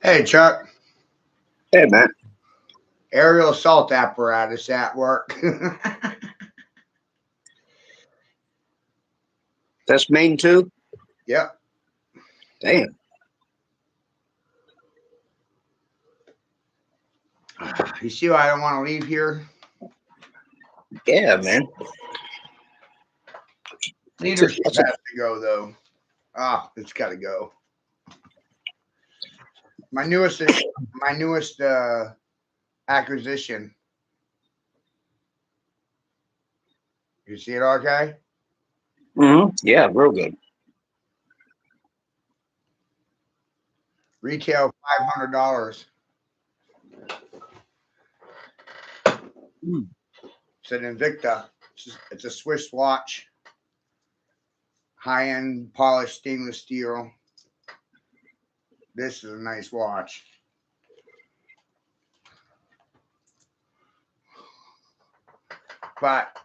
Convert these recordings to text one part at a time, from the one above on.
Hey, Chuck. Hey, man. Aerial assault apparatus at work. That's Maine too? Yep. Damn. You see why I don't want to leave here? Yeah, man. Leadership That's a, has to go, though. It's got to go. My newest acquisition. You see it, okay? yeah, real good. Retail $500. Mm. It's an Invicta. It's a Swiss watch, high-end polished stainless steel. This is a nice watch. But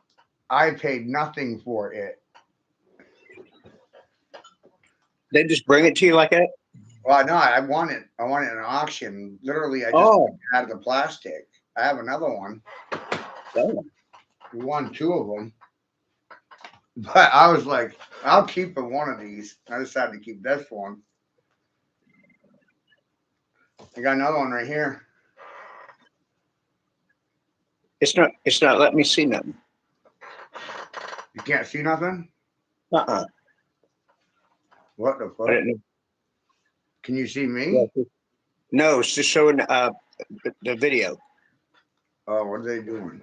I paid nothing for it. They just bring it to you like that? Well, no, I won it. I won it in an auction. Literally, I just Oh, took it out of the plastic. I have another one. damn. We won two of them. But I was like, I'll keep one of these. I decided to keep this one. I got another one right here. It's not letting me see nothing. You can't see nothing? Uh-uh. What the I fuck? didn't know. Can you see Yeah. me? No, it's just showing the video. Oh, what are they doing?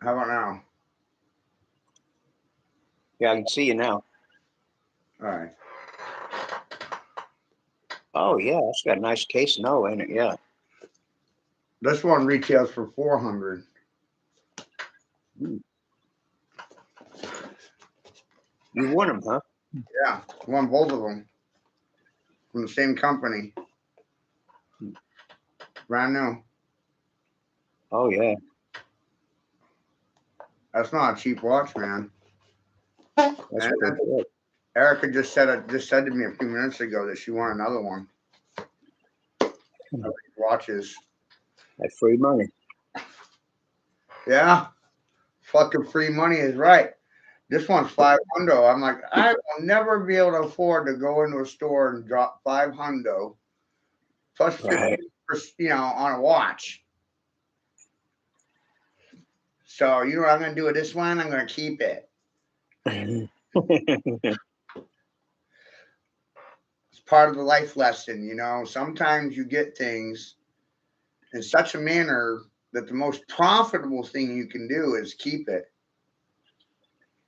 How about now? Yeah, I can see you now. All right. Oh, yeah, it's got a nice case. No, ain't it? Yeah. This one retails for 400. Mm. You won them, huh? Yeah, won both of them from the same company. Brand new. Oh, yeah. That's not a cheap watch, man. That's And pretty good. Erica just said to me a few minutes ago that she wanted another one. Watches. That's free money. Yeah, fucking free money is right. This one's 500. I'm like, I will never be able to afford to go into a store and drop 500 plus 50, Right. on a watch. So you know what I'm gonna do with this one? I'm gonna keep it. It's part of the life lesson, Sometimes you get things in such a manner that the most profitable thing you can do is keep it.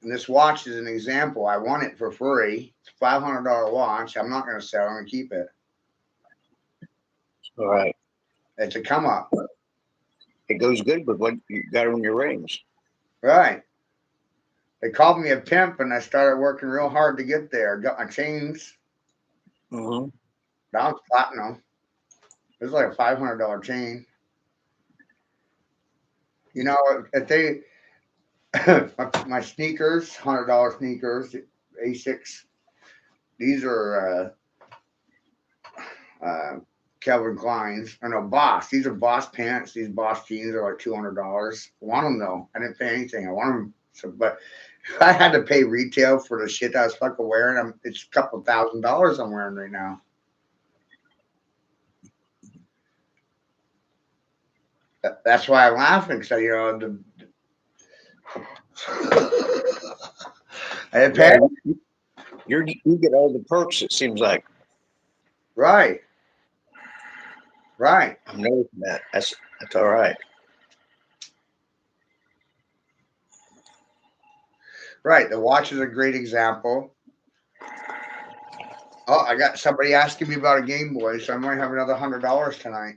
And this watch is an example. I won it for free. It's a $500 watch. I'm not going to sell it. I'm going to keep it. All right. It's a come up. It goes good with what you got on your rings. Right. They called me a pimp, and I started working real hard to get there. Got my chains. Mm-hmm. That was platinum. It was like a $500 chain. If they my sneakers, $100 sneakers, Asics. These are Calvin Klein's. Or no, Boss. These are Boss pants. These Boss jeans are like $200. I want them though. I didn't pay anything. I want them. So, but if I had to pay retail for the shit I was fucking wearing, it's a couple $1,000 I'm wearing right now. That's why I'm laughing. So I didn't pay. Yeah, you get all the perks. It seems like. Right. Right. I'm noticing that. That's all right. Right. The watch is a great example. Oh, I got somebody asking me about a Game Boy, so I might have another $100 tonight.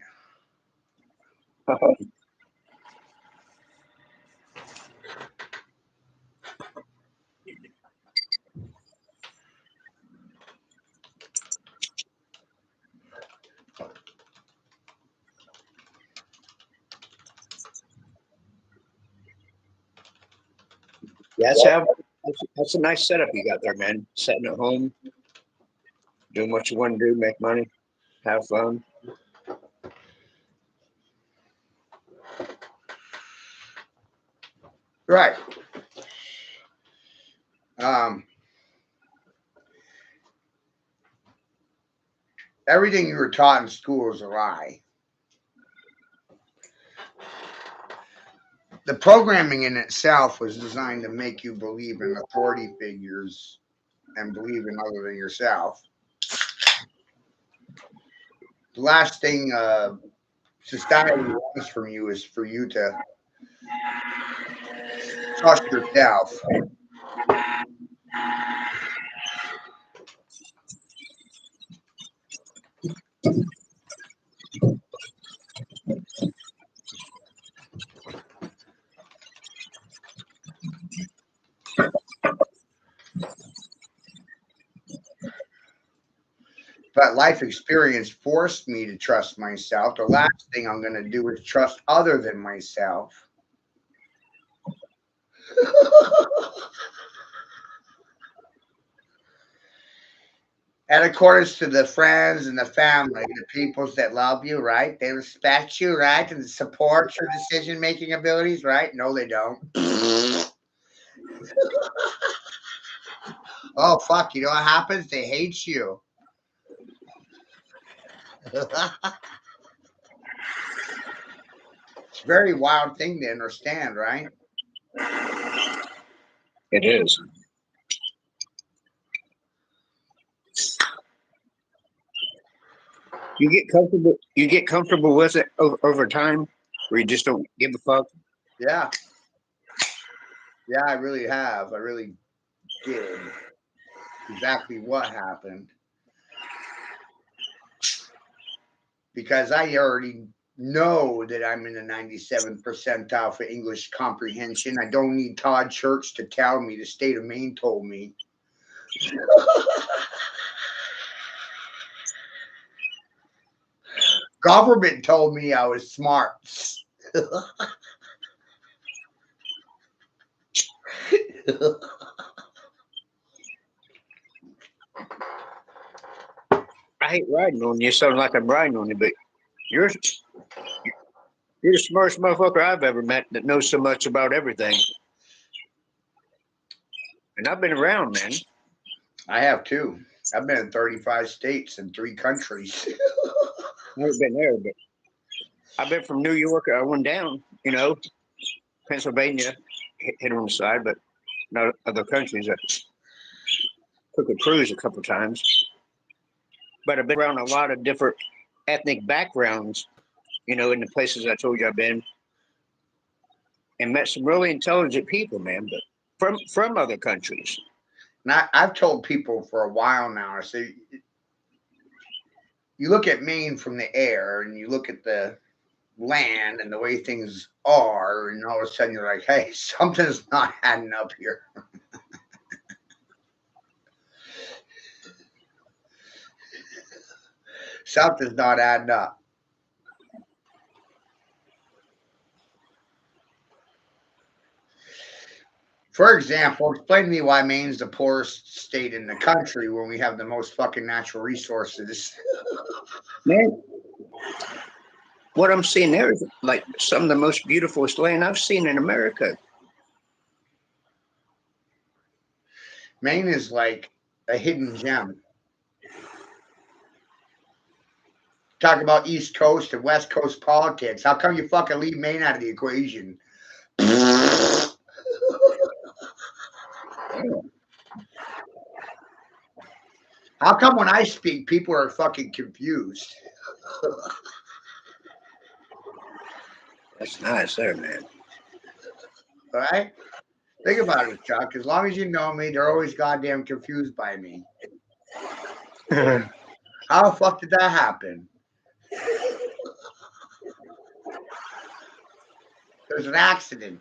Yes, have That's a nice setup you got there, man. Sitting at home, doing what you want to do, make money, have fun. Right. Everything you were taught in school is a lie. The programming in itself was designed to make you believe in authority figures and believe in other than yourself. The last thing society wants from you is for you to trust yourself. But life experience forced me to trust myself. The last thing I'm going to do is trust other than myself. And according to the friends and the family, the peoples that love you, right? They respect you, right? And support your decision making abilities, right? No, they don't. Oh, fuck. You know what happens? They hate you. It's a very wild thing to understand, right? It is. You get comfortable. You get comfortable with it over time, where you just don't give a fuck. Yeah. Yeah, I really have. I really did. Exactly what happened. Because I already know that I'm in the 97th percentile for English comprehension. I don't need Todd Church to tell me. The state of Maine told me. Government told me I was smart. I hate riding on you. Sound like I'm riding on you, but you're you're the smartest motherfucker I've ever met that knows so much about everything. And I've been around, man. I have too. I've been in 35 states and 3 countries. Never been there, but I've been from New York. I went down, Pennsylvania, hit on the side, but not other countries. I took a cruise a couple times. But I've been around a lot of different ethnic backgrounds, in the places I told you I've been, and met some really intelligent people, man. But from other countries. And I've told people for a while now, I say, you look at Maine from the air and you look at the land and the way things are, and all of a sudden you're like, hey, something's not adding up here. Something's not adding up. For example, explain to me why Maine's the poorest state in the country when we have the most fucking natural resources. Man, what I'm seeing there is like some of the most beautifulest land I've seen in America. Maine is like a hidden gem. Talk about East Coast and West Coast politics. How come you fucking leave Maine out of the equation? How come when I speak, people are fucking confused? That's nice there, man. All right? Think about it, Chuck. As long as you know me, they're always goddamn confused by me. How the fuck did that happen? There's an accident.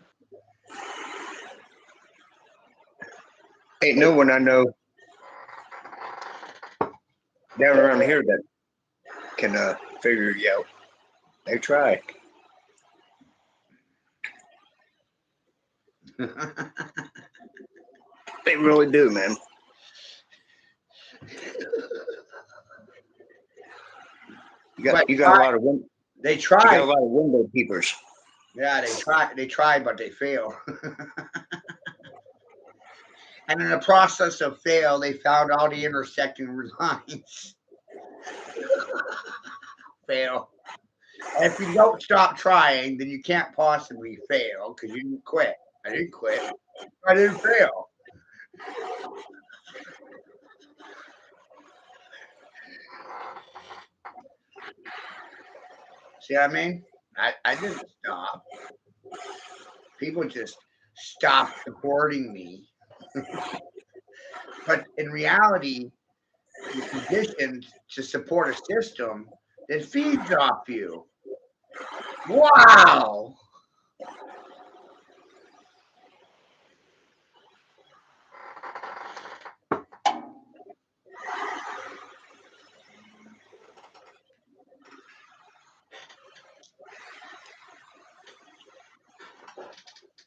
Ain't no one I know down around here that can figure you out. They try. They really do, man. You got a lot of They you try. got a lot of window keepers. Yeah, they try, but they fail. And in the process of fail, they found all the intersecting lines. Fail. And if you don't stop trying, then you can't possibly fail because you didn't quit. I didn't quit. I didn't fail. See what I mean? I didn't stop. People just stopped supporting me. But in reality, you're conditioned to support a system that feeds off you. Wow.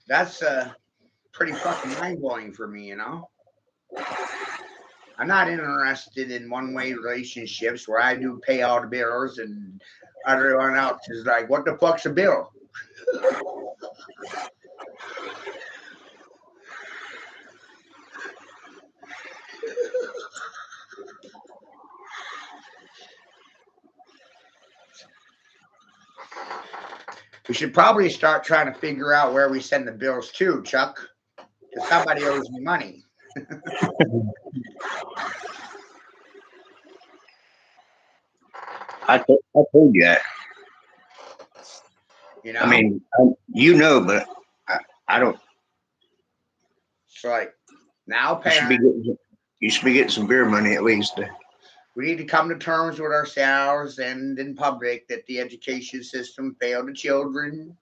That's pretty fucking mind blowing for me, you know? I'm not interested in one way relationships where I do pay all the bills and everyone else is like, what the fuck's a bill? We should probably start trying to figure out where we send the bills to, Chuck, because somebody owes me money. I told you that. You know? I mean, but I don't. It's like now, You should be getting some beer money at least. We need to come to terms with ourselves and in public that the education system failed the children,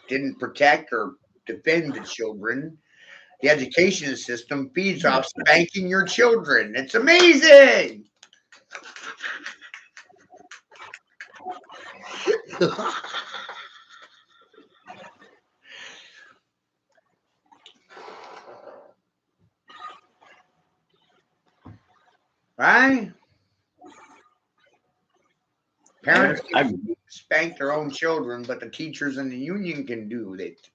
didn't protect or defend the children. The education system feeds off spanking your children. It's amazing. Right? Parents can spank their own children, but the teachers in the union can do it.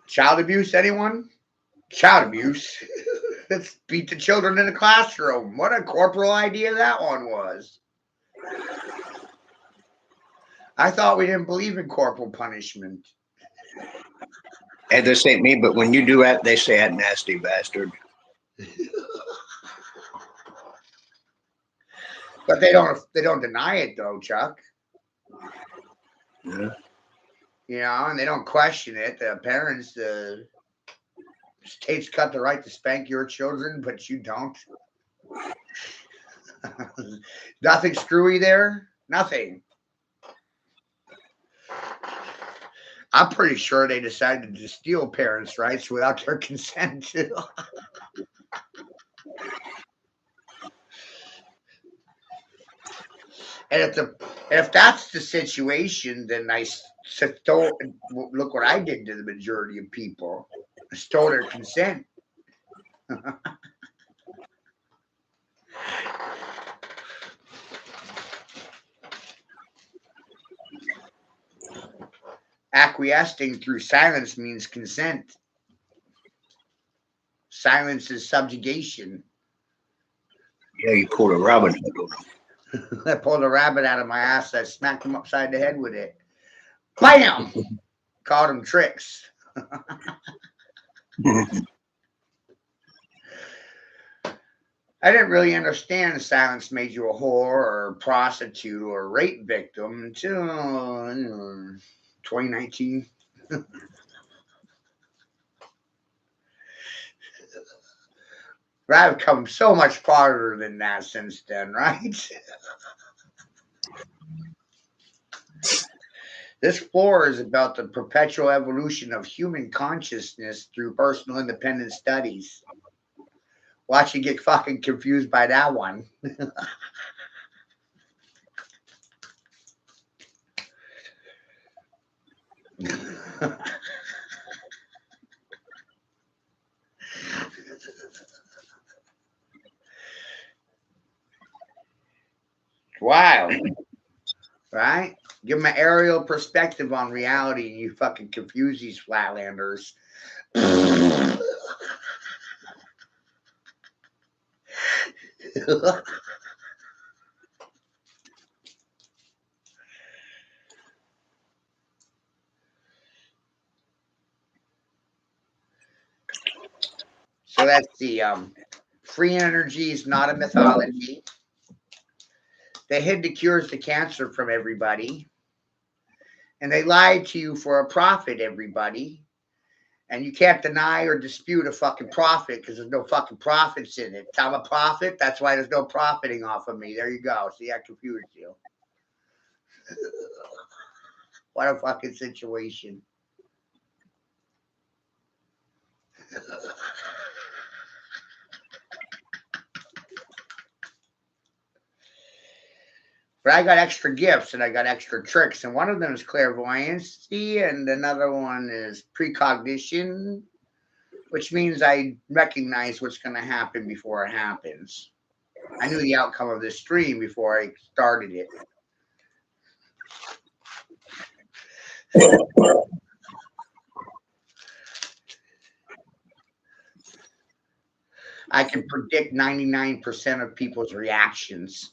Child abuse, anyone? Child abuse. Let's beat the children in the classroom. What a corporal idea that one was. I thought we didn't believe in corporal punishment. And this ain't me, but when you do that, they say that nasty bastard. But they don't deny it though, Chuck. Yeah. You know, and they don't question it. The parents, the states got the right to spank your children, but you don't. Nothing screwy there. Nothing. I'm pretty sure they decided to steal parents' rights without their consent. And if that's the situation, then I stole. Look what I did to the majority of people. I stole their consent. Acquiescing through silence means consent. Silence is subjugation. Yeah, you pulled a Robin Hood on them. I pulled a rabbit out of my ass. I smacked him upside the head with it. Bam! Called him tricks. I didn't really understand silence made you a whore or a prostitute or a rape victim until 2019. But I've come so much farther than that since then, right? This floor is about the perpetual evolution of human consciousness through personal independent studies. Watch you get fucking confused by that one. wild, right? Give them an aerial perspective on reality, and you fucking confuse these flatlanders. So that's the free energy is not a mythology. They hid the cures to cancer from everybody, and they lied to you for a profit, everybody. And you can't deny or dispute a fucking profit because there's no fucking profits in it. I'm a profit. That's why there's no profiting off of me. There you go. See, I confused you. What a fucking situation. But I got extra gifts and I got extra tricks. And one of them is clairvoyancy, and another one is precognition, which means I recognize what's going to happen before it happens. I knew the outcome of this stream before I started it. I can predict 99% of people's reactions.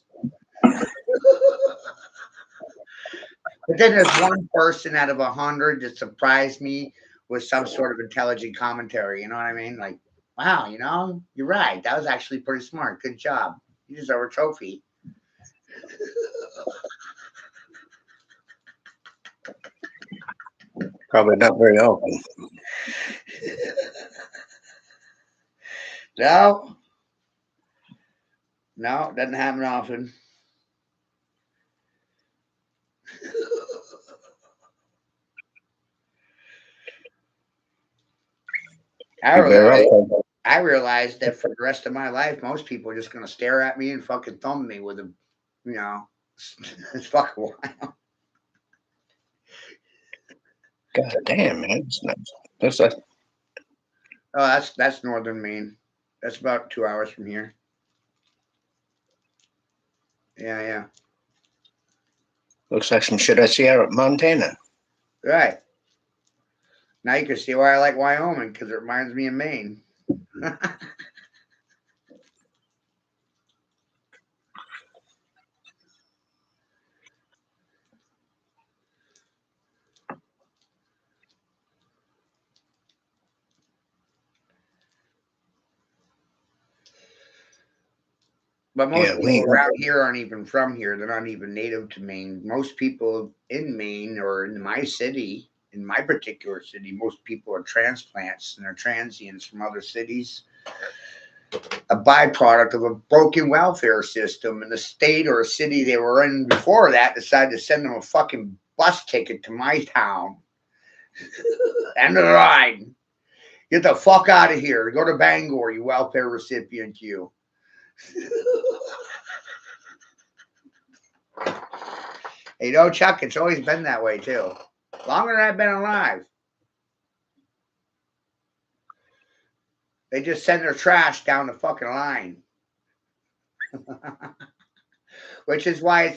But then there's one person out of 100 that surprised me with some sort of intelligent commentary. You know what I mean? Like, wow, you're right. That was actually pretty smart. Good job. You deserve a trophy. Probably not very often. No, it doesn't happen often. I realized that for the rest of my life, most people are just going to stare at me and fucking thumb me with a, it's fucking wild. God damn, man. That's like, oh, that's northern Maine. That's about 2 hours from here. Yeah. Looks like some shit I see out of Montana. Right. Now you can see why I like Wyoming, because it reminds me of Maine. But most people around here aren't even from here. They're not even native to Maine. Most people in Maine or in my city, in my particular city, most people are transplants and they're transients from other cities. A byproduct of a broken welfare system, and the state or a city they were in before that decided to send them a fucking bus ticket to my town. End of the line. Get the fuck out of here. Go to Bangor, you welfare recipient, you. Hey, Chuck, it's always been that way, too. Longer than I've been alive. They just send their trash down the fucking line. Which is why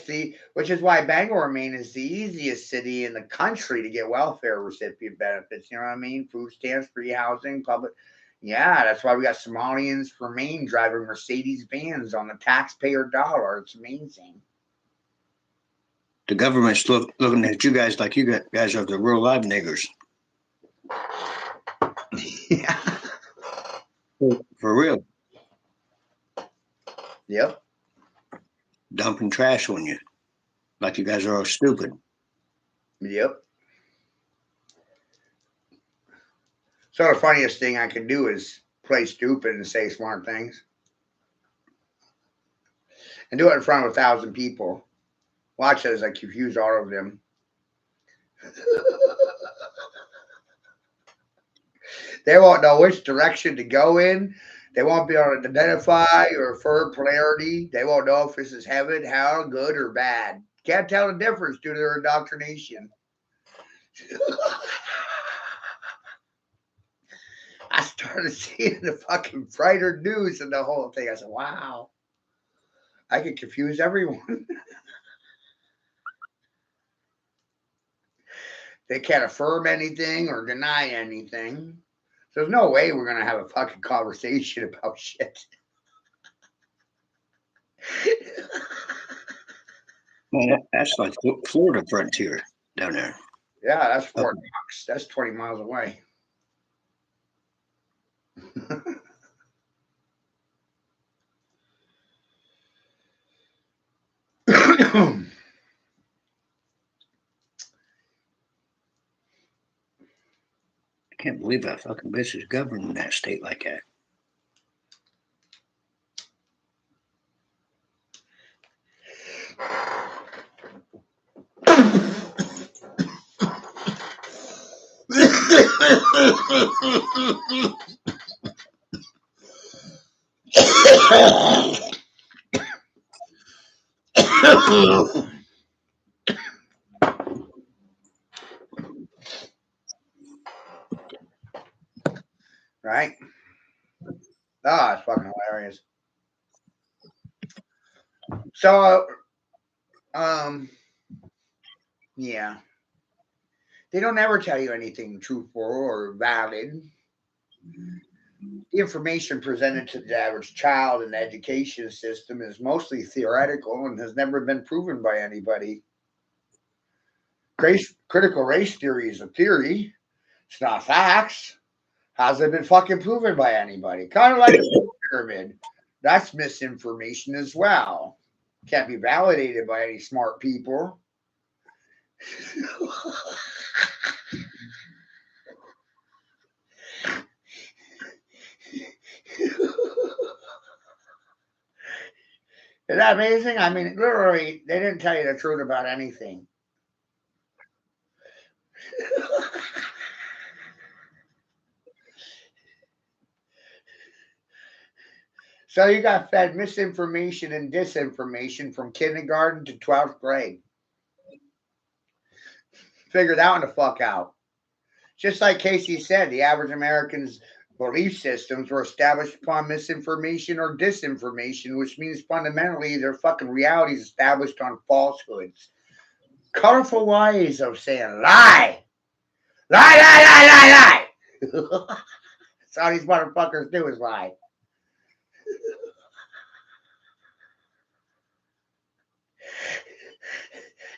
Bangor, Maine is the easiest city in the country to get welfare recipient benefits. You know what I mean? Food stamps, free housing, public. Yeah, that's why we got Somalians from Maine driving Mercedes vans on the taxpayer dollar. It's amazing. The government's looking at you guys like you guys are the real live niggers. Yeah. For real. Yep. Dumping trash on you. Like you guys are all stupid. Yep. So the funniest thing I can do is play stupid and say smart things. And do it in front of 1,000 people. Watch as I confuse all of them. They won't know which direction to go in. They won't be able to identify or infer polarity. They won't know if this is heaven, hell, good, or bad. Can't tell the difference due to their indoctrination. I started seeing the fucking brighter news and the whole thing. I said, wow, I can confuse everyone. They can't affirm anything or deny anything. So there's no way we're gonna have a fucking conversation about shit. Man, that's like Florida frontier down there. Yeah, that's Up- Fort Knox. That's 20 miles away. I can't believe that fucking bitch is governing that state like that. Right? Oh, it's fucking hilarious. So, yeah. They don't ever tell you anything truthful or valid. The information presented to the average child in the education system is mostly theoretical and has never been proven by anybody. Critical race theory is a theory. It's not facts. Hasn't been fucking proven by anybody. Kind of like the pyramid. That's misinformation as well. Can't be validated by any smart people. Is that amazing? I mean, literally, they didn't tell you the truth about anything. So you got fed misinformation and disinformation from kindergarten to 12th grade. Figure that one the fuck out. Just like Casey said, the average American's belief systems were established upon misinformation or disinformation, which means fundamentally their fucking reality is established on falsehoods. Colorful ways of saying lie. Lie, lie, lie, lie, lie. That's all these motherfuckers do is lie.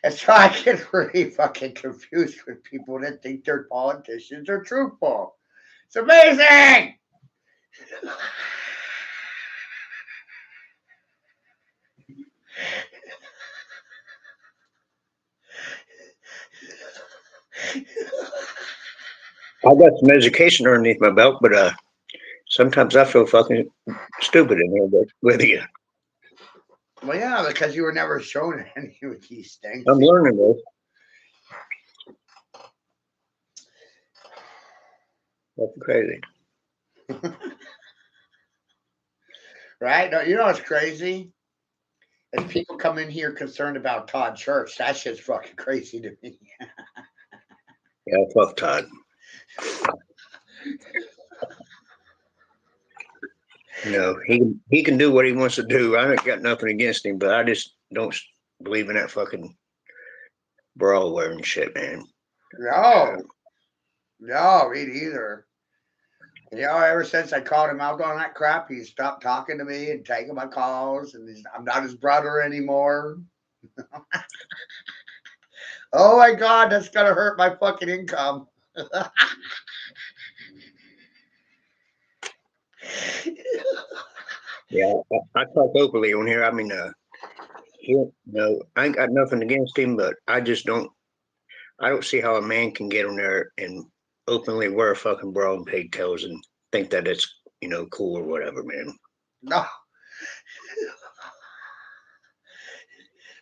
And so I get really fucking confused with people that think their politicians are truthful. It's amazing. I got some education underneath my belt, but sometimes I feel fucking stupid in here with you. Well, yeah, because you were never shown any of these things. I'm learning this. That's crazy. Right? No, you know what's crazy? As people come in here concerned about Todd Church, that shit's fucking crazy to me. Yeah, fuck Todd. You know, he can do what he wants to do. I ain't got nothing against him, but I just don't believe in that fucking brawl wearing shit, man. No, me neither. You know, ever since I called him out on that crap, he stopped talking to me and taking my calls, and I'm not his brother anymore. Oh my God, that's gonna hurt my fucking income. Yeah, I talk openly on here. I mean, I ain't got nothing against him, but I just don't. I don't see how a man can get on there and openly wear a fucking bra and pigtails and think that it's cool or whatever, man. No.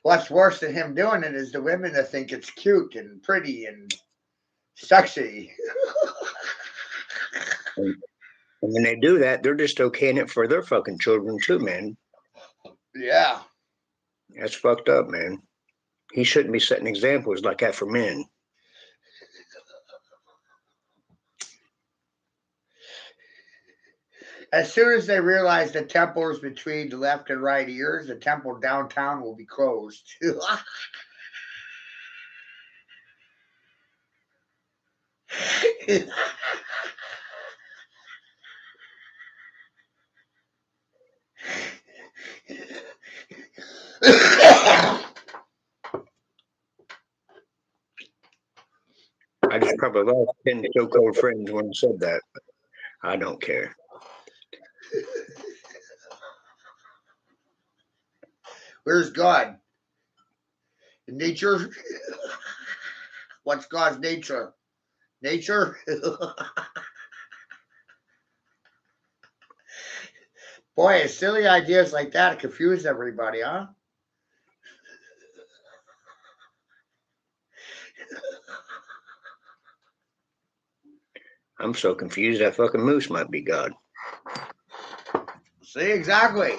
What's worse than him doing it is the women that think it's cute and pretty and sexy. And when they do that, they're just okaying it for their fucking children too, man. Yeah. That's fucked up, man. He shouldn't be setting examples like that for men. As soon as they realize the temple is between the left and right ears, the temple downtown will be closed. I just probably lost 10 so-called friends when I said that. But I don't care. Where's God? Nature? What's God's nature? Nature? Boy, silly ideas like that confuse everybody, huh? I'm so confused that fucking moose might be God. See, exactly.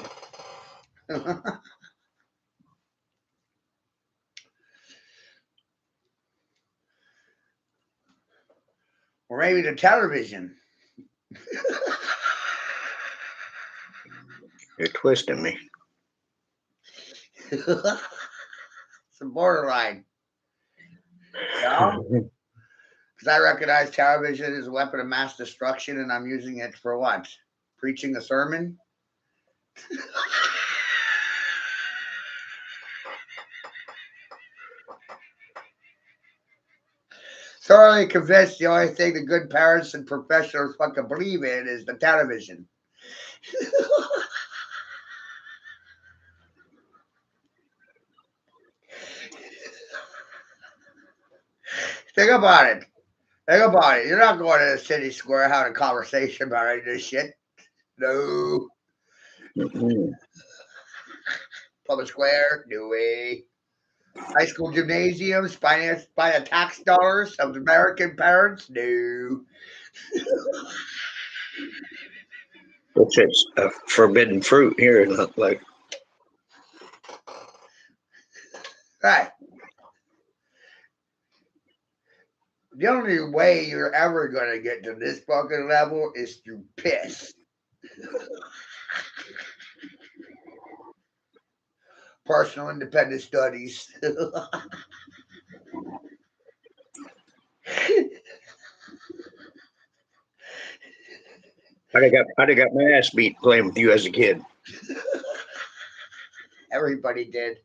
Or maybe the television. You're twisting me. It's a borderline. No? Because I recognize television as a weapon of mass destruction, and I'm using it for what? Preaching a sermon? Thoroughly convinced the only thing the good parents and professionals fucking believe in is the television. Think about it. Think about it. You're not going to the city square having a conversation about any of this shit. No. Public square? No way. High school gymnasiums financed by the tax dollars of American parents? No. Which is a forbidden fruit here. Like, Right. The only way you're ever going to get to this fucking level is through piss. Personal independent studies. I'd have got my ass beat playing with you as a kid. Everybody did.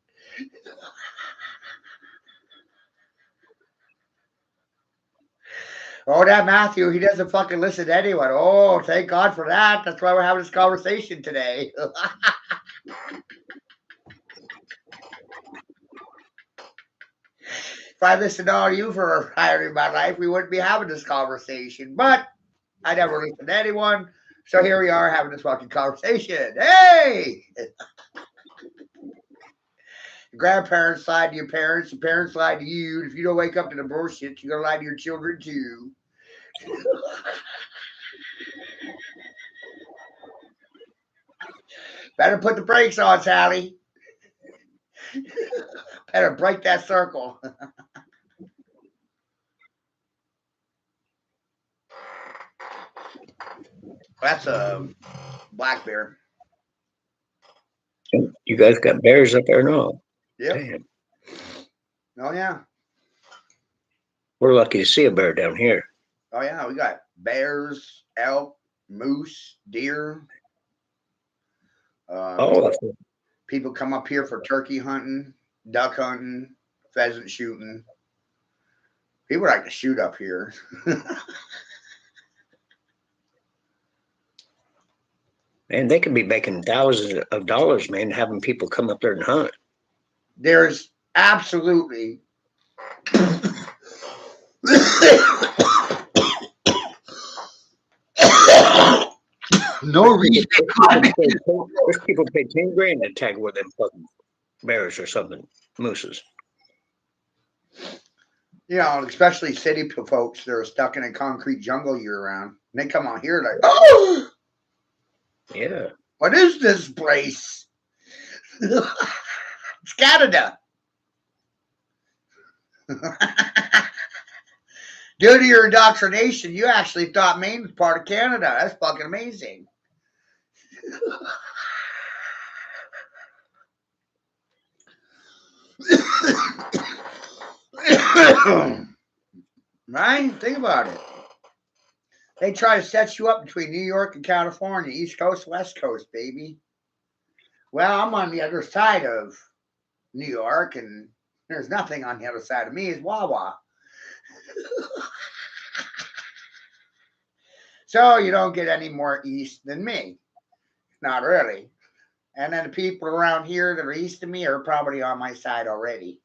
Oh, that Matthew, he doesn't fucking listen to anyone. Oh, thank God for that. That's why we're having this conversation today. If I listened to all you for a time in my life, we wouldn't be having this conversation. But I never listened to anyone. So here we are having this fucking conversation. Hey! Your grandparents lied to your parents lied to you. If you don't wake up to the bullshit, you're going to lie to your children too. Better put the brakes on, Sally. Better break that circle. That's a black bear. You guys got bears up there? No. Yep. Damn. Oh, yeah. We're lucky to see a bear down here. Oh, yeah. We got bears, elk, moose, deer. People come up here for turkey hunting, duck hunting, pheasant shooting. People like to shoot up here. Man, they could be making thousands of dollars, man, having people come up there and hunt. There's absolutely no reason. There's people pay 10 grand to tag with them fucking bears or something, mooses. You know, especially city folks that are stuck in a concrete jungle year round. And they come out here like, oh, yeah. What is this place? It's Canada. Due to your indoctrination, you actually thought Maine was part of Canada. That's fucking amazing. Right? Think about it. They try to set you up between New York and California, East Coast, West Coast, baby. Well, I'm on the other side of New York, and there's nothing on the other side of me. It's Wawa. So you don't get any more east than me. Not really. And then the people around here that are east of me are probably on my side already.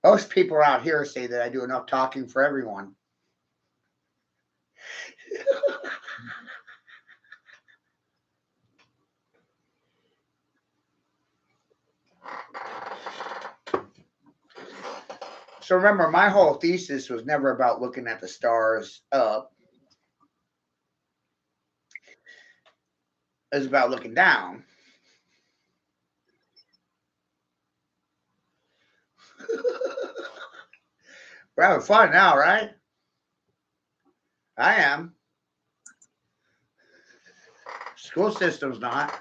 Most people around here say that I do enough talking for everyone. So remember, my whole thesis was never about looking at the stars up. It was about looking down. We're having fun now, right? I am. School system's not.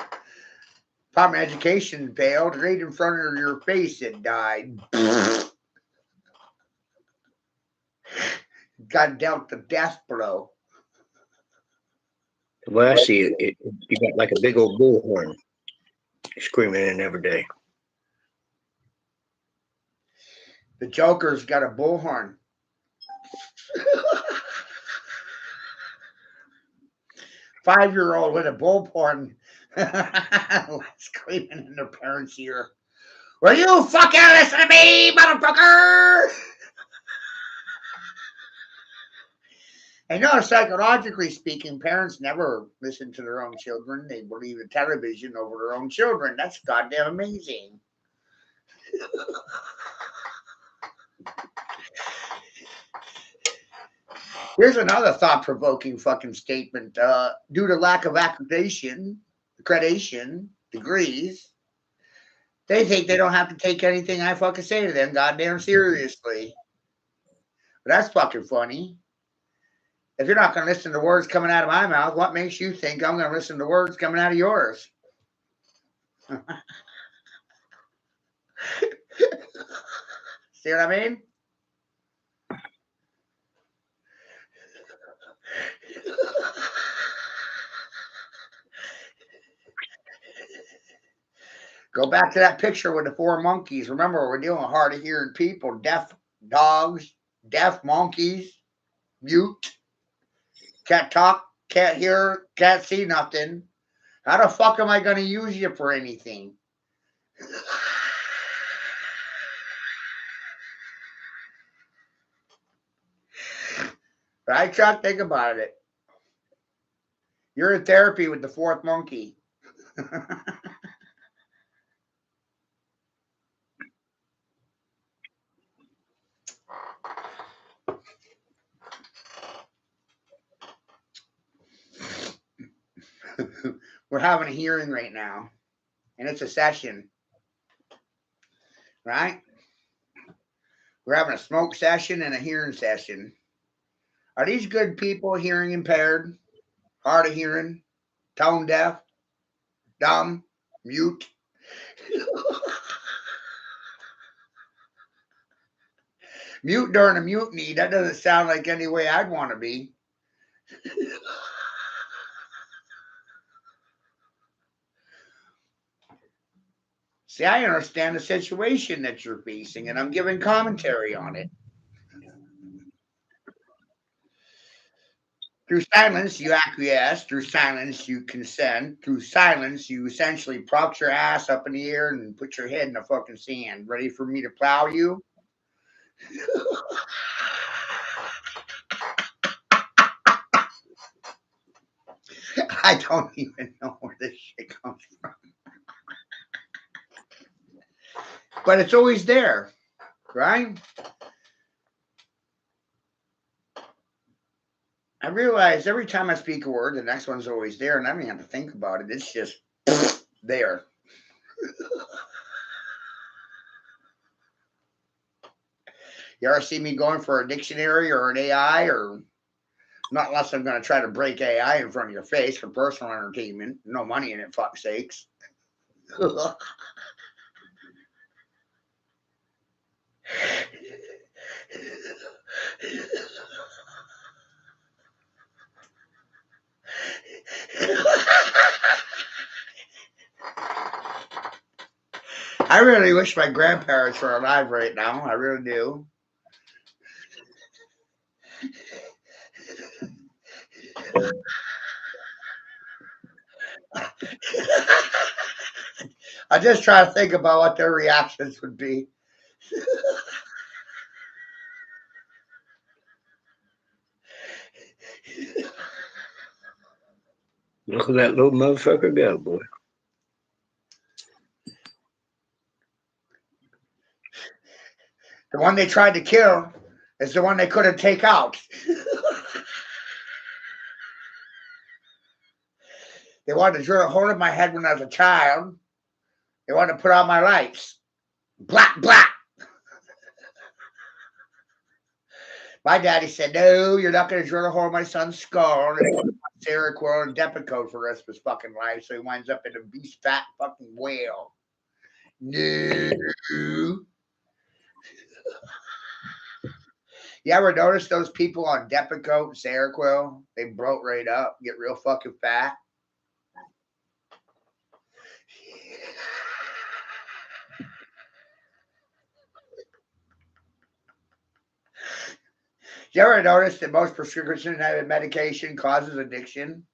Department of Education failed right in front of your face. It died. Got dealt the death blow. Well, I see it. You got like a big old bullhorn screaming in every day. The Joker's got a bullhorn. 5-year-old with a bullhorn screaming in their parents' ear. Will you fucking listen to me, motherfucker? I know, psychologically speaking, parents never listen to their own children. They believe in television over their own children. That's goddamn amazing. Here's another thought-provoking fucking statement. Due to lack of accreditation, degrees, they think they don't have to take anything I fucking say to them goddamn seriously. But that's fucking funny. If you're not going to listen to words coming out of my mouth, what makes you think I'm going to listen to words coming out of yours? See what I mean? Go back to that picture with the 4 monkeys. Remember, we're dealing with hard of hearing people, deaf dogs, deaf monkeys, mute, can't talk, can't hear, can't see nothing. How the fuck am I going to use you for anything? Right, Chuck? Think about it. You're in therapy with the 4th monkey. We're having a hearing right now, and it's a session, right? We're having a smoke session and a hearing session. Are these good people hearing impaired, hard of hearing, tone deaf, dumb, mute? Mute during a mutiny, that doesn't sound like any way I'd want to be. See, I understand the situation that you're facing, and I'm giving commentary on it. Through silence, you acquiesce. Through silence, you consent. Through silence, you essentially prop your ass up in the air and put your head in the fucking sand, ready for me to plow you. I don't even know where this shit comes from. But it's always there, right? I realize every time I speak a word, the next one's always there, and I don't even have to think about it. It's just there. You ever see me going for a dictionary or an AI, or not unless I'm going to try to break AI in front of your face for personal entertainment. No money in it, fuck sakes. I really wish my grandparents were alive right now. I really do. I just try to think about what their reactions would be. Look at that little motherfucker go, boy. The one they tried to kill is the one they couldn't take out. They wanted to drill a hole in my head when I was a child. They wanted to put out my lights. Black, black. My daddy said, no, you're not going to drill a hole in my son's skull. And put Seroquel and Depakote for the rest of his fucking life. So he winds up in a beast fat fucking whale. No. You ever notice those people on Depakote and Seroquel? They bloat right up, get real fucking fat. You ever notice that most prescription medication causes addiction?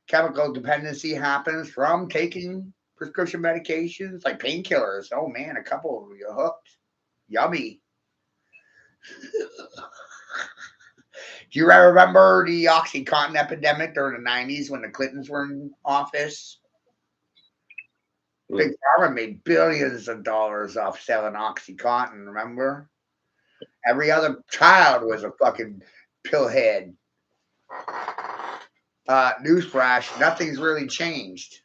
Chemical dependency happens from taking prescription medications like painkillers. Oh man, a couple of you hooked. Yummy. Do you remember the OxyContin epidemic during the 90s when the Clintons were in office? Big Pharma made billions of dollars off selling OxyContin, remember? Every other child was a fucking pillhead. Newsflash, nothing's really changed.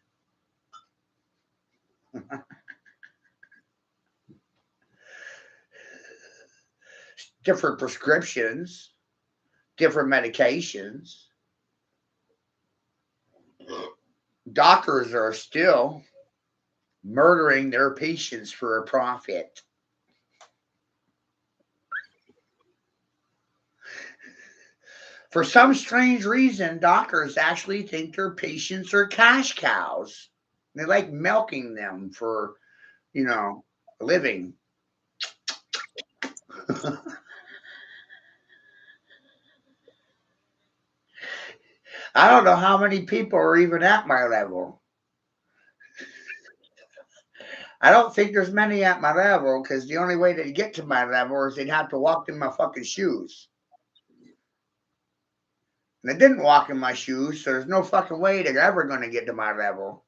Different prescriptions, different medications. Doctors are still murdering their patients for a profit. For some strange reason, doctors actually think their patients are cash cows. They like milking them for, a living. I don't know how many people are even at my level. I don't think there's many at my level because the only way to get to my level is they'd have to walk in my fucking shoes. And they didn't walk in my shoes, so there's no fucking way they're ever going to get to my level.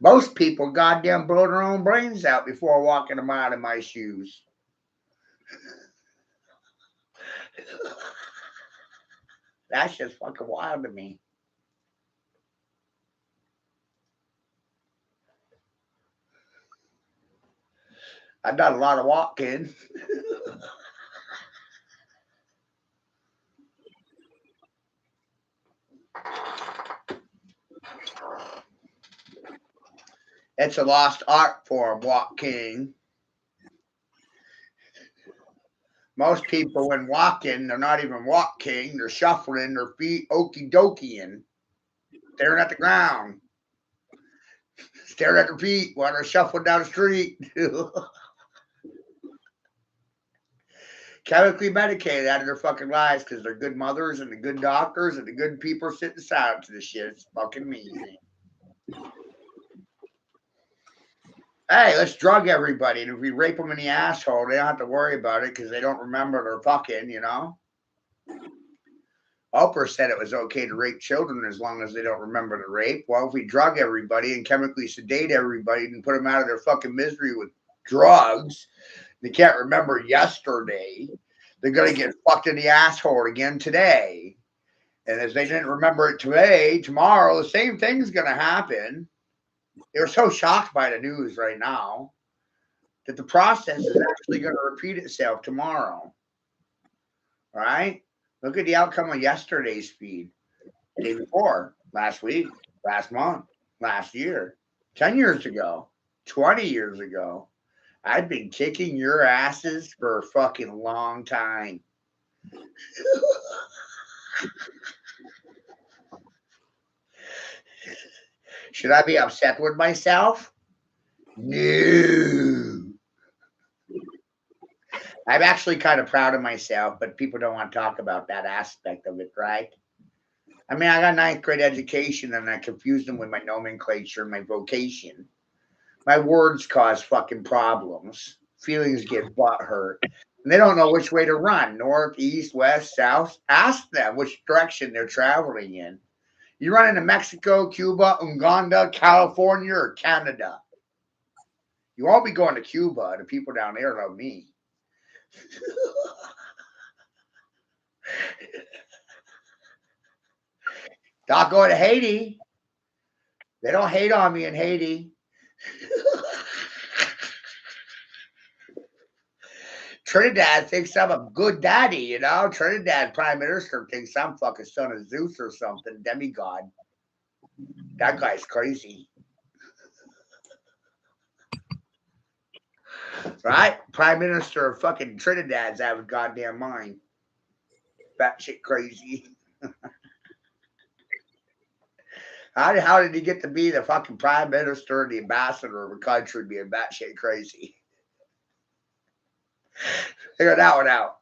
Most people goddamn blow their own brains out before walking a mile in my shoes. That's just fucking wild to me. I've done a lot of walking. It's a lost art form, walking. Most people, when walking, they're not even walking. They're shuffling their feet, okey dokeying, staring at the ground, staring at their feet while they're shuffling down the street. Chemically medicated out of their fucking lives because they're good mothers and the good doctors and the good people sitting silent to this shit. It's fucking amazing. Hey, let's drug everybody. And if we rape them in the asshole, they don't have to worry about it because they don't remember they're fucking, Oprah said it was okay to rape children as long as they don't remember the rape. Well, if we drug everybody and chemically sedate everybody and put them out of their fucking misery with drugs, they can't remember yesterday. They're going to get fucked in the asshole again today. And if they didn't remember it today, tomorrow, the same thing's going to happen. They're so shocked by the news right now that the process is actually going to repeat itself tomorrow. All right? Look at the outcome of yesterday's feed. The day before, last week, last month, last year. 10 years ago, 20 years ago, I've been kicking your asses for a fucking long time. Should I be upset with myself? No. I'm actually kind of proud of myself, but people don't want to talk about that aspect of it, right? I mean, I got ninth grade education and I confused them with my nomenclature, my vocation. My words cause fucking problems. Feelings get butt hurt. And they don't know which way to run, north, east, west, south. Ask them which direction they're traveling in. You run into Mexico, Cuba, Uganda, California, or Canada. You won't be going to Cuba. The people down there love me. Not going to Haiti. They don't hate on me in Haiti. Trinidad thinks I'm a good daddy, you know. Trinidad Prime Minister thinks I'm fucking son of Zeus or something, demigod. That guy's crazy. Right? Prime Minister of fucking Trinidad's out of goddamn mind. Batshit crazy. How did he get to be the fucking prime minister and the ambassador of a country being batshit crazy? Figure that one out.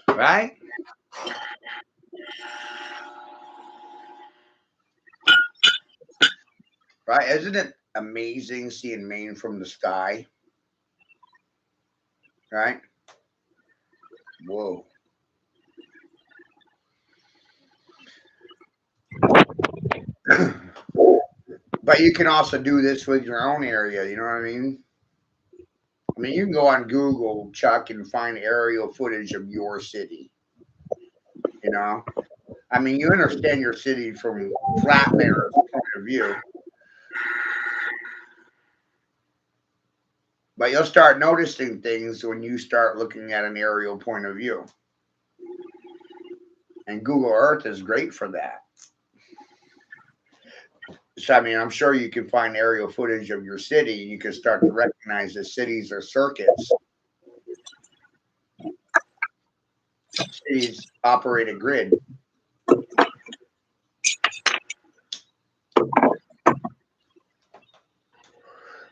Right? Right? Isn't it amazing seeing Maine from the sky? Right? Whoa. But you can also do this with your own area, you know what I mean? I mean, you can go on Google, Chuck, and find aerial footage of your city. You know? I mean, you understand your city from Flatmare's point of view. But you'll start noticing things when you start looking at an aerial point of view. And Google Earth is great for that. So, I mean, I'm sure you can find aerial footage of your city and you can start to recognize that cities are circuits. Cities operate a grid.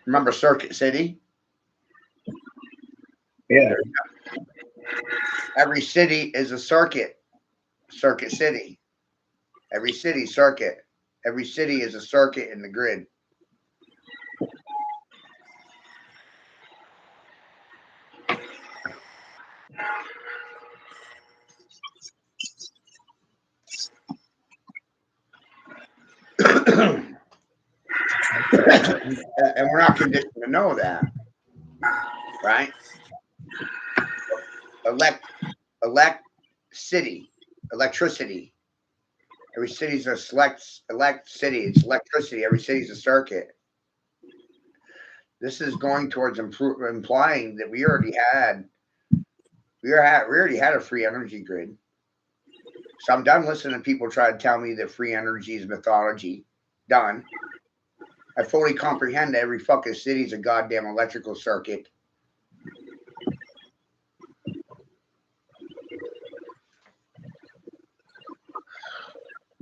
Remember Circuit City? Yeah. Every city is a circuit. Circuit City. Every city circuit. Every city is a circuit in the grid. And we're not conditioned to know that, right? City, electricity. Every city's a city. It's electricity. Every city's a circuit. This is going towards implying that we already had a free energy grid. So I'm done listening to people try to tell me that free energy is mythology. Done. I fully comprehend that every fucking city's a goddamn electrical circuit.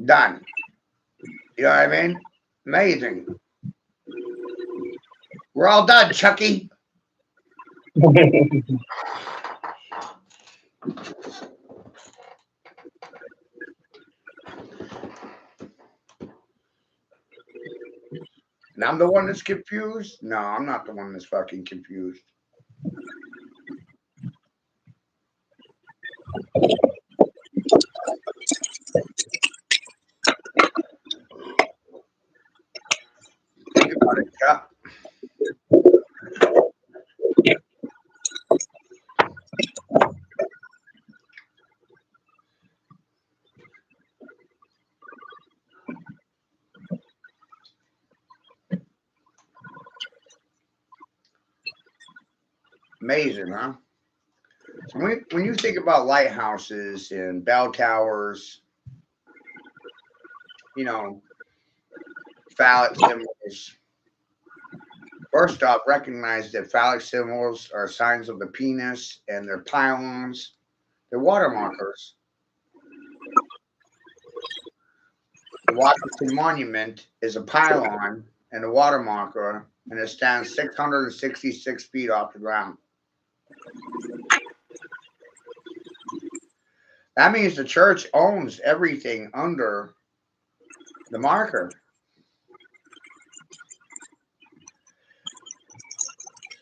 Done. You know what I mean? Amazing. We're all done, Chucky. And I'm the one that's confused? No, I'm not the one that's fucking confused. Think about it, Chuck. Amazing, huh? So when you think about lighthouses and bell towers, you know, phallic symbols, first off, recognize that phallic symbols are signs of the penis and their pylons, they're water markers. The Washington Monument is a pylon and a water marker, and it stands 666 feet off the ground. That means the church owns everything under the marker.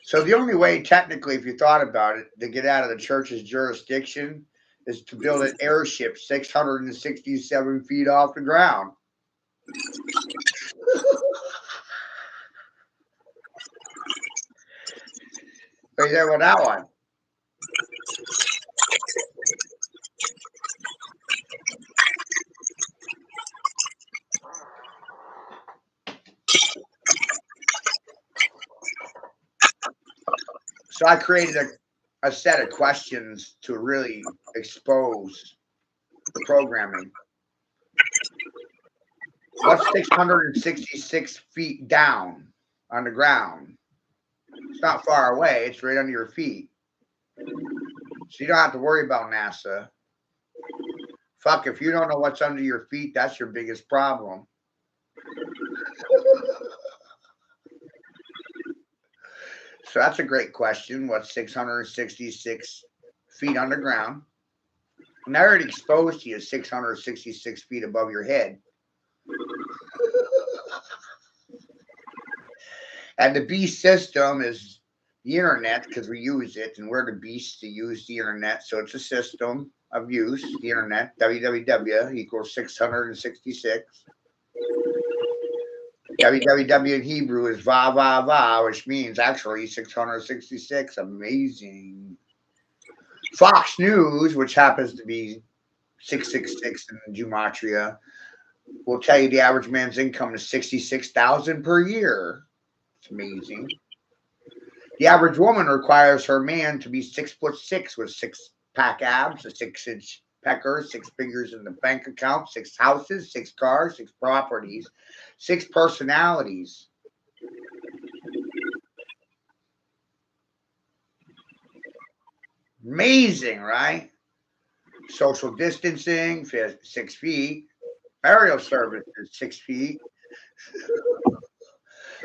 So the only way, technically, if you thought about it, to get out of the church's jurisdiction is to build an airship 667 feet off the ground. Are you there with that one? So I created a set of questions to really expose the programming. What's 666 feet down on the ground? It's not far away. It's right under your feet. So you don't have to worry about NASA. Fuck, if you don't know what's under your feet, that's your biggest problem. So that's a great question. What's 666 feet underground? And I already exposed you 666 feet above your head. And the beast system is the internet because we use it, and we're the beasts to use the internet. So it's a system of use, the internet, www equals 666. www in Hebrew is va va va, which means actually 666. Amazing. Fox News, which happens to be 666 in gematria, will tell you the average man's income is 66,000 per year. It's amazing. The average woman requires her man to be 6'6" with 6-pack abs, a 6-inch pecker, 6 figures in the bank account, 6 houses, 6 cars, 6 properties, 6 personalities. Amazing, right? Social distancing, 6 feet. Burial service is 6 feet.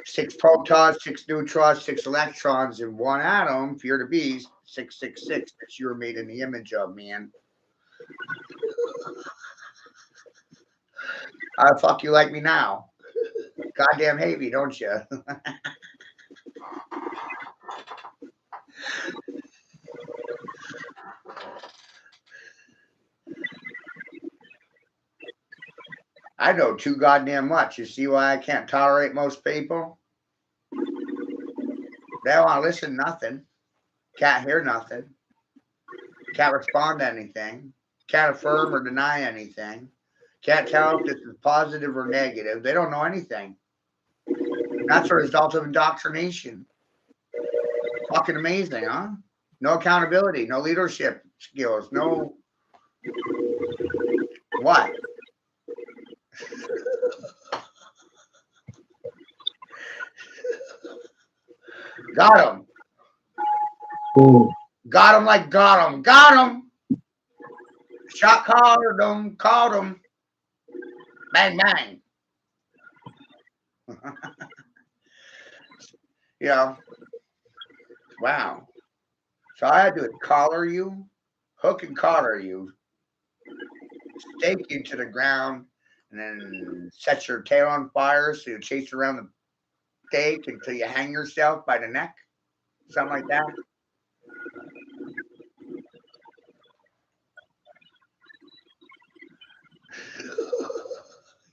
6 protons, 6 neutrons, 6 electrons in one atom. Fear the beast, 666. That you were made in the image of, man. How the fuck you like me now? Goddamn hate me, don't you? I know too goddamn much. You see why I can't tolerate most people? They don't want to listen to nothing. Can't hear nothing. Can't respond to anything. Can't affirm or deny anything. Can't tell if this is positive or negative. They don't know anything. That's a result of indoctrination. Fucking amazing, huh? No accountability, no leadership skills, no what? Got him. Got him like got him. Got him. Shot collared him. Called him. Bang, bang. You know, wow. So I had to collar you, hook and collar you, stake you to the ground, and then set your tail on fire so you chase around the stake until you hang yourself by the neck. Something like that.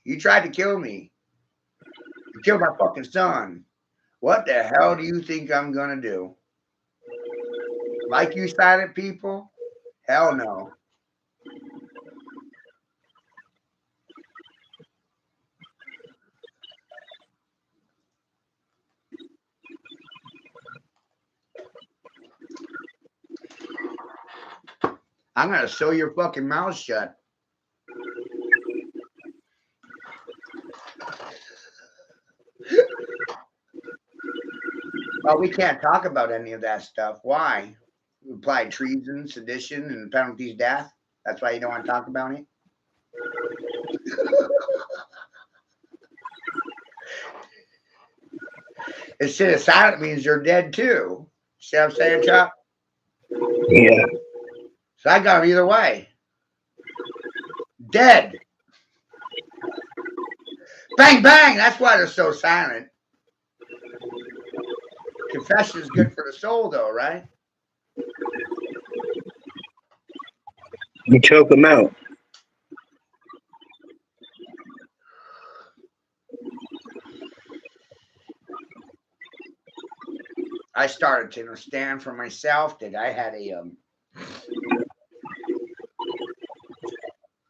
You tried to kill me. You killed my fucking son. What the hell do you think I'm gonna do? Like you silent people? Hell no. I'm gonna sew your fucking mouth shut. Well, we can't talk about any of that stuff. Why? We applied treason, sedition, and penalties death. That's why you don't want to talk about it. Instead of silent means you're dead too. See what I'm saying, Chuck? Yeah. So I got them either way. Dead. Bang, bang. That's why they're so silent. Confession is good for the soul, though, right? You choke them out. I started to understand for myself that I had a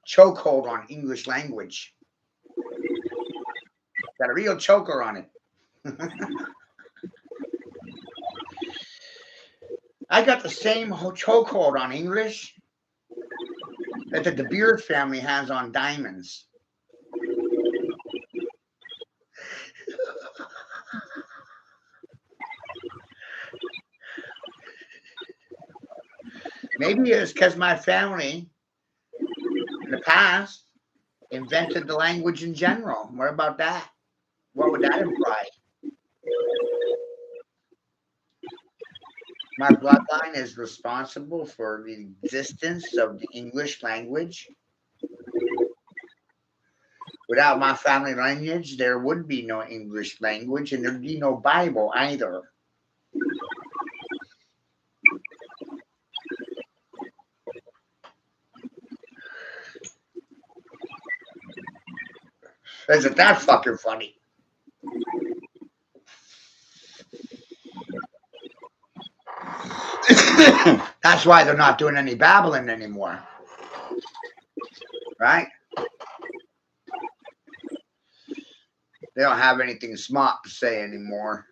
chokehold on English language. Got a real choker on it. I got the same chokehold on English that the De Beers family has on diamonds. Maybe it's because my family in the past invented the language in general. What about that? What would that imply? My bloodline is responsible for the existence of the English language. Without my family lineage, there would be no English language and there'd be no Bible either. Isn't that fucking funny? That's why they're not doing any babbling anymore. Right? They don't have anything smart to say anymore.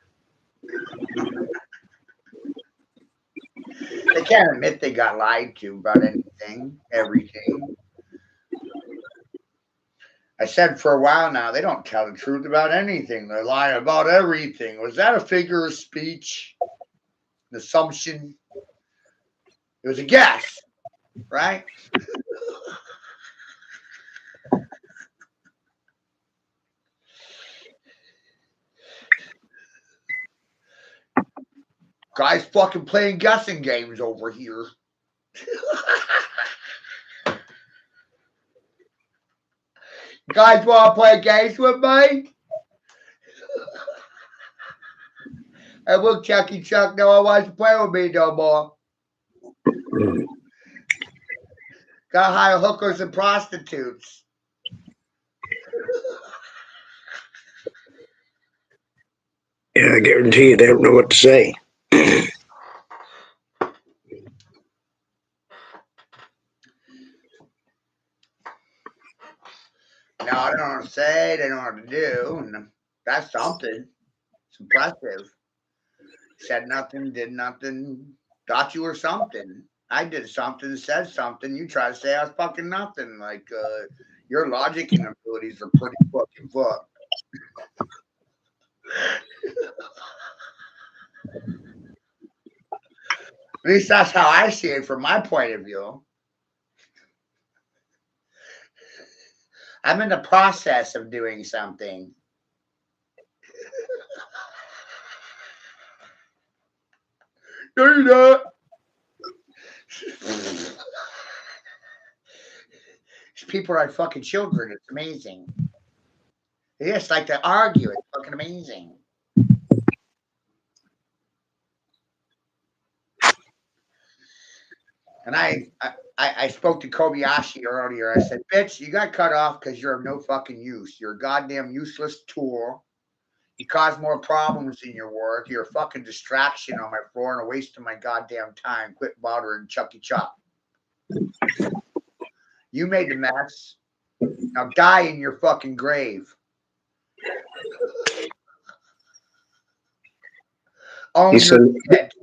They can't admit they got lied to about anything, everything. I said for a while now, they don't tell the truth about anything. They're lying about everything. Was that a figure of speech? An assumption? It was a guess, right? Guys fucking playing guessing games over here. Guys want to play games with me? And look, Chucky Chuck, no one wants to play with me no more. Gotta hire hookers and prostitutes. Yeah, I guarantee you they don't know what to say. No, I don't know what to say. They don't know what to do. And that's something. It's impressive. Said nothing, did nothing, thought you were something. I did something, said something. You try to say I was fucking nothing. Like, your logic and abilities are pretty fucking fucked. At least that's how I see it from my point of view. I'm in the process of doing something. No, you're not. These people are like fucking children. It's amazing. They just like to argue. It's fucking amazing. And I spoke to Kobayashi earlier. I said, bitch, you got cut off because you're of no fucking use. You're a goddamn useless tool. You cause more problems in your work. You're a fucking distraction on my floor and a waste of my goddamn time. Quit bothering Chucky Chop. You made the mess. Now die in your fucking grave. Own your shit.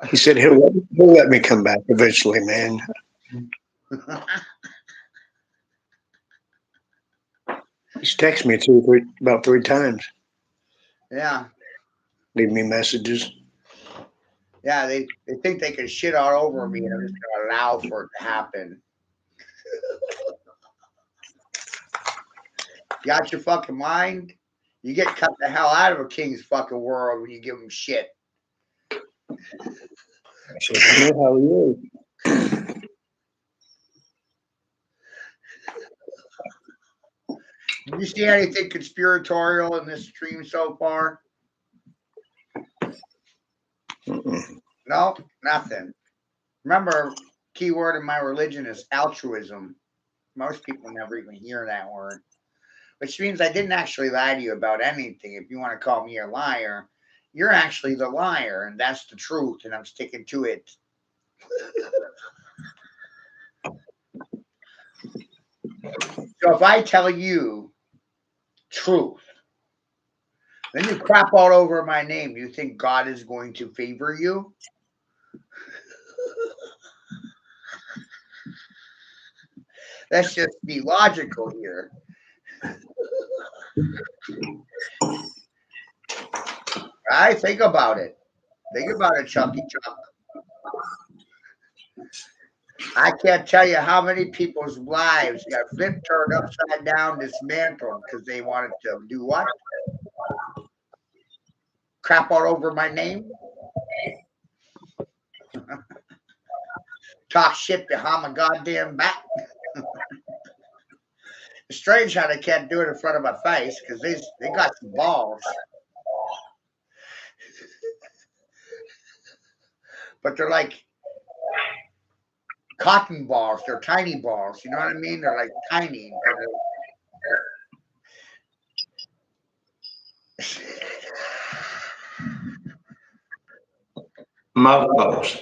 He said he'll let me come back eventually, man. He's texted me about three times. Yeah. Leave me messages. Yeah, they think they can shit all over me and I'm just going to allow for it to happen. You got your fucking mind? You get cut the hell out of a king's fucking world when you give him shit. I said, I know how he is. Did you see anything conspiratorial in this stream so far? No, nothing. Remember, key word in my religion is altruism. Most people never even hear that word, which means I didn't actually lie to you about anything. If you want to call me a liar, you're actually the liar, and that's the truth, and I'm sticking to it. So if I tell you truth, then you crap all over my name, do you think God is going to favor you? Let's just be logical here. I think about it. Think about it, Chucky Chuck. I can't tell you how many people's lives got flipped, turned upside down, dismantled because they wanted to do what? Crap all over my name? Talk shit behind my goddamn back? It's strange how they can't do it in front of my face because they got some balls. But they're like cotton balls. They're tiny balls. You know what I mean? They're like tiny. Mouth balls.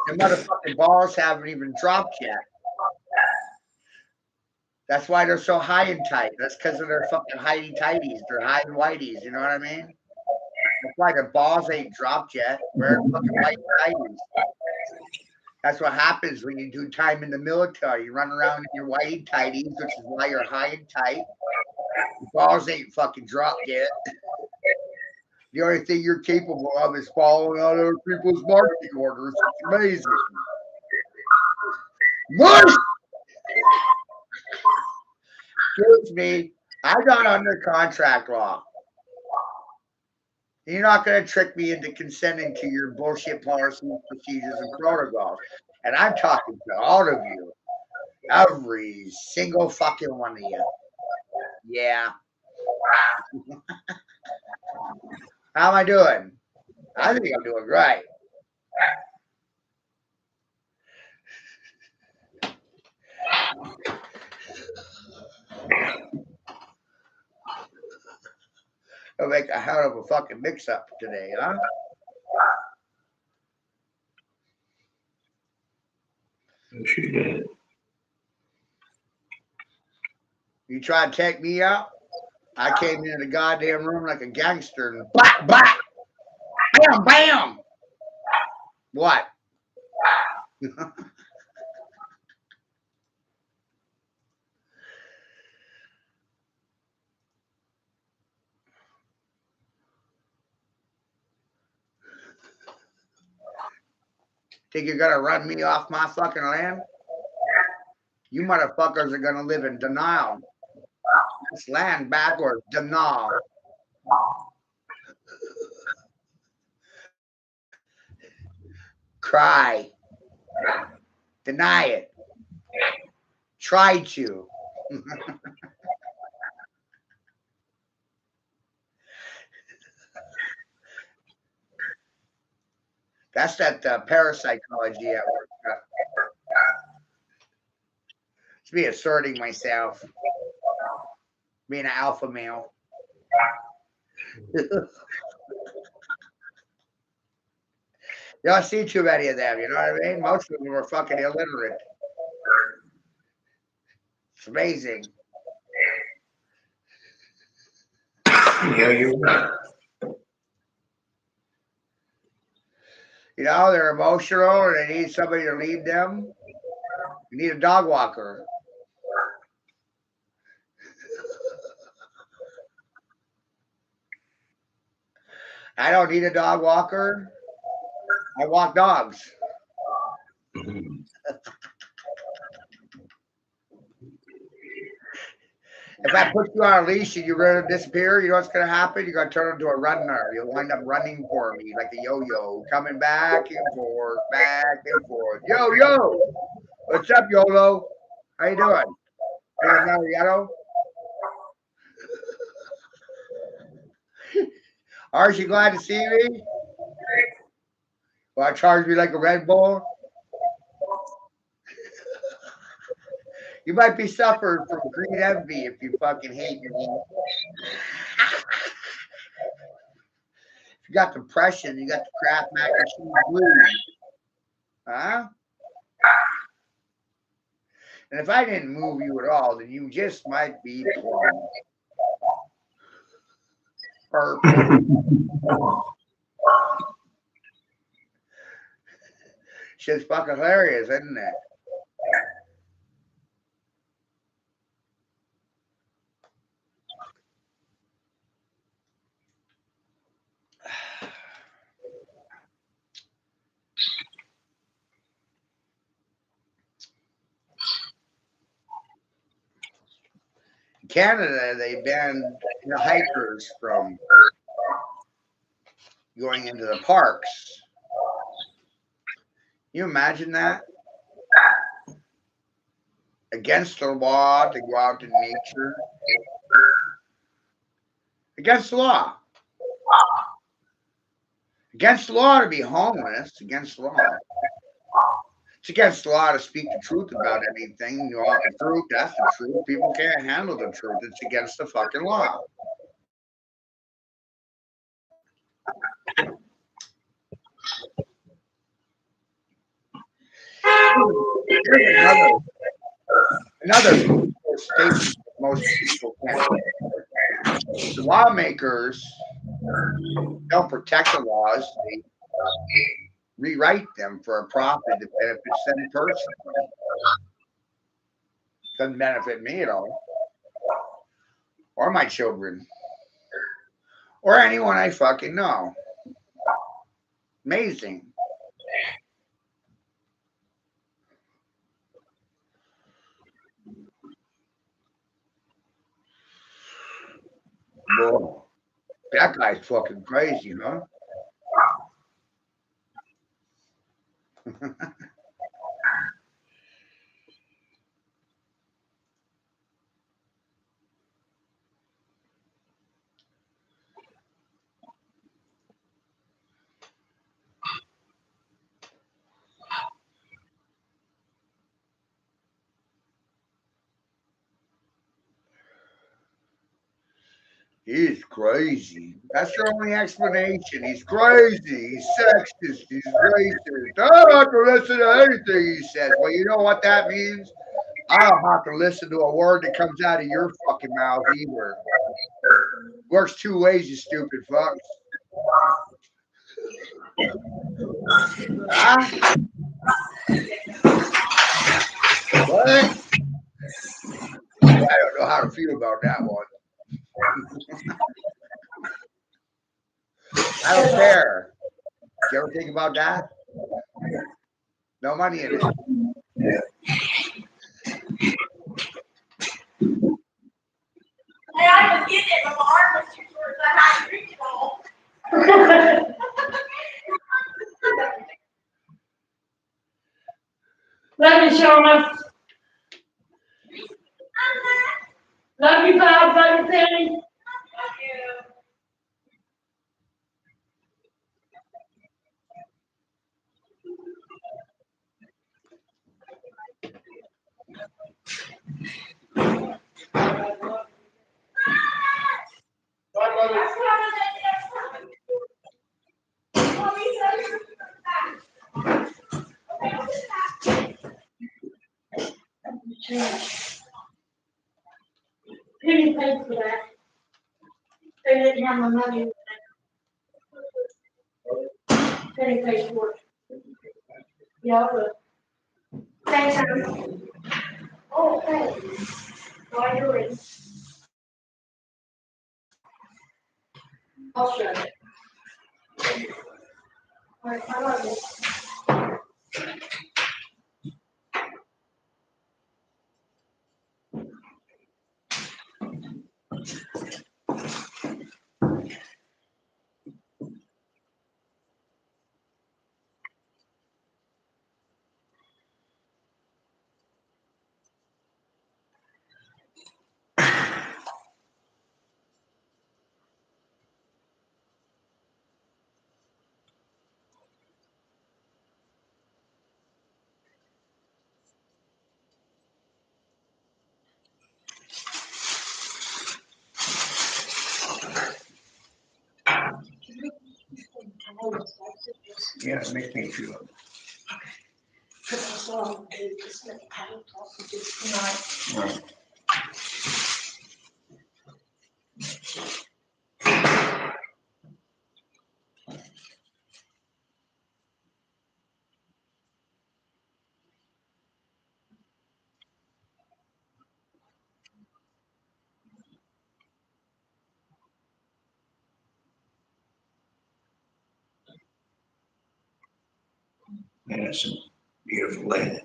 The motherfucking balls haven't even dropped yet. That's why they're so high and tight. That's because of their fucking hidey tighties. They're high and whiteys. You know what I mean? That's why their balls ain't dropped yet. Wearing fucking white tighties. That's what happens when you do time in the military. You run around in your whitey tighties, which is why you're high and tight. Your balls ain't fucking dropped yet. The only thing you're capable of is following other people's marching orders. It's amazing. Mush! Excuse me. I'm not under contract law. You're not going to trick me into consenting to your bullshit policies, procedures, and protocols. And I'm talking to all of you. Every single fucking one of you. Yeah. How am I doing? I think I'm doing great. I'll make a hell of a fucking mix-up today, huh? She did. You try to take me out? I came in the goddamn room like a gangster and blah, blah, bam, bam. What? Think you're gonna run me off my fucking land? You motherfuckers are gonna live in denial. It's land backwards, denial. Cry. Deny it. Try to. That's that parapsychology at work. It's me asserting myself. Being an alpha male. You don't see too many of them, you know what I mean? Most of them are fucking illiterate. It's amazing. Yeah, you're right. You know, they're emotional and they need somebody to lead them. You need a dog walker. I don't need a dog walker. I walk dogs. If I put you on a leash and you're going to disappear, you know what's going to happen? You're going to turn into a runner. You'll wind up running for me like a yo-yo, coming back and forth, back and forth. Yo, yo. What's up, YOLO? How you doing? Hey, Mariano? Aren't you glad to see me? Want to charge me like a Red Bull? You might be suffering from greed envy if you fucking hate me. If you got depression, you got the Kraft mac and cheese blues. Huh? And if I didn't move you at all, then you just might be plumb. Perfect. Shit's fucking hilarious, isn't it? In Canada, they banned the hikers from going into the parks. You imagine that? Against the law to go out in nature. Against the law. Against the law to be homeless. Against the law. It's against the law to speak the truth about anything. You want the truth, that's the truth. People can't handle the truth. It's against the fucking law. Here's another statement most people can't. The lawmakers don't protect the laws, they rewrite them for a profit that benefits them personally. Doesn't benefit me at all. Or my children. Or anyone I fucking know. Amazing. Whoa. That guy's fucking crazy, huh? He's crazy. That's your only explanation. He's crazy. He's sexist. He's racist. I don't have to listen to anything he says. Well, you know what that means? I don't have to listen to a word that comes out of your fucking mouth either. Works two ways, you stupid fucks. Huh? What? I don't know how to feel about that one. I don't care. Did you ever think about that? No money in it. Hey, I was getting it, but my arm was too short, so I had to reach it all. Love you, Shona. Love you, Bob. Love you, Penny. Penny paid for that. They didn't have my money. Penny paid for it. Yeah, but thanks, Sam. Oh, thanks. Why are you doing? I'll show you. Alright, I love you. Yeah, it makes me feel. Because I saw him do just like paddle sausages tonight. Right. Yeah, it's some beautiful land.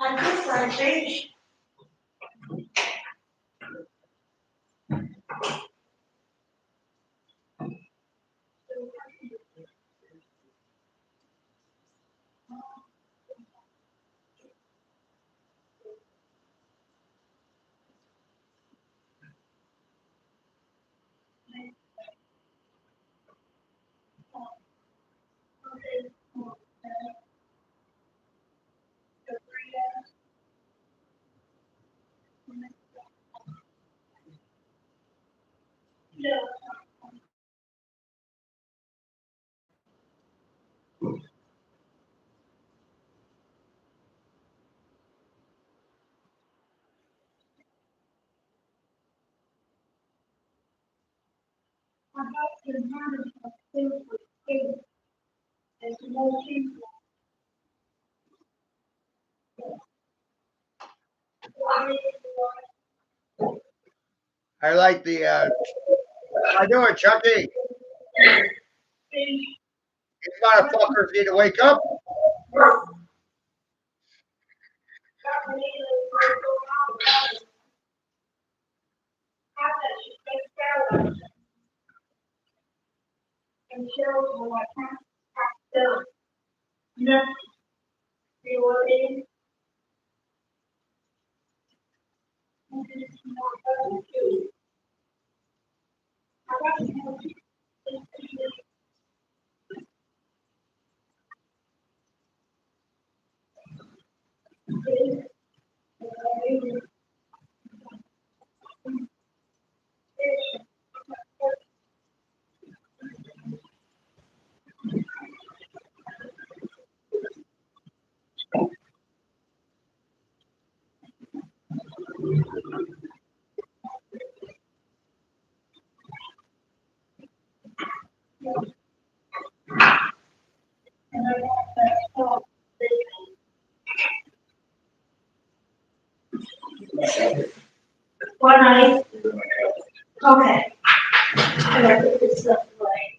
I cook fried fish. I have to manage my food with kids. There's no people. I like the. How you doing, Chucky? These motherfuckers need to wake up. And Cheryl will like have to see what it is. What night? Okay. I gotta put this stuff away.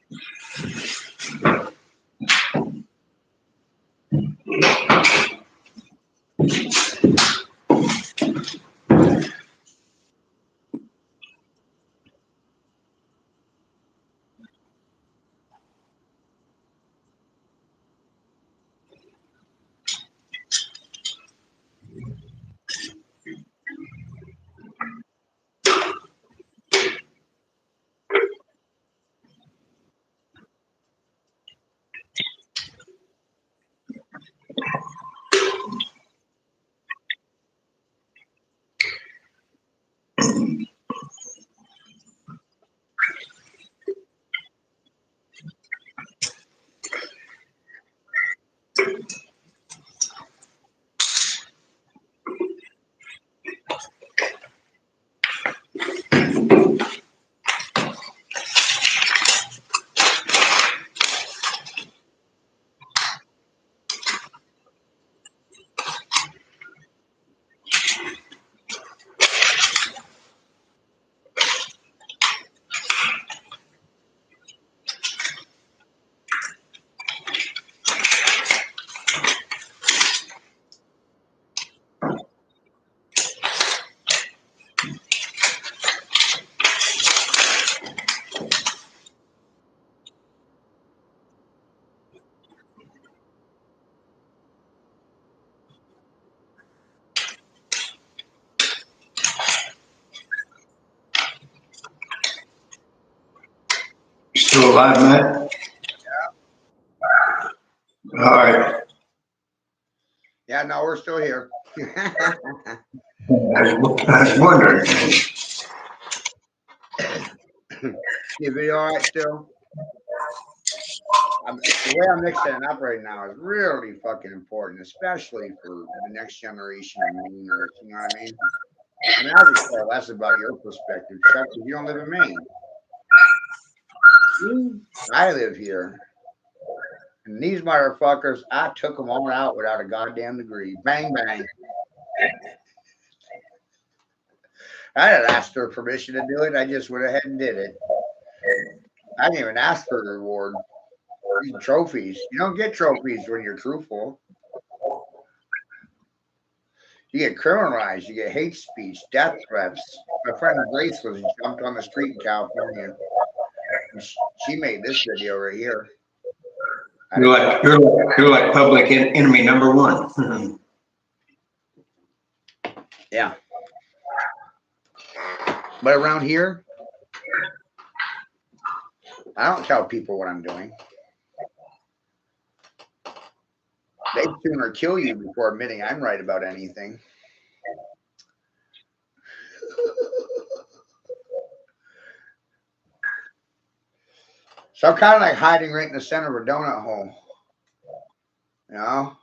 Still alive, Matt? All right. Yeah, no, we're still here. I was wondering. Your video all right still? The way I'm mixing it up right now is really fucking important, especially for the next generation of Mainers. You know what I mean? I mean, I could care less about your perspective, Chuck, because you don't live in Maine. I live here. And these motherfuckers, I took them all out without a goddamn degree. Bang, bang. I didn't ask for permission to do it. I just went ahead and did it. I didn't even ask for a reward. These trophies. You don't get trophies when you're truthful. You get criminalized. You get hate speech, death threats. My friend Grace was jumped on the street in California. She made this video right here. You're like public enemy number one. Yeah. But around here, I don't tell people what I'm doing. They'd sooner kill you before admitting I'm right about anything. So I'm kind of like hiding right in the center of a donut hole. You know?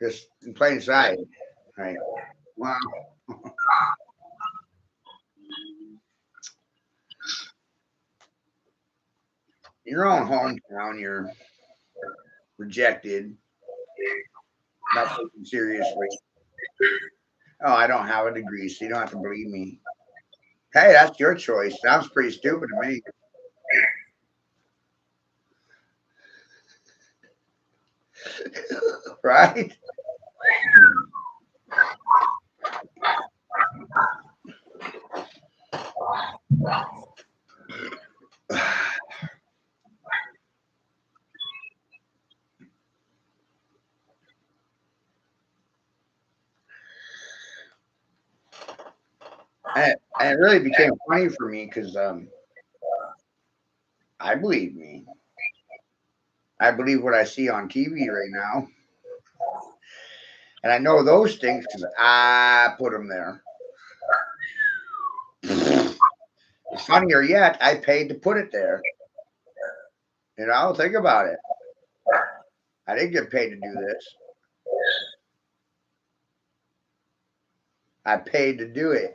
Just in plain sight. Right. Wow. Your own hometown, you're rejected, not taken seriously. Oh, I don't have a degree, so you don't have to believe me. Hey, that's your choice. Sounds pretty stupid to me. Right? And it really became funny for me because I believe me. I believe what I see on TV right now. And I know those things because I put them there. Funnier yet, I paid to put it there. You know, think about it. I didn't get paid to do this. I paid to do it.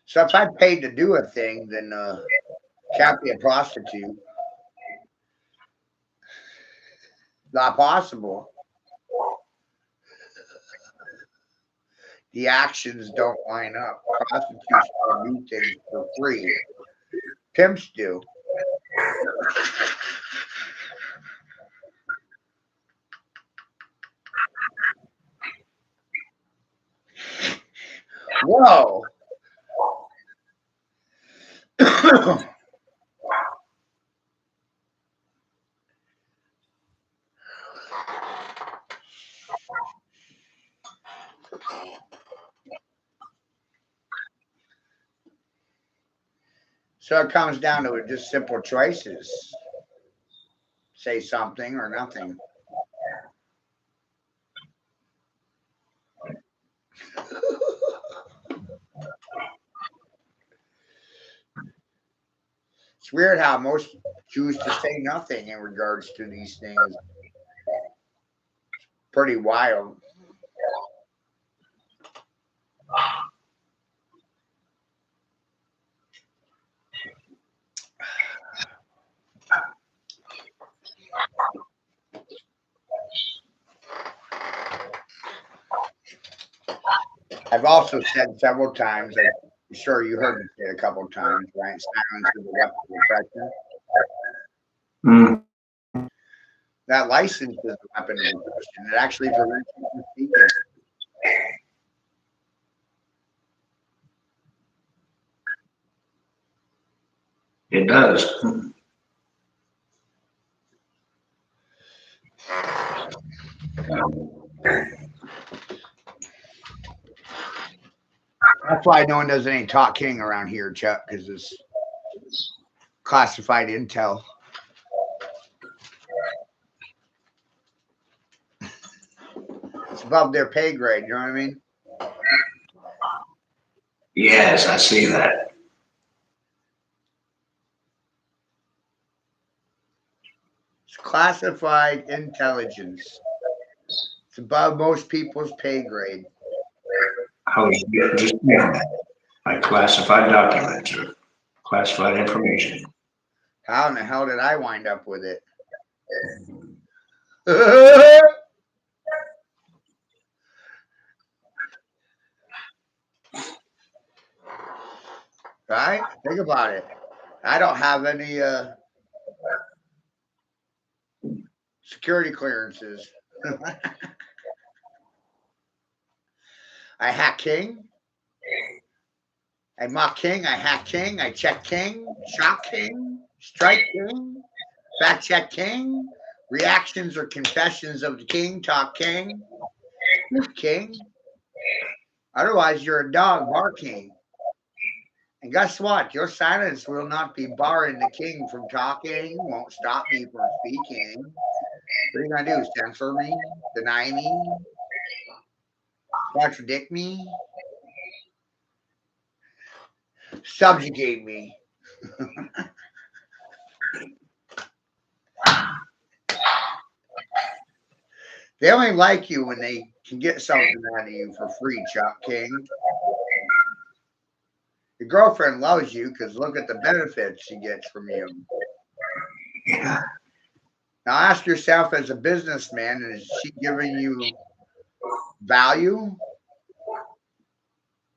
So if I paid to do a thing, then can't be a prostitute. Not possible. The actions don't line up. Prostitutes don't do things for free. Pimps do. Whoa. So it comes down to just simple choices. Say something or nothing. It's weird how most choose to say nothing in regards to these things. Pretty wild. I've also said several times, I'm sure you heard me say it a couple of times, right? Silence is a weapon of oppression. That license is a weapon of oppression. It actually prevents you from speaking. It does. That's why no one does any talking around here, Chuck, because it's classified intel. It's above their pay grade, you know what I mean? Yes, I see that. It's classified intelligence. It's above most people's pay grade. I was just saying that. Like classified documents or classified information. How in the hell did I wind up with it? Right? Think about it. I don't have any security clearances. I hack king. I mock king. I hack king. I check king. Shock king. Strike king. Fact check king. Reactions or confessions of the king. Talk king. King. Otherwise, you're a dog barking. And guess what? Your silence will not be barring the king from talking, won't stop me from speaking. What are you going to do? Censor me? Deny me? Contradict me? Subjugate me? They only like you when they can get something out of you for free, Chuck King. Your girlfriend loves you because look at the benefits she gets from you. Yeah. Now ask yourself as a businessman, is she giving you value?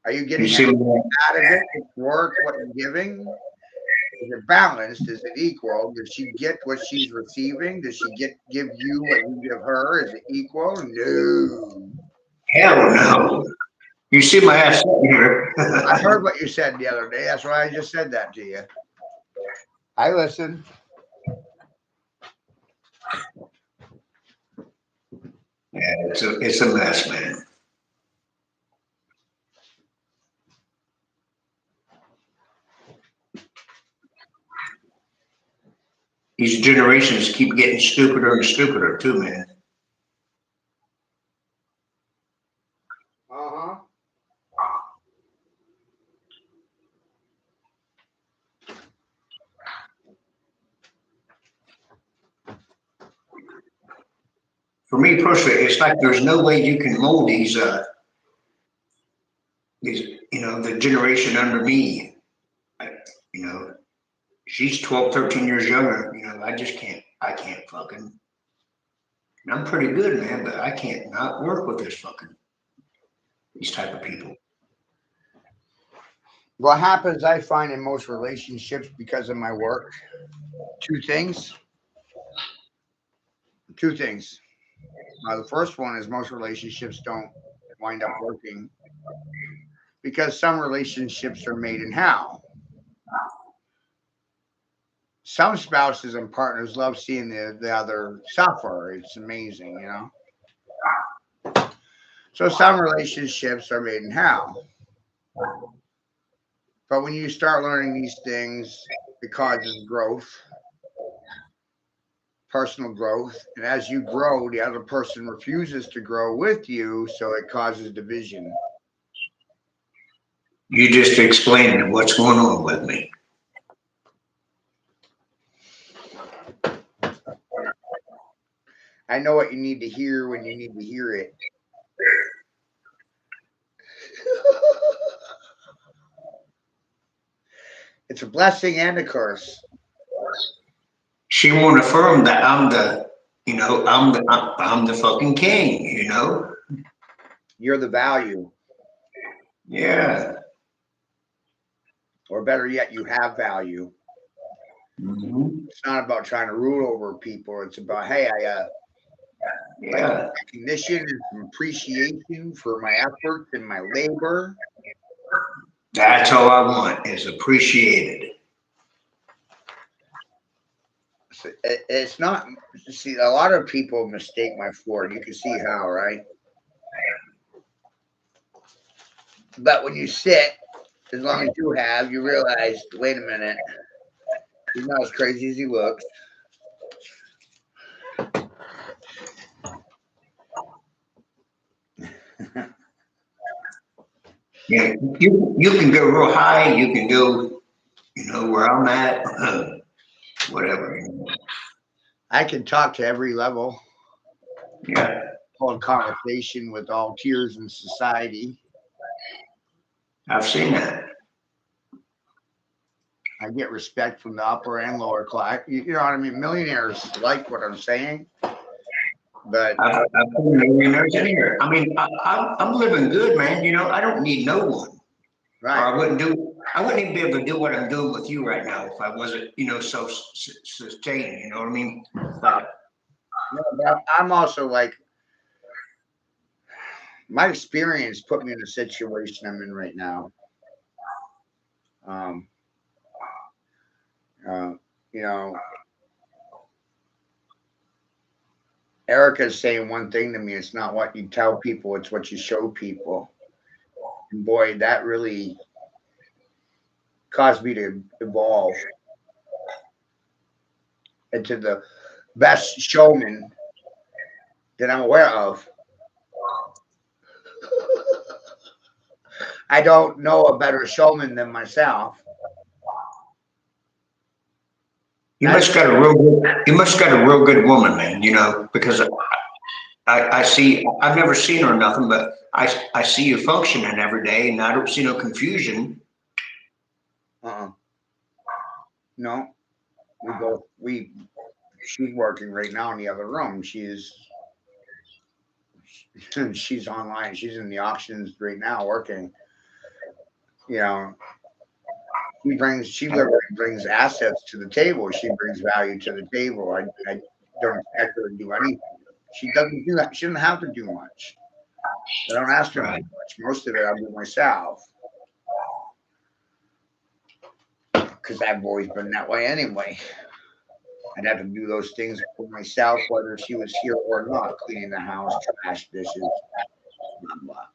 Are you getting anything out of it? It's worth what you're giving? Is it balanced? Is it equal? Does she get what she's receiving? Does she give you what you give her? Is it equal? No. Hell no. You see my ass here. I heard what you said the other day. That's why I just said that to you. I listened. Yeah, it's a mess, man. These generations keep getting stupider and stupider too, man. Uh-huh. For me personally, it's like there's no way you can mold these the generation under me. You know, she's 12, 13 years younger. I can't fucking. And I'm pretty good, man, but I can't not work with these type of people. What happens, I find, in most relationships because of my work, two things. Two things. The first one is most relationships don't wind up working because some relationships are made in hell. Some spouses and partners love seeing the other suffer. It's amazing, you know. So some relationships are made in hell. But when you start learning these things, it causes growth, personal growth. And as you grow, the other person refuses to grow with you. So it causes division. You just explained what's going on with me. I know what you need to hear when you need to hear it. It's a blessing and a curse. She won't affirm that I'm the fucking king, You're the value. Yeah. Or better yet, you have value. Mm-hmm. It's not about trying to rule over people. It's about, hey, I like recognition and some appreciation for my efforts and my labor. That's all I want is appreciated. It's not, see, a lot of people mistake my Ford. You can see how, right? But when you sit, as long as you have, you realize, wait a minute, He's not as crazy as he looks. Yeah, you can go real high. You can go, where I'm at, whatever. I can talk to every level, Yeah, hold conversation with all tiers in society. I've seen that. I get respect from the upper and lower class. You know what I mean? Millionaires like what I'm saying, but I've seen millionaires in here. I mean, I'm living good, man. I don't need no one. Or right. I wouldn't even be able to do what I'm doing with you right now if I wasn't, self-sustaining. You know what I mean? Like, No, but I'm also like, my experience put me in the situation I'm in right now. Um, uh, you know, Erica's saying one thing to me. It's not what you tell people; it's what you show people. And boy, that really caused me to evolve into the best showman that I'm aware of. I don't know a better showman than myself. you must got a real good woman, man. Because I see, I've never seen her or nothing, but I see you functioning every day, and I don't see no confusion. Uh-uh. No, we she's working right now in the other room. She's online. She's in the auctions right now working. You know, she literally brings assets to the table. She brings value to the table. I don't expect her to do anything. She doesn't do that. She doesn't have to do much. I don't ask her to do Right. much. Most of it I'll do myself because I've always been that way anyway. I'd have to do those things for myself, whether she was here or not, cleaning the house, trash, dishes, blah blah.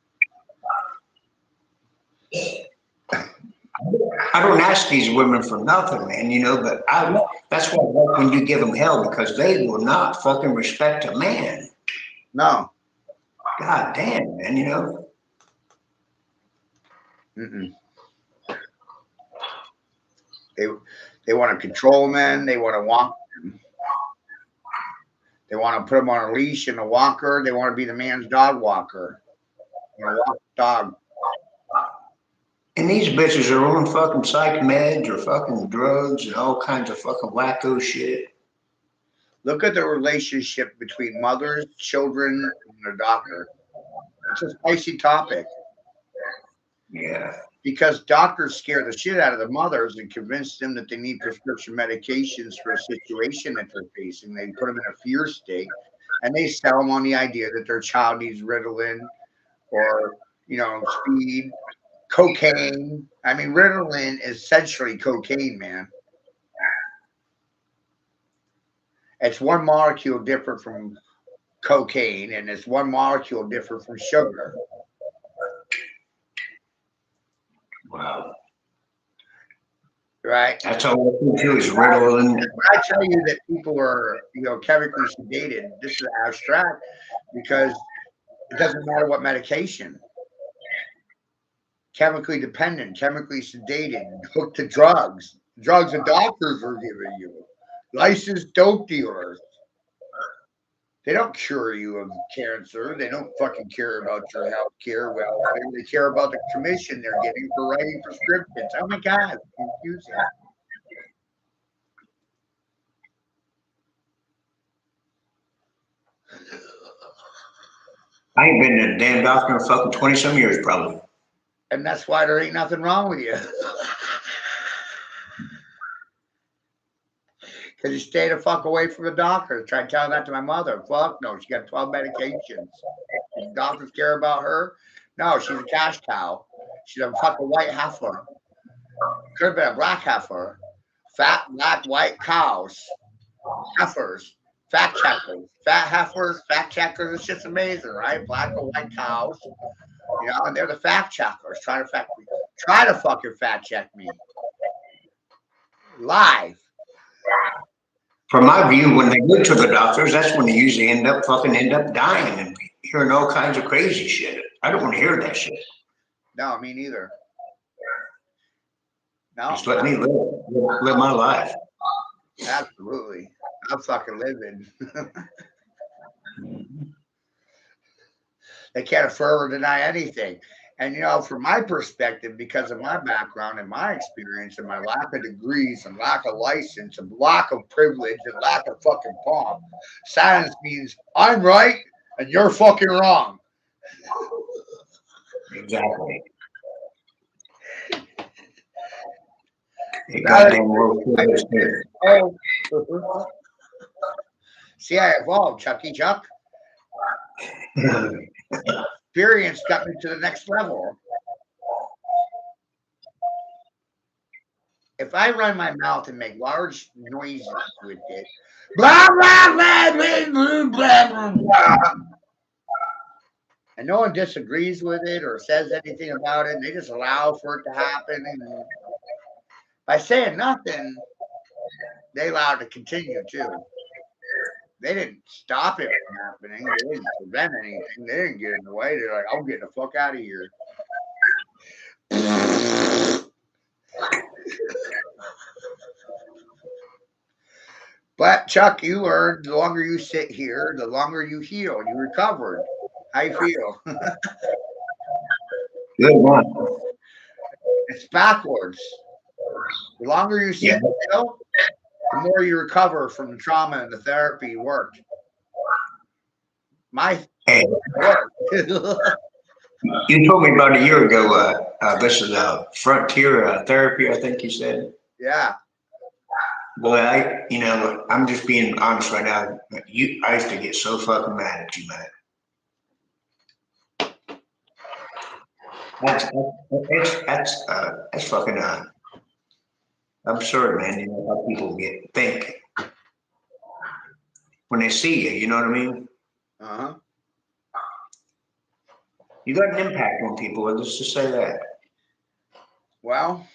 I don't ask these women for nothing, man. But that's why I like when you give them hell because they will not fucking respect a man. No. God damn, man. Mm-mm. They they want to control men. They want to walk them. They want to put them on a leash and a walker. They want to be the man's dog walker. You know, walk the dog. And these bitches are on fucking psych meds or fucking drugs and all kinds of fucking wacko shit. Look at the relationship between mothers, children, and a doctor. It's a spicy topic Yeah. because doctors scare the shit out of the mothers and convince them that they need prescription medications for a situation that they're facing. They put them in a fear state and they sell them on the idea that their child needs Ritalin or, speed, cocaine. I mean, Ritalin is essentially cocaine, man. It's one molecule different from cocaine, and it's one molecule different from sugar. Wow. Right? That's all I can do is Ritalin. When I tell you that people are, chemically sedated, this is abstract because it doesn't matter what medication. Chemically dependent, chemically sedated, hooked to drugs. Drugs the doctors are giving you. Licensed dope dealers. They don't cure you of cancer. They don't fucking care about your health care, welfare. They care about the commission they're getting for writing prescriptions. Oh my God, it's confusing. I ain't been to a damn doctor in fucking 20 some years, probably. And that's why there ain't nothing wrong with you. Because you stay the fuck away from the doctor. Try telling that to my mother. Fuck no, she got 12 medications. The doctors care about her? No, she's a cash cow. She's a fucking white heifer. Could have been a black heifer. Fat, black, white cows. Heifers. Fact checkers. Fat heifers, fact checkers. It's just amazing, right? Black or white cows. And they're the fact checkers. Try to fucking fact check me. Live. From my view, when they go to the doctors, that's when they usually end up dying and hearing all kinds of crazy shit. I don't want to hear that shit. No, me neither. No, Just let me live my life. absolutely. I'm fucking living. They can't affirm or deny anything. And from my perspective, because of my background and my experience and my lack of degrees and lack of license and lack of privilege and lack of fucking pomp, silence means I'm right and you're fucking wrong. Exactly. Hey, goddamn world is here. Oh, see, I evolved, Chucky Chuck. Experience got me to the next level. If I run my mouth and make large noises with it, blah, blah, blah, blah, blah, blah, blah, and no one disagrees with it or says anything about it, and they just allow for it to happen. And by saying nothing, they allow it to continue too. They didn't stop it from happening. They didn't prevent anything. They didn't get in the way. They're like, I'm getting the fuck out of here. But Chuck, you learned the longer you sit here, the longer you heal. You recovered. How you feel? Good one. It's backwards. The longer you sit still, the more you recover from the trauma and the therapy worked. My Hey, work. you told me about a year ago. This is frontier therapy. I think you said. Yeah. Boy, I'm just being honest right now. I used to get so fucking mad at you, man. That's fucking absurd, man. You know how people think when they see you. You know what I mean? Uh-huh. You got an impact on people. Let's just say that. Well,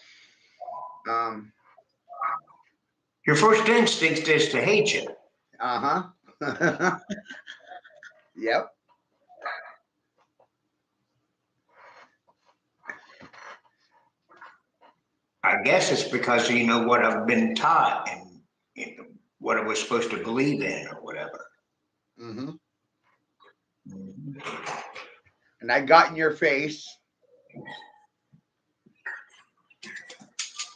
your first instinct is to hate you. uh-huh. Yep. I guess it's because you know what I've been taught and what I was supposed to believe in or whatever. Mm-hmm. And I got in your face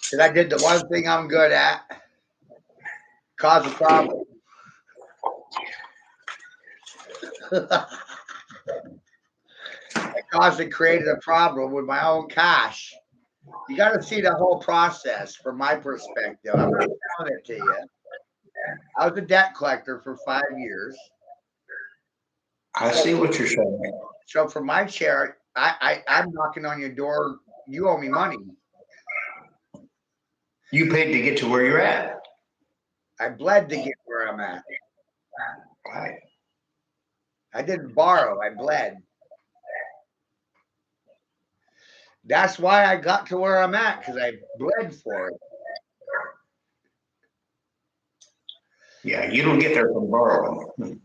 because I did the one thing I'm good at, cause a problem. I caused and created a problem with my own cash. You got to see the whole process from my perspective. I'm not telling it to you. I was a debt collector for 5 years. I see what you're saying. So from my chair, I'm knocking on your door. You owe me money. You paid to get to where you're at. I bled to get where I'm at. Right. I didn't borrow. I bled. That's why I got to where I'm at, because I bled for it. Yeah, you don't get there from borrowing.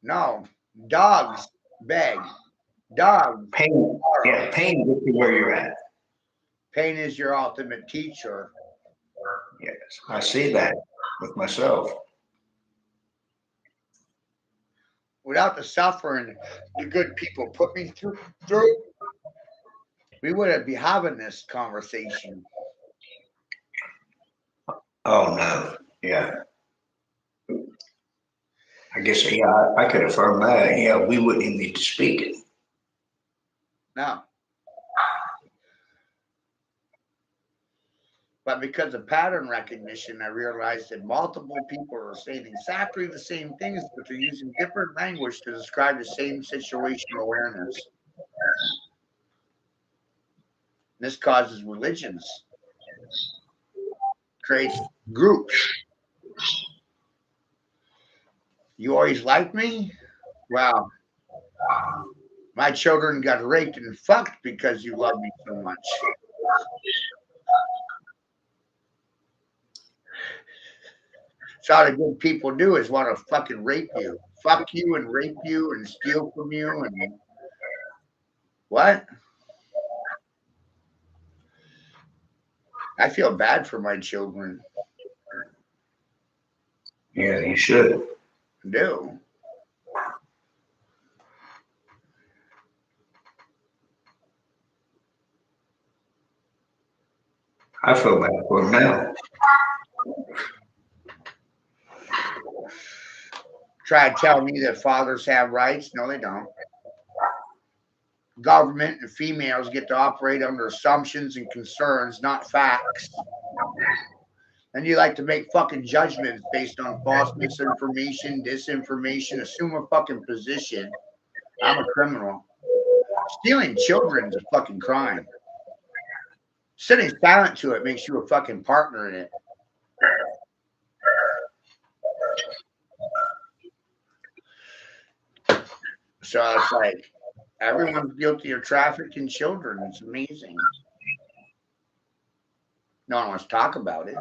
No, dogs beg. Dogs. Pain. Yeah, pain gets you where you're at. Pain is your ultimate teacher. Yes, I see that with myself. Without the suffering the good people put me through, we wouldn't be having this conversation. Oh no. Yeah. I guess I could affirm that. Yeah, we wouldn't even need to speak it. No. But because of pattern recognition, I realized that multiple people are saying exactly the same things, but they're using different language to describe the same situational awareness. This causes religions, creates groups. You always liked me? Well, my children got raped and fucked because you love me so much. So all the good people do is want to fucking rape you. Fuck you and rape you and steal from you and what? I feel bad for my children. Yeah, you should. I do. I feel bad for them now. Try to tell me that fathers have rights. No, they don't. Government and females get to operate under assumptions and concerns, not facts. And you like to make fucking judgments based on false misinformation, disinformation, assume a fucking position. I'm a criminal. Stealing children is a fucking crime. Sitting silent to it makes you a fucking partner in it. So it's like everyone's guilty of trafficking children. It's amazing. No one wants to talk about it.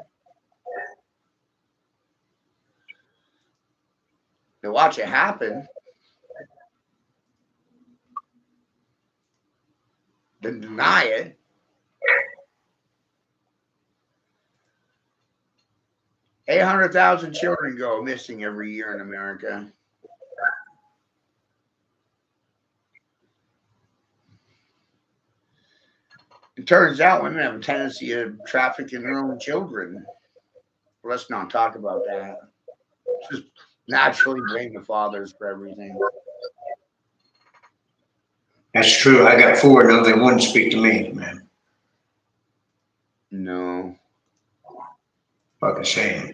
They watch it happen, then deny it. Eight 800,000 children go missing every year in America. It turns out women have a tendency of trafficking their own children. Let's not talk about that. Just naturally blame the fathers for everything. That's true. I got 4 and only one speak to me, man. No. Fucking shame.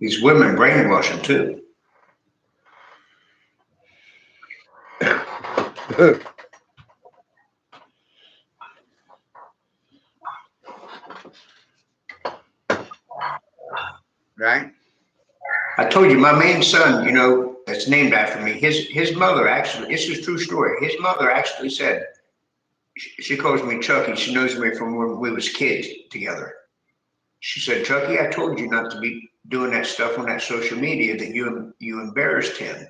These women brainwash them too. Right? I told you, my main son, you know, that's named after me. His mother actually, this is a true story. His mother actually said, she calls me Chucky. She knows me from when we was kids together. She said, Chucky, I told you not to be doing that stuff on that social media, that you embarrassed him.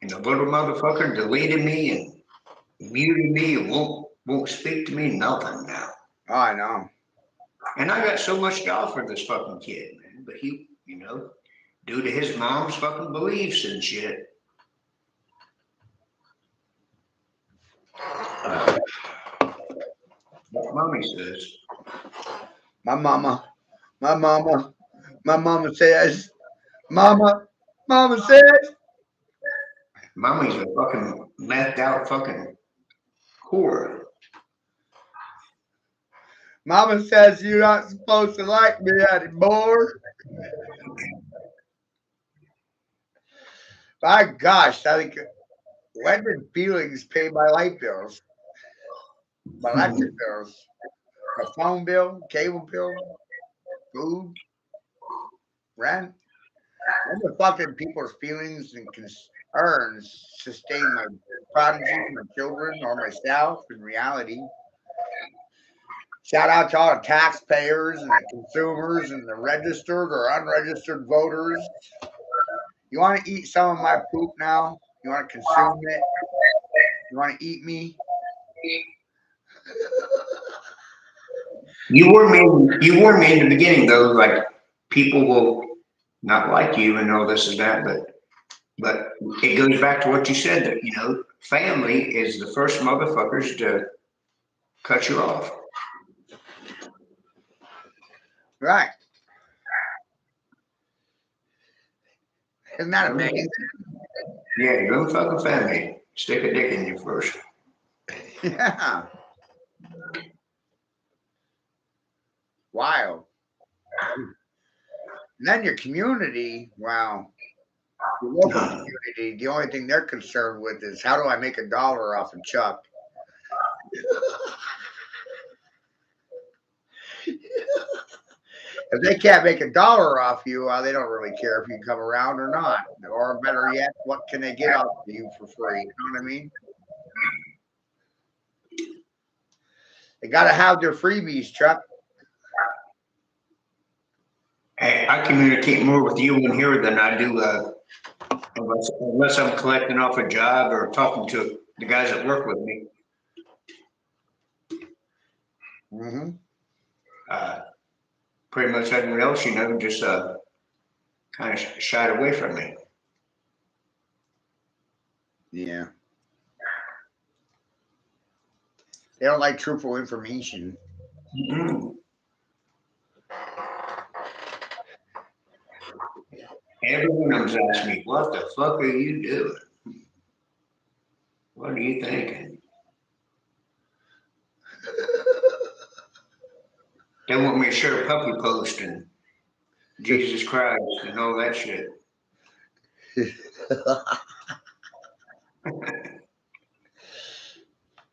And the little motherfucker deleted me and muted me and won't speak to me, nothing now. Oh, I know. And I got so much to offer this fucking kid, man. But he, you know, due to his mom's fucking beliefs and shit. What mommy says. My mama says, mama says. Mommy's a fucking methed out fucking whore. Mama says you're not supposed to like me anymore. My gosh, I think when did feelings pay my light bills, my electric bills, my phone bill, cable bill, food, rent? When the fucking people's feelings and concerns sustain my prodigy, my children, or myself in reality? Shout out to all the taxpayers and the consumers and the registered or unregistered voters. You want to eat some of my poop now? You want to consume it? You want to eat me? You warned me in the beginning though, like people will not like you and all this and that, but it goes back to what you said, that you know, family is the first motherfuckers to cut you off. Right. Isn't that amazing? Yeah, your own fucking family stick a dick in you first. Yeah. Wild. And then your community, wow. Your local community, the only thing they're concerned with is how do I make $1 off of Chuck? If they can't make $1 off you, they don't really care if you come around or not. Or better yet, what can they get off of you for free? You know what I mean? They got to have their freebies, Chuck. Hey, I communicate more with you in here than I do unless I'm collecting off a job or talking to the guys that work with me. Mm-hmm. Pretty much everyone else, just kind of shied away from me. Yeah. They don't like truthful information. Mm-hmm. Everyone's asking me, what the fuck are you doing? What are you thinking? They want me to share a puppy post and Jesus Christ and all that shit.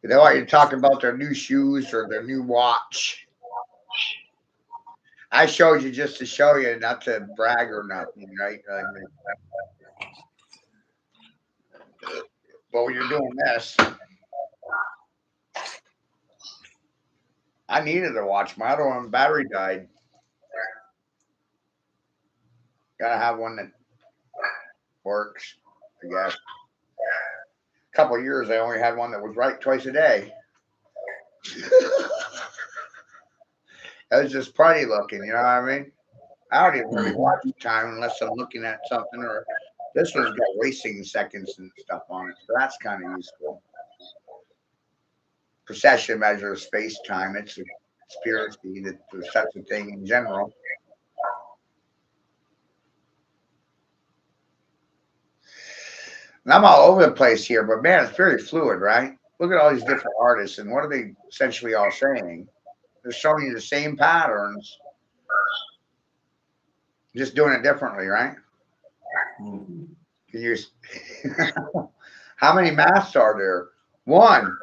They want you to talk about their new shoes or their new watch. I showed you just to show you, not to brag or nothing, right? But when you're doing this, I needed a watch. My other one battery died. Gotta have one that works, I guess. A couple of years, I only had one that was right twice a day. It was just pretty looking, you know what I mean? I don't even really watch the time unless I'm looking at something, or this one's got racing seconds and stuff on it, so that's kind of useful. Precession measures space time. It's a conspiracy that there's such a thing in general. And I'm all over the place here, but man, it's very fluid, right? Look at all these different artists, and what are they essentially all saying? They're showing you the same patterns, just doing it differently, right? Mm-hmm. Can you? How many masks are there? One.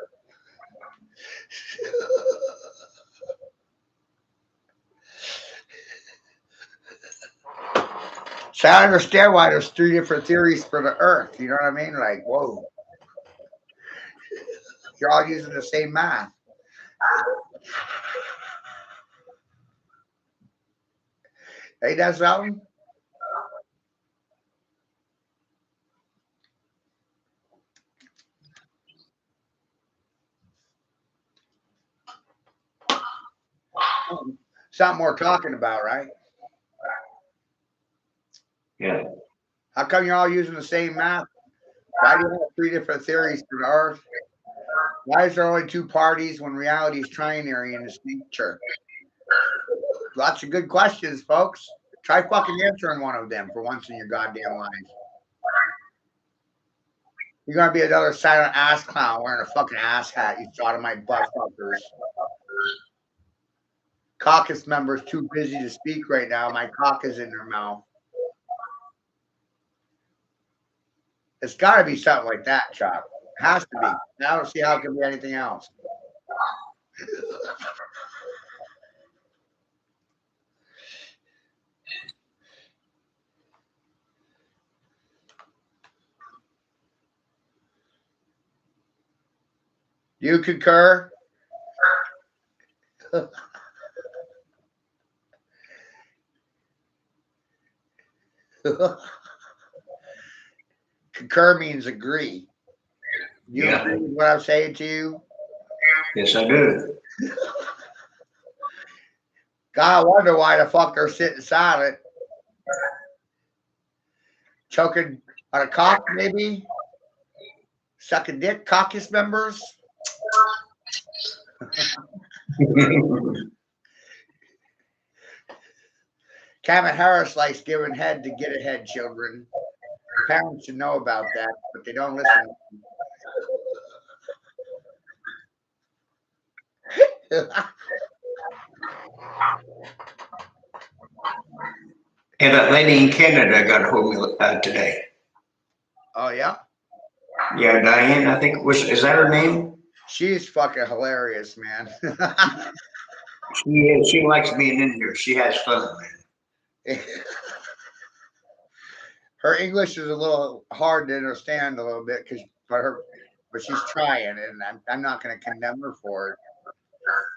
So I understand why there's 3 different theories for the Earth. You know what I mean? Like, whoa, you're all using the same math. Ain't that something? Something we're talking about, right? Yeah. How come you're all using the same math? Why do you have 3 different theories for the Earth? Why is there only 2 parties when reality is trinary in this nature? Lots of good questions, folks. Try fucking answering one of them for once in your goddamn life. You're gonna be another silent ass clown wearing a fucking ass hat, you sodomite butt fuckers. Caucus members too busy to speak right now. My cock is in their mouth. It's got to be something like that, Chop. Has to be. I don't see how it can be anything else. You concur? Concur means agree. You agree with what I'm saying to you? Yes, I do. God, I wonder why the fuck they're sitting silent. Choking on a cock, maybe? Sucking dick, caucus members? Kamala Harris likes giving head to get ahead, children. Parents should know about that, but they don't listen. And that lady in Canada got a hold of me today. Oh, yeah? Yeah, Diane, I think is that her name? She's fucking hilarious, man. She likes being in here. She has fun, man. Her English is a little hard to understand a little bit but she's trying, and I'm not going to condemn her for it.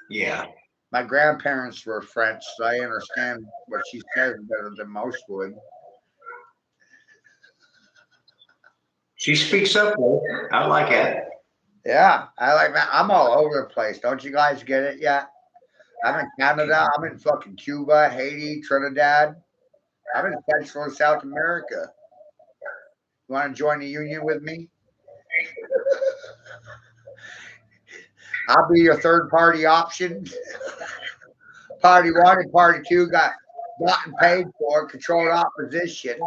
Yeah. My grandparents were French, so I understand what she says better than most would. She speaks up, though. I like it. Yeah, I like that. I'm all over the place. Don't you guys get it yet? I'm in Canada. I'm in fucking Cuba, Haiti, Trinidad. I'm in Central and South America. You want to join the union with me? I'll be your third party option. Party one and party two got and paid for, controlled opposition.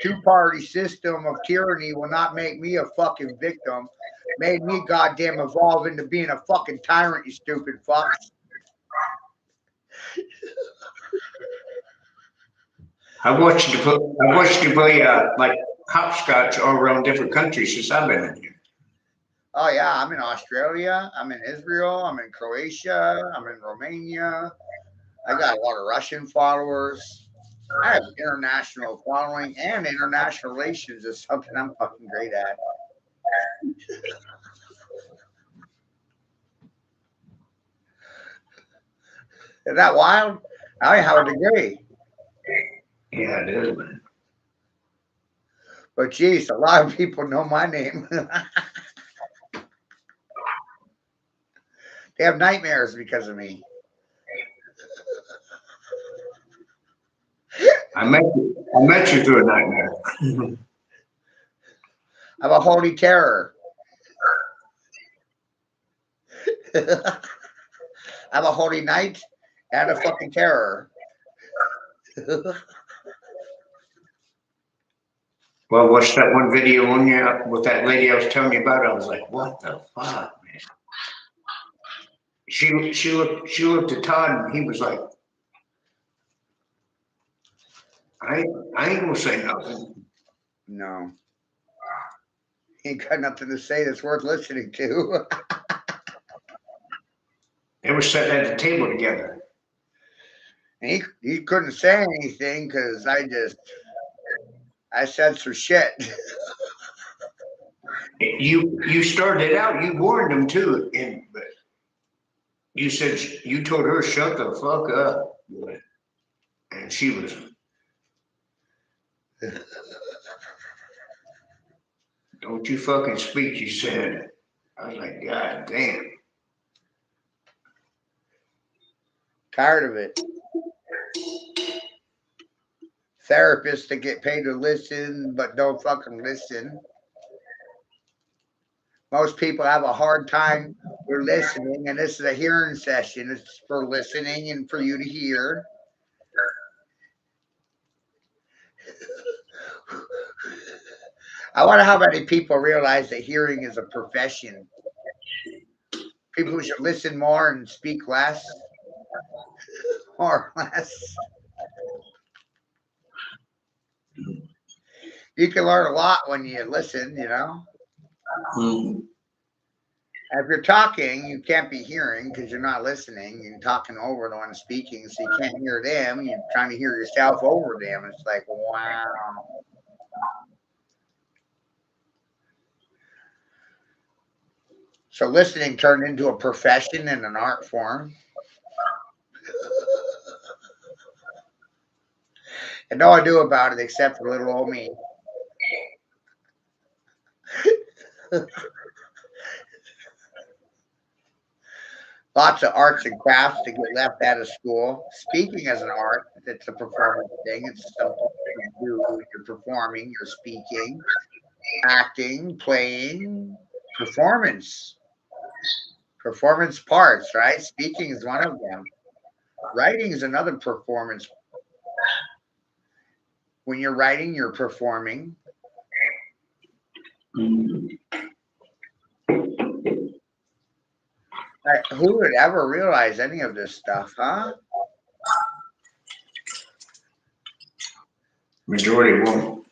Two-party system of tyranny will not make me a fucking victim. Made me goddamn evolve into being a fucking tyrant, you stupid fucks. I watched you play like hopscotch all around different countries since I've been in here. Oh yeah, I'm in Australia, I'm in Israel, I'm in Croatia, I'm in Romania. I got a lot of Russian followers. I have international following, and international relations is something I'm fucking great at. Is that wild? I have a degree. Yeah, it is, man. But geez, a lot of people know my name. They have nightmares because of me. I met you through a nightmare. I'm a holy terror. I'm a holy knight and a fucking terror. Well, watched that one video on you with that lady I was telling you about. I was like, what the fuck, man? She looked at Todd and he was like, I ain't gonna say nothing. No. He ain't got nothing to say that's worth listening to. They were sitting at the table together. And he couldn't say anything because I said some shit. You started out, you warned him too, but you said you told her shut the fuck up, and she was. Don't you fucking speak, you said. I was like, God damn. Tired of it. Therapists that get paid to listen but don't fucking listen. Most people have a hard time with listening, and this is a hearing session. It's for listening and for you to hear. I wonder how many people realize that hearing is a profession. People who should listen more and speak less. More or less. You can learn a lot when you listen, you know. Mm-hmm. If you're talking, you can't be hearing because you're not listening. You're talking over the one speaking, so you can't hear them. You're trying to hear yourself over them. It's like, wow. So listening turned into a profession and an art form. And no I do about it except for little old me. Lots of arts and crafts that get left out of school. Speaking as an art, it's a performance thing. It's something you do. You're performing, you're speaking, acting, playing, performance. Performance parts, right? Speaking is one of them. Writing is another performance. When you're writing, you're performing. Who would ever realize any of this stuff, huh? Majority won't.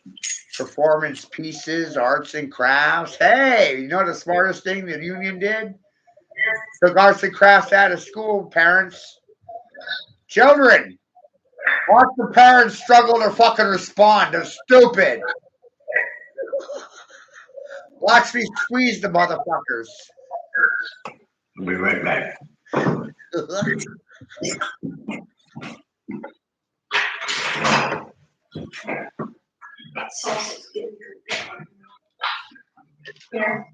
Performance pieces, arts and crafts. Hey, you know the smartest thing the union did? Took arts and crafts out of school, parents. Children, watch the parents struggle to fucking respond. They're stupid. Watch me squeeze the motherfuckers. I'll be right back. Here.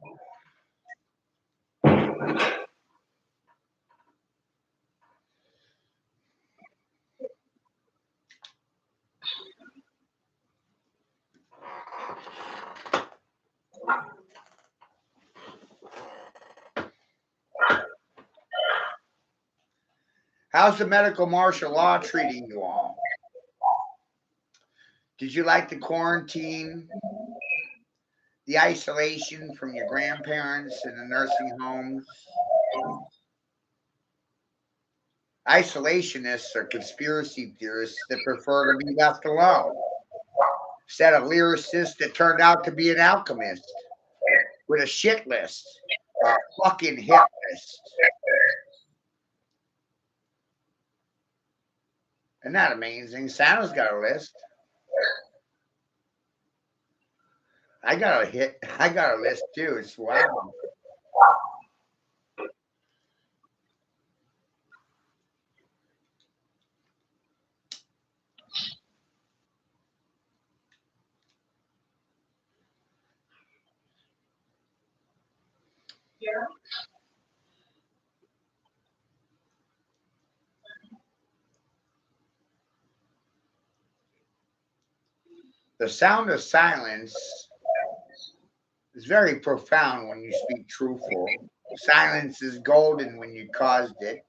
How's the medical martial law treating you all? Did you like the quarantine, the isolation from your grandparents in the nursing homes? Isolationists are conspiracy theorists that prefer to be left alone. Instead of lyricists that turned out to be an alchemist with a shit list, a fucking hit list. Isn't that amazing? Santa's got a list. I got a list too. It's wow. Here. The sound of silence is very profound when you speak truthful. Silence is golden when you caused it.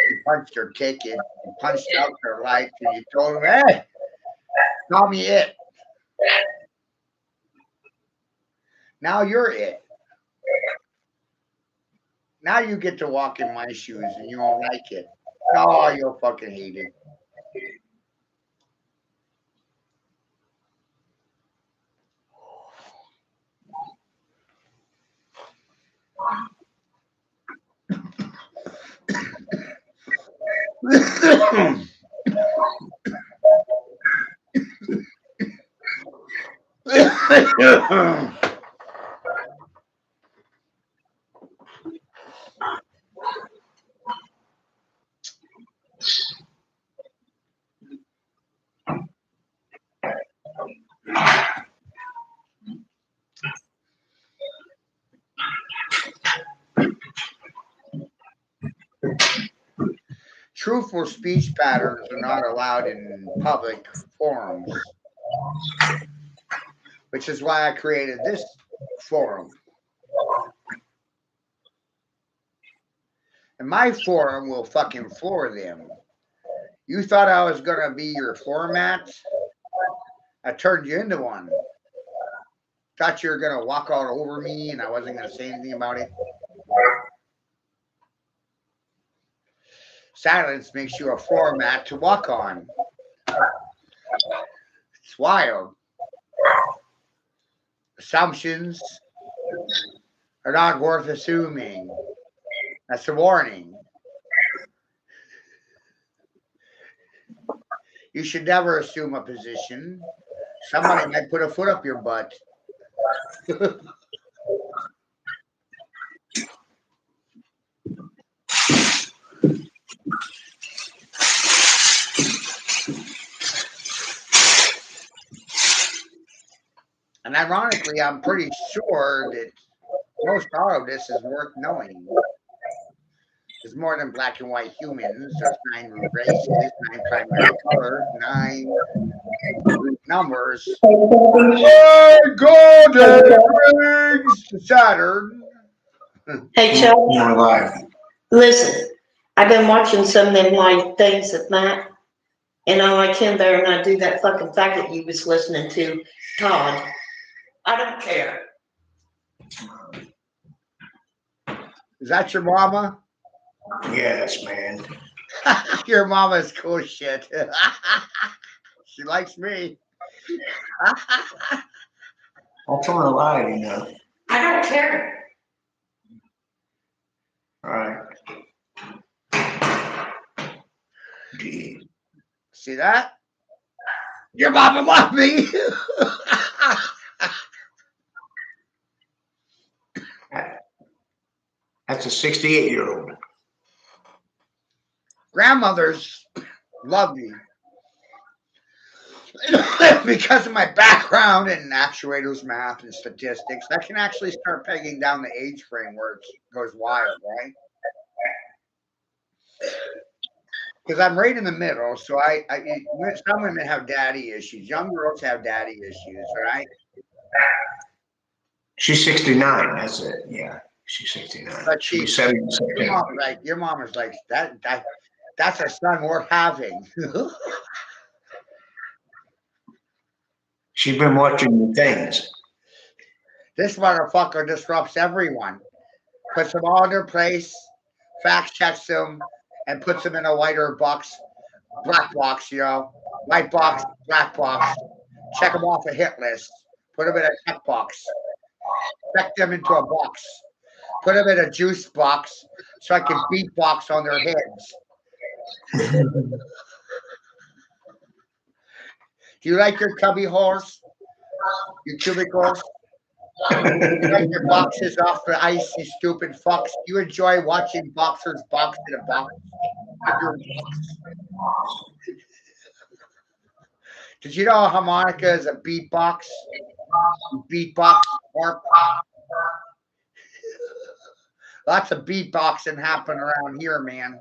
You punched their ticket, you punched out their life, and you told them, hey, call me it. Now you're it. Now you get to walk in my shoes and you won't like it. Oh, you'll fucking hate it. Truthful speech patterns are not allowed in public forums, which is why I created this forum. And my forum will fucking floor them. You thought I was going to be your floor mat? I turned you into one. Thought you were going to walk all over me and I wasn't going to say anything about it. Silence makes you a floor mat to walk on. It's wild. Assumptions are not worth assuming. That's a warning. You should never assume a position. Somebody might put a foot up your butt. And ironically, I'm pretty sure that most all of this is worth knowing. There's more than black and white humans. There's 9 root races, 9 primary colors, 9 root numbers. My golden rings to Saturn. Hey, Chuck, More life. listen, I've been watching some of them like things at night, and I like him better than I do that fucking faggot you was listening to, Todd. I don't care. Is that your mama? Yes, man. Your mama's cool shit. She likes me. I'll tell her a lie, you know. I don't care. All right. Gee. See that? Your mama loved me. That's a 68-year-old. Grandmothers love me. Because of my background in actuators, math, and statistics, I can actually start pegging down the age frame where it goes wild, right? Because I'm right in the middle. So some women have daddy issues. Young girls have daddy issues, right? She's 69. That's it. Yeah, she's 69. But She'll be 70 in your September. mom, like your mom is like that's a son worth having. She's been watching the things. This motherfucker disrupts everyone, puts them all in their place, fact checks them, and puts them in a whiter box, black box, white box, black box. Check them off a hit list. Put them in a check box. Check them into a box. Put them in a juice box so I can beatbox on their heads. Do you like your cubby holes? Your cubicles? You like your boxes off the ice, you stupid fucks? Do you enjoy watching boxers box in a box? Did you know a harmonica is a beatbox? Beatbox harp. Lots of beatboxing happen around here, man.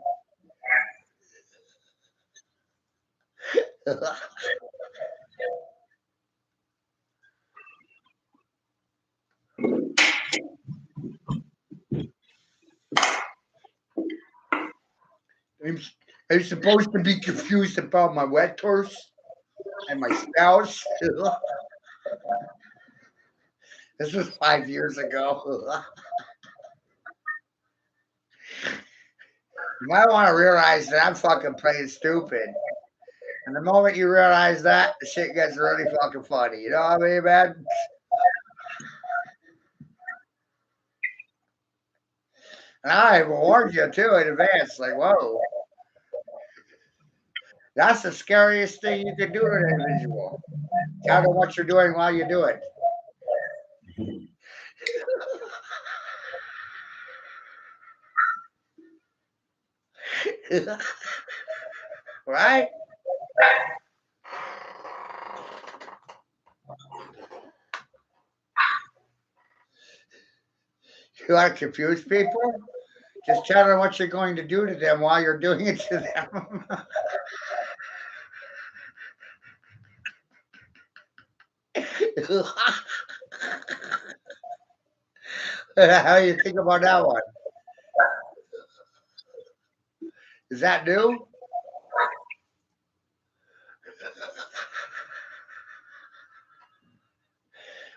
I'm, I'm supposed to be confused about my wet purse and my spouse. This was 5 years ago. You might want to realize that I'm fucking playing stupid. And the moment you realize that, the shit gets really fucking funny. You know what I mean, man? And I warned you too in advance. Like, whoa, that's the scariest thing you can do to an individual. Tell them what you're doing while you do it. Right? You want to confuse people? Just tell them what you're going to do to them while you're doing it to them. How do you think about that one? Is that new?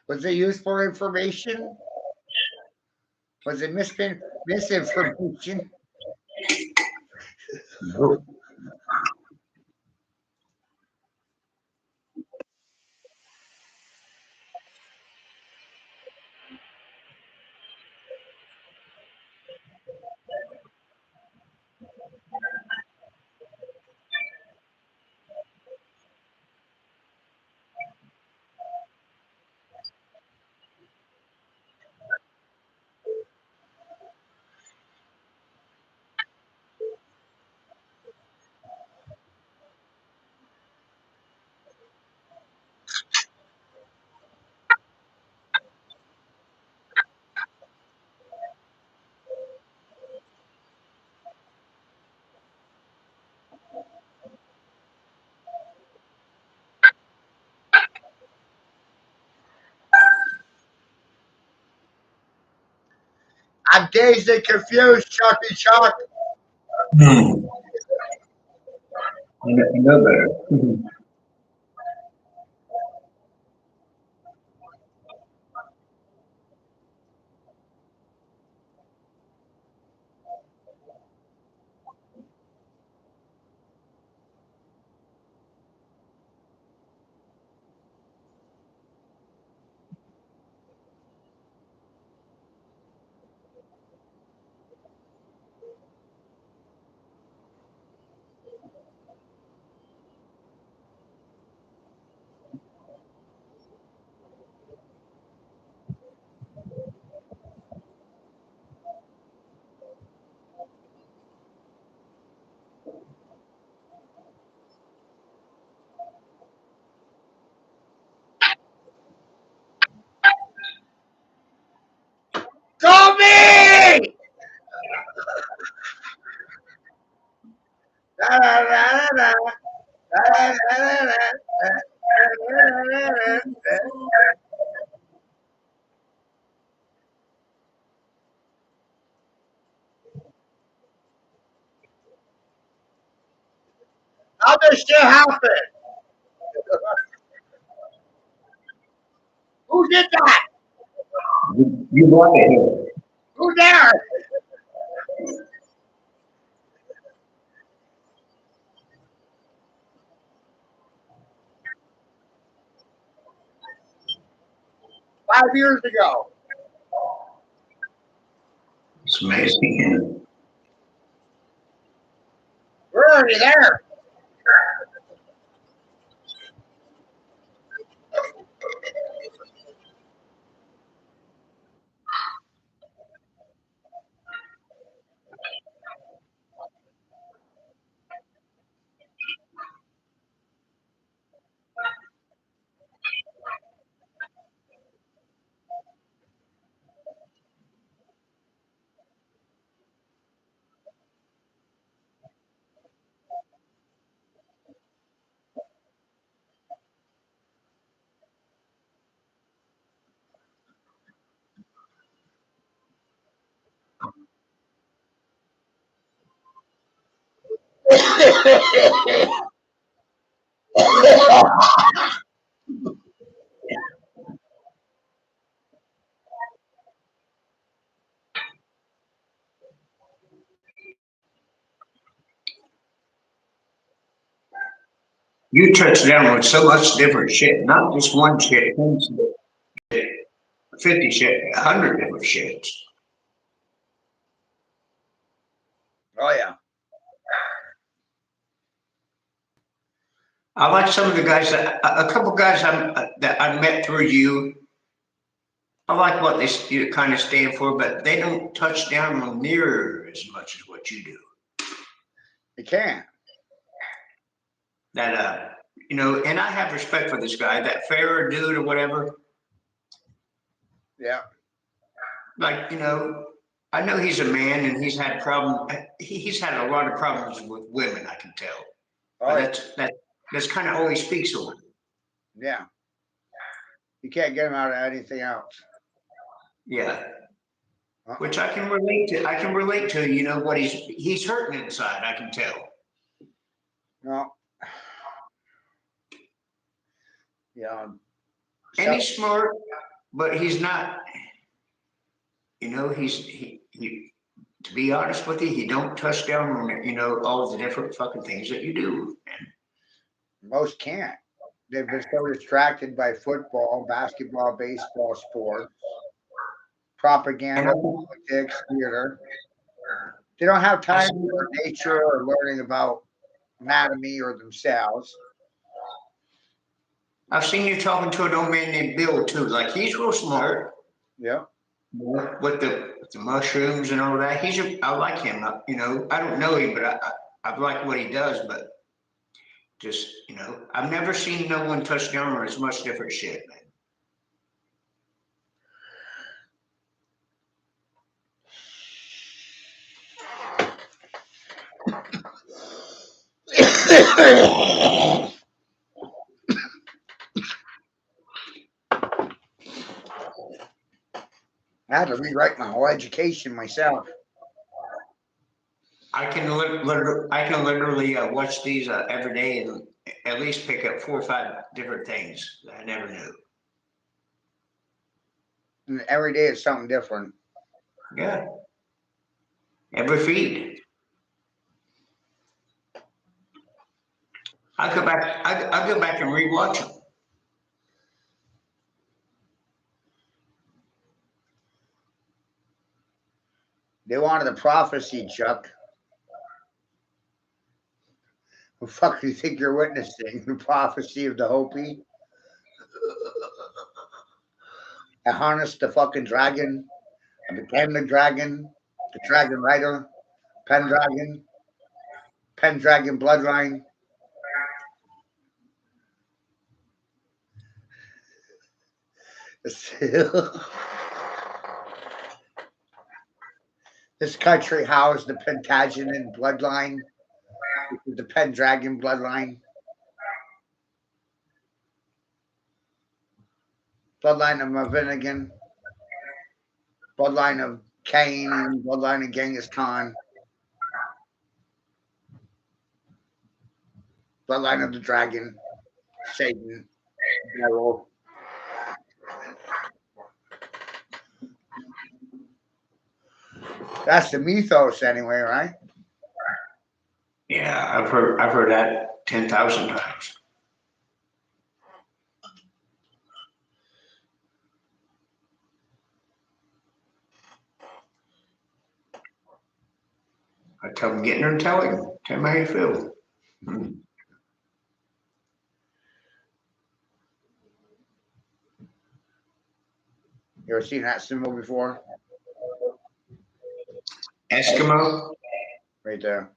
Was it useful information? Was it misinformation? I'm dazed and confused, Chucky Chuck. Hmm. I know better. How this shit happen? Who did that? You brought it here. Who's there? Five years ago. It's amazing. We're already there. You touch down with so much different shit, not just one shit, 10 shit, 50 shit, 100 different shits. Oh yeah. I like some of the guys a couple guys that I met through you. I like what they kind of stand for, but they don't touch down on near as much as what you do. You can't. That and I have respect for this guy, that Farrer dude or whatever. Yeah. Like, I know he's a man and he's had he's had a lot of problems with women, I can tell. Oh, But that's kind of all he speaks on. yeah. You can't get him out of anything else. Yeah. Uh-uh. Which I can relate to. I can relate to, what he's hurting inside, I can tell. No. Yeah. And he's smart, but he's not, he to be honest with you, he don't touch down on, all the different fucking things that you do. Most can't. They've been so distracted by football, basketball, baseball, sports, propaganda, politics, theater. They don't have time for nature or learning about anatomy or themselves. I've seen you talking to an old man named Bill too. Like he's real smart. Yeah. With the mushrooms and all that. I like him. I don't know him, but I like what he does. But just I've never seen no one touch down on as much different shit, man. I had to rewrite my whole education myself. I can literally watch these every day and at least pick up 4 or 5 different things that I never knew. And every day it's something different. Yeah. Every feed. I go back and rewatch them. They wanted a prophecy, Chuck. What the fuck do you think you're witnessing? The prophecy of the Hopi? I harnessed the fucking dragon. I became the dragon rider, Pendragon bloodline. This country housed the Plantagenet bloodline. The Pendragon bloodline. Bloodline of Mavinigan. Bloodline of Cain. Bloodline of Genghis Khan. Bloodline of the dragon. Satan. Devil. That's the mythos anyway, right? Yeah, I've heard that 10,000 times. I tell them, get in there and tell him how you feel. You ever seen that symbol before? Eskimo? Right there.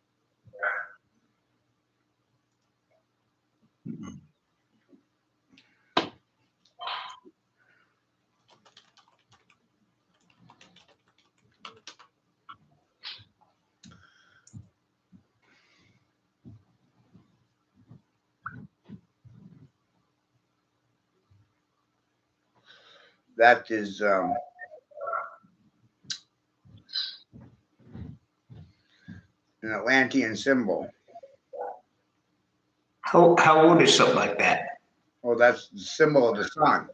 That is an Atlantean symbol. How old is something like that? Well, that's the symbol of the sun.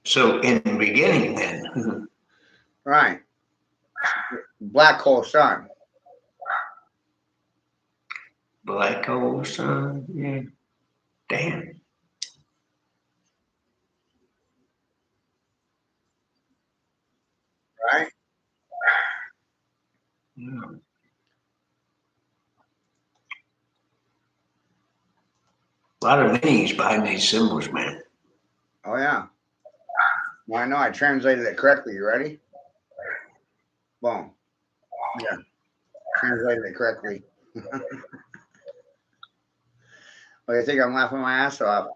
So in the beginning then. Right. Black hole sun. Black hole sun, yeah. Damn. Right? Yeah. A lot of meanings behind these symbols, man. Oh, yeah. Well, I know I translated it correctly. You ready? Boom. Yeah. Translated it correctly. Well, you think I'm laughing my ass off?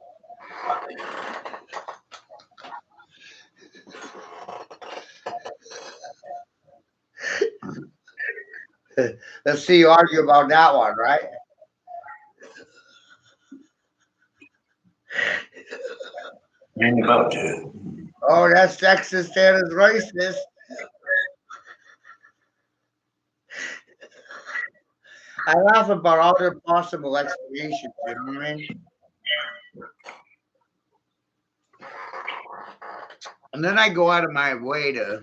Let's see you argue about that one, right? And about to. Oh, that's sexist and it's racist. I laugh about all their possible explanations, you know what I mean? And then I go out of my way to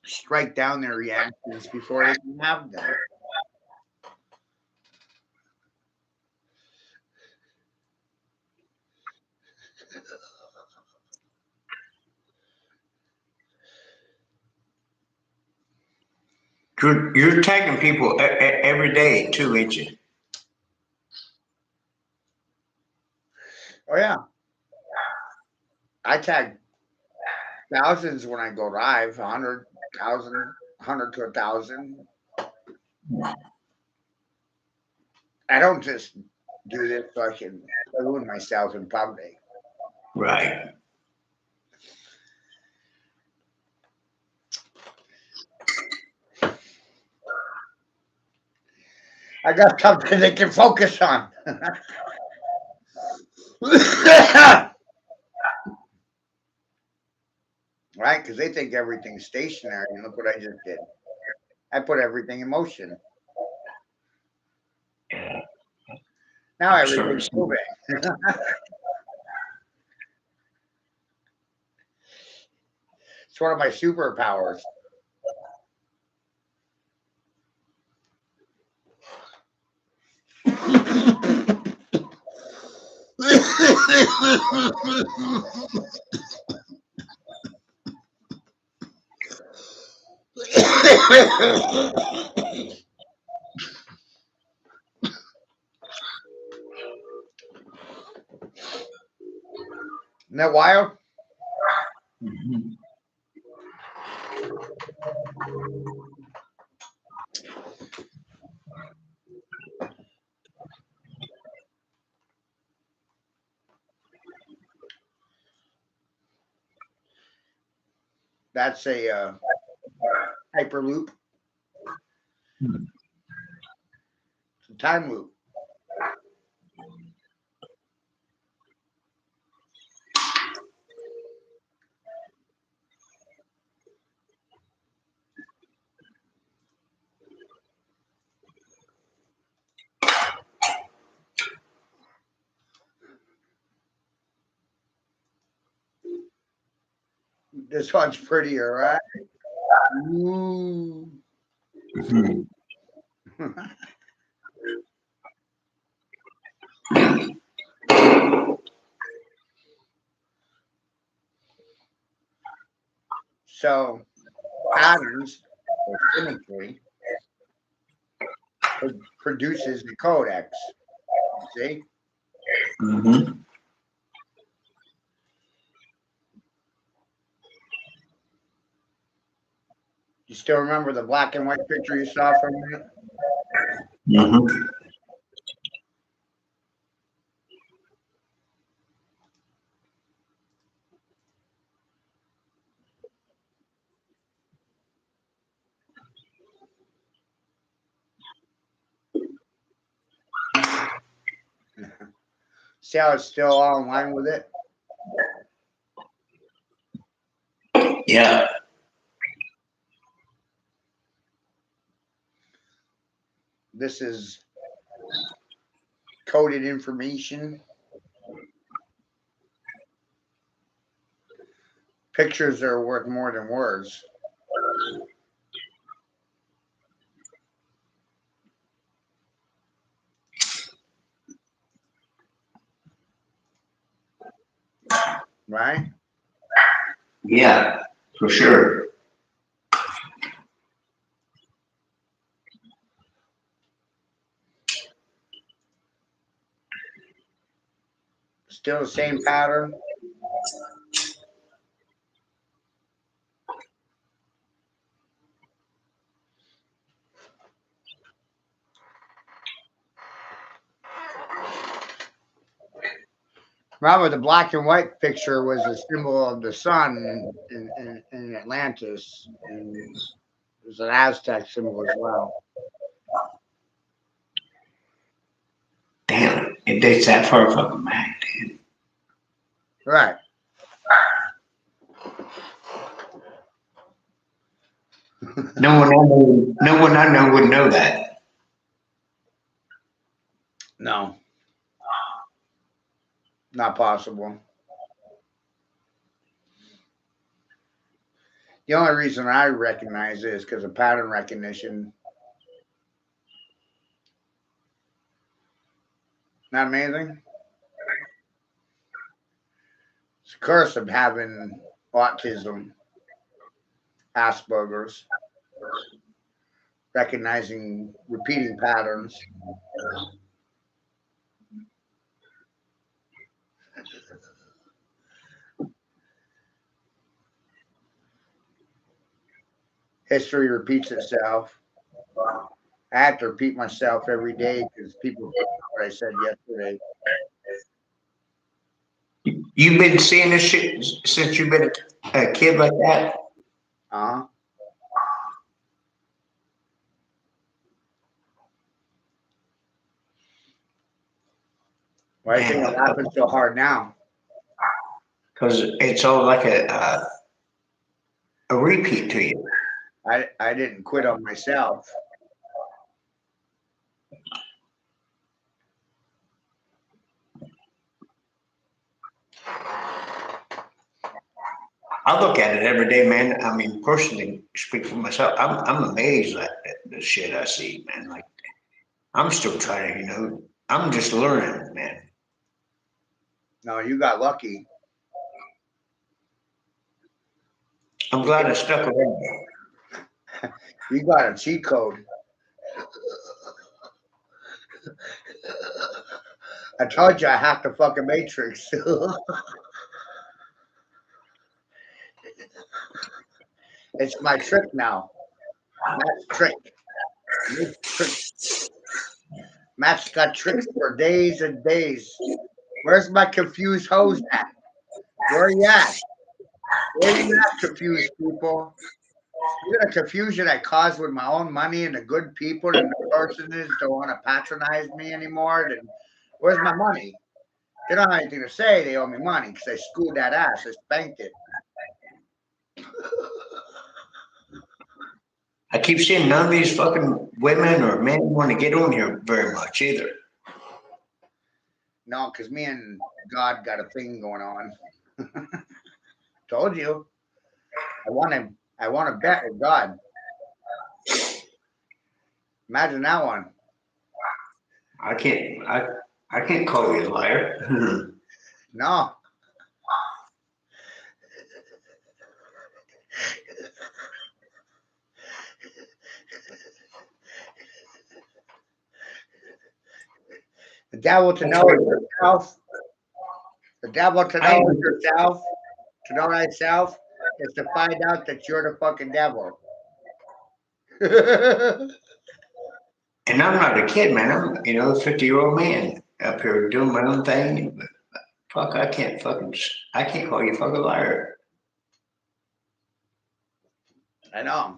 strike down their reactions before they can have them. You're attacking people every day too, ain't you? Oh, yeah. I tag thousands when I go live, 100,000, 100 to 1,000. I don't just do this so I can ruin myself in public. Right. I got something they can focus on. Right? Because they think everything's stationary. And look what I just did. I put everything in motion. Yeah. Now everything's moving. It's one of my superpowers. Isn't that wild? Mhm. That's a Hyperloop. It's a time loop. This one's prettier, right? Ooh. So patterns or symmetry produces the codex. See? Mm-hmm. You still remember the black and white picture you saw from it? Mm-hmm. See how it's still all in line with it? Yeah. This is coded information. Pictures are worth more than words. Right? Yeah, for sure. Still the same pattern. Remember, the black and white picture was a symbol of the sun in Atlantis, and it was an Aztec symbol as well. Damn, it dates that far fucking back, dude. Right. No one I know would know that. No, not possible. The only reason I recognize it is because of pattern recognition. Not amazing? It's a curse of having autism, Asperger's, recognizing repeating patterns. History repeats itself. I have to repeat myself every day because people forget what I said yesterday. You've been seeing this shit since you've been a kid like that? Uh-huh. Why do you think it happens so hard now? Because it's all like a repeat to you. I didn't quit on myself. I look at it every day, man. I mean, personally, speak for myself. I'm amazed at the shit I see, man. Like, I'm still trying, I'm just learning, man. No, you got lucky. I'm glad I stuck around. You got a cheat code. I told you I hacked the fucking matrix. It's my trick now. Matt's trick. Matt's got tricks for days and days. Where's my confused hoes at? Where you at? Where you at, confused people? Look at the confusion I caused with my own money and the good people and the persons don't want to patronize me anymore. Then where's my money? They don't have anything to say. They owe me money because I schooled that ass. I spanked it. I keep seeing none of these fucking women or men want to get on here very much either. No, because me and God got a thing going on. Told you. I want to bet with God. Imagine that one. I can't call you a liar. No. The devil to know yourself. The devil to know yourself. To know thyself is to find out that you're the fucking devil. And I'm not a kid, man. I'm, a 50-year-old man up here doing my own thing. But fuck, I can't call you a fucking liar. I know.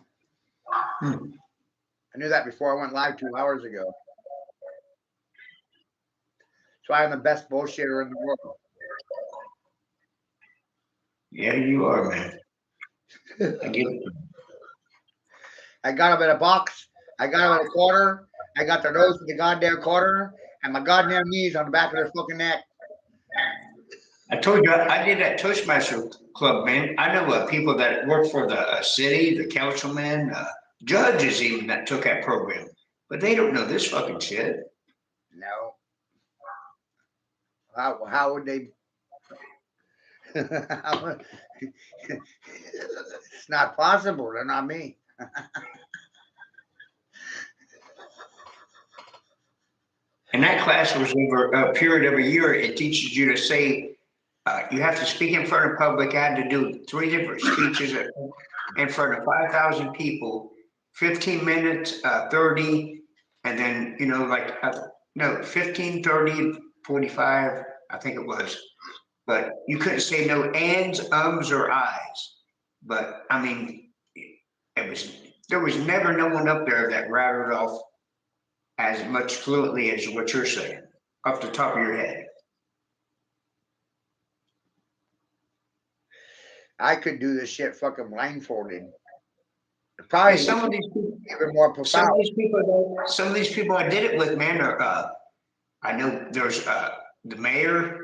I knew that before I went live 2 hours ago. That's why I'm the best bullshitter in the world. Yeah, you are, man. I get it. I got them in a box. I got them in a quarter. I got their nose in the goddamn quarter. And my goddamn knees on the back of their fucking neck. I told you I did that Toastmaster club, man. I know people that work for the city, the councilman, judges even that took that program, but they don't know this fucking shit. No. How would they? It's not possible. They're not me. And that class was over a period of a year. It teaches you to say, you have to speak in front of public. I had to do 3 different speeches in front of 5,000 people, 15 minutes, 30, and then, 15, 30, 45, I think it was. But you couldn't say no ands, ums, or ahs. But I mean, there was never no one up there that rattled off as much fluently as what you're saying off the top of your head. I could do this shit fucking blindfolded. Probably some of these people, even more profound. Some of these people I did it with, man, are I know there's the mayor.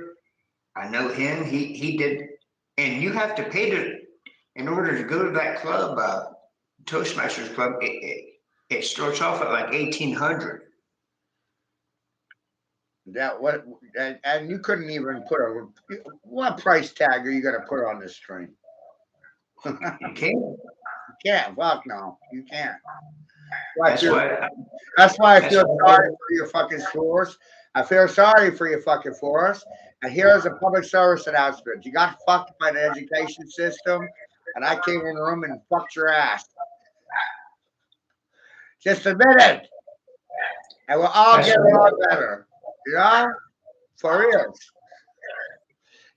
I know him. He did, and you have to pay in order to go to that club, Toastmasters Club. It starts off at like 1,800. That what and you couldn't even put what price tag are you gonna put on this string? You can't. You can't. Fuck no, you can't. That's why I feel sorry for your fucking force. I feel sorry for your fucking force. And here's a public service announcement. You got fucked by the education system, and I came in the room and fucked your ass. Just admit it. And we'll all get a lot better. For real.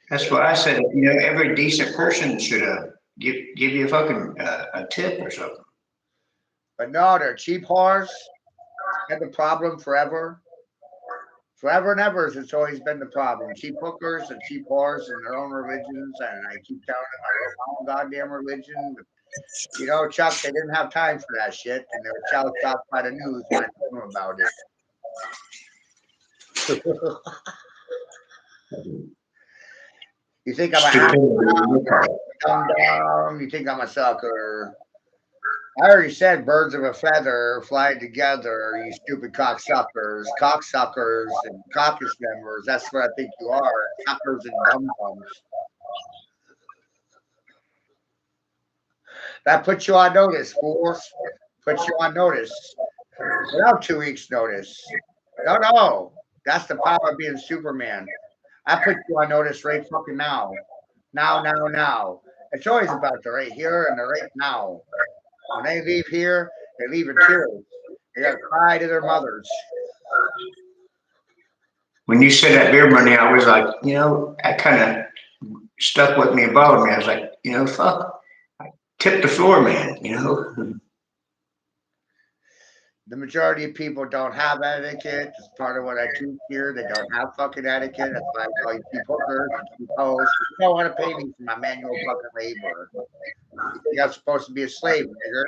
That's what I said. Every decent person should give you a fucking a tip or something. But no, they're cheap whores. Had the problem forever. Forever and ever, it's always been the problem. Cheap hookers and cheap whores in their own religions. And I keep telling them I love my own goddamn religion. But, Chuck, they didn't have time for that shit. And they were shell-shocked by the news when I told them about it. You think I'm dumb? You think I'm a sucker? I already said birds of a feather fly together, you stupid cocksuckers and caucus members. That's what I think you are, suckers and dum-dums. That puts you on notice, fools. Puts you on notice. Without 2 weeks' notice. No. That's the power of being Superman. I put you on notice right fucking now. Now. It's always about the right here and the right now. When they leave here, they leave in tears. They gotta cry to their mothers. When you said that beer money, I was like, that kind of stuck with me and bothered me. I was like, fuck. tip the floor man, you know. The majority of people don't have etiquette. It's part of what I teach here. They don't have fucking etiquette. That's why I call you cheap hookers, cheap hosts. You don't want to pay me for my manual fucking labor. You think I'm supposed to be a slave, nigger?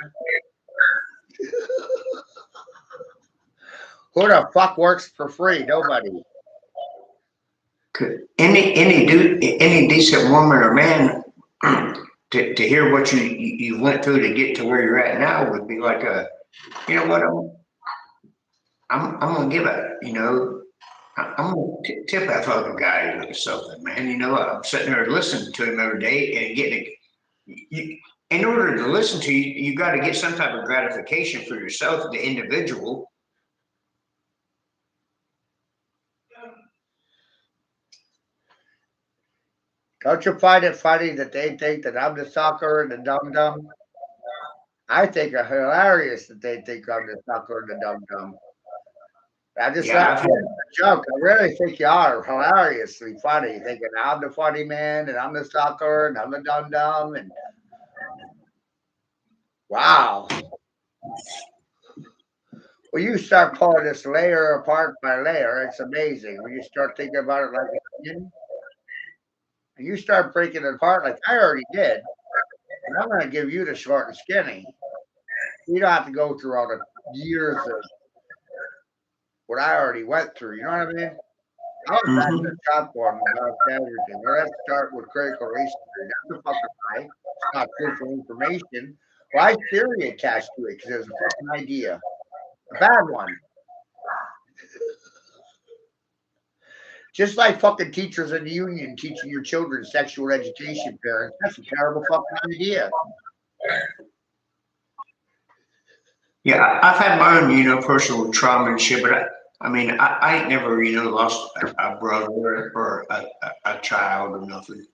Who the fuck works for free? Nobody. Any decent woman or man to hear what you went through to get to where you're at now would be like a, you know what, I'm gonna give it, you know, I'm gonna tip that fucking guy or something, man. You know, I'm sitting there listening to him every day and getting you, in order to listen to you, you got to get some type of gratification for yourself, the individual. Don't you find it funny that they think that I'm the sucker and the dum dum? I think it's hilarious that they think I'm the sucker and the dum dum. I just Yeah, laugh I've at had, the joke. I really think you are hilariously funny, thinking I'm the funny man and I'm the sucker and I'm the dum dum and wow. When you start pulling this layer apart by layer, it's amazing. When you start thinking about it like an onion, and you start breaking it apart like I already did, and I'm going to give you the short and skinny. You don't have to go through all the years of what I already went through. You know what I mean? I was back to mhm. the top one about everything. Let's start with critical race theory. That's a fucking lie. It's not truthful information. Why is theory attached to it? Because there's a fucking idea. A bad one. Just like fucking teachers in the union teaching your children sexual education, parents. That's a terrible fucking idea. Yeah, I've had my own, you know, personal trauma and shit, but I mean, I ain't never, you know, lost a brother or a child or nothing.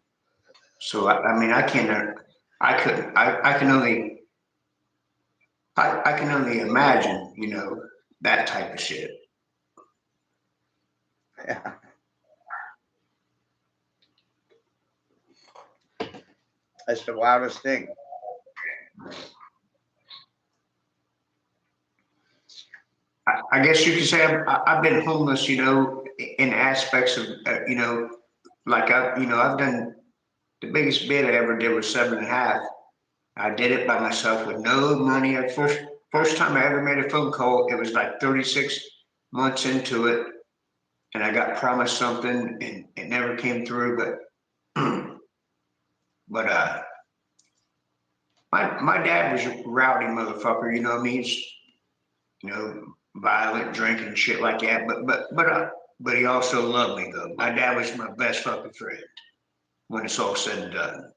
So I mean, I can't, I couldn't, I can only imagine, you know, that type of shit. Yeah. That's the wildest thing. I guess you could say I've been homeless, you know, in aspects of, you know, like you know, I've done the biggest bid I ever did was 7.5. I did it by myself with no money. At first time I ever made a phone call, it was like 36 months into it, and I got promised something, and it never came through. But my dad was a rowdy motherfucker. You know what I mean? He's, you know, violent, drinking, shit like that. But he also loved me though. My dad was my best fucking friend when it's all said and done.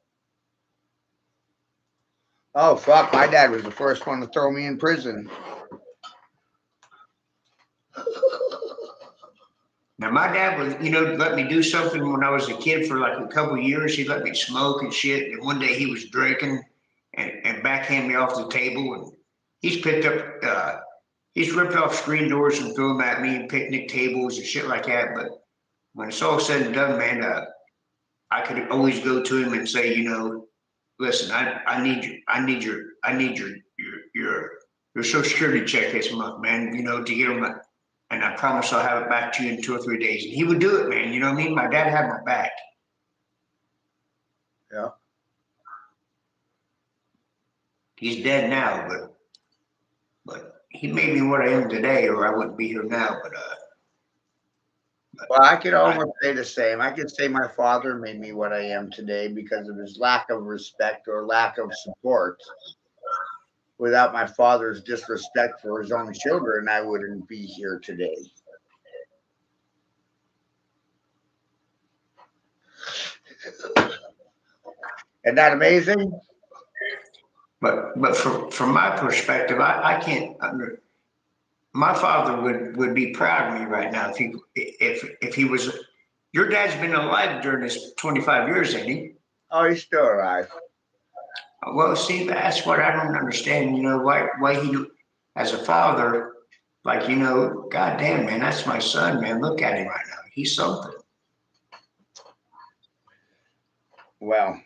Oh fuck! My dad was the first one to throw me in prison. Now my dad would, you know, let me do something when I was a kid for like a couple of years. He let me smoke and shit. And one day he was drinking and backhand me off the table, and he's picked up, he's ripped off screen doors and threw them at me, and picnic tables and shit like that. But when it's all said and done, man, I could always go to him and say, you know, listen, I need you, I need your social security check this month, man. You know, to get on my, and I promise I'll have it back to you in 2 or 3 days. And he would do it, man. You know what I mean? My dad had my back. Yeah. He's dead now, but he made me what I am today, or I wouldn't be here now. But Well, I could I, almost say the same. I could say my father made me what I am today because of his lack of respect or lack of support. Without my father's disrespect for his own children, I wouldn't be here today. Isn't that amazing? but from my perspective, I can't under. My father would be proud of me right now if he was. Your dad's been alive during this 25 years, ain't he? Oh, he's still alive. Well, see, that's what I don't understand. You know, why he, as a father, like, you know, goddamn, man, that's my son, man. Look at him right now. He's something. Well,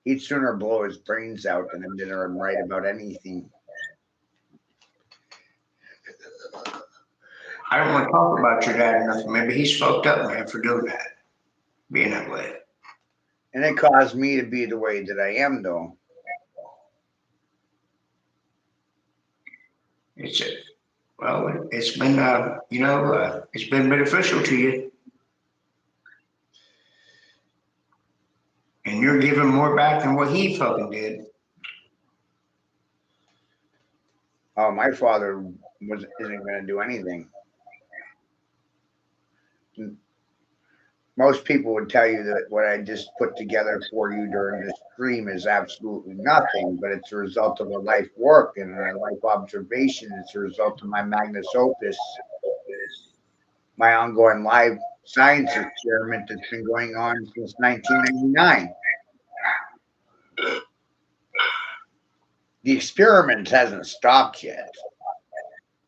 He'd sooner blow his brains out than admit or write about anything. I don't want to talk about your dad enough. Maybe he's fucked up, man, for doing that, being that way. And it caused me to be the way that I am, though. It's well, it's been it's been beneficial to you, and you're giving more back than what he fucking did. Oh, my father isn't going to do anything. Most people would tell you that what I just put together for you during this stream is absolutely nothing, but it's a result of a life work and a life observation. It's a result of my magnus opus, my ongoing live science experiment that's been going on since 1999. The experiment hasn't stopped yet.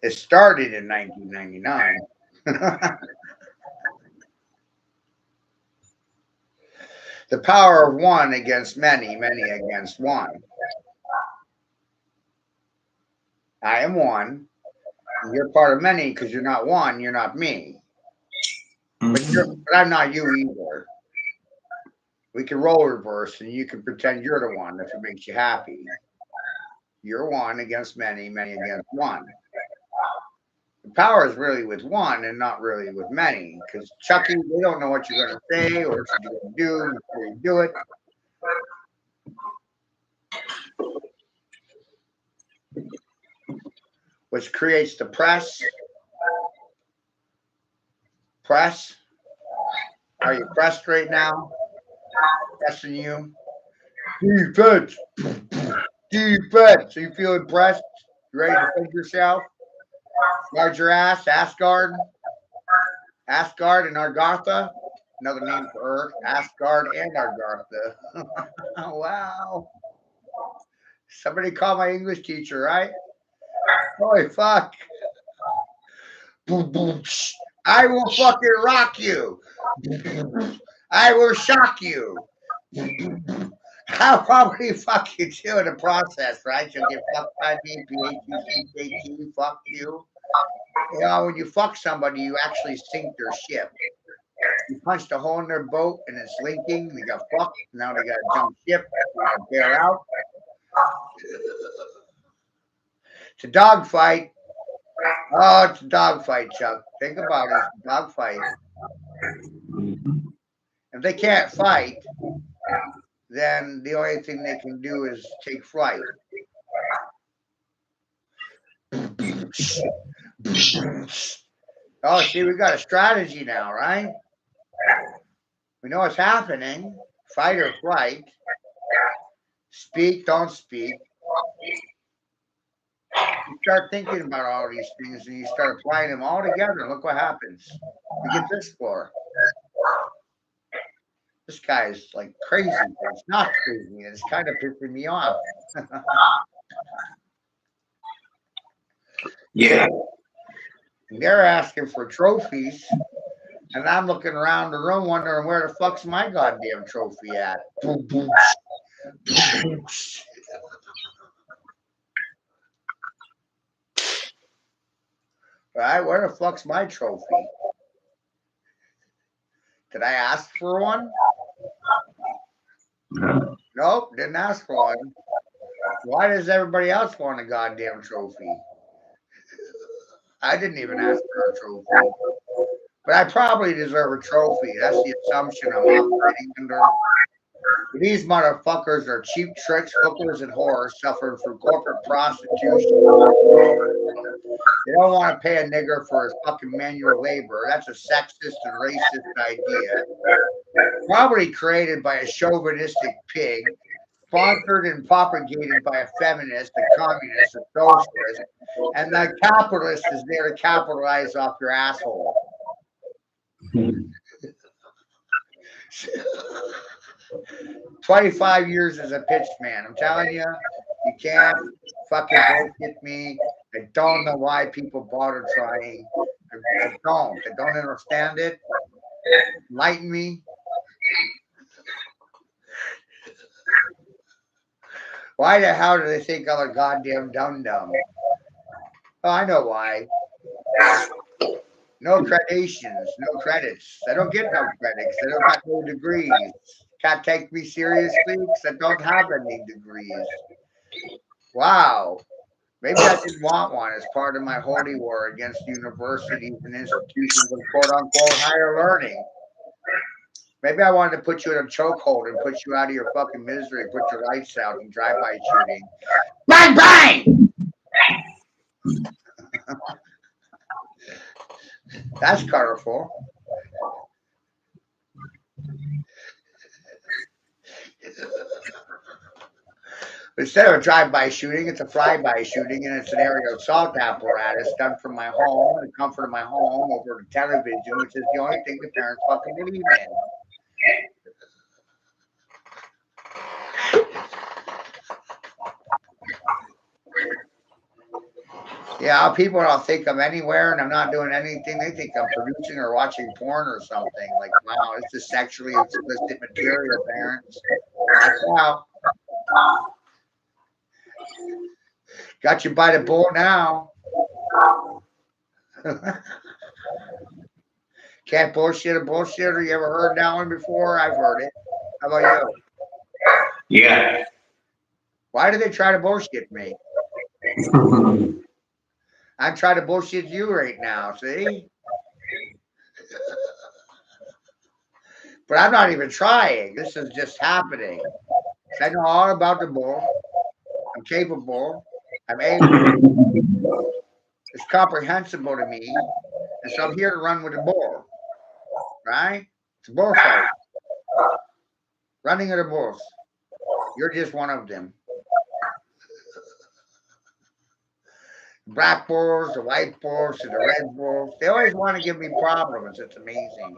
It started in 1999. The power of one against many, many against one. I am one. You're part of many because you're not one, you're not me. But I'm not you either. We can role reverse and you can pretend you're the one if it makes you happy. You're one against many, many against one. The power is really with one and not really with many. Because Chucky, they don't know what you're going to say or what you're going to do before you do it. Which creates the press. Press. Are you pressed right now? Pressing you. Defense. Defense. So you feeling pressed? You ready to defend yourself? Guard your ass. Asgard. Asgard and Argartha. Another name for Earth. Asgard and Argartha. Wow. Somebody call my English teacher, right? Holy fuck. I will fucking rock you. I will shock you. I'll probably fuck you too in the process, right? You'll get fucked by me, PHUCKT, fuck you. You know, when you fuck somebody, you actually sink their ship. You punched a hole in their boat and it's leaking, and they got fucked. Now they got to jump ship, bail out. It's a dogfight. Oh, it's a dogfight, Chuck. Think about it. It's a dogfight. If they can't fight, then the only thing they can do is take flight. Oh, see, we got a strategy now, right? We know what's happening. Fight or flight. Speak, don't speak. You start thinking about all these things and you start applying them all together, and look what happens. You get this floor. This guy is like crazy, but it's not crazy. It's kind of pissing me off. Yeah. They're asking for trophies, and I'm looking around the room wondering where the fuck's my goddamn trophy at. Right? Where the fuck's my trophy? Did I ask for one? No. Nope, didn't ask for one. Why does everybody else want a goddamn trophy? I didn't even ask for a trophy. But I probably deserve a trophy. That's the assumption I'm operating under. These motherfuckers are cheap tricks, hookers, and whores suffering from corporate prostitution. They don't want to pay a nigger for his fucking manual labor. That's a sexist and racist idea. Probably created by a chauvinistic pig, sponsored and propagated by a feminist, a communist, a socialist, and the capitalist is there to capitalize off your asshole. 25 years as a pitch man. I'm telling you, you can't fucking bullshit me. I don't know why people bother trying. I don't understand it. Enlighten me. Why the hell do they think I'm a goddamn dum-dum? Oh, I know why. No gradations, no credits. I don't get no credits. I don't got no degrees. Can't take me seriously because I don't have any degrees. Wow. Maybe I didn't want one as part of my holy war against universities and institutions of quote unquote higher learning. Maybe I wanted to put you in a chokehold and put you out of your fucking misery, put your lights out and drive-by shooting. Bang, bang! That's colorful. Instead of a drive-by shooting, it's a fly-by shooting, and it's an aerial assault apparatus done from my home, the comfort of my home, over the television, which is the only thing the parents fucking believe in. Yeah, people don't think I'm anywhere and I'm not doing anything. They think I'm producing or watching porn or something. Like, wow, this is sexually explicit material, parents. Watch out. Got you by the bull now. Can't bullshit a bullshitter. You ever heard that one before? I've heard it. How about you? Yeah. Why do they try to bullshit me? I'm trying to bullshit you right now, see? But I'm not even trying. This is just happening. I know all about the bull. I'm capable. I'm able. It's comprehensible to me. And so I'm here to run with the bull. Right? It's a bullfight. Running of the bulls. You're just one of them. Black bulls, the white bulls, and the red bulls. They always want to give me problems. It's amazing.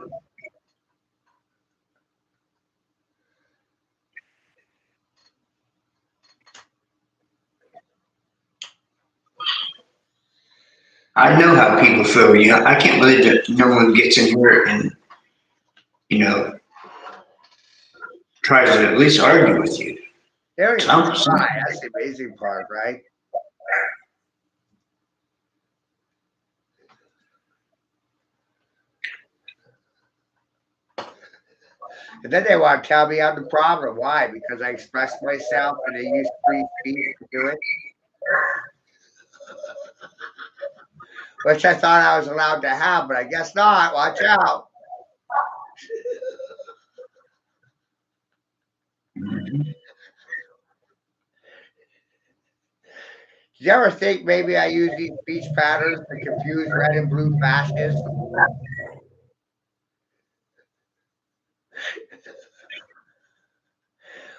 I know how people feel. I can't believe that no one gets in here and you know tries to at least argue with you. There you Some, go. some, Right. That's the amazing part, right? And then they want to tell me I'm the problem. Why? Because I expressed myself and they used free speech to do it. Which I thought I was allowed to have, but I guess not. Watch out. Did you ever think maybe I use these speech patterns to confuse red and blue fascists?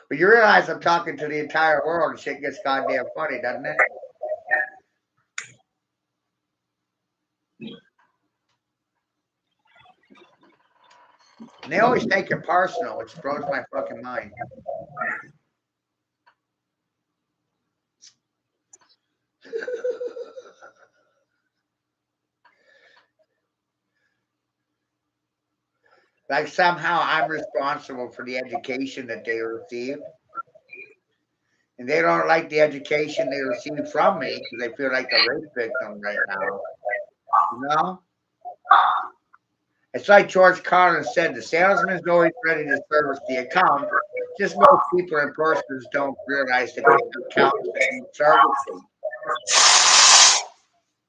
But you realize I'm talking to the entire world and shit gets goddamn funny, doesn't it? And they always take it personal, which blows my fucking mind. Like somehow I'm responsible for the education that they receive. And they don't like the education they receive from me because they feel like a rape victim right now. You know? It's like George Carlin said, the salesman's always ready to service the account. Just most people and persons don't realize that the account is servicing.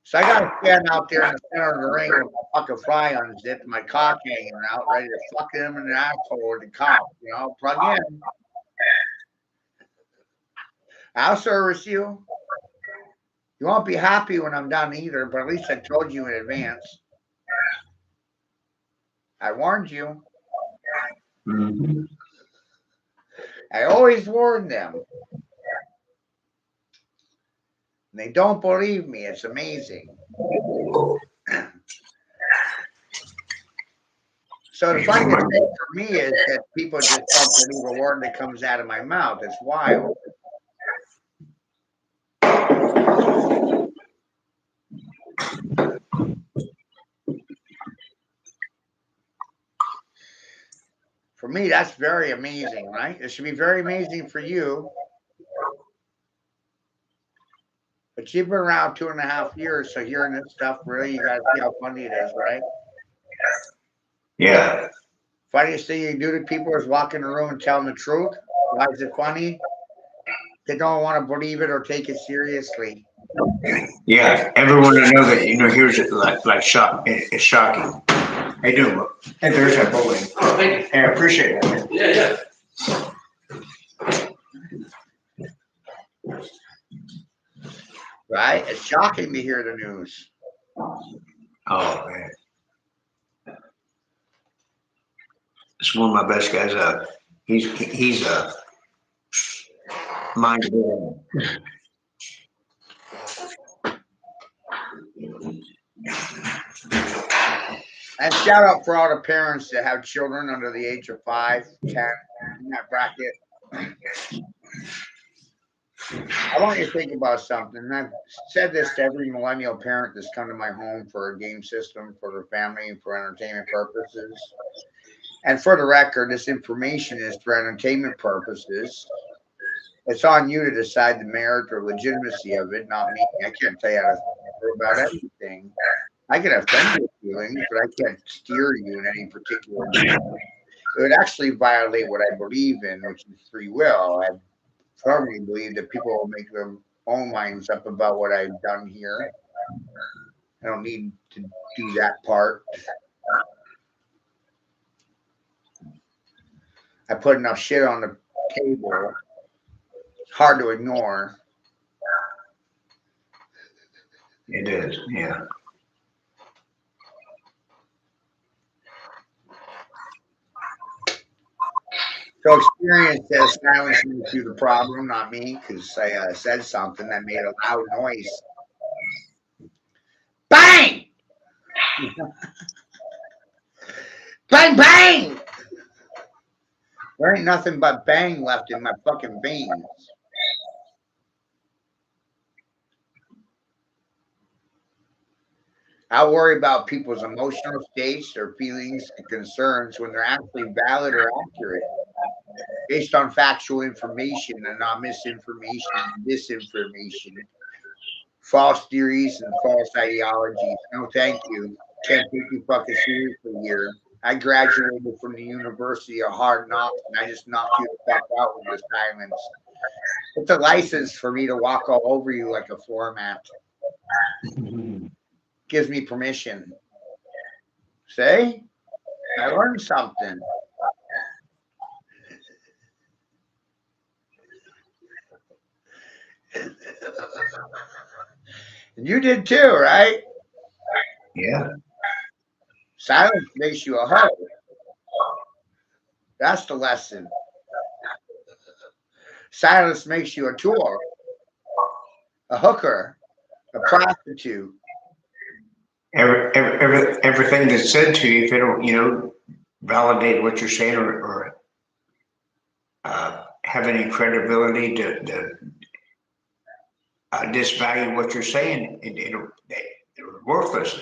So I gotta stand out there in the center of the ring with my fucking fry on zip and my cock hanging out, ready to fuck him in the asshole with the cop, plug in. I'll service you. You won't be happy when I'm done either, but at least I told you in advance. I warned you. Mhm. I always warn them. And they don't believe me. It's amazing. So the funniest thing for me is that people just don't believe a word that comes out of my mouth. It's wild. For me, that's very amazing, right? It should be very amazing for you. But you've been around 2.5 years, so hearing this stuff, really, you gotta see how funny it is, right? Yeah. Funniest thing you do to people is walk in the room and tell them the truth. Why is it funny? They don't want to believe it or take it seriously. Yeah. Everyone I know that hears it like shock. It's shocking. How you doing? Hey, there's that bowling. Oh, thank you. Hey, I appreciate that. Man. Yeah. Right? It's shocking to hear the news. Oh man. It's one of my best guys. He's mind blowing. And shout out for all the parents that have children under the age of 5, 10, in that bracket. I want you to think about something. And I've said this to every millennial parent that's come to my home for a game system for their family and for entertainment purposes. And for the record, this information is for entertainment purposes. It's on you to decide the merit or legitimacy of it, not me. I can't tell you how to feel about anything. I can offend your feelings, but I can't steer you in any particular way. It would actually violate what I believe in, which is free will. I firmly believe that people will make their own minds up about what I've done here. I don't need to do that part. I put enough shit on the table. It's hard to ignore. It is, yeah. So experience says silence makes you the problem, not me, because I said something that made a loud noise. Bang! Bang, bang! There ain't nothing but bang left in my fucking veins. I worry about people's emotional states, their feelings and concerns when they're actually valid or accurate, based on factual information and not misinformation and disinformation, false theories and false ideologies. No, thank you. Can't take you fucking seriously here. I graduated from the University of Hard Knocks and I just knocked you the fuck out with your silence. It's a license for me to walk all over you like a floor mat. Gives me permission. See? I learned something. And you did too, right? Yeah. Silence makes you a hoe. That's the lesson. Silence makes you a tool, a hooker, a prostitute. Everything that's said to you, if they don't, validate what you're saying or have any credibility to disvalue what you're saying, they're worthless.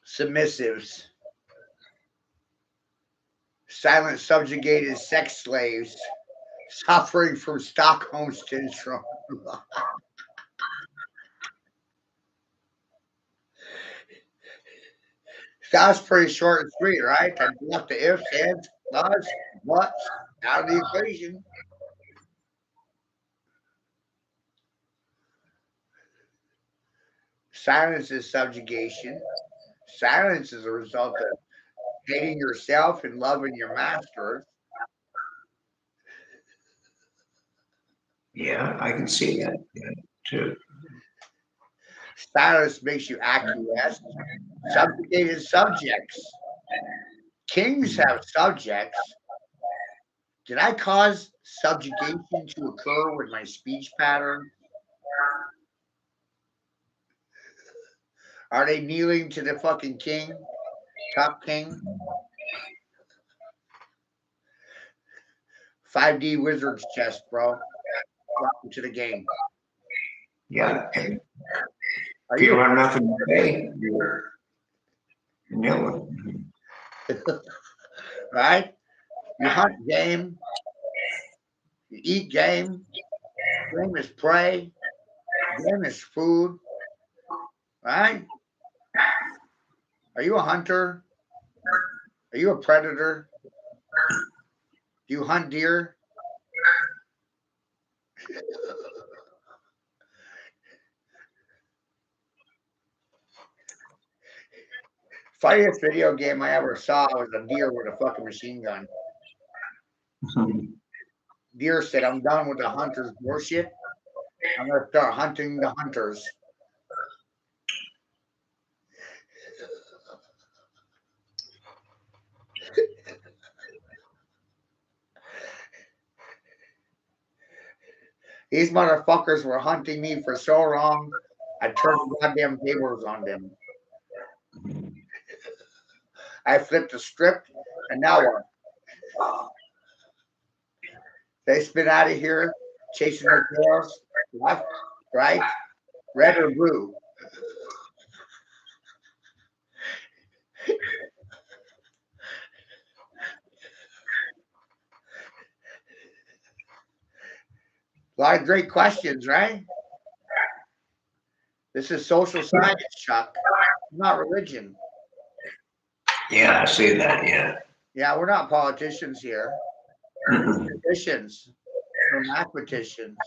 Submissives, silent subjugated sex slaves, suffering from Stockholm syndrome. Sounds pretty short and sweet, right? I left the ifs, ands, loves, buts out of the equation. Silence is subjugation. Silence is a result of hating yourself and loving your master. Yeah, I can see that too. Silence makes you acquiesce. Subjugated subjects. Kings have subjects. Did I cause subjugation to occur with my speech pattern? Are they kneeling to the fucking king? Top king? 5D Wizards chest, bro. Welcome to the game. Yeah. Are If you you don't have nothing to say, you're kneeling. right? You hunt game, You eat game. Game is prey. Game is food. Right? Are you a hunter? Are you a predator? Do you hunt deer? Funniest video game I ever saw was a deer with a fucking machine gun. Deer said, I'm done with the hunter's bullshit. I'm going to start hunting the hunters. These motherfuckers were hunting me for so long, I turned the goddamn tables on them. I flipped the script, and now what? They spin out of here, chasing their tails, left, right, red or blue. A lot of great questions, right? This is social science, Chuck, not religion. Yeah, I see that. Yeah. Yeah, we're not politicians here. Mhm. We're physicians. We're mathematicians.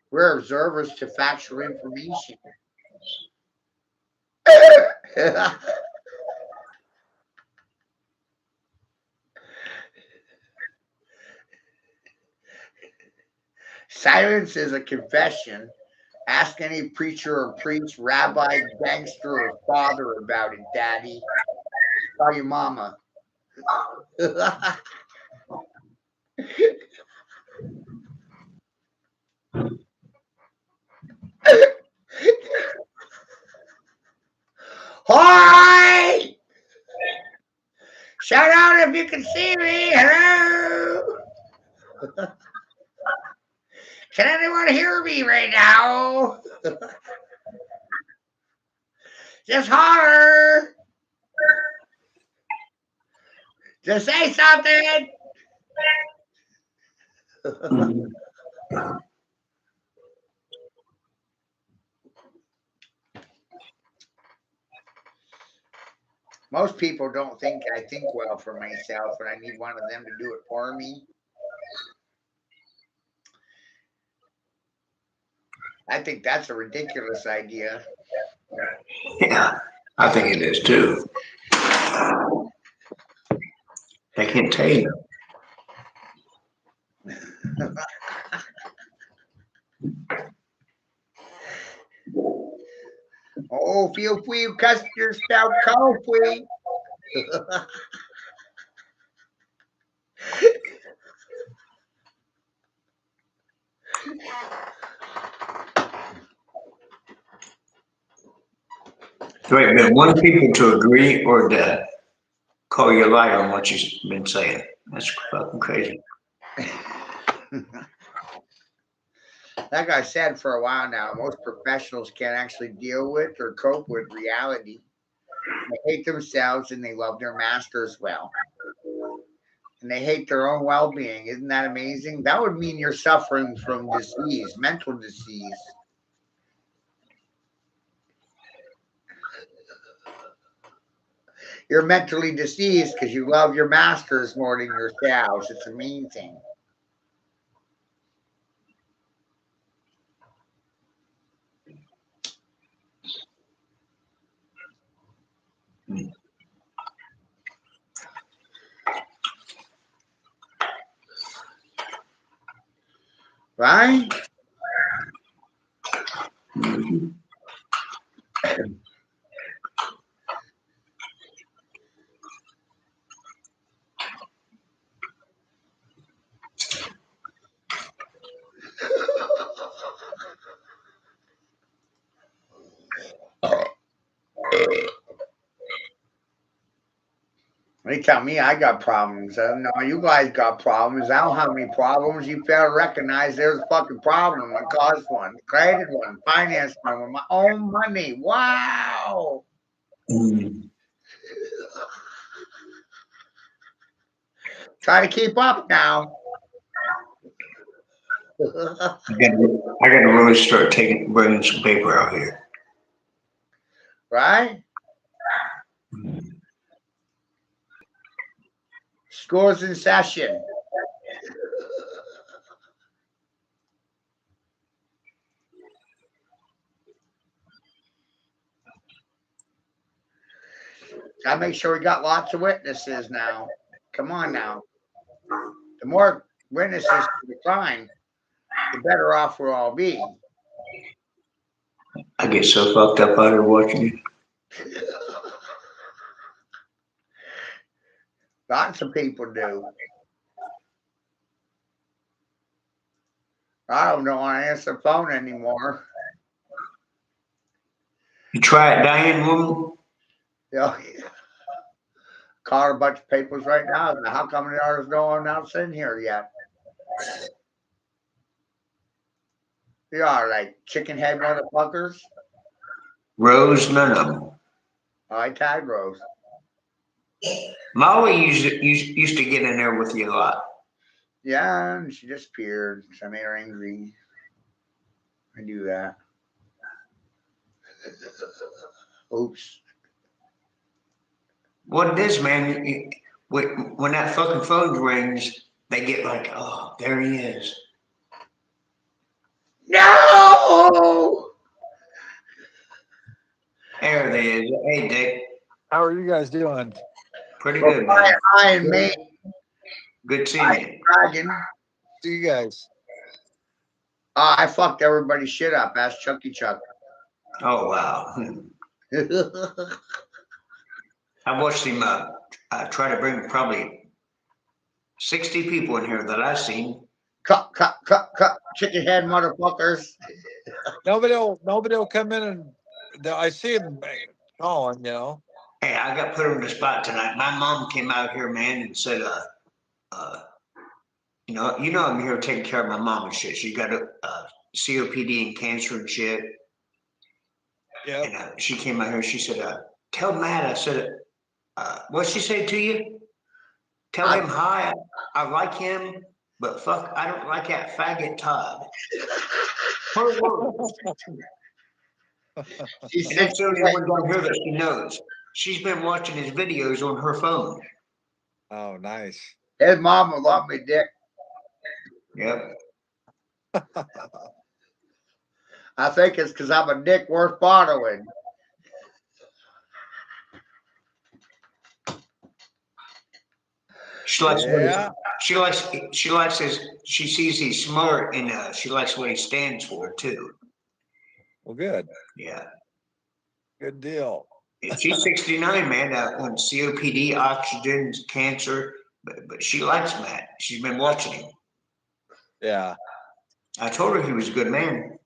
We're observers to factual information. Silence is a confession. Ask any preacher or priest, rabbi, gangster, or father about it, daddy. Tell your mama. Hi! Shout out if you can see me. Hello. Can anyone hear me right now? Just holler. Just say something. Most people don't think I think well for myself, and I need one of them to do it for me. I think that's a ridiculous idea. Yeah, I think it is too. They can't tell you. Oh, feel free to cuss yourself, coffee. So wait a minute, want people to agree or to call you a liar on what you've been saying. That's fucking crazy. Like I said for a while now, most professionals can't actually deal with or cope with reality. They hate themselves and they love their masters well. And they hate their own well being. Isn't that amazing? That would mean you're suffering from disease, mental disease. You're mentally diseased because you love your masters more than yourselves. It's amazing. Right? They tell me I got problems. I don't know. You guys got problems. I don't have any problems. You fail to recognize there's a fucking problem. I caused one, created one, financed one with my own money. Wow. Mm. Try to keep up now. I gotta really start bringing some paper out here. Right? School's in session. Gotta make sure we got lots of witnesses now. Come on now. The more witnesses to the crime, the better off we'll all be. I get so fucked up out here watching it. Lots of people do. I don't want to answer the phone anymore. You try it, Diane, woman? Yeah. Caught a bunch of papers right now. How come there's no one else in here yet? They are like chicken head motherfuckers. Rose, none of them. I tagged Rose. Molly used to get in there with you a lot. Yeah, and she disappeared. So I made her angry. I do that. Oops. What it is, man, when that fucking phone rings, they get like, oh, there he is. No! There they is. Hey, Dick. How are you guys doing? Pretty good, man. Hi, and Maine. Good seeing you. Dragon. See you guys. I fucked everybody's shit up. Ask Chucky Chuck. Oh, wow. I watched him try to bring probably 60 people in here that I've seen. Cut, chicken head motherfuckers. Nobody will come in and I see him calling, you know. Hey, I got put on the spot tonight. My mom came out here, man, and said, you know, I'm here taking care of my mom and shit. She got a COPD and cancer and shit. Yeah. And she came out here. She said, "Tell Matt." I said, "What'd she say to you? Tell him hi. I like him, but fuck, I don't like that faggot Todd." Her words. And that's the only one down here that she knows. She's been watching his videos on her phone. Oh, nice. His mom will love me, Dick. Yep. I think it's because I'm a dick worth bottling. She likes Yeah. she likes his, she sees he's smart, and she likes what he stands for too. Well, good. Yeah. Good deal. She's 69, man, on COPD, oxygen, cancer, but she likes Matt. She's been watching him. Yeah. I told her he was a good man.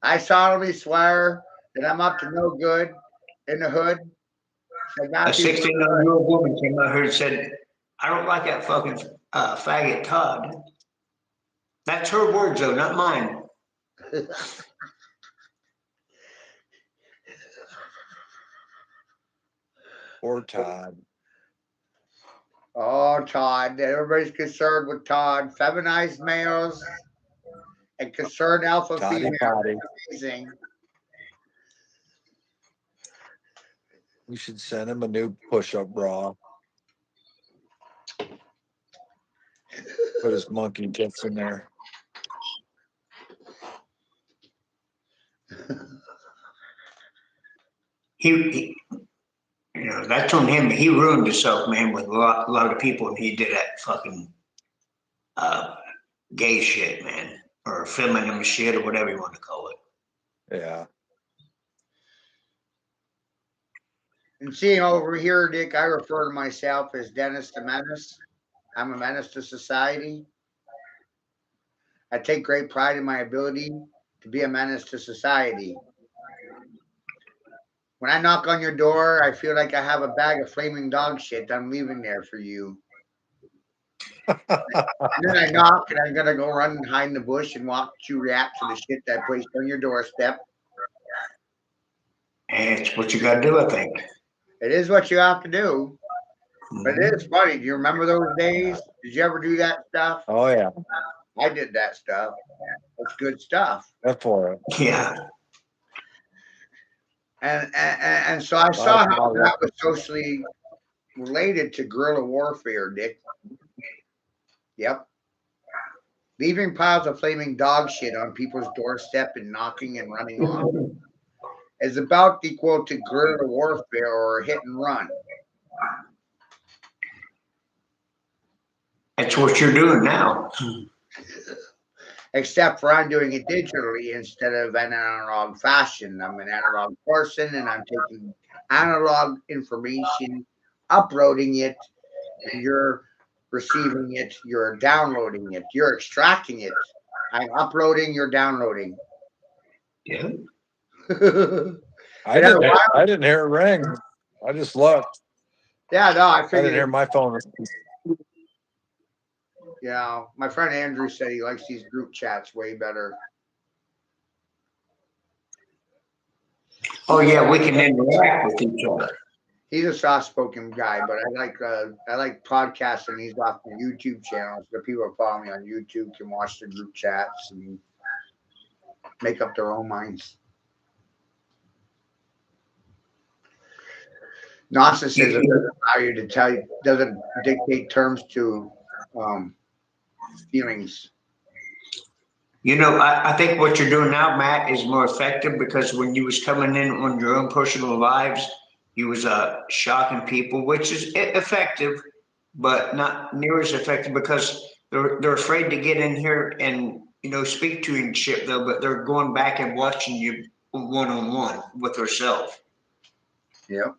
I solemnly swear that I'm up to no good in the hood. A 69-year-old woman came out here and said, "I don't like that fucking faggot Todd." That's her words, though, not mine. Or Todd. Oh, Todd. Everybody's concerned with Todd. Feminized males and concerned alpha Toddy females. potty. Amazing. We should send him a new push-up bra. Put his monkey tits in there. He you know, that's on him. He ruined himself, man, with a lot of people, and he did that fucking gay shit, man, or feminine shit, or whatever you want to call it. Yeah. And see, over here, Dick, I refer to myself as Dennis the Menace. I'm a menace to society. I take great pride in my ability to be a menace to society. When I knock on your door, I feel like I have a bag of flaming dog shit I'm leaving there for you. And then I knock and I'm going to go run and hide in the bush and watch you react to the shit that I placed on your doorstep. And it's what you got to do, I think. It is what you have to do. But it is funny. Do you remember those days? Did you ever do that stuff? Oh yeah, I did that stuff. It's good stuff. good for it. Yeah. And so I saw how that was socially related to guerrilla warfare, Dick. Yep. Leaving piles of flaming dog shit on people's doorstep and knocking and running off is about equal to guerrilla warfare or hit and run. That's what you're doing now. Except for I'm doing it digitally instead of an analog fashion. I'm an analog person and I'm taking analog information, uploading it, and you're receiving it, you're downloading it, you're extracting it. I'm uploading, you're downloading. Yeah. I didn't hear it ring. I just looked. Yeah, no, I I figured. didn't hear my phone. Yeah, my friend Andrew said he likes these group chats way better. Oh yeah, we can interact with each other. He's a soft-spoken guy, but I like podcasting. He's off the YouTube channel, so people who follow me on YouTube can watch the group chats and make up their own minds. Narcissism doesn't allow you to tell you, doesn't dictate terms to feelings. You know, I think what you're doing now, Matt, is more effective because when you was coming in on your own personal lives, you was shocking people, which is effective, but not near as effective because they're afraid to get in here and speak to you and shit though, but they're going back and watching you one on one with herself. Yep.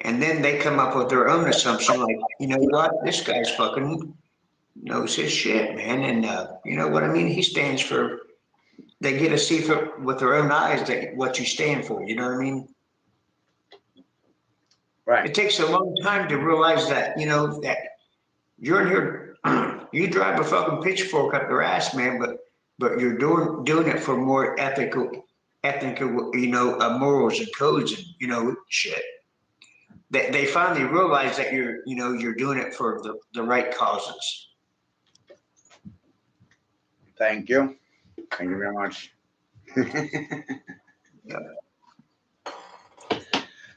And then they come up with their own assumption, like, you know what, this guy's fucking knows his shit, man, and you know what I mean. He stands for. They get to see with their own eyes that what you stand for. You know what I mean? Right. It takes a long time to realize that that you're in here. You drive a fucking pitchfork up their ass, man, but you're doing it for more ethical, morals and codes and shit. They finally realize that you're doing it for the right causes. Thank you. Thank you very much.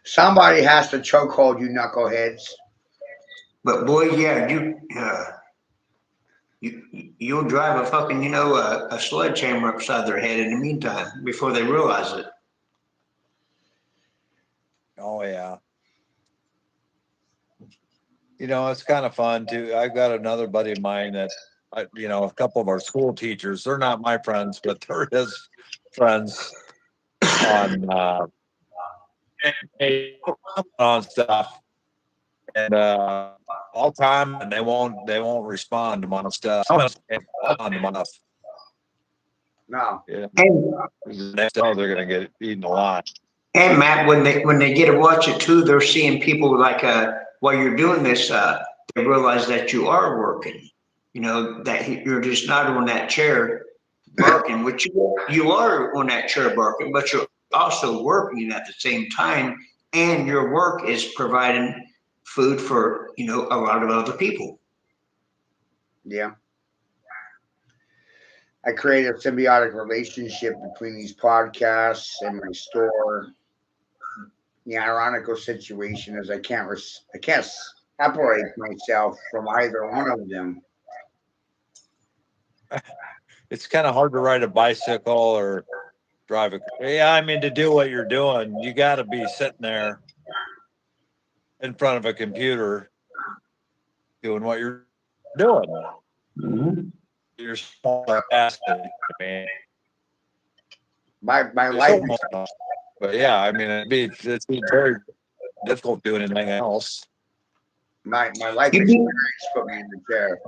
Somebody has to chokehold you knuckleheads. But boy, yeah, you'll drive a fucking a sledgehammer upside their head in the meantime before they realize it. Oh yeah. It's kind of fun too. I've got another buddy of mine that, a couple of our school teachers. They're not my friends, but they're his friends on on stuff, and all time, and they won't respond to my stuff. No. Yeah. And Next they're gonna get eaten alive. And Matt, when they get to watch it too, they're seeing people like while you're doing this, they realize that you are working. That you're just not on that chair barking, which you are on that chair barking, but you're also working at the same time, and your work is providing food for a lot of other people. Yeah. I created a symbiotic relationship between these podcasts and my store. The ironical situation is I can't separate myself from either one of them. It's kind of hard to ride a bicycle or drive a. Yeah, I mean, to do what you're doing, you got to be sitting there in front of a computer doing what you're doing. Mm-hmm. You're small bastard, man. My life, but yeah, I mean, it's very difficult doing anything else. my life experience put me in the chair.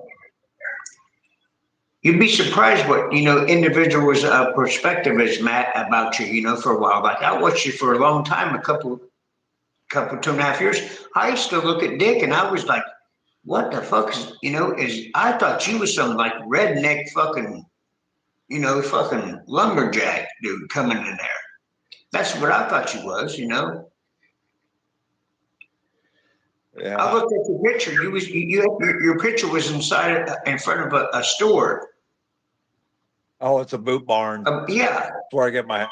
You'd be surprised what individuals' perspective is, Matt, about you. For a while, like I watched you for a long time, a couple 2.5 years. I used to look at Dick, and I was like, "What the fuck is?" I thought you was some like redneck fucking, fucking lumberjack dude coming in there. That's what I thought you was. Yeah. I looked at your picture. Your picture was in front of a store. Oh, it's a boot barn. Yeah. That's where I get my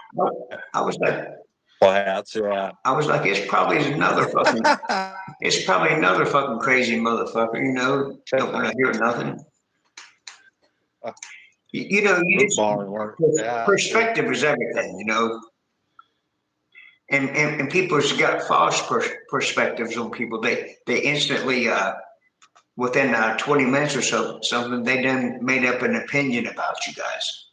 I was like, hats. Yeah. it's probably another fucking crazy motherfucker. You know, don't want to hear nothing. You know, Boot barn. Yeah. perspective is everything. You know. And people's got false perspectives on people. They instantly within 20 minutes or something they done made up an opinion about you guys.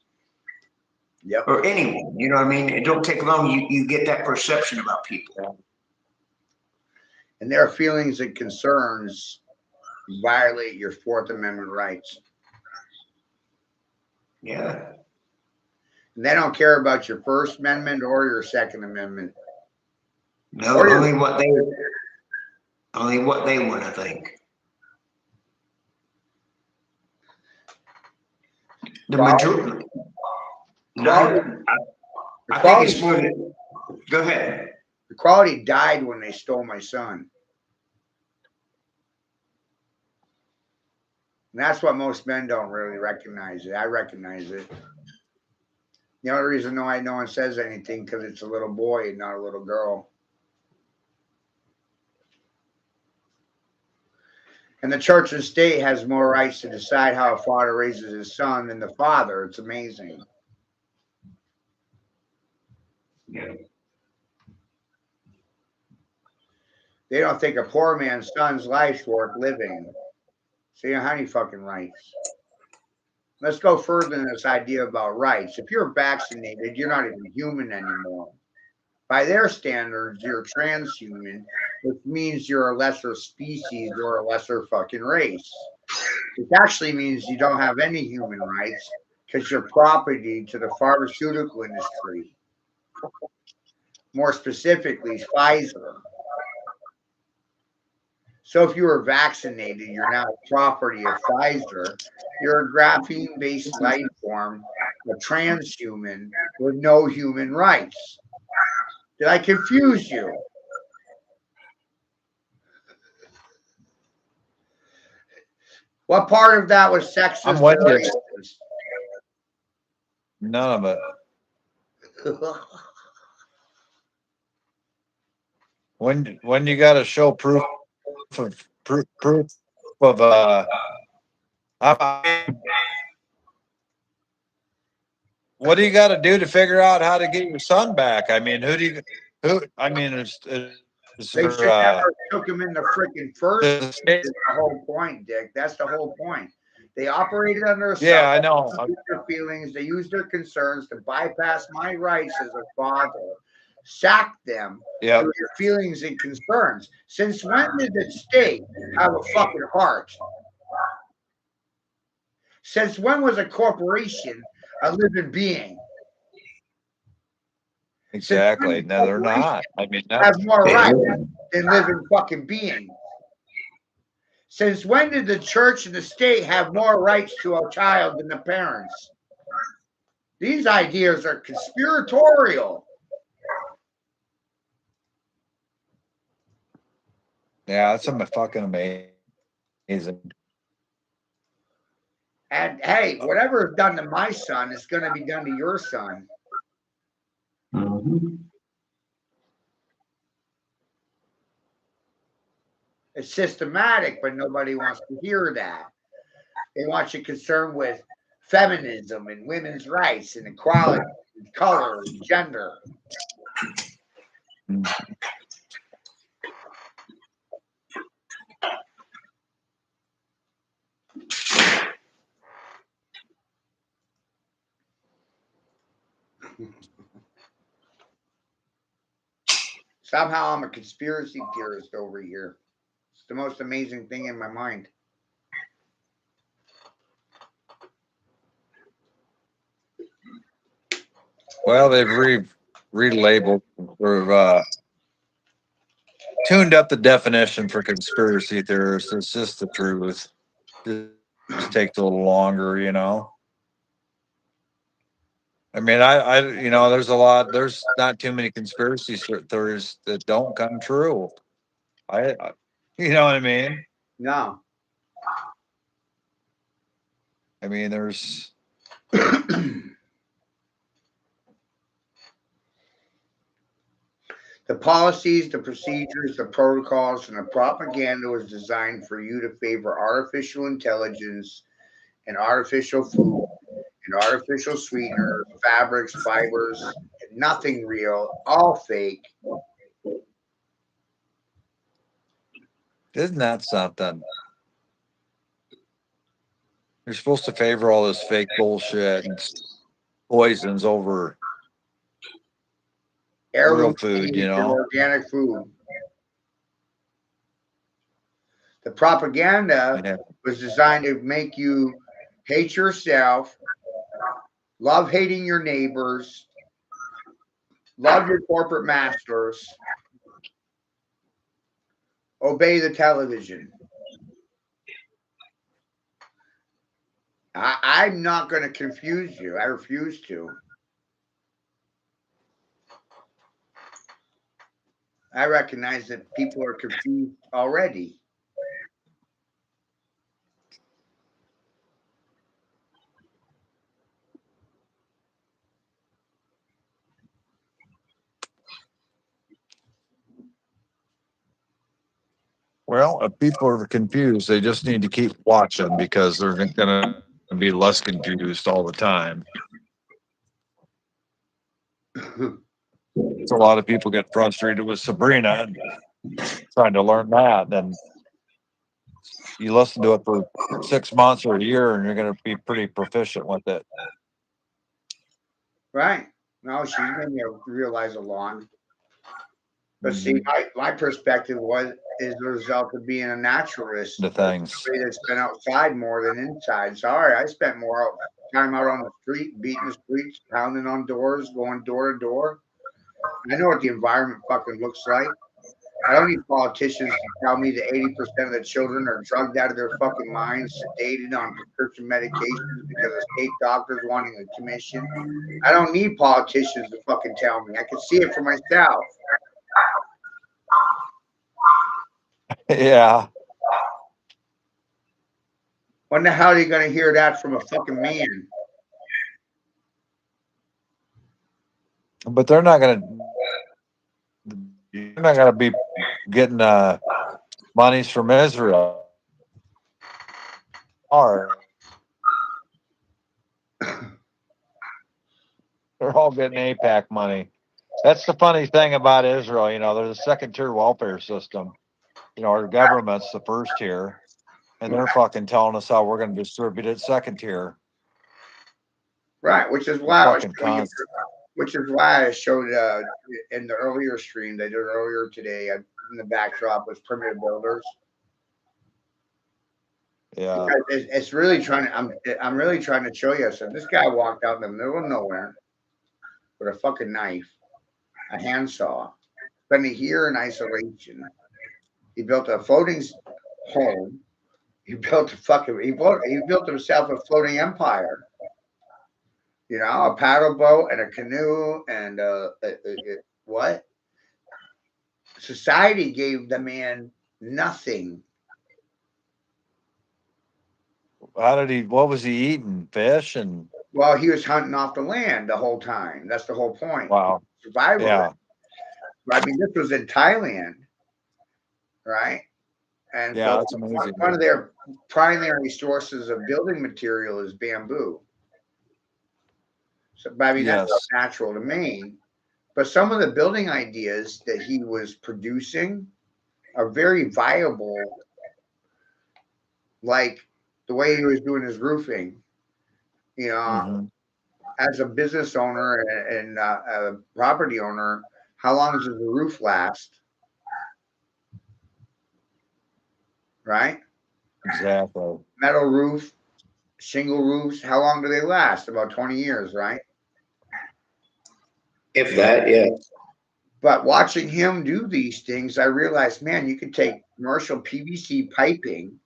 Yep. Or anyone, you know what I mean? It don't take long. You get that perception about people. And their feelings and concerns violate your Fourth Amendment rights. Yeah. And they don't care about your First Amendment or your Second Amendment. No, only what they want to think. The majority. I think it's more than. Go ahead. Equality died when they stole my son. And that's what most men don't really recognize it. I recognize it. The only reason no one says anything because it's a little boy and not a little girl. And the church and state has more rights to decide how a father raises his son than the father. It's amazing. Yeah. They don't think a poor man's son's life's worth living. So you don't have any fucking rights. Let's go further in this idea about rights. If you're vaccinated, you're not even human anymore. By their standards, you're transhuman, which means you're a lesser species or a lesser fucking race. It actually means you don't have any human rights because you're property to the pharmaceutical industry. More specifically, Pfizer. So if you were vaccinated, you're now property of Pfizer. You're a graphene-based life form, a transhuman with no human rights. Did I confuse you? What part of that was sexist? I'm with you. None of it. When you got to show proof of what do you got to do to figure out how to get your son back? I mean, I mean, is They there, should never took him in the freaking first. That's the whole point, Dick. That's the whole point. They operated under a I know. They used their feelings, they used their concerns to bypass my rights as a father, sack them through your feelings and concerns. Since when did the state have a fucking heart? Since when was a corporation a living being? Exactly. No, they're not. I mean, have more rights than living fucking beings. Since when did the church and the state have more rights to a child than the parents? These ideas are conspiratorial. Yeah, it's fucking amazing. And hey, whatever is done to my son is going to be done to your son. Mm-hmm. It's systematic, but nobody wants to hear that. They want you concerned with feminism and women's rights and equality and color and gender. Somehow I'm a conspiracy theorist over here. It's the most amazing thing in my mind. Well, they've relabeled or tuned up the definition for conspiracy theorists. It's just the truth. It just takes a little longer, you know. I mean, there's not too many conspiracy theories that don't come true. You know what I mean? No. I mean, there's The policies, the procedures, the protocols, and the propaganda was designed for you to favor artificial intelligence and artificial food and artificial sweeteners, fabrics, fibers, and nothing real, all fake. isn't that something? You're supposed to favor all this fake bullshit and poisons over real Heirloom food, seeds you and know? organic food. The propaganda Yeah. was designed to make you hate yourself, love hating your neighbors, love your corporate masters, obey the television. I'm not going to confuse you. I refuse to. I recognize that people are confused already. Well, if people are confused, they just need to keep watching because they're going to be less confused all the time. So a lot of people get frustrated with Sabrina and trying to learn that. Then you listen to it for 6 months or a year, and you're going to be pretty proficient with it. Right. No, she's made me realize a lot. But see, Mhm. my perspective is the result of being a naturalist, The things. somebody that's been outside more than inside. Sorry, I spent more time out on the street, beating the streets, pounding on doors, going door to door. I know what the environment fucking looks like. I don't need politicians to tell me that 80% of the children are drugged out of their fucking minds, sedated on prescription medications because of state doctors wanting a commission. I don't need politicians to fucking tell me. I can see it for myself. Yeah. When the hell are you going to hear that from a fucking man? But they're not going to. You're not going to be getting monies from Israel. Are they're all getting APAC money? That's the funny thing about Israel. You know, they're the second tier welfare system. You know, our government's the first tier, and they're fucking telling us how we're going to distribute it second tier. Right, which is The why I was fucking showing you, cons. which is why I showed in the earlier stream they did earlier today. In the backdrop was primitive builders. Yeah. Because it's really trying to. I'm really trying to show you. So this guy walked out in the middle of nowhere with a fucking knife, a handsaw, spent a year in isolation. He built a floating home. He built a fucking. He built himself a floating empire. You know, a paddle boat and a canoe and what? Society gave the man nothing. How did he? What was he eating? Fish and Well, he was hunting off the land the whole time. That's the whole point. wow. Survival. Yeah. I mean, this was in Thailand, right? And Yeah. so That's amazing. one of their primary sources of building material is bamboo. So, I mean, that's Yes. natural to Maine. But some of the building ideas that he was producing are very viable, like the way he was doing his roofing. You know, Hmm. as a business owner and a property owner, how long does the roof last? Right? Exactly. Metal roof, shingle roofs, how long do they last? About 20 years, right? If that, yeah. But watching him do these things, I realized, man, you could take commercial PVC piping,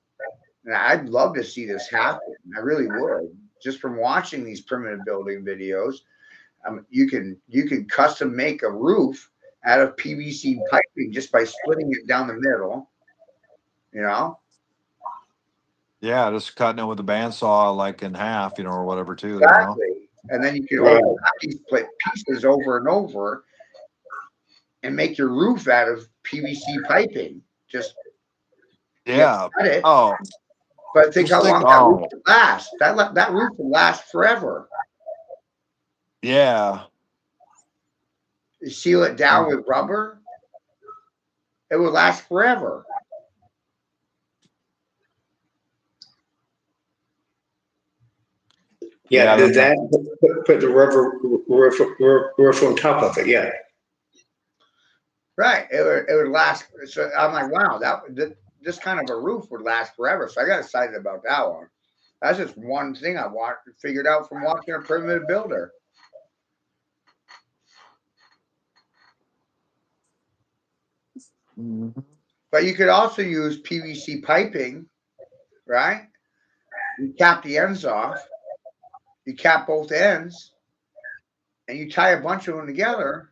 and I'd love to see this happen. I really would. Just from watching these primitive building videos, you can custom make a roof out of PVC piping just by splitting it down the middle. you know? Yeah, just cutting it with a bandsaw like in half, or whatever too, Exactly. And then you can Right. overlap these pieces over and over and make your roof out of PVC piping. Just Yeah. cut it. Oh, But think just how think. long that roof Oh, would last. That roof would last forever. yeah. You seal it down with rubber, it would last forever. Yeah, Yeah, did that's that put the rubber roof on top of it? Yeah. Right. It would last. So I'm like, wow, this kind of a roof would last forever. So I got excited about that one. That's just one thing I figured out from watching a primitive builder. Mhm. But you could also use PVC piping, right? You cap the ends off, you cap both ends, and you tie a bunch of them together,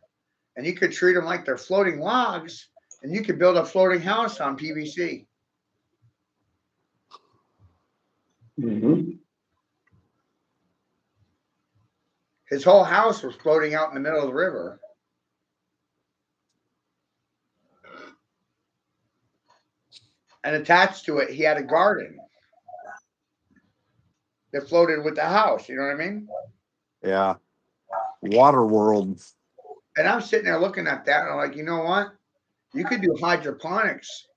and you could treat them like they're floating logs, and you could build a floating house on PVC. Mm-hmm. His whole house was floating out in the middle of the river. And attached to it, he had a garden that floated with the house. You know what I mean? Yeah. Water world. And I'm sitting there looking at that, and I'm like, you know what? You could do hydroponics.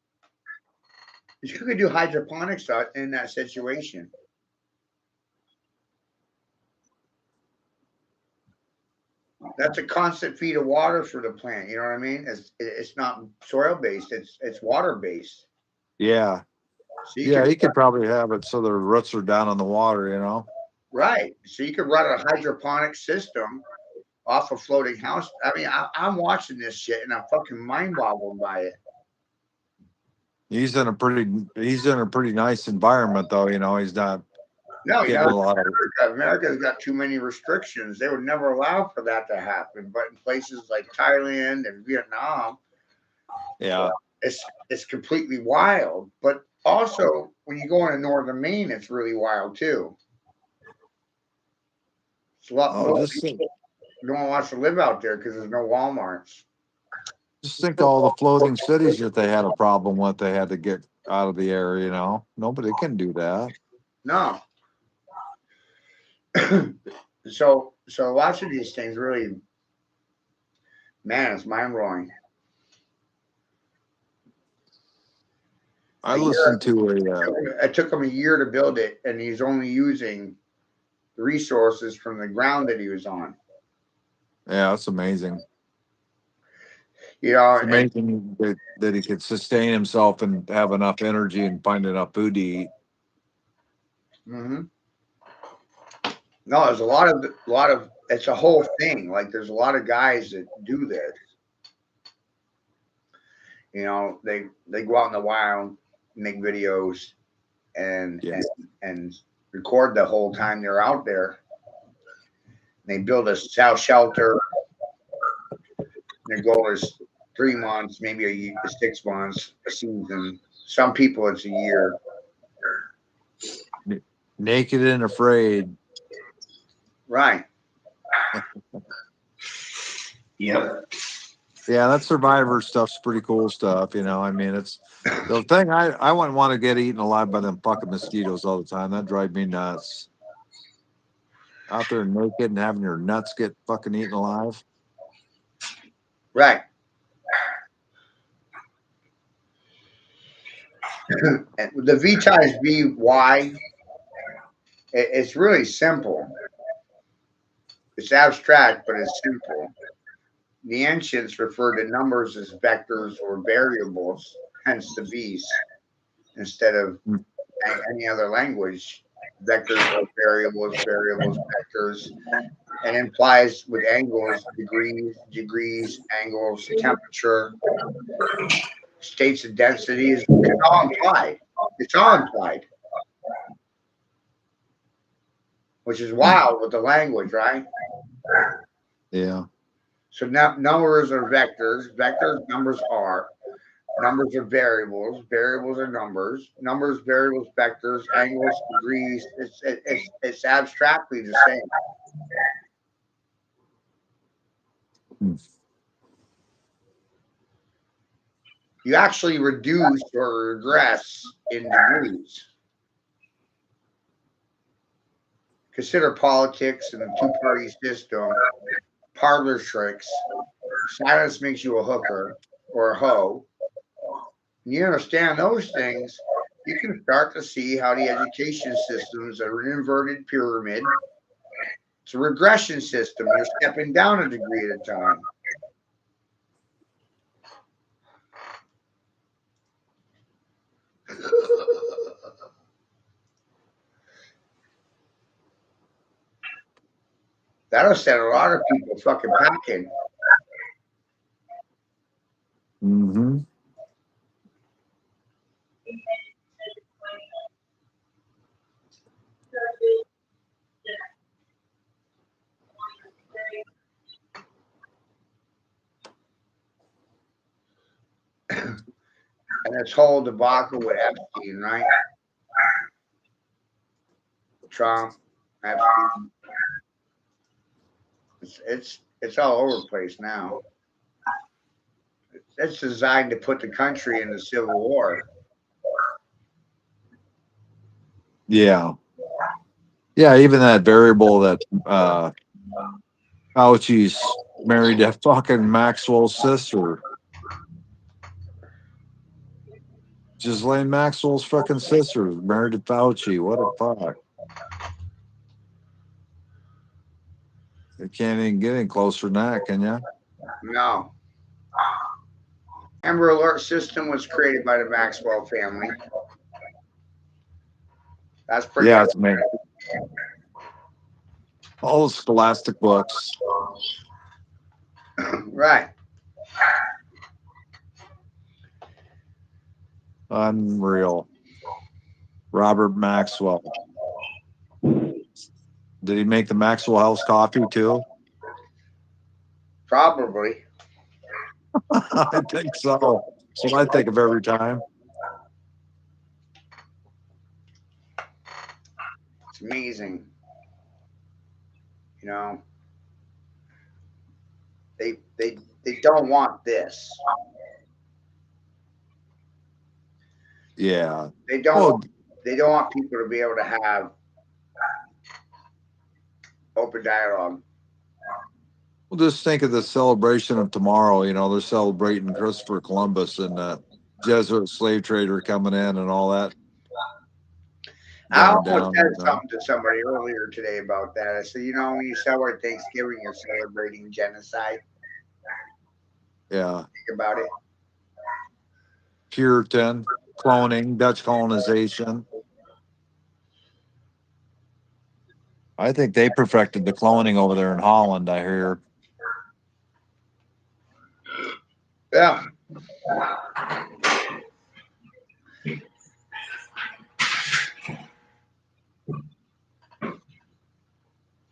You could do hydroponics in that situation. That's a constant feed of water for the plant. You know what I mean? It's not soil based. It's water based. Yeah. So you Yeah, could he could probably have it so the roots are down in the water. right. So you could run a hydroponic system off a floating house. I mean, I'm watching this shit and I'm fucking mind boggled by it. He's in a pretty nice environment though, He's not No, getting a lot of America's got too many restrictions. They would never allow for that to happen. But in places like Thailand and Vietnam, yeah. it's completely wild. But also, when you go into northern Maine, it's really wild too. It's a lot Oh, more just think, people no one wants to live out there because there's no Walmarts. just think all the floating cities that they had a problem with, they had to get out of the air. Nobody can do that. No. So watching these things really, man, it's mind blowing. I listened to It took him a year to build it, and he's only using the resources from the ground that he was on. yeah, it's amazing. You know, It's amazing that he could sustain himself and have enough energy and find enough food to eat. no, there's a lot of. It's a whole thing. Like there's a lot of guys that do this. They go out in the wild, make videos, and Yes. and record the whole time they're out there. They build a south shelter. Their goal is 3 months, maybe a year, 6 months, a season. Some people it's a year. Naked and afraid. Right. Yep. Yeah, that survivor stuff's pretty cool stuff. I mean, it's the thing I wouldn't want to get eaten alive by them fucking mosquitoes all the time. That drives me nuts. Out there naked and having your nuts get fucking eaten alive. Right. And the V times VY, it's really simple. It's abstract, but it's simple. The ancients referred to numbers as vectors or variables, hence the V's, instead of any other language. Vectors are variables, vectors, and implies with angles, degrees, angles, temperature, states of densities. It's all implied. It's all implied. Which is wild with the language, right? Yeah. So now numbers are vectors. Vectors, numbers are. Numbers are variables. Variables are numbers. Numbers, variables, vectors, angles, degrees. It's abstractly the same. You actually reduce or regress in degrees. Consider politics and the two-party system, parlor tricks. Silence makes you a hooker or a hoe. When you understand those things, you can start to see how the education systems are an inverted pyramid. It's a regression system. You're stepping down a degree at a time. That'll set a lot of people fucking packing. Mm-hmm. And this whole debacle with Epstein, right? Trump, Epstein. It's all over the place now. It's designed to put the country in the civil war. Yeah. Yeah, even that variable that Fauci's married to fucking Maxwell's sister. Ghislaine Maxwell's fucking sister is married to Fauci. What a fuck. You can't even get any closer than that, can you? No. Amber Alert system was created by the Maxwell family. That's pretty Yeah, it's amazing. All the scholastic books. right. Unreal. Robert Maxwell. Did he make the Maxwell House coffee too? Probably. I think so. That's what I think of every time. It's amazing. You know, they don't want this. Yeah. They don't Well, they don't want people to be able to have open dialogue. well, just think of the celebration of tomorrow. You know, they're celebrating Christopher Columbus and the Jesuit slave trader coming in and all that. I Going almost down. said You know? something to somebody earlier today about that. I said, you know, when you celebrate Thanksgiving, you're celebrating genocide. Yeah. Think about it. Puritan, cloning, Dutch colonization. I think they perfected the cloning over there in Holland, I hear. Yeah.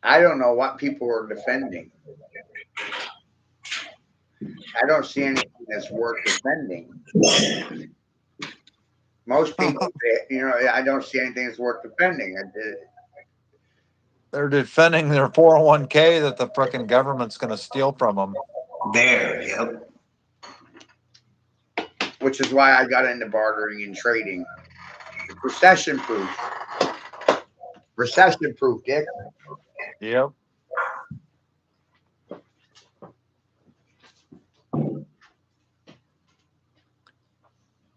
I don't know what people are defending. I don't see anything that's worth defending. Most people, you know, I don't see anything that's worth defending. They're defending their 401k that the frickin' government's going to steal from them. There, yep. Which is why I got into bartering and trading. Recession proof. Recession proof, Dick. Yep.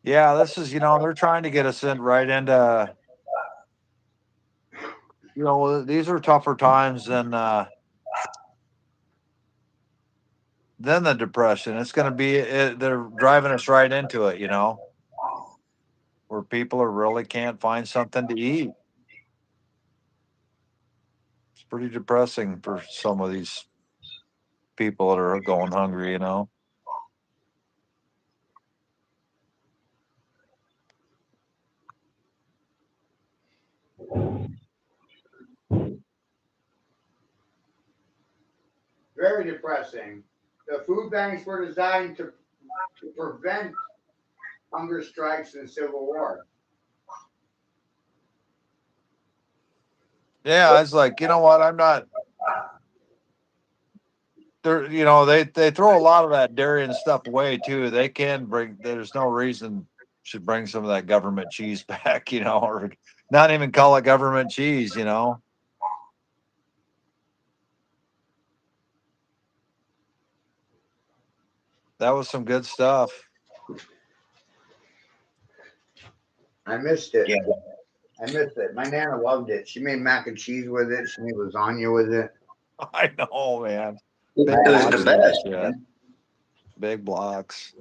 Yeah, this is, you know, they're trying to get us in right into, you know, these are tougher times than the Depression. It's going to be, they're driving us right into it, you know, where people are really can't find something to eat. It's pretty depressing for some of these people that are going hungry, you know. Very depressing. The food banks were designed to prevent hunger strikes and civil war. Yeah, I was like, you know what? I'm not. They're, they throw a lot of that dairy and stuff away too. They can bring. There's no reason should bring some of that government cheese back, or not even call it government cheese, That was some good stuff. I missed it. Yeah. I missed it. My Nana loved it. She made mac and cheese with it. She made lasagna with it. I know, man. It Big was blocks the of that best, shit. man. Big blocks.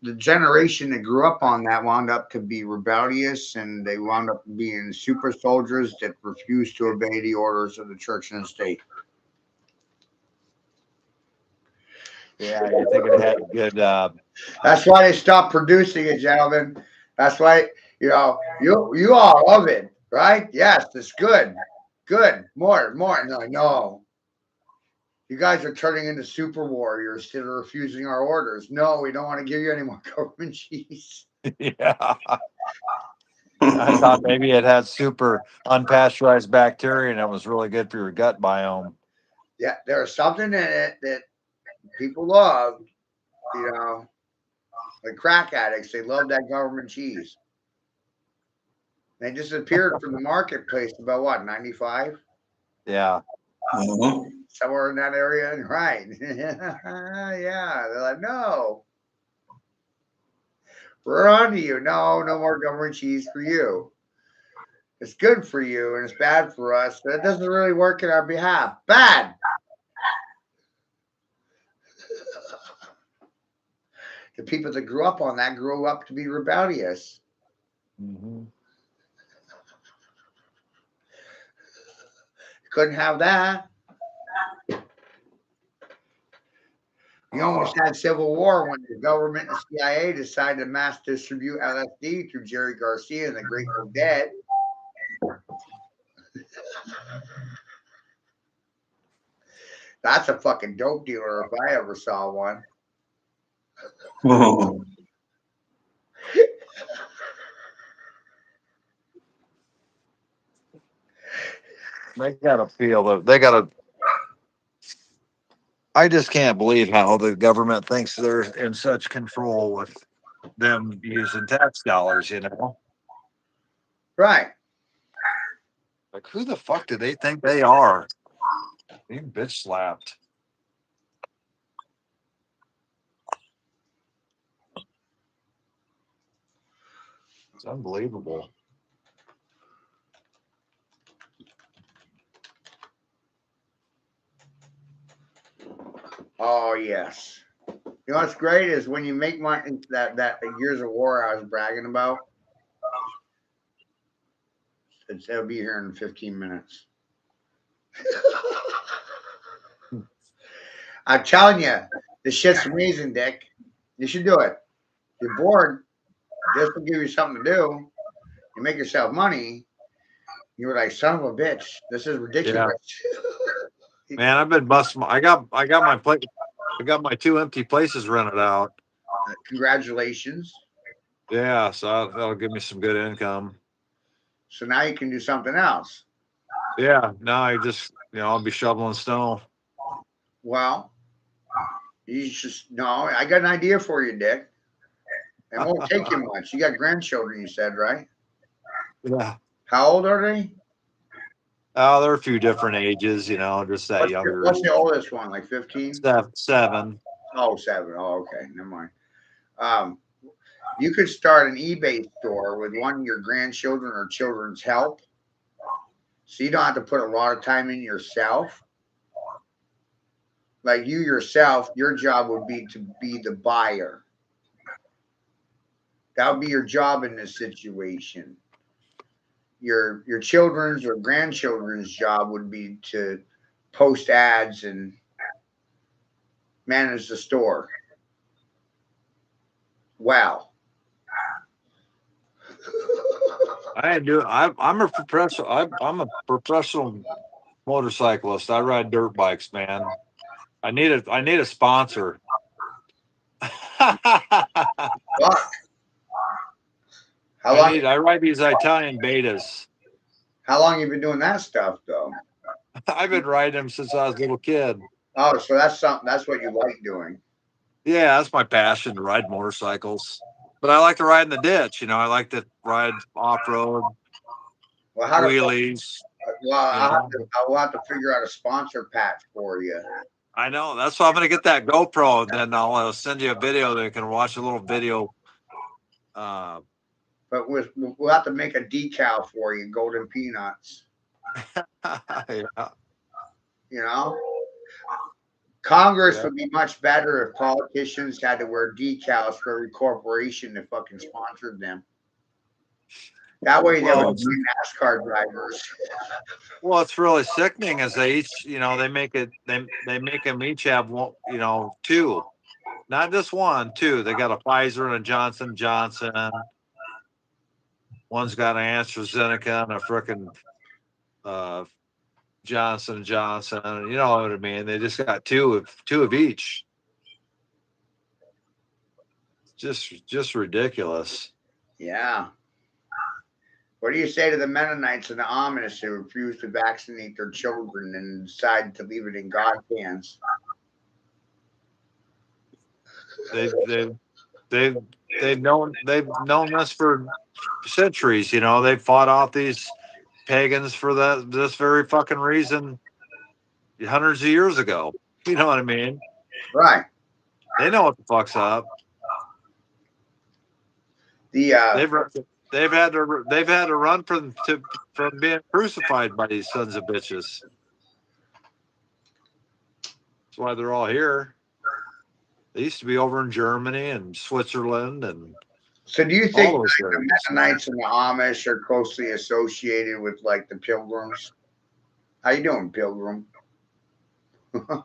The generation that grew up on that wound up to be rebellious, and they wound up being super soldiers that refused to obey the orders of the church and the state. Yeah, you think it had good. That's why they stopped producing it, gentlemen. That's why you all love it, right? Yes, it's good, more. And they're like, no, you guys are turning into super warriors that are refusing our orders. No, we don't want to give you any more government cheese. Yeah. I thought maybe it had super unpasteurized bacteria and it was really good for your gut biome. Yeah, there's something in it that people love, like crack addicts. They love that government cheese. They disappeared from the marketplace about what, 95? Yeah. Mhm. Somewhere in that area, right? Yeah, they're like, no, we're on to you. No, no more government cheese for you. It's good for you and it's bad for us, but it doesn't really work in our behalf. Bad. The people that grew up on that grew up to be rebellious. Mm-hmm. Couldn't have that. You almost had civil war when the government and CIA decided to mass distribute LSD through Jerry Garcia and the Grateful Dead. That's a fucking dope dealer if I ever saw one. They gotta feel that they gotta. I just can't believe how the government thinks they're in such control with them using tax dollars, Right. Like, who the fuck do they think they are? Being bitch slapped. It's unbelievable. Oh yes. You know what's great is when you make money that years of war I was bragging about. It'll be here in 15 minutes. I'm telling you, this shit's amazing, Dick. You should do it. You're bored. This will give you something to do. You make yourself money. You were like, son of a bitch. This is ridiculous. Man, I've been busting. I got my plate. I got my 2 empty places rented out. Congratulations. Yeah, so that'll give me some good income. So now you can do something else. Yeah, now I just I'll be shoveling snow. Well, you just no. I got an idea for you, Dick. It won't take you much. You got grandchildren, you said, right? Yeah. How old are they? Oh, they're a few different ages, just that younger. What's the oldest one? Like 15? 7. Oh, 7. Oh, okay. Never mind. You could start an eBay store with one of your grandchildren or children's help. So you don't have to put a lot of time in yourself. Like you yourself, your job would be to be the buyer. That would be your job in this situation. Your children's or grandchildren's job would be to post ads and manage the store. Wow. I'm a professional. I'm a professional motorcyclist. I ride dirt bikes, man. I need a sponsor. Fuck. How long? I ride these Italian betas. How long you been doing that stuff though? I've been riding them since I was a little kid. Oh, so that's something. That's what you like doing. Yeah, that's my passion to ride motorcycles. But I like to ride in the ditch. You know, I like to ride off road, Well, how to? wheelies. Well, You know, I will have to figure out a sponsor patch for you. I know. That's why I'm going to get that GoPro, and then I'll send you a video that you can watch a little video. But we'll have to make a decal for you, golden peanuts. Yeah. You know, Congress Yeah. would be much better if politicians had to wear decals for every corporation that fucking sponsored them. That way, they Well, would be NASCAR drivers. Well, it's really sickening as they each, they make it, they make them each have one, two, not just one, two. They got a Pfizer and a Johnson Johnson. One's got an AstraZeneca and a frickin' Johnson Johnson. You know what I mean? They just got two of each. Just ridiculous. Yeah. What do you say to the Mennonites and the Amish who refuse to vaccinate their children and decide to leave it in God's hands? They've known us for centuries. They've fought off these pagans for this very fucking reason hundreds of years ago. You know what I mean? Right. They know what the fuck's up. The they've had to run from being crucified by these sons of bitches. That's why they're all here. They used to be over in Germany and Switzerland and. So do you think the Mennonites and the Amish are closely associated with like the Pilgrims? How you doing, Pilgrim?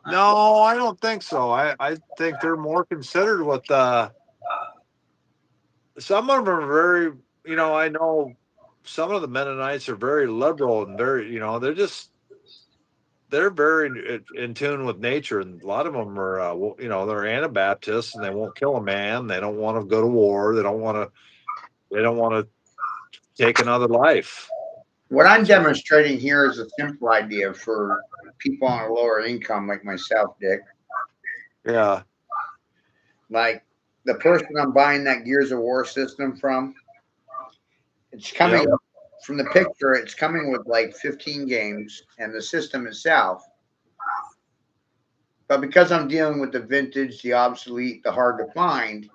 No, I don't think so. I think they're more considered with some of them are very, I know some of the Mennonites are very liberal and very, they're very in tune with nature. And a lot of them are, they're Anabaptists and they won't kill a man. They don't want to go to war. They don't want to take another life. What I'm demonstrating here is a simple idea for people on a lower income like myself, Dick. Yeah. Like the person I'm buying that Gears of War system from, it's coming from the picture. It's coming with like 15 games and the system itself. But because I'm dealing with the vintage, the obsolete, the hard to find,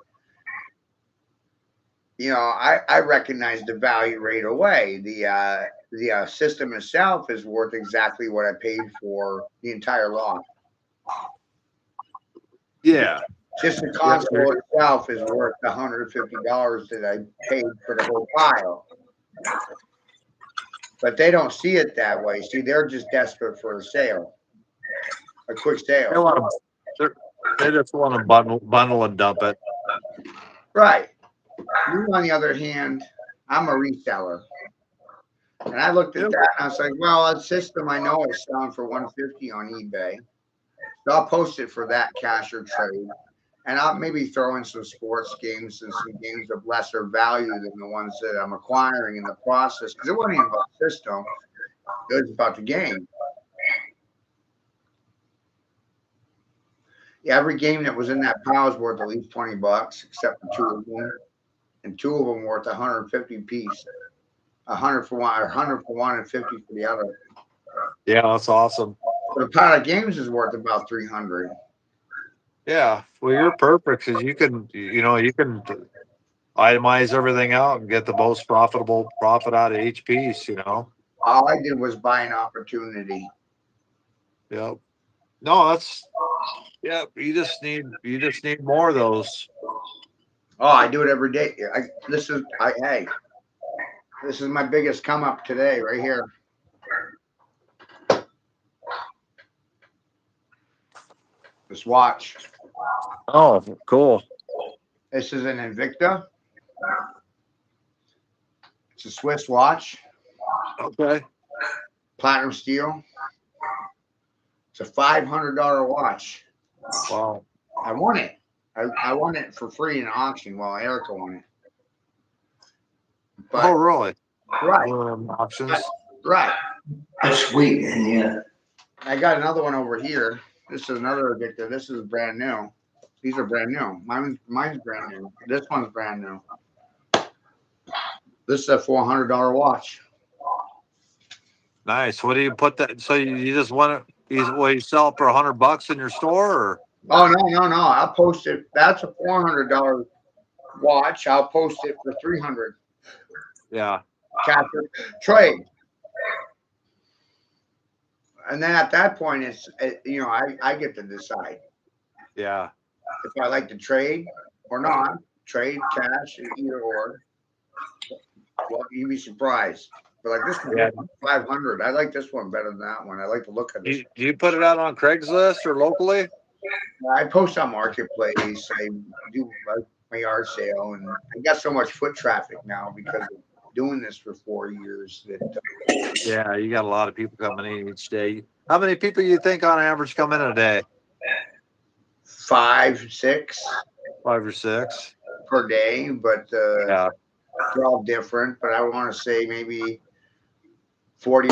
I recognize the value right away. The system itself is worth exactly what I paid for the entire lot. Yeah. Just the console itself is worth the $150 that I paid for the whole pile. But they don't see it that way. See, they're just desperate for a sale, a quick sale. They just want to bundle and dump it. Right. Me, on the other hand, I'm a reseller. And I looked at that and I was like, well, a system I know is selling for $150 on eBay. So I'll post it for that cash or trade. And I'll maybe throw in some sports games and some games of lesser value than the ones that I'm acquiring in the process. Because it wasn't even about the system, it was about the game. Yeah, every game that was in that pile is worth at least $20, except for two of them. And two of them worth 150 piece. 100 for one, or 100 for one, and 50 for the other. Yeah, that's awesome. So the pile of games is worth about 300. Yeah, well, you're perfect because you can itemize everything out and get the most profit out of each piece. All I did was buy an opportunity. Yep. No, you just need more of those. Oh, I do it every day. This is my biggest come up today, right here. This watch. Oh, cool. This is an Invicta. It's a Swiss watch. Okay. Platinum steel. It's a $500 watch. Wow. I won it. I won it for free in an auction while Erica won it. Oh, But really? right, Options. right. That's sweet, and yeah. I got another one over here. This is another addictor. This is brand new. These are brand new. Mine's brand new. This one's brand new. This is a $400 watch. Nice. What do you put that? So you just want to? You sell it for $100 in your store, or? Oh no. I'll post it. That's a $400 watch. I'll post it for 300. Yeah. Capture trade. And then at that point, I get to decide Yeah. if I like to trade or not. Trade, cash, either or. Well, you'd be surprised. But like this one, Yeah. 500. I like this one better than that one. I like the look of this. Do you put it out on Craigslist or locally? I post on Marketplace. I do my yard sale, and I got so much foot traffic now because of doing this for 4 years that Yeah, you got a lot of people coming in each day. How many people you think on average come in a day? 5, 6 5 or 6 per day, but Yeah. they're all different. But I want to say maybe 40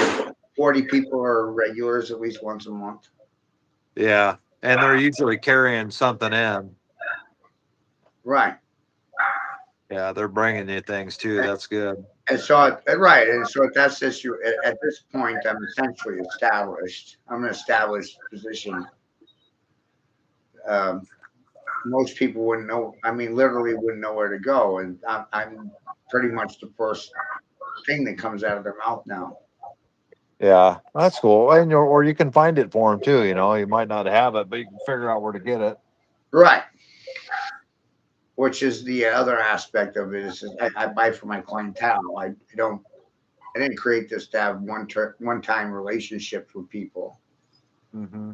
people are regulars at least once a month. Yeah. And they're usually carrying something in. Right. Yeah, they're bringing you things too. That's good. And so, right. And so that's this. At this point, I'm essentially established. I'm an established position. Most people wouldn't know. I mean, literally wouldn't know where to go. And I'm pretty much the first thing that comes out of their mouth now. Yeah, that's cool. And or you can find it for them too. You might not have it, but you can figure out where to get it. Right. Which is the other aspect of it is I buy for my clientele. I didn't create this to have one-time relationships with people. Mm-hmm.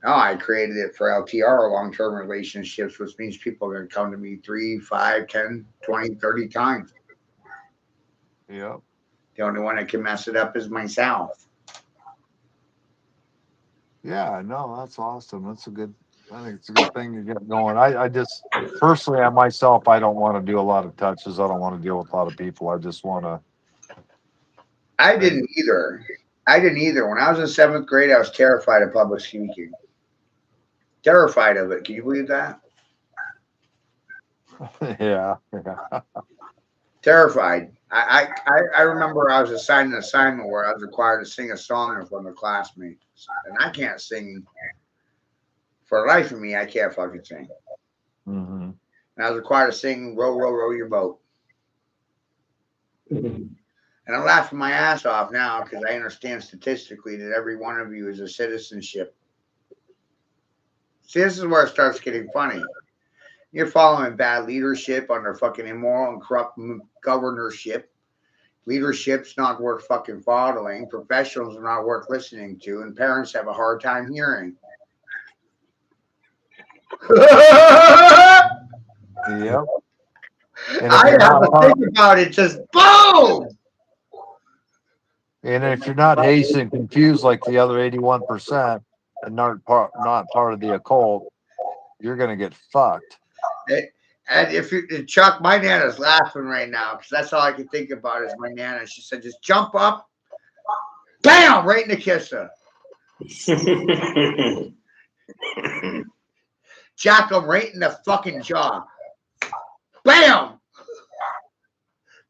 No, I created it for LTR, long-term relationships, which means people are going to come to me 3, 5, 10, 20, 30 times. Yep. The only one that can mess it up is myself. Yeah, no, that's awesome. I think it's a good thing you get going. I just personally, I myself, I don't want to do a lot of touches. I don't want to deal with a lot of people. I just want to. I didn't either. When I was in 7th grade, I was terrified of public speaking. Terrified of it. Can you believe that? Yeah. Terrified. I remember I was assigned an assignment where I was required to sing a song in front of classmates, and I can't sing. For the life of me, I can't fucking sing. Mm-hmm. And I was required to sing "Row, row, row your boat." And I'm laughing my ass off now because I understand statistically that every one of you is a citizenship. See, this is where it starts getting funny. You're following bad leadership under fucking immoral and corrupt governorship. Leadership's not worth fucking following. Professionals are not worth listening to, and parents have a hard time hearing. Yep. And I have to think about it. Just boom. And if you're not hasty and confused like the other 81% and not part of the occult, you're gonna get fucked. And if you, Chuck, my Nana's laughing right now because that's all I can think about is my Nana. She said, just jump up, bam, right in the kisser. Jack them right in the fucking jaw. Bam!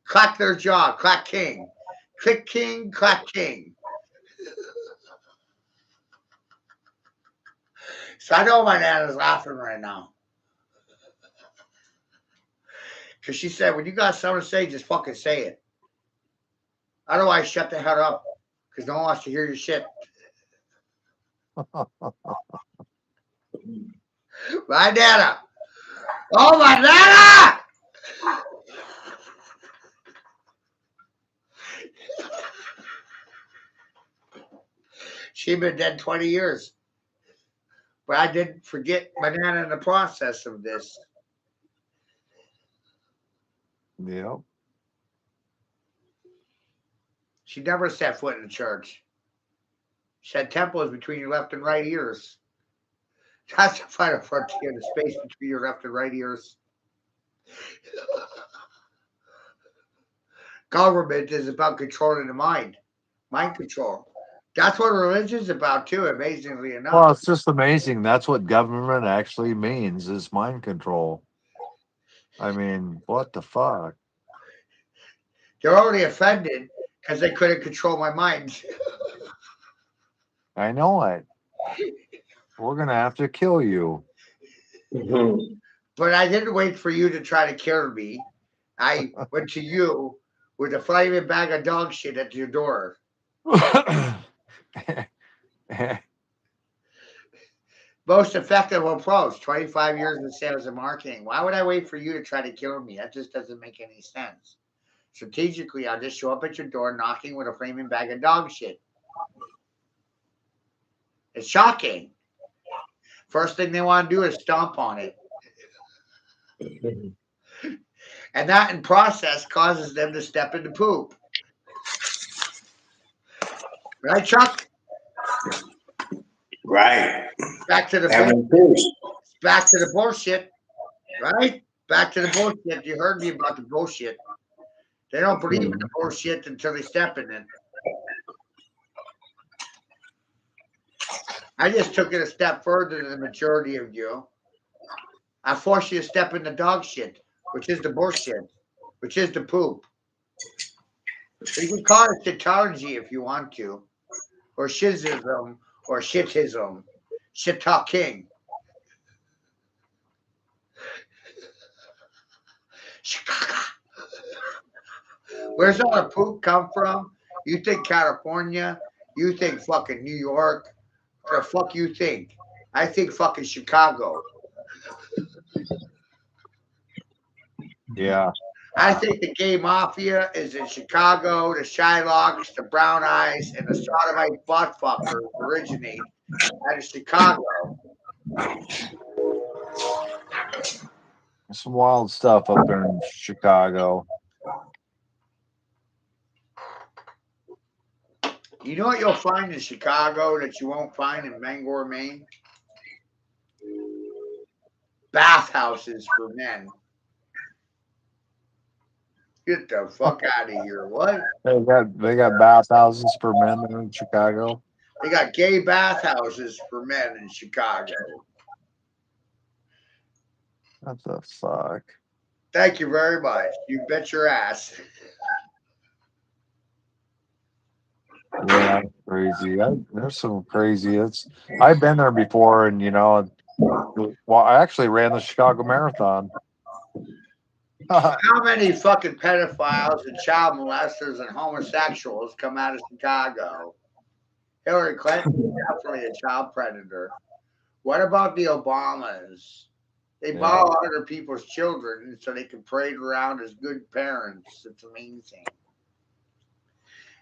Clack their jaw. Clack king. Click king, clack king. So I know my Nana's laughing right now. Because she said, when you got something to say, just fucking say it. Otherwise, shut the hell up. Because no one wants to hear your shit. My Nana. Oh, my Nana! She'd been dead 20 years. But I didn't forget my Nana in the process of this. Yep. She never set foot in the church. She had temples between your left and right ears. That's the final frontier, the space between your left and right ears. Government is about controlling the mind control. That's what religion is about too, amazingly Well, enough. it's just amazing. That's what government actually means is mind control. I mean, what the fuck? They're only offended because they couldn't control my mind. I know it. We're gonna have to kill you. But I didn't wait for you to try to kill me. I went to you with a flaming bag of dog shit at your door. Most effective approach, 25 years in sales and marketing. Why would I wait for you to try to kill me? That just doesn't make any sense. Strategically, I'll just show up at your door knocking with a flaming bag of dog shit. It's shocking. First thing they want to do is stomp on it. And that in process causes them to step into poop. Right, Chuck? Right. Back to the That one too. back to the bullshit. Right? Back to the bullshit. You heard me about the bullshit. They don't believe in the bullshit until they step in it. I just took it a step further than the majority of you. I forced you to step in the dog shit, which is the bullshit, which is the poop. You can call it shitology if you want to, or shizism, or shitism, shit talking. Chicago. Where's all the poop come from? You think California? You think fucking New York? What the fuck you think? I think fucking Chicago. Yeah. I think the gay mafia is in Chicago. The Shylocks, the Brown Eyes, and the sodomite butt fuckers originate out of Chicago. Some wild stuff up there in Chicago. You know what you'll find in Chicago that you won't find in Bangor, Maine? Bathhouses for men. Get the fuck out of here. What? They got bathhouses for men there in Chicago. They got gay bathhouses for men in Chicago. What the fuck? Thank you very much. You bet your ass. Yeah, crazy. There's some crazy. I've been there before, and well, I actually ran the Chicago Marathon. How many fucking pedophiles and child molesters and homosexuals come out of Chicago? Hillary Clinton is definitely a child predator. What about the Obamas? They Yeah. borrow other people's children so they can parade around as good parents. It's amazing.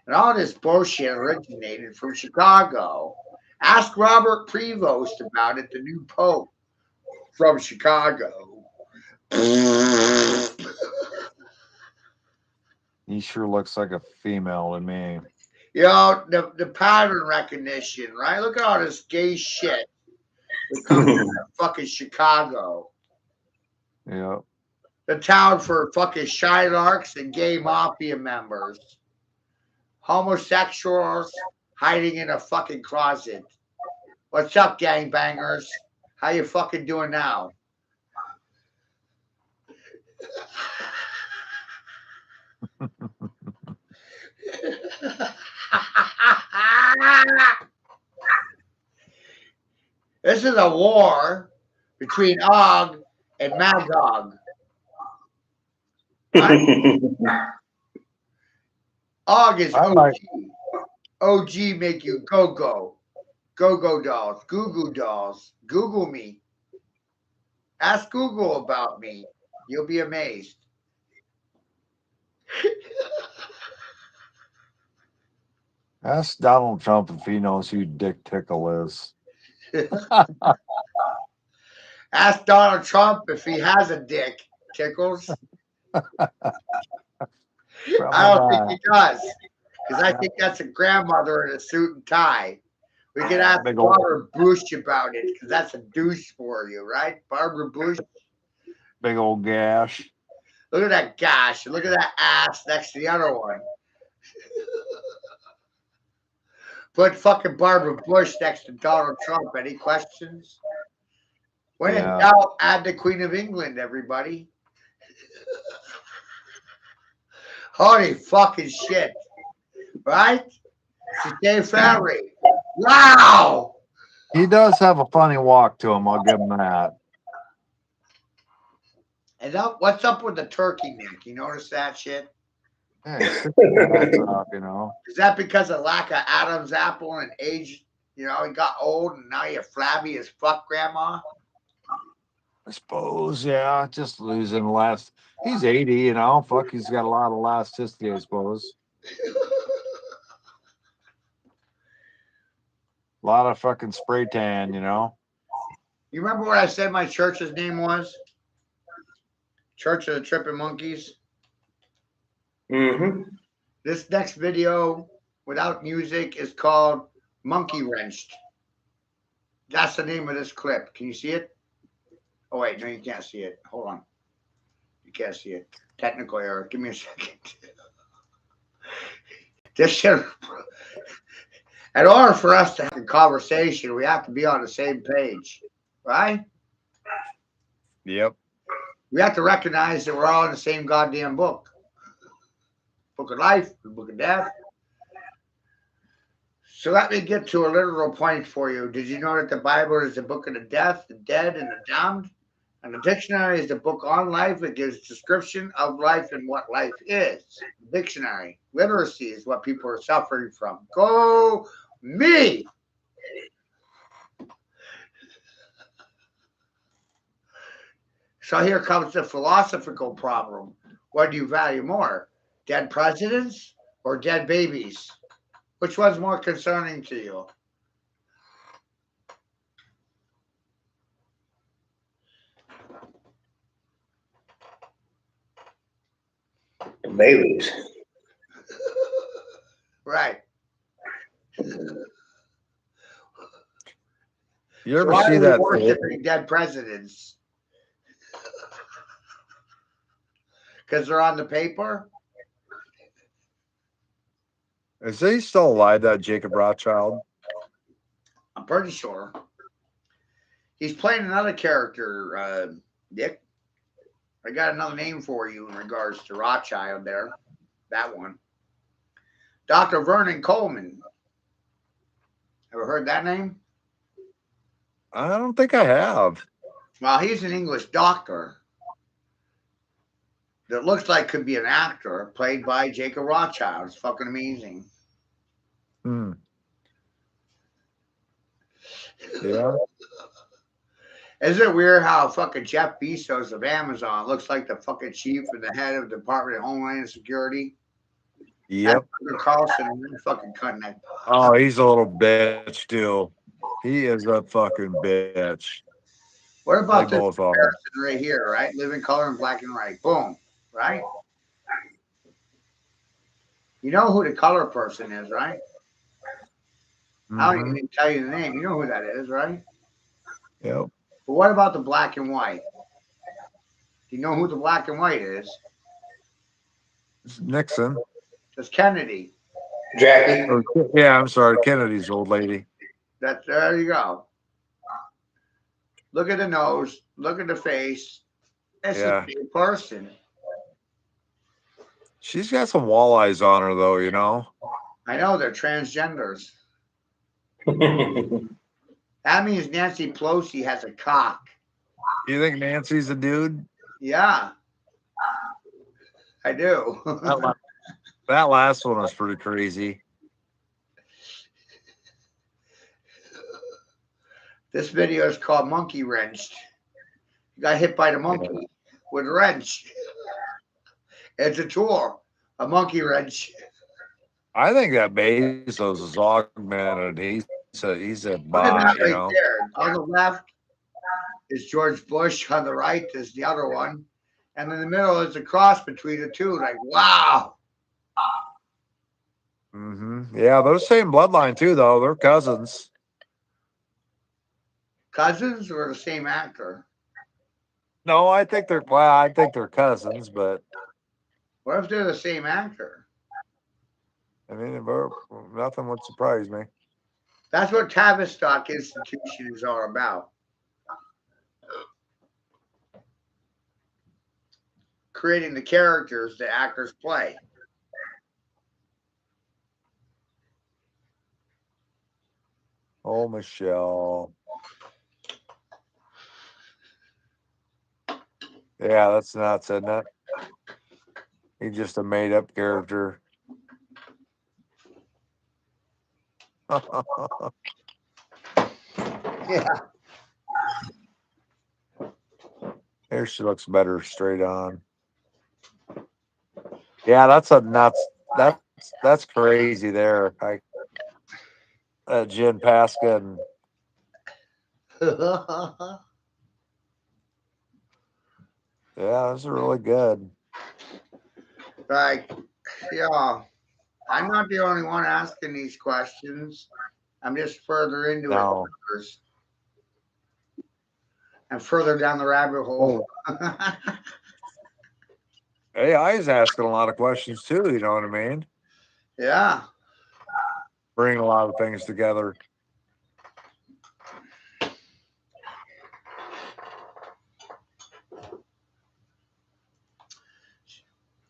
And all this bullshit originated from Chicago. Ask Robert Prevost about it, the new pope from Chicago. He sure looks like a female to me. You know, the pattern recognition, right? Look at all this gay shit that comes from fucking Chicago. Yeah. The town for fucking Shylarks and gay mafia members. Homosexuals hiding in a fucking closet. What's up, gangbangers? How you fucking doing now? This is a war between Og and Magog. Right? Og is OG. OG make you go-go. Go-go dolls. Goo-goo dolls. Google me. Ask Google about me. You'll be amazed. Ask Donald Trump if he knows who Dick Tickle is. Ask Donald Trump if he has a dick, Tickles. I don't think he does. Because I think that's a grandmother in a suit and tie We can ask Big old- Barbara Bush about it because that's a douche for you, right? Barbara Bush. Big old gash. Look at that gash. Look at that ass next to the other one. Put fucking Barbara Bush next to Donald Trump. Any questions? When in Yeah. doubt, add the Queen of England, everybody. Holy fucking shit. Right? Today Ferry. Wow. He does have a funny walk to him. I'll give him that. And what's up with the turkey neck? You notice that shit? Yeah, he's sticking his ass up, you know. Is that because of lack of Adam's apple and age? You know, he got old and now you're flabby as fuck, Grandma. I suppose, yeah. Just losing last. He's 80, you know. Fuck, he's got a lot of elasticity, I suppose. A lot of fucking spray tan, you know. You remember what I said my church's name was? Church of the Tripping Monkeys. Mm-hmm. This next video without music is called Monkey Wrenched. That's the name of this clip. Can you see it? Oh, wait. No, you can't see it. Hold on. You can't see it. Technical error. Give me a second. This shit. In order for us to have a conversation, we have to be on the same page, right? Yep. We have to recognize that we're all in the same goddamn book. Book of life, the book of death. So let me get to a literal point for you. Did you know that the Bible is the book of the death, the dead, and the damned? And the dictionary is the book on life. It gives description of life and what life is. The dictionary. Literacy is what people are suffering from. Go me! So here comes the philosophical problem. What do you value more? Dead presidents or dead babies? Which one's more concerning to you? Babies. Right. You ever So why see are we that? worshiping dead presidents? Because they're on the paper? Is he still alive, that Jacob Rothschild? I'm pretty sure. He's playing another character, Dick. I got another name for you in regards to Rothschild there. That one. Dr. Vernon Coleman. Ever heard that name? I don't think I have. Well, he's an English doctor that looks like could be an actor played by Jacob Rothschild. It's fucking amazing. Hmm. Yeah. Isn't it weird how fucking Jeff Bezos of Amazon looks like the fucking chief and the head of the Department of Homeland Security? Yep. Tucker Carlson and then fucking cutting that. Oh, he's a little bitch too. He is a fucking bitch. What about Like this both of them. comparison right here, right? Living color in black and white. Boom. Right? You know who the color person is, right? I don't Mhm. even tell you the name. You know who that is, right? Yep. But what about the black and white? Do you know who the black and white is? It's Nixon. It's Kennedy. Jackie. Or, yeah, I'm sorry, Kennedy's old lady. There you go. Look at the nose. Look at the face. It's Yeah. the same person. She's got some walleyes on her though, you know. I know they're transgenders. That means Nancy Pelosi has a cock. You think Nancy's a dude? Yeah. I do. That last one was pretty crazy. This video is called Monkey Wrenched. You got hit by the monkey with a wrench. It's a tool, a monkey wrench. I think that Bezos is augmented. He's a Look at bot, that you right know. there. On the left is George Bush. On the right is the other one. And in the middle is a cross between the two. Like, wow. Mm-hmm. Yeah, they're the same bloodline too, though. They're cousins. Cousins or the same actor? No, I think they're cousins, but What if they're the same actor? I mean, nothing would surprise me. That's what Tavistock Institution is all about. Creating the characters the actors play. Oh, Michelle. Yeah, that's nuts, isn't it? He's just a made up character. Yeah. Here she looks better straight on. Yeah, that's a nuts. That's crazy there. Jen Pasca and yeah, those are really good. Like, yeah, I'm not the only one asking these questions. I'm just further into it No. first and further down the rabbit hole. AI's asking a lot of questions too, you know what I mean? Yeah. Bring a lot of things together.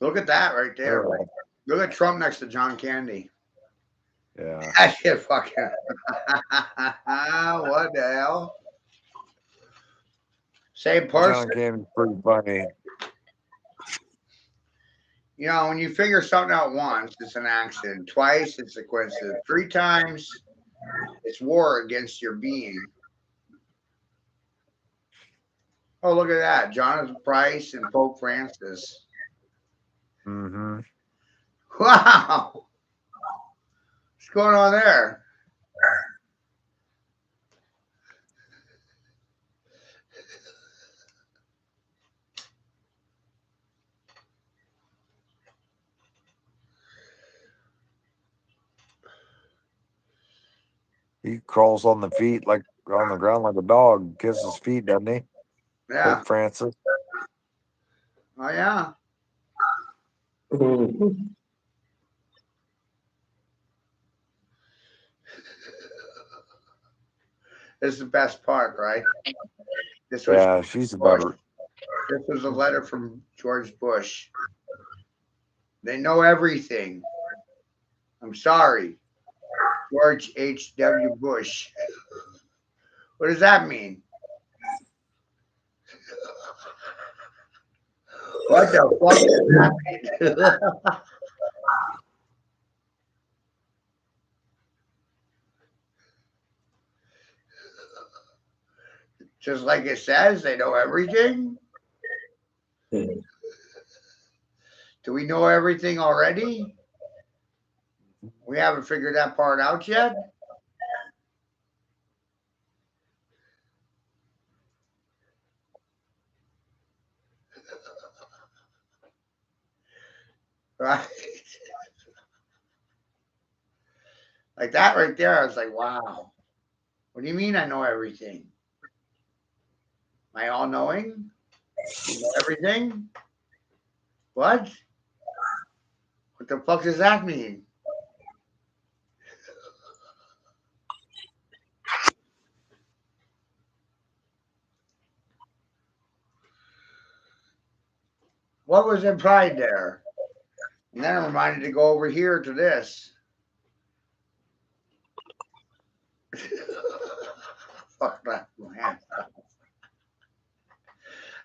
Look at that right there. Yeah. Look at Trump next to John Candy. Yeah. That shit fucking. What the hell? Same person. John Candy's pretty funny. You know, when you figure something out once, it's an accident. Twice, it's a coincidence. 3 times, it's war against your being. Oh, look at that. Jonathan Price and Pope Francis. Mm-hmm. Wow. What's going on there? He crawls on the feet like on the ground like a dog, kisses feet, doesn't he? Yeah. Pope Francis. Oh, yeah. This is the best part, right? This was Yeah, she's about her. This was a letter from George Bush. They know everything. I'm sorry. George H.W. Bush. What does that mean? What the fuck does that mean? Just like it says, they know everything. Do we know everything already? We haven't figured that part out yet. Right? Like that right there, I was like, wow. What do you mean I know everything? Am I all knowing? You know everything? What? What the fuck does that mean? What was implied there? And then I'm reminded to go over here to this. Fuck that, man.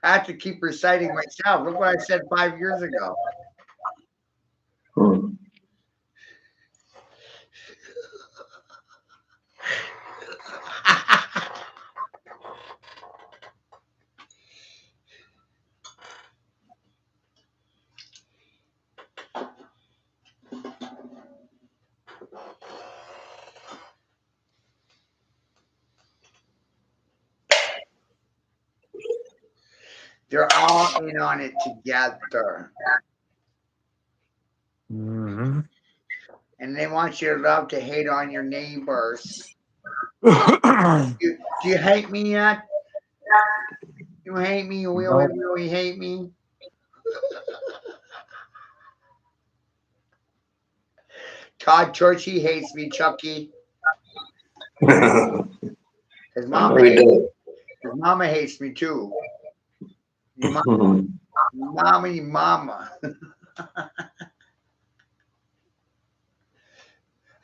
I have to keep reciting myself. Look what I said 5 years ago. They're all in on it together. Mm-hmm. And they want you to love to hate on your neighbors. Do you hate me yet? You hate me? You really, Nope. really hate me? Todd Churchy hates me, Chucky. His mama We hates do. his mama hates me too. Your mama.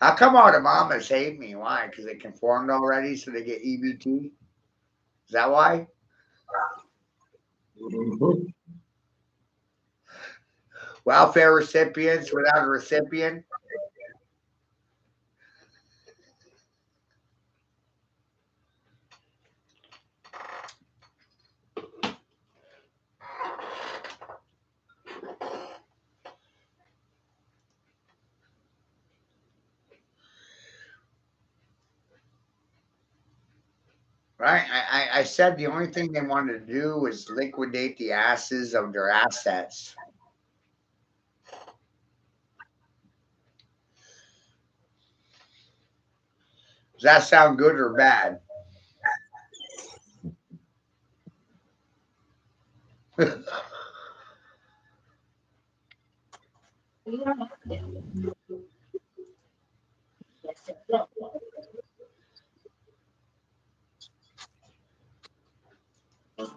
How come all the mamas hate me? Why? Because they conformed already, so they get EBT? Is that why? Welfare recipients without a recipient? Right? I said the only thing they wanted to do was liquidate the asses of their assets. Does that sound good or bad?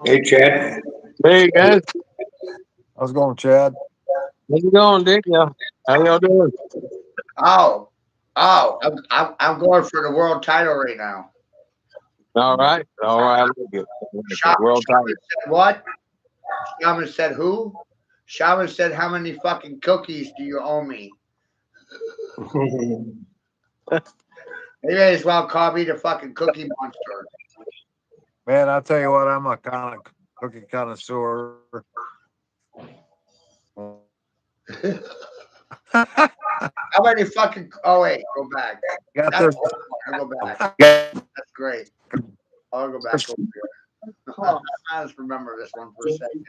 Hey, Chad. Hey guys, How's it going, Chad? how's it going, Dick? Yeah, how y'all doing? Oh, I'm going for the world title right now. All right, all right. I like it. I like it. World Shaman title. said what? Shaman said who? Shaman said, how many fucking cookies do you owe me? You may as well call me the fucking cookie monster. Man, I tell you what, I'm a kind of cookie connoisseur. How many fucking? Oh wait, go back. Got That's this. I'll go back. Got That's great. I'll go back over here. I just remember this one for a second.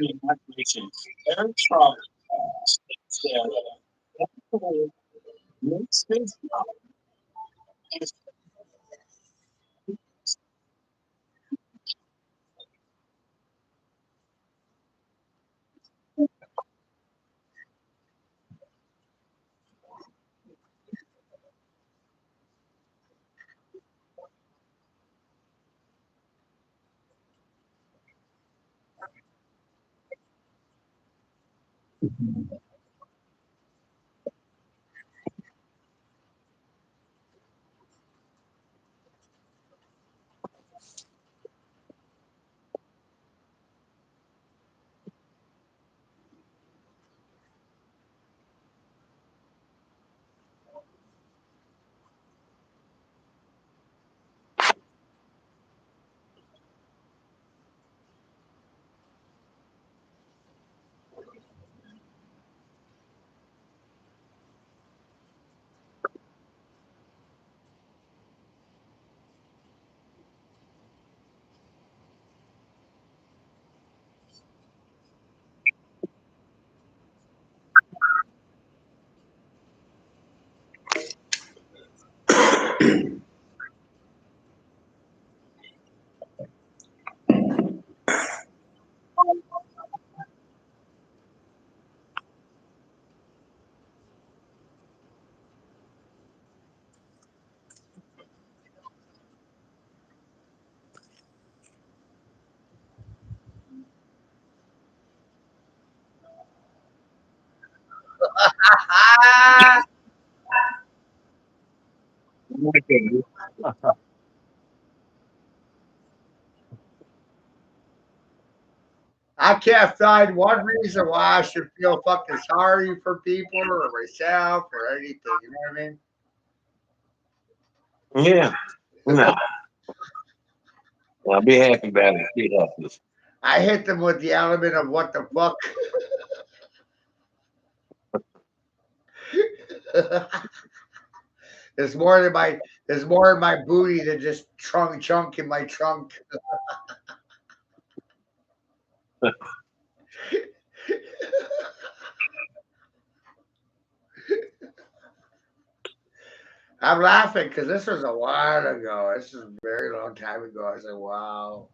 Ah, I can't find one reason why I should feel fucking sorry for people or myself or anything. You know what I mean? Yeah, no, I'll be happy about it. Be happy. I hit them with the element of what the fuck. There's more in my booty than just chunk in my trunk. I'm laughing because this was a while ago. This is a very long time ago. I said, wow.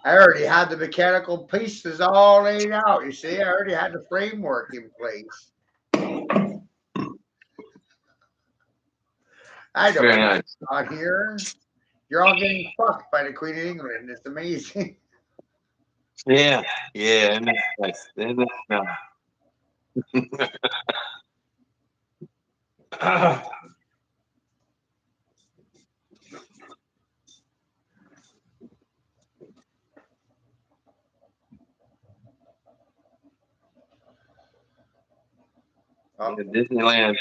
I already had the mechanical pieces all laid out. You see, I already had the framework in place. I know Very what's nice. on here. You're all getting fucked by the Queen of England. It's amazing. Yeah, yeah, and that's nice. And that's nice. Oh, Yeah, Disneyland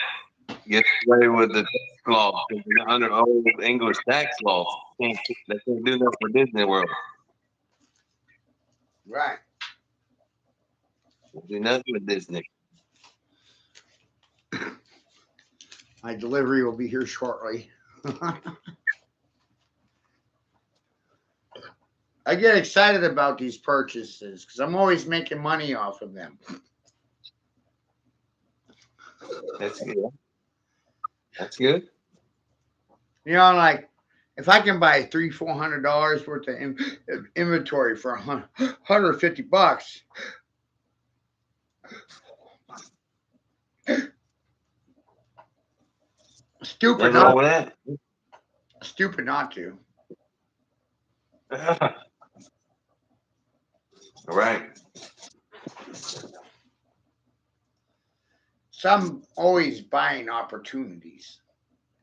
gets away with the tax law because they're under old English tax law. They can't do that for Disney World. right. They do nothing with Disney. My delivery will be here shortly. I get excited about these purchases because I'm always making money off of them. That's good. That's good. You know, like if I can buy $300-400 worth of inventory for $150, stupid Nothing wrong not with that. stupid not to. All right. Some always buying opportunities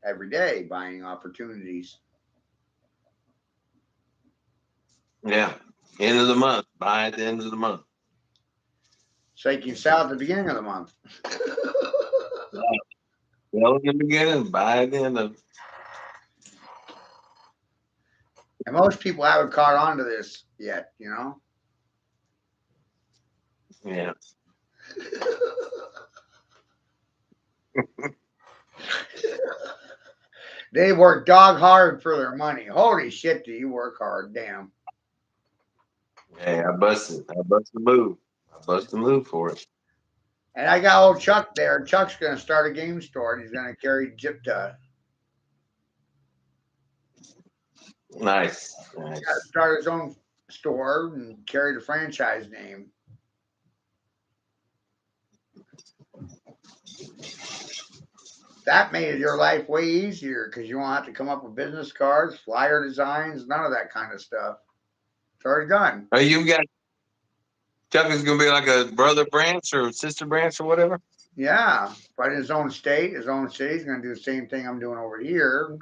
every day, buying opportunities. Yeah. End of the month. Buy at the end of the month. So you can sell at the beginning of the month. Sell in the beginning, buy at the end of. And most people haven't caught on to this yet, you know? Yeah. They work dog hard for their money. Holy shit, do you work hard? Damn. Hey, I busted. I bust the move. I bust the move for it. And I got old Chuck there. Chuck's going to start a game store and he's going to carry Jipta. Nice. He's got to Nice. start his own store and carry the franchise name. That made your life way easier because you won't have to come up with business cards, flyer designs, none of that kind of stuff. It's already done. Oh, you got Chuck is gonna be like a brother branch or sister branch or whatever. Yeah, but in his own state, his own city, he's going to do the same thing I'm doing over here.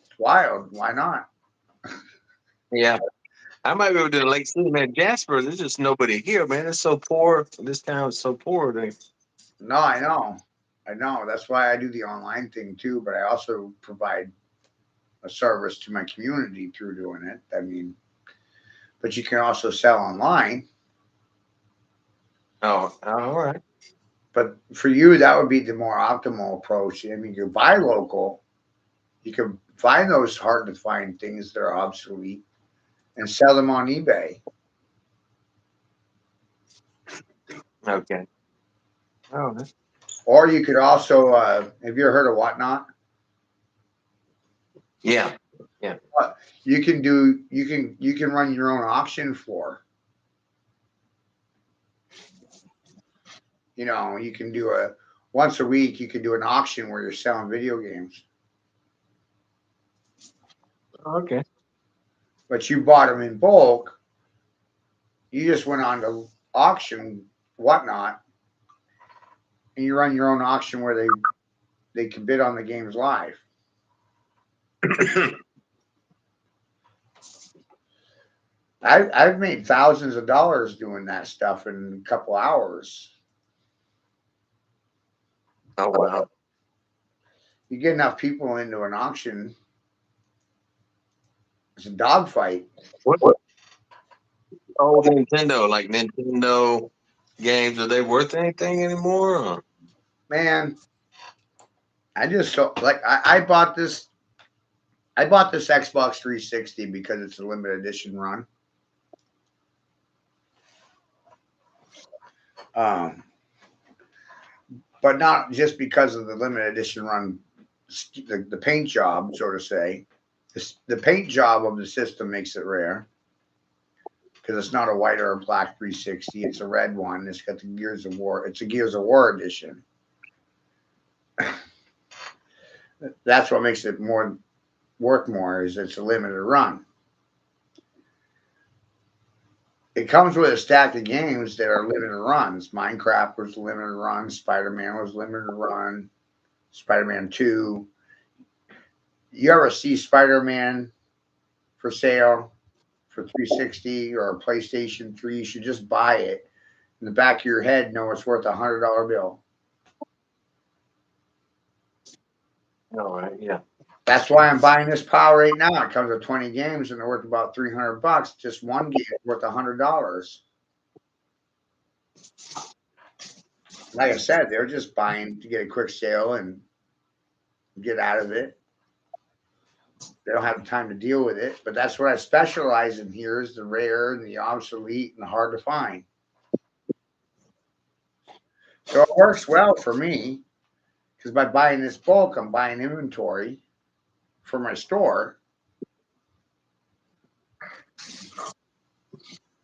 It's wild. Why not? Yeah. I might go to the Lake City, man. Jasper, there's just nobody here, man. It's so poor. This town is so poor. No, I know. I know. That's why I do the online thing too, but I also provide a service to my community through doing it. I mean, but you can also sell online. Oh, all right. But for you, that would be the more optimal approach. I mean, you buy local, you can find those hard to find things that are obsolete and sell them on eBay. Okay. Oh, Or you could also, have you ever heard of Whatnot? yeah. You can run your own auction floor. You know, you can do a once a week. You can do an auction where you're selling video games, Okay. but you bought them in bulk. You just went on to auction Whatnot, and you run your own auction where they can bid on the games live. I've made thousands of dollars doing that stuff in a couple hours. Oh wow. You get enough people into an auction, it's a dogfight. What old Nintendo, like Nintendo games, are they worth anything anymore? Or? Man, I just so like I bought this. I bought this Xbox 360 because it's a limited edition run. Um, but not just because of the limited edition run, the paint job, so to say. The paint job of the system makes it rare because it's not a white or a black 360. It's a red one. It's got the Gears of War. It's a Gears of War edition. That's what makes it work more, is it's a limited run. It comes with a stack of games that are limited runs. Minecraft was a limited run. Spider-Man was a limited run. Spider-Man 2. You ever see Spider-Man for sale for 360 or a PlayStation 3? You should just buy it. In the back of your head, know it's worth $100 bill. All right, yeah. That's why I'm buying this pile right now. It comes with 20 games and they're worth about $300. Just one game is worth $100. Like I said, they're just buying to get a quick sale and get out of it. They don't have the time to deal with it, but that's what I specialize in here, is the rare and the obsolete and the hard to find. So it works well for me because by buying this bulk, I'm buying inventory for my store.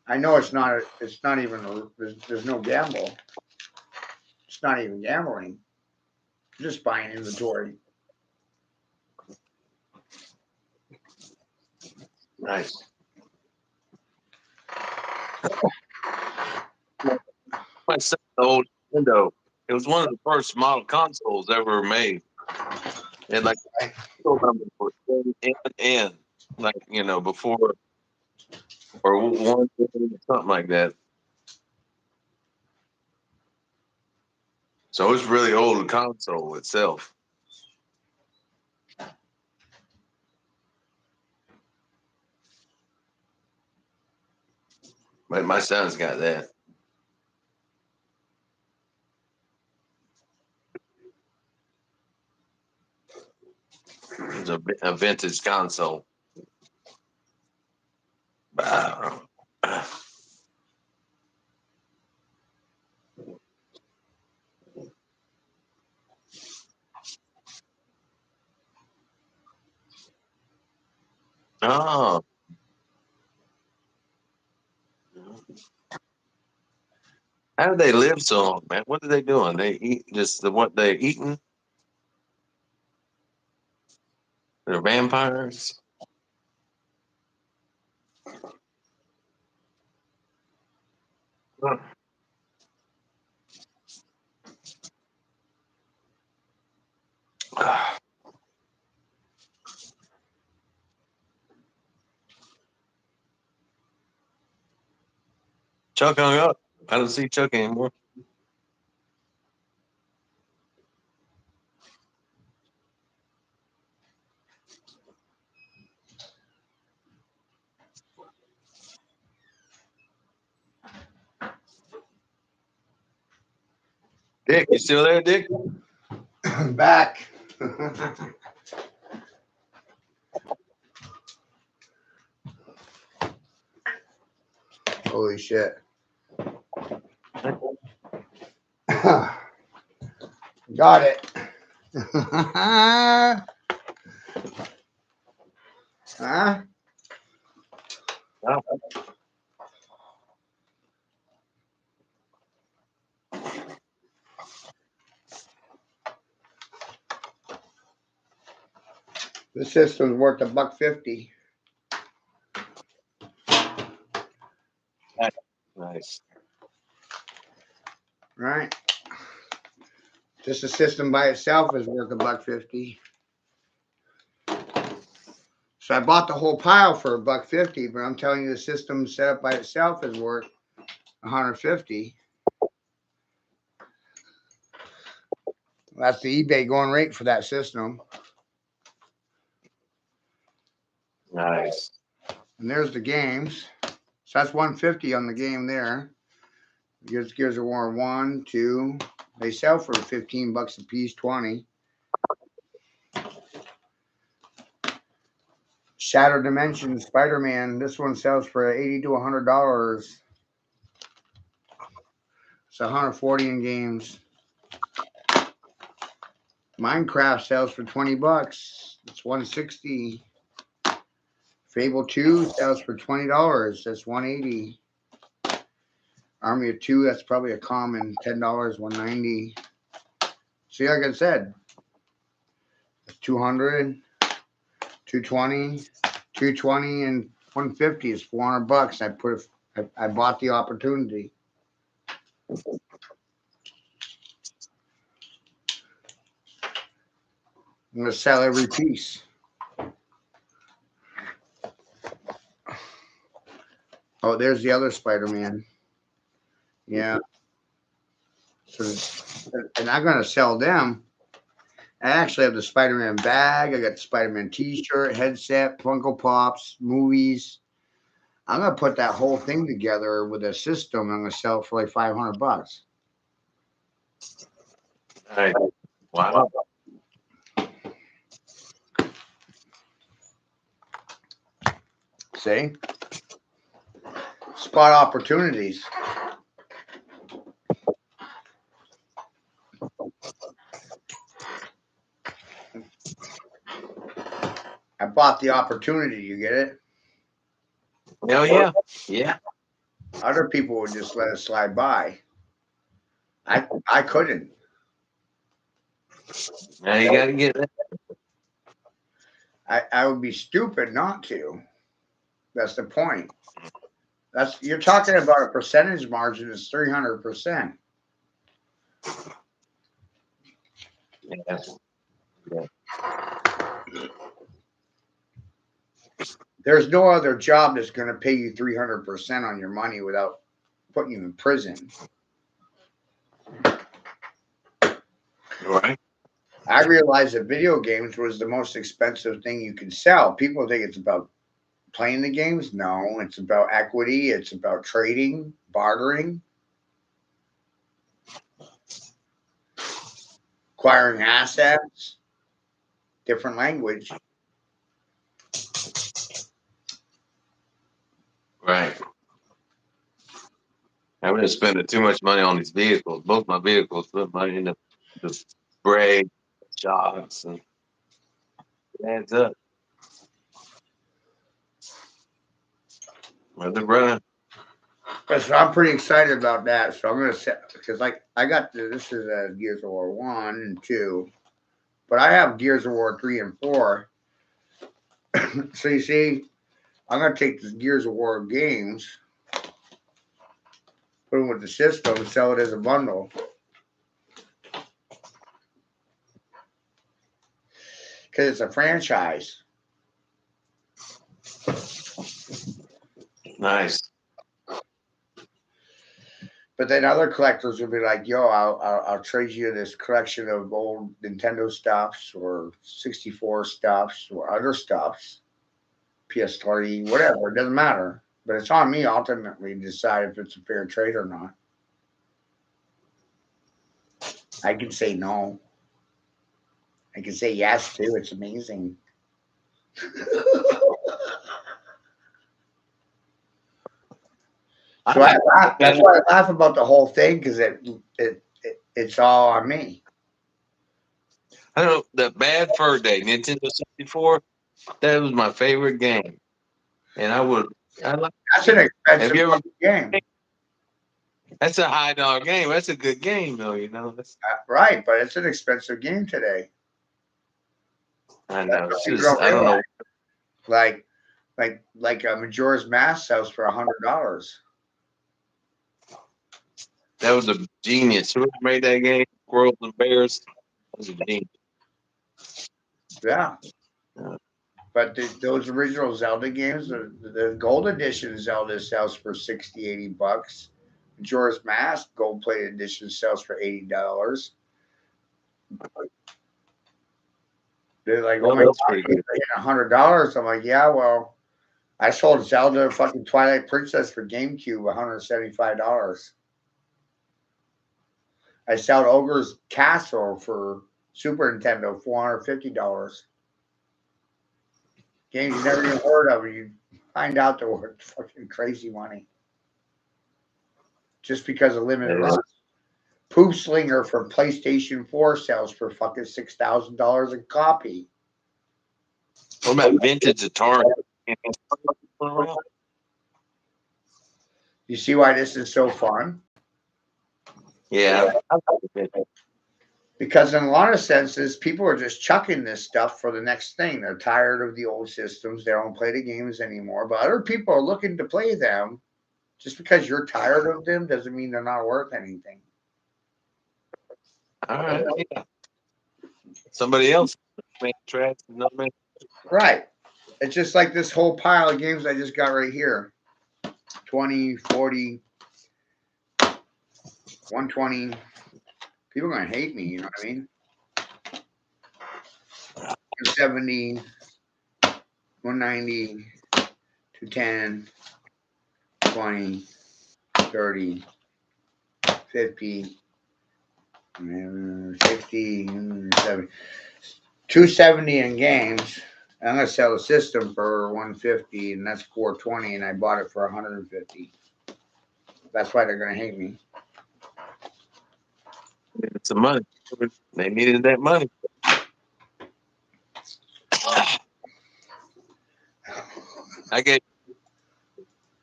I know it's not even, there's no gamble. It's not even gambling. I'm just buying inventory. Nice. My son's old Nintendo. It was one of the first model consoles ever made. And like number for N, like, you know, before or one something like that. So it's really old console itself. But my son's got that. It's a vintage console. Wow. Oh. How do they live so long, man? What are they doing? They eat just what they're eating? They're vampires? Huh. Chuck hung up. I don't see Chuck anymore. Dick, you still there, Dick? I'm back. Holy shit. Got it. Huh? Oh. The system's worth $150. Nice. Right? Just the system by itself is worth $150. So I bought the whole pile for $150, but I'm telling you the system set up by itself is worth $150. That's the eBay going rate for that system. Nice. And there's the games. So that's $150 on the game there. Gears of War 1, 2. They sell for $15 a piece, 20. Shadow Dimension Spider-Man. This one sells for $80 to $100. It's $140 in games. Minecraft sells for $20. It's 160. Fable 2 sells for $20. That's 180. Army of 2, that's probably a common. $10, 190. See, like I said, 200, 220, 220, and 150 is $400. I bought the opportunity. I'm gonna sell every piece. Oh, there's the other Spider-Man. Yeah. So, and I'm gonna sell them. I actually have the Spider-Man bag. I got the Spider-Man T-shirt, headset, Funko Pops, movies. I'm gonna put that whole thing together with a system. I'm gonna sell it for like $500. Nice. Wow. See? Spot opportunities. I bought the opportunity. You get it? Hell yeah. Yeah. Other people would just let it slide by. I couldn't. Now you got to get that. I would be stupid not to. That's the point. You're talking about a percentage margin is 300%. Yeah. Yeah. There's no other job that's going to pay you 300% on your money without putting you in prison. Right. I realized that video games was the most expensive thing you can sell. People think it's about playing the games. No, it's about equity. It's about trading, bartering, acquiring assets, different language. Right. I've been spending too much money on these vehicles. Both my vehicles put money in the brake, shocks, and it adds up. But they're running. So I'm pretty excited about that. So I'm gonna set because like I got this is a Gears of War 1 and 2, but I have Gears of War 3 and 4. So you see, I'm gonna take the Gears of War games, put them with the system, and sell it as a bundle. Because it's a franchise. Nice. But then other collectors will be like, "Yo, I'll trade you this collection of old Nintendo stuffs or 64 stuffs or other stuffs, PS3, whatever. It doesn't matter. But it's on me ultimately to decide if it's a fair trade or not. I can say no. I can say yes too. It's amazing." So I laugh. That's why I laugh about the whole thing because it's all on me. I don't know. The Bad Fur Day, Nintendo 64, that was my favorite game. And I like. That's an expensive Have you ever? game, That's a high dollar game. That's a good game, though. You know. right? But it's an expensive game today. I That's know. what It's people just don't I don't know. realize. Like a Majora's Mask sells for $100. That was a genius. Whoever made that game, Squirrels and Bears, that was a genius. Yeah. Yeah. But those original Zelda games, the gold edition Zelda sells for $60-$80. Majora's Mask gold plated edition sells for $80. They're like, "Oh Well, my that's god, pretty good. $100." I'm like, "Yeah, well, I sold Zelda fucking Twilight Princess for GameCube $175. I sold Ogre's Castle for Super Nintendo $450. Games you never even heard of, you find out they're worth fucking crazy money just because of limited Yeah. runs. Poop Slinger from PlayStation 4 sells for fucking $6,000 a copy. What about vintage Atari? You see why this is so fun? Yeah. Because in a lot of senses, people are just chucking this stuff for the next thing. They're tired of the old systems. They don't play the games anymore. But other people are looking to play them. Just because you're tired of them doesn't mean they're not worth anything. All right. Yeah. Somebody else make trash. No man. Right. It's just like this whole pile of games I just got right here. 20, 40, 120. People are going to hate me, you know what I mean? 170, 190, 210, 20, 30, 50, 60, 70. 270 in games. I'm going to sell the system for 150, and that's 420, and I bought it for 150. That's why they're going to hate me. It's the money. They needed that money. I get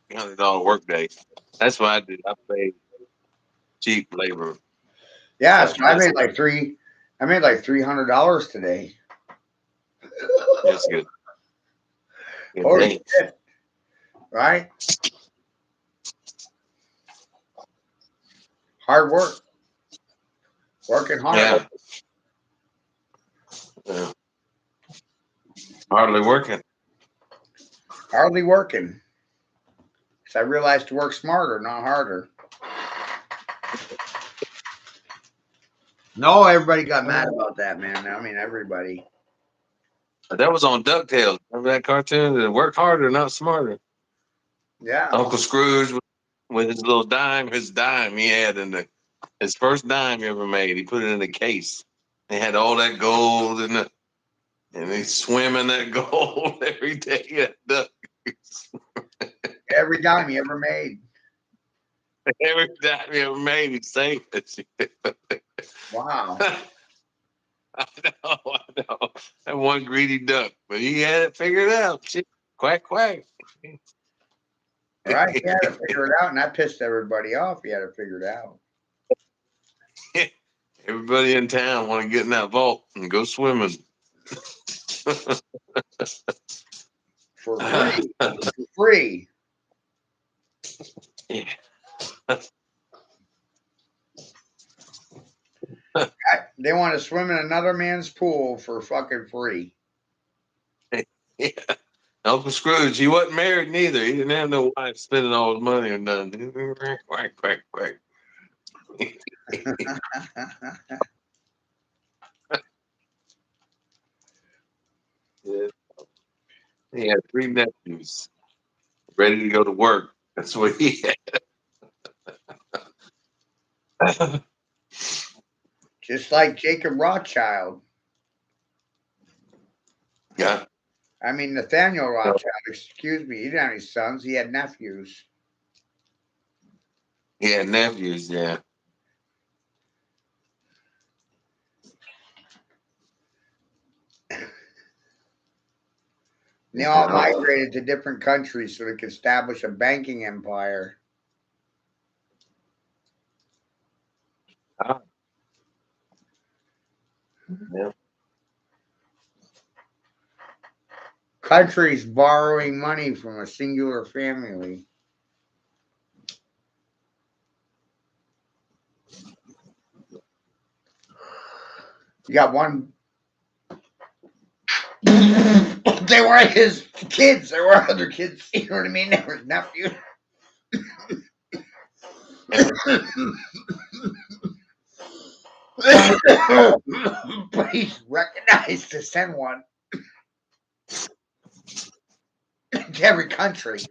$100 work day. That's what I did. I paid cheap labor. Yeah, so I made like $300 today. That's good. Holy shit. Right? Hard work. Working hard. Yeah. Yeah. Hardly working. Hardly working. Because I realized to work smarter, not harder. No, everybody got mad about that, man. I mean, everybody. That was on DuckTales. Remember that cartoon? Work harder, not smarter. Yeah. Uncle Scrooge with his little dime, his dime he had his first dime he ever made. He put it in a case. He had all that gold and he's swimming that gold every day. Duck. Every dime he ever made. Every dime he ever made, he saved it. Wow. I know. That one greedy duck, but he had it figured out. Quack, quack. Right? He had to figure it out, and that pissed everybody off. He had to figure it out. Everybody in town want to get in that vault and go swimming. For free. For free. Yeah. They want to swim in another man's pool for fucking free. Yeah. Uncle Scrooge, he wasn't married neither. He didn't have no wife spending all his money or nothing. Quack, quack, quack. Yeah. He had 3 nephews ready to go to work. That's what he had. Just like Jacob Rothschild. Yeah. I mean, Nathaniel Rothschild, excuse me. He didn't have any sons. He had nephews. He had nephews, yeah. And they all migrated to different countries so they could establish a banking empire. Yeah. Countries borrowing money from a singular family. You got one. They weren't his kids. There were other kids. You know what I mean? They were his nephews. But he's recognized to send one to every country.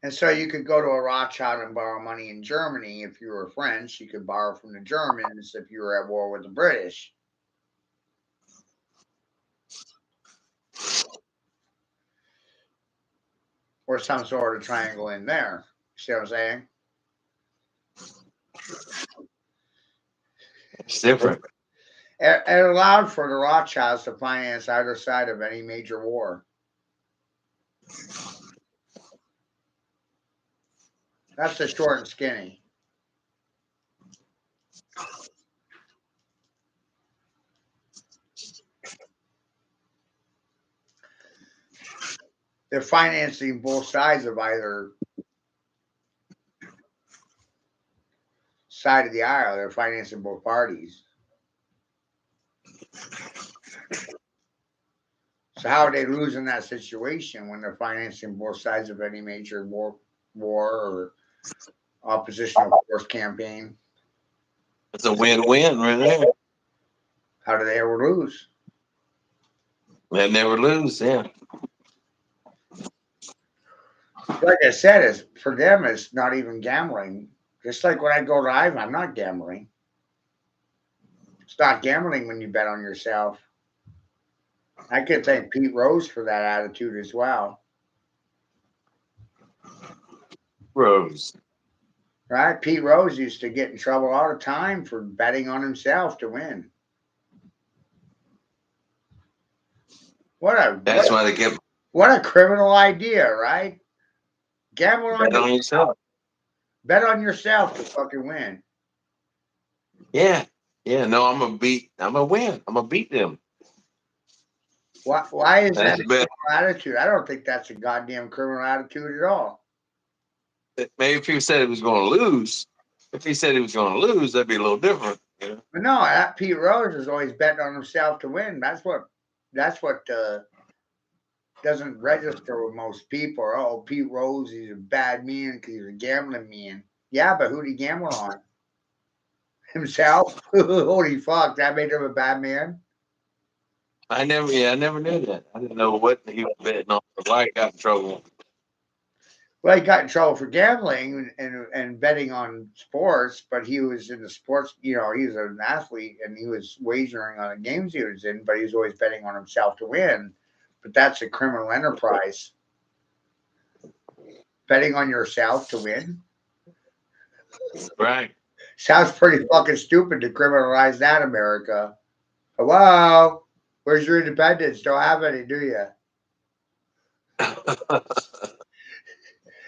And so you could go to a Rothschild and borrow money in Germany if you were French. You could borrow from the Germans if you were at war with the British. Or some sort of triangle in there. See what I'm saying? It's different. It allowed for the Rothschilds to finance either side of any major war. That's the short and skinny. They're financing both sides of either side of the aisle. They're financing both parties. So how are they losing that situation when they're financing both sides of any major war or oppositional force campaign? It's a win-win right there. How do they ever lose? They never lose, yeah. Like I said, it's for them. It's not even gambling. Just like when I go live, I'm not gambling. It's not gambling when you bet on yourself. I could thank Pete Rose for that attitude as well. Rose. Right? Pete Rose used to get in trouble all the time for betting on himself to win. That's why they kept What a criminal idea, right? Gamble on betting on yourself. Bet on yourself to fucking win. Yeah. Yeah, no, I'm gonna win. I'm gonna beat them. Why is That's that a bad. criminal attitude? I don't think that's a goddamn criminal attitude at all. Maybe if he said he was gonna lose, that'd be a little different, you know. But no, that Pete Rose is always betting on himself to win. That's what doesn't register with most people. Oh, Pete Rose, he's a bad man because he's a gambling man. Yeah, but who'd he gamble on? Himself? Holy fuck, that made him a bad man. I never knew that. I didn't know what he was betting on. Why he got in trouble. Well, he got in trouble for gambling and betting on sports, but he was in the sports, he was an athlete and he was wagering on the games he was in, but he was always betting on himself to win. But that's a criminal enterprise. Betting on yourself to win? Right. Sounds pretty fucking stupid to criminalize that, America. Hello? Where's your independence? Don't have any, do you?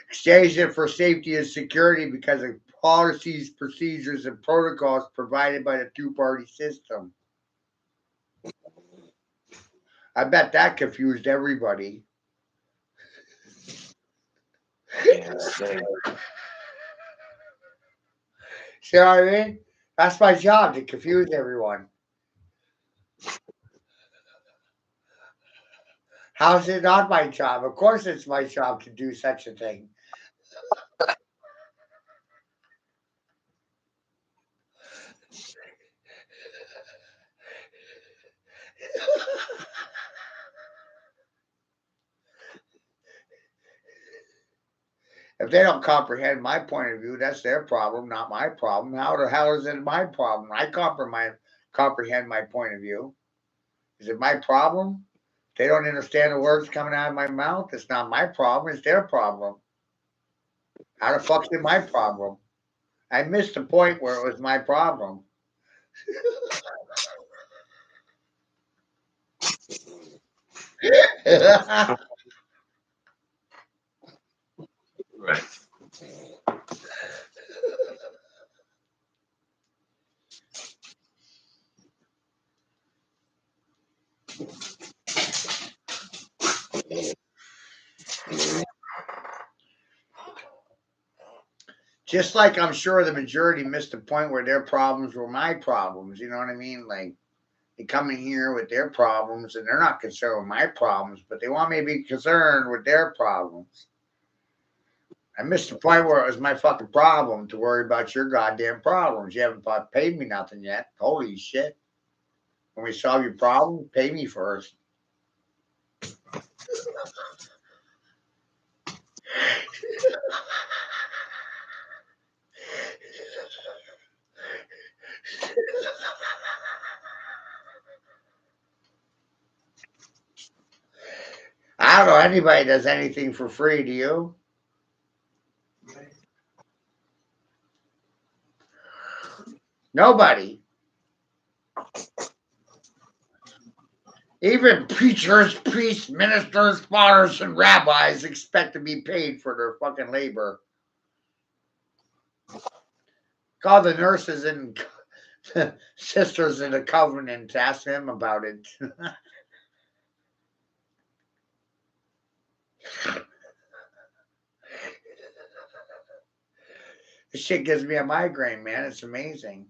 Exchange it for safety and security because of policies, procedures, and protocols provided by the two-party system. I bet that confused everybody. Yeah, same. See what I mean? That's my job, to confuse everyone. How's it not my job? Of course it's my job to do such a thing. If they don't comprehend my point of view, that's their problem, not my problem. How the hell is it my problem? I comprehend my point of view. Is it my problem? They don't understand the words coming out of my mouth. It's not my problem. It's their problem. How the fuck's it my problem? I missed the point where it was my problem. Right. Just like I'm sure the majority missed the point where their problems were my problems. You know what I mean? Like they come in here with their problems and they're not concerned with my problems, but they want me to be concerned with their problems. I missed the point where it was my fucking problem to worry about your goddamn problems. You haven't paid me nothing yet. Holy shit. When we solve your problem, pay me first. I don't know anybody does anything for free, do you? Nobody. Even preachers, priests, ministers, fathers, and rabbis expect to be paid for their fucking labor. Call the nurses and sisters in the covenant to ask them about it. This shit gives me a migraine, man. It's amazing.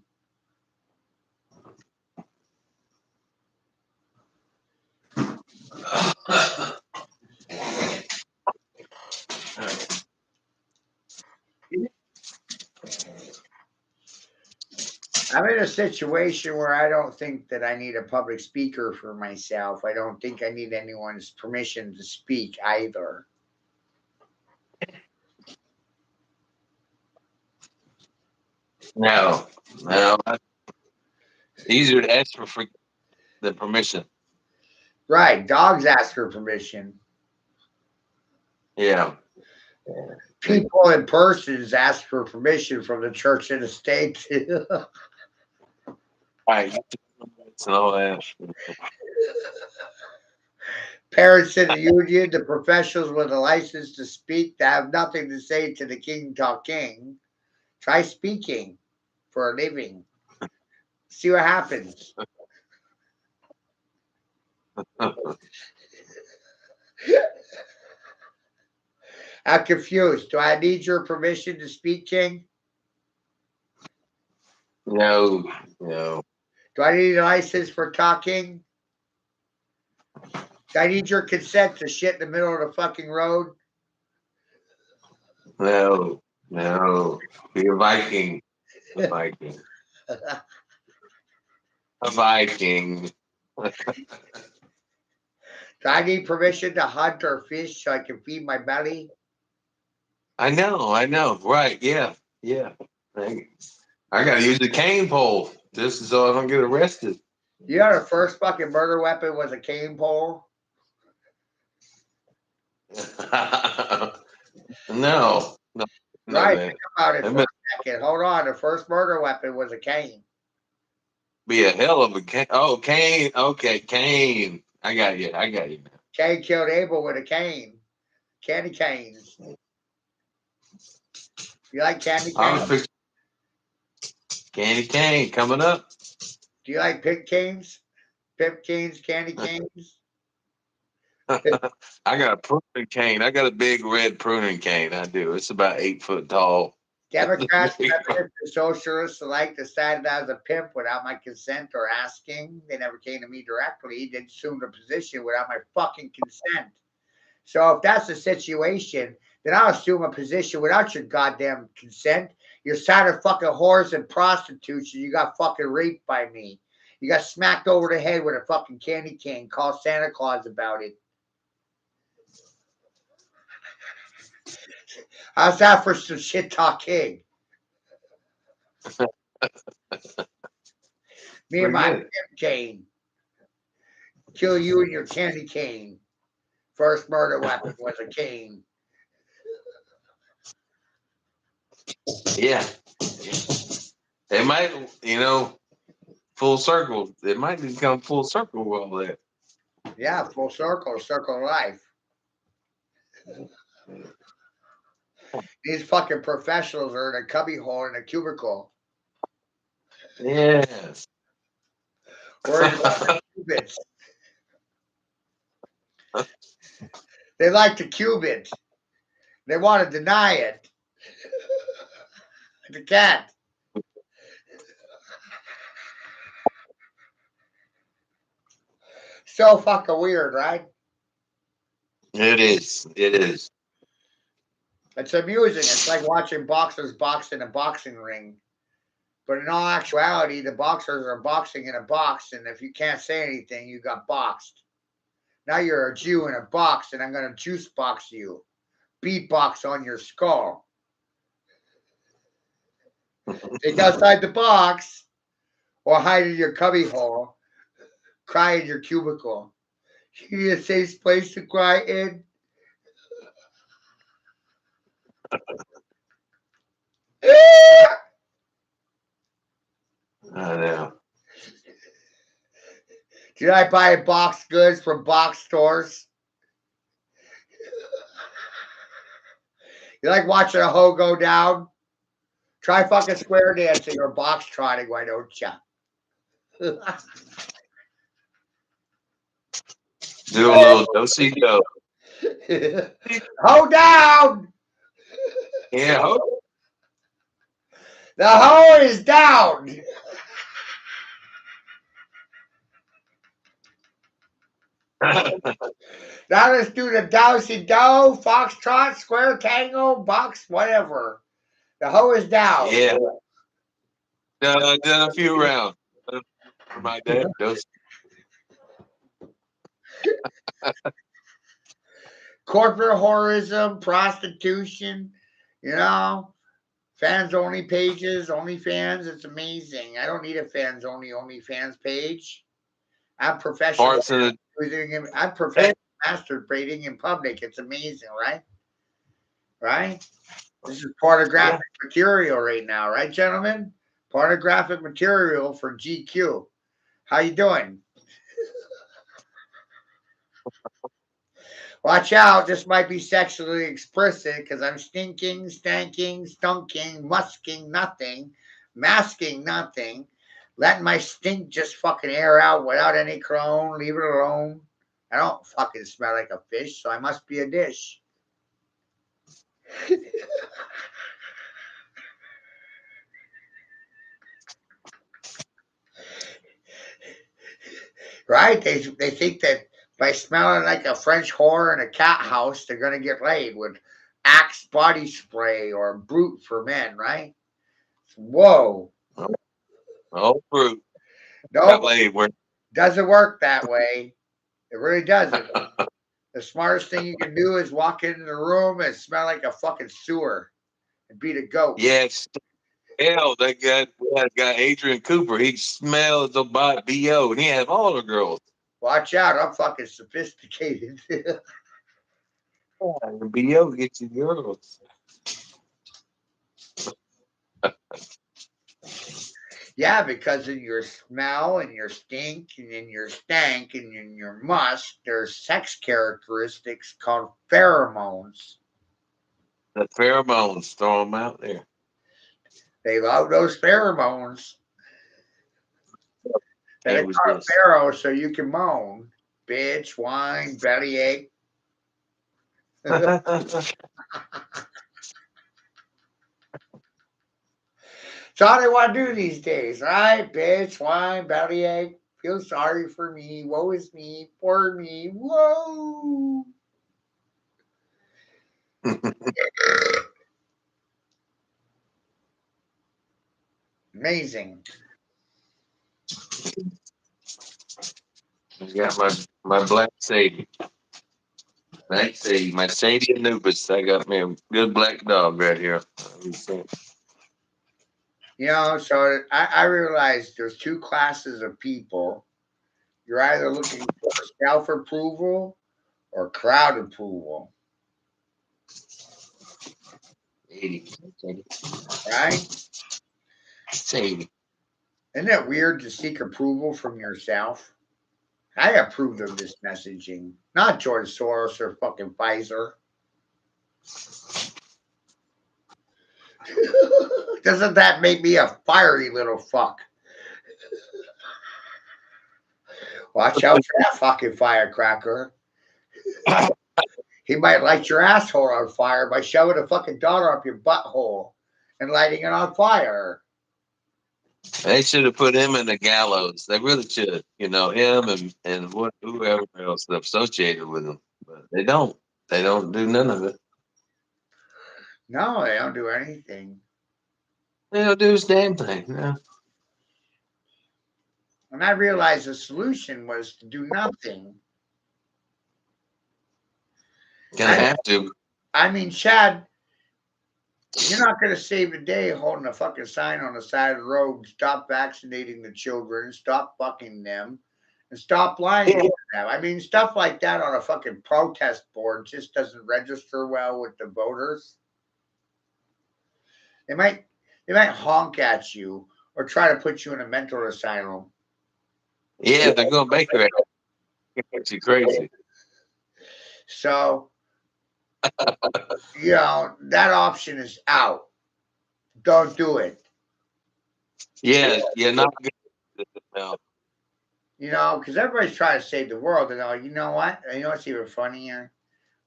I'm in a situation where I don't think that I need a public speaker for myself. I don't think I need anyone's permission to speak either. No. It's easier to ask for than permission. Right. Dogs ask for permission. Yeah. People in persons ask for permission from the church and the state. Right. It's all that. Parents in the union, the professionals with a license to speak that have nothing to say to the king talking. Try speaking for a living. See what happens. I'm confused. Do I need your permission to speak, King? No. Do I need a license for talking? Do I need your consent to shit in the middle of the fucking road? No. Be a Viking. A Viking. A Viking. Do I need permission to hunt or fish so I can feed my belly? I know. Right. Yeah. I gotta use the cane pole. This is so I don't get arrested. You know the first fucking murder weapon was a cane pole? No. Right, Man. think about it for a second. Hold on. The first murder weapon was a cane. Be a hell of a cane. Oh, cane. Okay, cane. I got you. Cain killed Abel with a cane. Candy canes. You like candy I was canes? fixing candy cane coming up. Do you like pimp canes? Pimp canes, candy canes? I got a pruning cane. I got a big red pruning cane. I do. It's about 8 foot tall. Democrats, feminists, and socialists alike decided I was a pimp without my consent or asking. They never came to me directly. They assumed a position without my fucking consent. So if that's the situation, then I'll assume a position without your goddamn consent. You're side of fucking whores and prostitutes, and you got fucking raped by me. You got smacked over the head with a fucking candy cane. Call Santa Claus about it. How's that for some shit talking? Me and my pimp cane. Kill you and your candy cane. First murder weapon was a cane. Yeah. It might, full circle. It might become full circle with all that. Yeah, full circle of life. These fucking professionals are in a cubbyhole in a cubicle. Yes. Worried about the qubits. They like the qubit. They want to deny it. The cat. So fucking weird, right? It is. It's amusing. It's like watching boxers box in a boxing ring. But in all actuality, the boxers are boxing in a box, and if you can't say anything, you got boxed. Now you're a Jew in a box, and I'm going to juice box you. Beatbox on your skull. Think outside the box, or hide in your cubbyhole. Cry in your cubicle. You need a safe place to cry in. Do you like buying box goods from box stores? You like watching a hoe go down? Try fucking square dancing or box trotting, why don't you? Do a little do-si-do. Hoe down! Yeah. The hoe is down! Now let's do the do-si-do, foxtrot, square tango, box, whatever. The hoe is down. Yeah. Done a few rounds. For my dad, those. Corporate whorism, prostitution, you know, fans only pages, OnlyFans. It's amazing. I don't need a fans only OnlyFans page. I'm professional. Parts of the I'm professional masturbating in public. It's amazing, right? Right? This is pornographic material right now, right, gentlemen? Pornographic material for GQ. How you doing? Watch out, this might be sexually explicit because I'm stinking, stanking, stunking, musking nothing, masking nothing, letting my stink just fucking air out without any cologne, leave it alone. I don't fucking smell like a fish, so I must be a dish. Right? They think that by smelling like a French whore in a cat house, they're gonna get laid with Axe body spray or Brute for men, right? Whoa. whole fruit. No, Got laid where doesn't work that way. It really doesn't. The smartest thing you can do is walk into the room and smell like a fucking sewer and beat a goat. yes. Hell, that guy Adrian Cooper, he smells about BO and he had all the girls. Watch out, I'm fucking sophisticated. BO gets you girls. Yeah, because in your smell and your stink and in your stank and in your must, there's sex characteristics called pheromones. The pheromones, throw them out there. They love those pheromones. They That was call it this. pharaoh so you can moan. Bitch, whine, bellyache. It's all they want to do these days, right? Bitch, whine, bellyache. Feel sorry for me. Woe is me. Poor me. Whoa. Amazing. I got my black Sadie. Black Sadie, my Sadie Anubis. I got me a good black dog right here. You know, so I realized there's two classes of people. You're either looking for self approval or crowd approval, Sadie. right? Sadie. Isn't it weird to seek approval from yourself? I approved of this messaging, not George Soros or fucking Pfizer. Doesn't that make me a fiery little fuck? Watch out for that fucking firecracker. He might light your asshole on fire by shoving a fucking dollar up your butthole and lighting it on fire. They should have put him in the gallows. They really should. You know, him and whoever else associated with him. But they don't. They don't do none of it. No, they don't do anything. They don't do his damn thing. No. And I realized the solution was to do nothing. Gonna have to. I mean, Chad, you're not going to save the day holding a fucking sign on the side of the road. Stop vaccinating the children. Stop fucking them. And stop lying to them. I mean, stuff like that on a fucking protest board just doesn't register well with the voters. They might honk at you or try to put you in a mental asylum. Yeah, they're going to make her act you crazy. So, you know, that option is out. Don't do it. Yeah, yeah, not good. No. You know, because everybody's trying to save the world. And you know what? You know what's even funnier?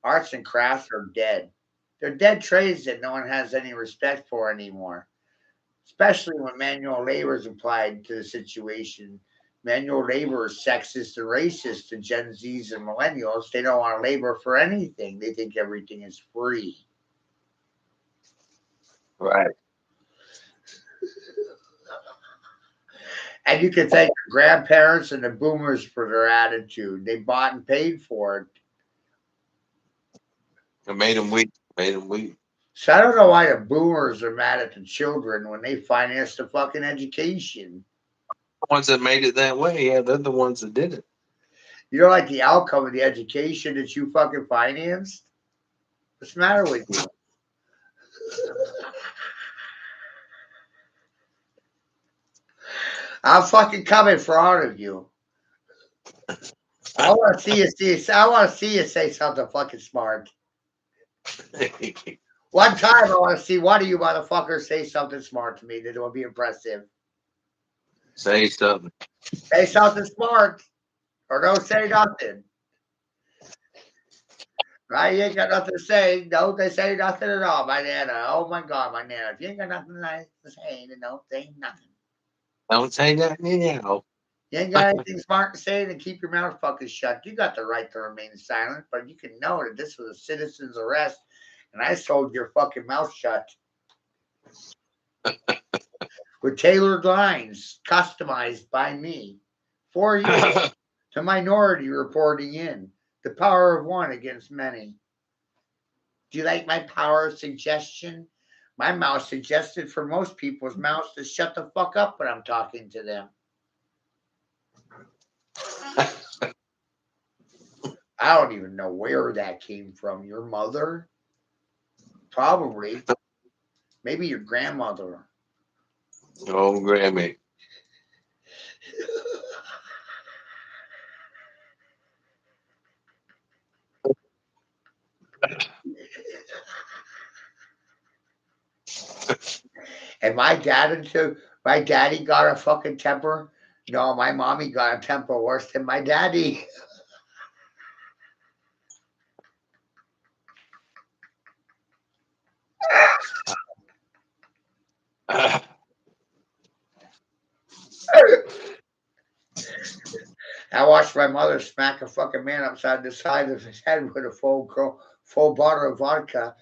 Arts and crafts are dead. They're dead trades that no one has any respect for anymore, especially when manual labor is applied to the situation. Manual labor is sexist and racist to Gen Zs and millennials. They don't want to labor for anything. They think everything is free. Right. And you can thank your grandparents and the boomers for their attitude. They bought and paid for it. It made them weak. Made them weak. So I don't know why the boomers are mad at the children when they financed the fucking education. The ones that made it that way, yeah, they're the ones that did it. You don't like the outcome of the education that you fucking financed? What's the matter with you? I'm fucking coming for all of you. I want to I want to see you say something fucking smart. One time, I want to see one of you motherfuckers say something smart to me that will be impressive. Say something. Say something smart, or don't say nothing. Right? You ain't got nothing to say. Don't they say nothing at all, my nana. Oh my God, my nana. If you ain't got nothing nice to say, then don't say nothing. Don't say nothing now. You ain't got anything smart to say, then keep your mouth fucking shut. You got the right to remain silent, but you can know that this was a citizen's arrest, and I told your fucking mouth shut. With tailored lines, customized by me, for you, to minority reporting in. The power of one against many. Do you like my power of suggestion? My mouth suggested for most people's mouths to shut the fuck up when I'm talking to them. I don't even know where that came from. Your mother? Probably. Maybe your grandmother. Oh, Grammy. And my daddy got a fucking temper. No, my mommy got a temper worse than my daddy. I watched my mother smack a fucking man upside the side of his head with a full bottle of vodka.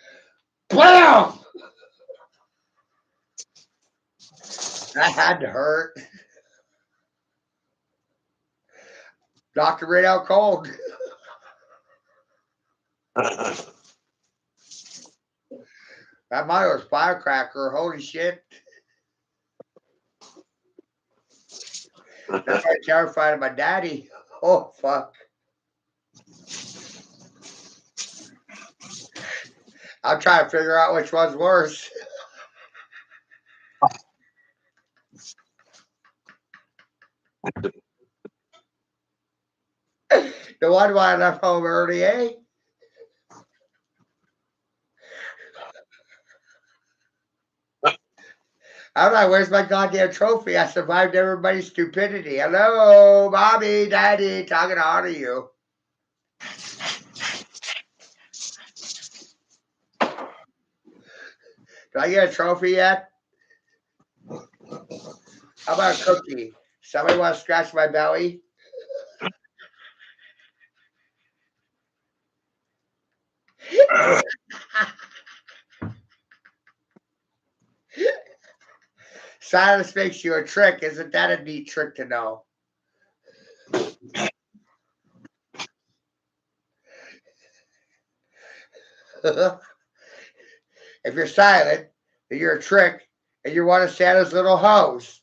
Blam! That had to hurt. Knocked it right out cold. That mother was firecracker. Holy shit. That's why I'm terrified of my daddy. Oh, fuck. I'm trying to figure out which one's worse. The one why I left home early, eh? I'm like, where's my goddamn trophy? I survived everybody's stupidity. Hello, mommy, daddy, talking to all of you. Do I get a trophy yet? How about a cookie? Somebody want to scratch my belly? Silence makes you a trick. Isn't that a neat trick to know? If you're silent, then you're a trick, and you're one of Santa's little hoes.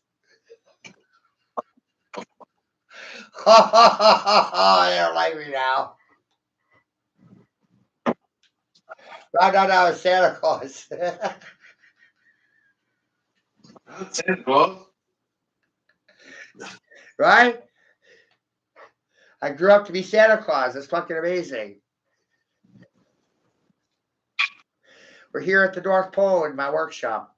They don't like me now. No, it's Santa Claus. Right? I grew up to be Santa Claus. That's fucking amazing. We're here at the North Pole in my workshop.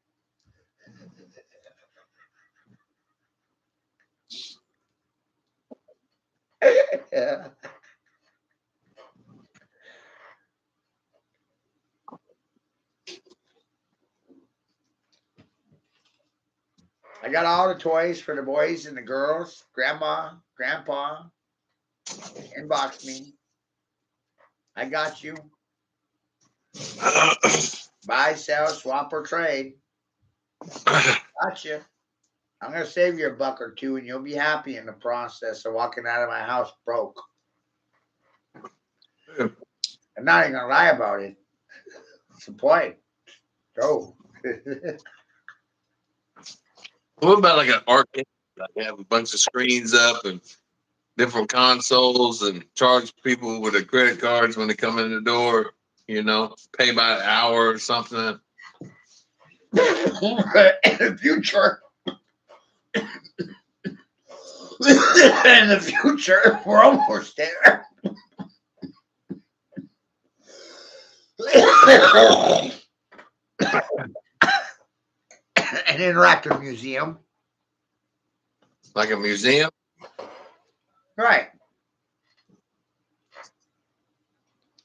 Yeah. I got all the toys for the boys and the girls. Grandma, grandpa, inbox me. I got you. Buy, sell, swap, or trade. Gotcha. I'm gonna save you $1 or $2, and you'll be happy in the process of walking out of my house broke. I'm not even gonna lie about it. It's the point. Go. What about like an arcade? Like have a bunch of screens up and different consoles and charge people with their credit cards when they come in the door, you know, pay by the hour or something. In the future, we're almost there. An interactive museum. Like a museum? Right.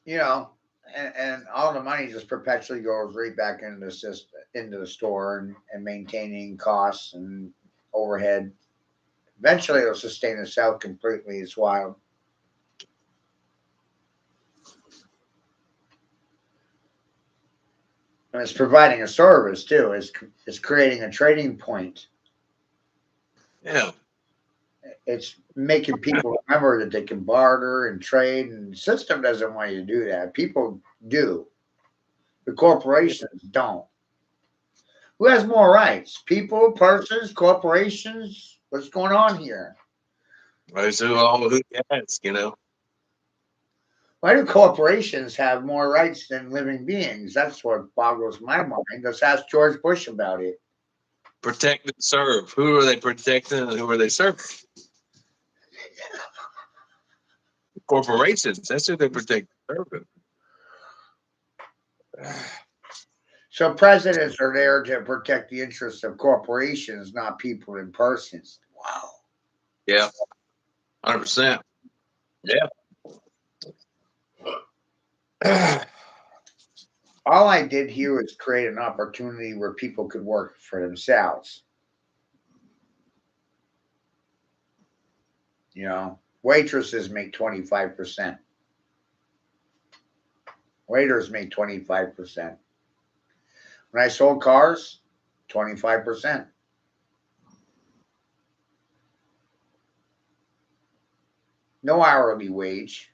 You know, and all the money just perpetually goes right back into the system, into the store and maintaining costs and overhead. Eventually it'll sustain itself completely. It's wild. And it's providing a service too. It's creating a trading point. Yeah. It's making people remember that they can barter and trade, and the system doesn't want you to do that. People do. The corporations don't. Who has more rights? People, persons, corporations? What's going on here? Right, so who has, you know? Why do corporations have more rights than living beings? That's what boggles my mind. Let's ask George Bush about it. Protect and serve. Who are they protecting and who are they serving? Corporations. That's who they protect and serve. So presidents are there to protect the interests of corporations, not people and persons. Wow. Yeah. 100%. Yeah. All I did here was create an opportunity where people could work for themselves. You know, waitresses make 25%. Waiters make 25%. When I sold cars, 25%. No hourly wage.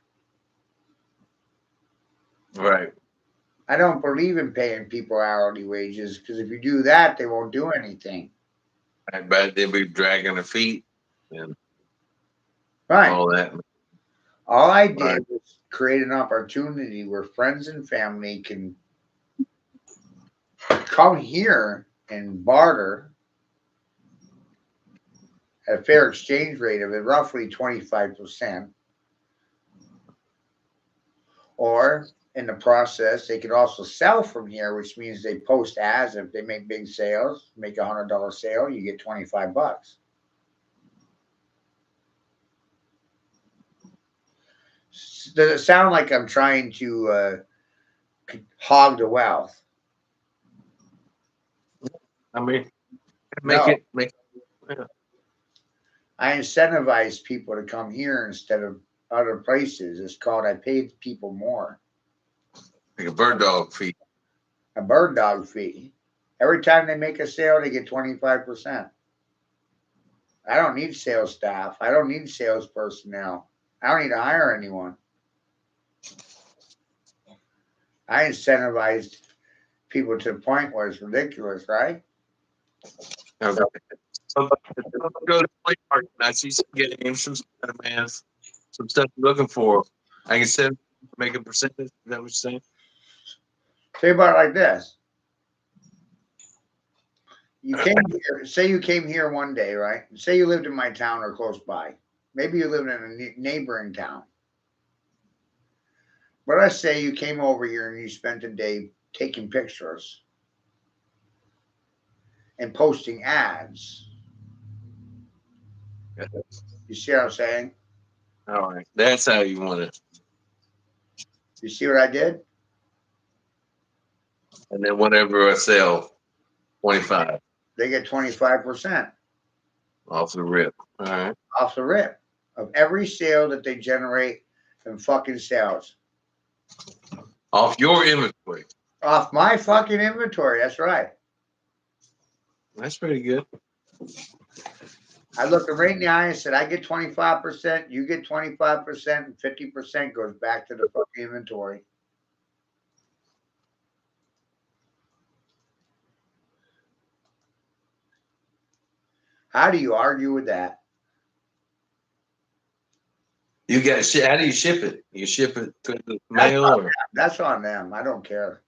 Right. I don't believe in paying people hourly wages because if you do that, they won't do anything. I bet they'll be dragging their feet and Right. all that. All I did Right. was create an opportunity where friends and family can come here and barter at a fair exchange rate of roughly 25%. Or in the process, they could also sell from here, which means they post ads. If they make big sales, make $100 sale, you get $25. Does it sound like I'm trying to hog the wealth? I mean, No. make it. Yeah. I incentivize people to come here instead of other places. It's called I paid people more. Like a bird dog fee. A bird dog fee. Every time they make a sale, they get 25%. I don't need sales staff. I don't need sales personnel. I don't need to hire anyone. I incentivized people to the point where it's ridiculous, right? Okay. So go to the play park and I see some games, some Spider-Man, some stuff you're looking for. I can send make a percentage. Is that what you're saying? Think about it like this. You came here, say you came here one day, right? Say you lived in my town or close by. Maybe you live in a neighboring town. But let's say you came over here and you spent a day taking pictures and posting ads. You see what I'm saying? All right. That's how you want it. You see what I did? And then whatever I sell, 25 They get 25% off the rip. All right. off the rip of every sale that they generate from fucking sales. Off your inventory. Off my fucking inventory. That's right. That's pretty good. I looked them right in the eye and said, I get 25%, you get 25%, and 50% goes back to the fucking inventory. How do you argue with that? You got shit. How do you ship it? You ship it to the mail, or That's on them. I don't care.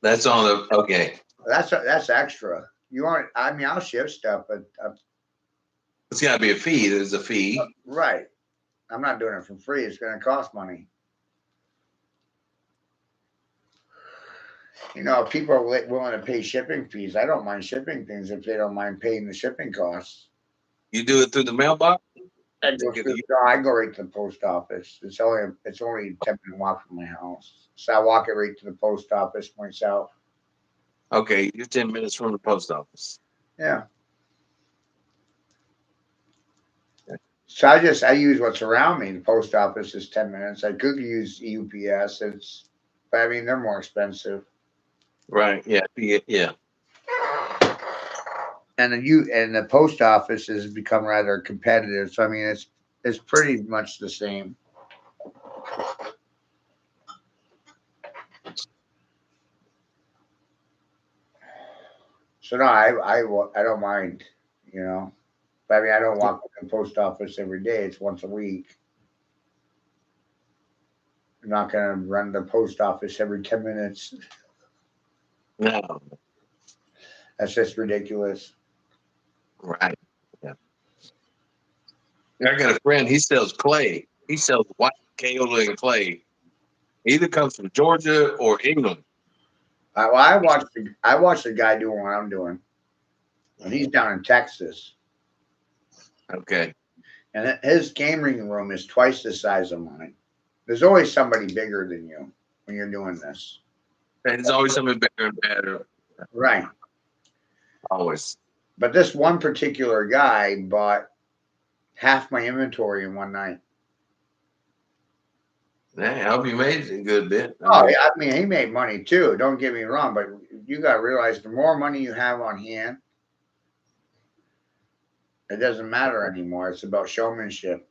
that's on the okay. That's extra. You want? I mean, I'll ship stuff, but It's got to be a fee. There's a fee. right. I'm not doing it for free. It's going to cost money. You know, if people are willing to pay shipping fees, I don't mind shipping things if they don't mind paying the shipping costs. You do it through the mailbox. I go right to the post office. It's only a 10-minute walk from my house, so I walk it right to the post office myself. Okay, you're 10 minutes from the post office. Yeah. So I use what's around me. The post office is 10 minutes. I could use UPS. But I mean they're more expensive. Right. Yeah. Yeah. And the post office has become rather competitive. So I mean it's pretty much the same. So no, I don't mind, you know. But I mean I don't walk to the post office every day. It's once a week. I'm not gonna run the post office every 10 minutes. No. That's just ridiculous. Right. Yeah. I got a friend. He sells clay. He sells white kaolin clay. Either comes from Georgia or England. I watched the guy doing what I'm doing, and he's down in Texas, Okay. and his gaming room is twice the size of mine. There's always somebody bigger than you when you're doing this, There's always something better and better. right? Always. But this one particular guy bought half my inventory in one night. Yeah, I hope you made it a good bit. Oh, yeah, I mean, he made money too. Don't get me wrong, but you got to realize the more money you have on hand, it doesn't matter anymore. It's about showmanship.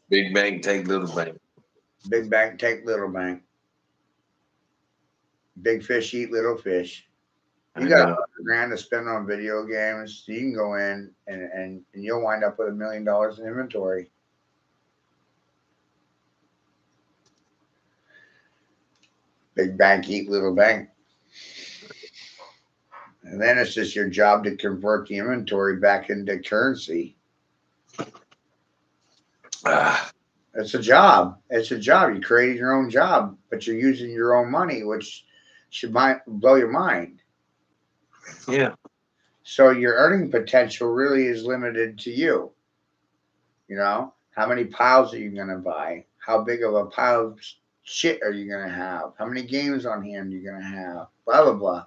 Big bank take little bank. Big bank take little bank. Big fish eat little fish. You got $100,000 to spend on video games. So you can go in and you'll wind up with $1 million in inventory. Big bank eat little bank. And then it's just your job to convert the inventory back into currency. It's a job. It's a job. You created your own job, but you're using your own money, which might blow your mind. Yeah. So your earning potential really is limited to you. You know, how many piles are you going to buy? How big of a pile of shit are you going to have? How many games on hand are you going to have? Blah, blah, blah. How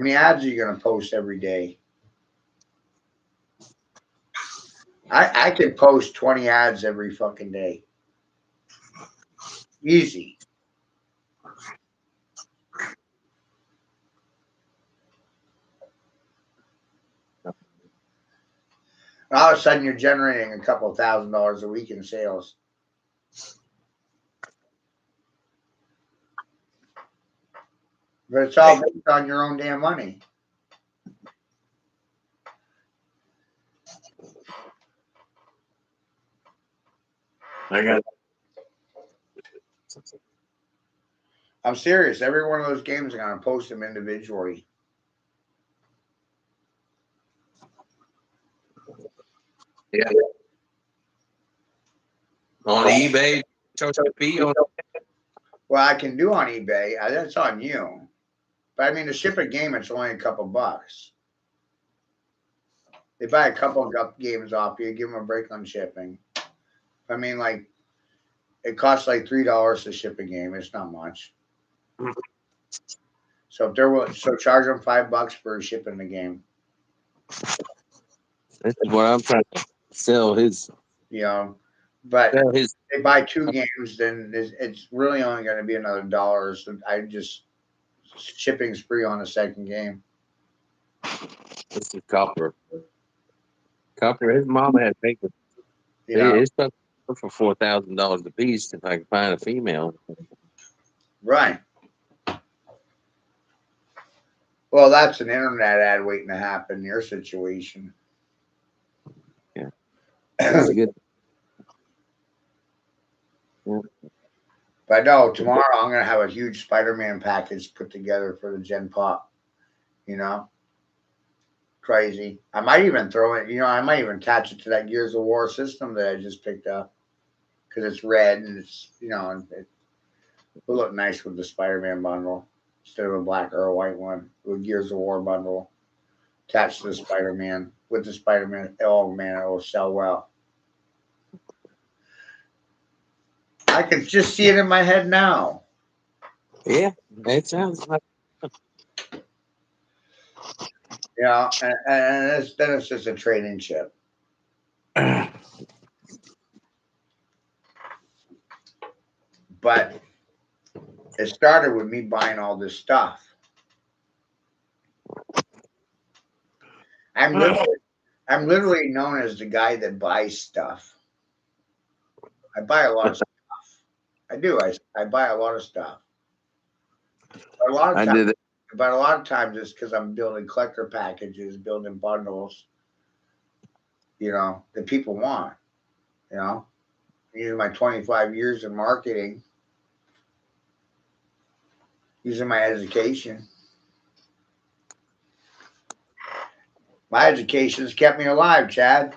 many ads are you going to post every day? I can post 20 ads every fucking day. Easy. All of a sudden, you're generating a couple $1,000s a week in sales. But it's all based on your own damn money. I'm serious. Every one of those games, I'm going to post them individually. Yeah. On eBay, charge a fee on. Well, I can do on eBay. That's on you. But I mean, to ship a game, it's only a couple bucks. They buy a couple of games off you, give them a break on shipping. I mean, like, it costs like $3 to ship a game. It's not much. So if they're charge them $5 for shipping the game. That's what I'm trying to sell his. You know, but Sell his. they buy 2 games, then it's really only going to be another $1. So I just shipping's free on the second game. This is Copper. Copper. His mama had paper. You know, It's for $4,000 a piece if I can find a female. right. Well, that's an internet ad waiting to happen in your situation. Yeah. That's good. But no, tomorrow I'm gonna have a huge Spider-Man package put together for the Gen Pop. You know, crazy. I might even throw it. You know, I might even attach it to that Gears of War system that I just picked up because it's red and it's it will look nice with the Spider-Man bundle instead of a black or a white one with Gears of War bundle attached to the Spider-Man with the Spider-Man. Oh man, it will sell well. I can just see it in my head now. Yeah, it sounds like. Yeah, and then it's just a training chip. But it started with me buying all this stuff. I'm literally known as the guy that buys stuff. I buy a lot of stuff. I do. I buy a lot of stuff. But a lot of I times, did it. but a lot of times it's because I'm building collector packages, building bundles, that people want. Using my 25 years in marketing, using my education. My education's kept me alive, Chad.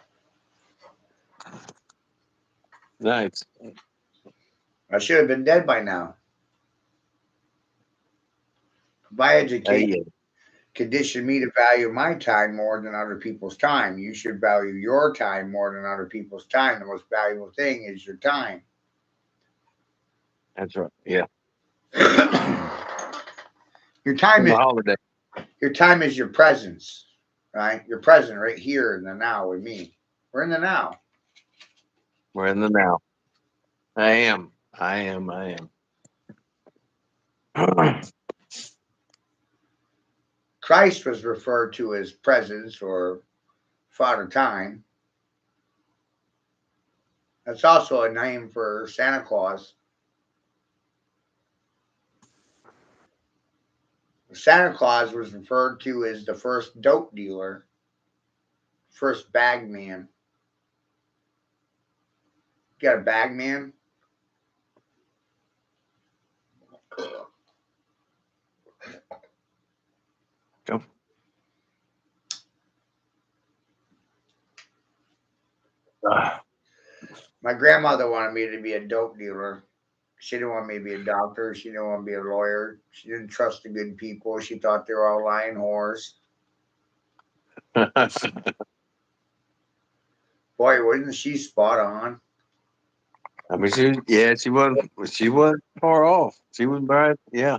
Nice. I should have been dead by now. My education conditioned me to value my time more than other people's time. You should value your time more than other people's time. The most valuable thing is your time. That's right. Yeah. Your time is holiday. Your time is your presence, right? You're present right here in the now with me. We're in the now. We're in the now. I am. Christ was referred to as presence or Father Time. That's also a name for Santa Claus. Santa Claus was referred to as the first dope dealer, first bag man. You got a bag man? Go. My grandmother wanted me to be a dope dealer. She didn't want me to be a doctor. She didn't want me to be a lawyer. She didn't trust the good people. She thought they were all lying whores. Boy, wasn't she spot on? I mean, she was far off. She was right. Yeah,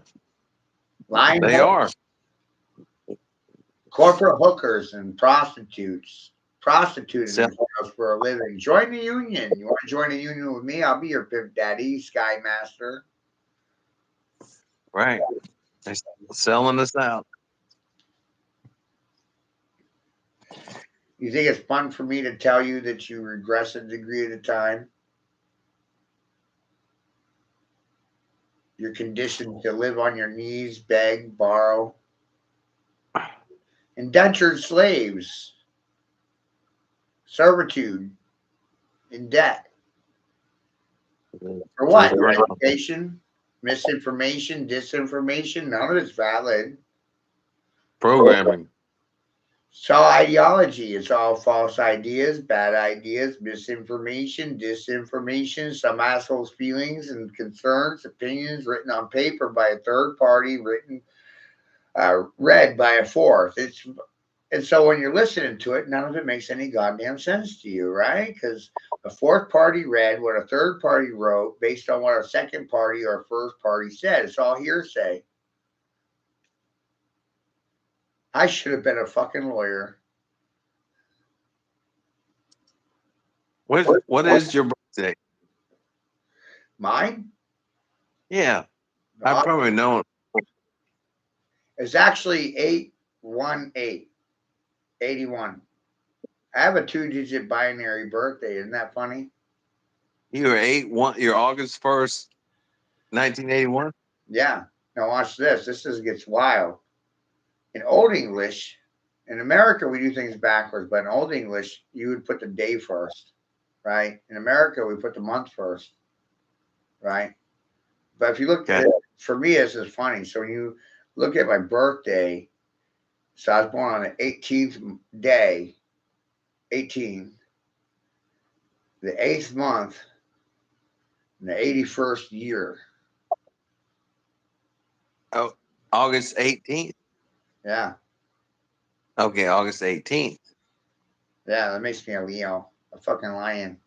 Lying they whores. are. Corporate hookers and prostitutes. Prostituting themselves for a living. Join the union. You want to join a union with me? I'll be your pimp daddy, Sky Master. Right. They're selling us out. You think it's fun for me to tell you that you regress a degree at a time? You're conditioned to live on your knees, beg, borrow. Indentured slaves. Servitude. In debt. For what? Your education? Misinformation? Disinformation? None of it's valid. Programming. It's all ideology. It's all false ideas, bad ideas, misinformation, disinformation, some assholes' feelings and concerns, opinions written on paper by a third party, read by a fourth. And so when you're listening to it, none of it makes any goddamn sense to you, right? Because a fourth party read what a third party wrote based on what a second party or a first party said. It's all hearsay. I should have been a fucking lawyer. What is your birthday? Mine? Yeah, I probably know. It's actually 818, 81. I have a 2-digit binary birthday. Isn't that funny? You were 8-1. You're August 1st, 1981. Yeah. Now watch this. Gets wild. In Old English, in America we do things backwards, but in Old English you would put the day first, right? In America we put the month first, right? But if you look at it, for me, this is funny. So when you look at my birthday, so I was born on the 18th day, 18, the 8th month, in the 81st year. Oh, August 18th. Yeah. Okay, August 18th. Yeah, that makes me a Leo, a fucking lion.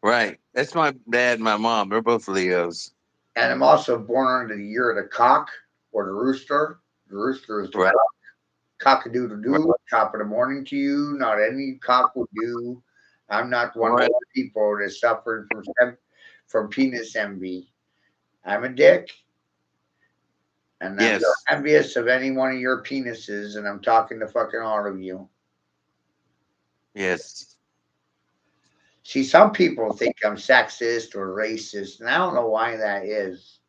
Right. That's my dad and my mom. They're both Leos. And I'm also born under the year of the cock or the rooster. The rooster is the Right. cock-a-doodle-doo, top of the morning to you. Not any cock will do. I'm not one of those people that suffered from penis envy. I'm a dick, and I'm Yes. envious of any one of your penises, and I'm talking to fucking all of you. Yes. See, some people think I'm sexist or racist, and I don't know why that is.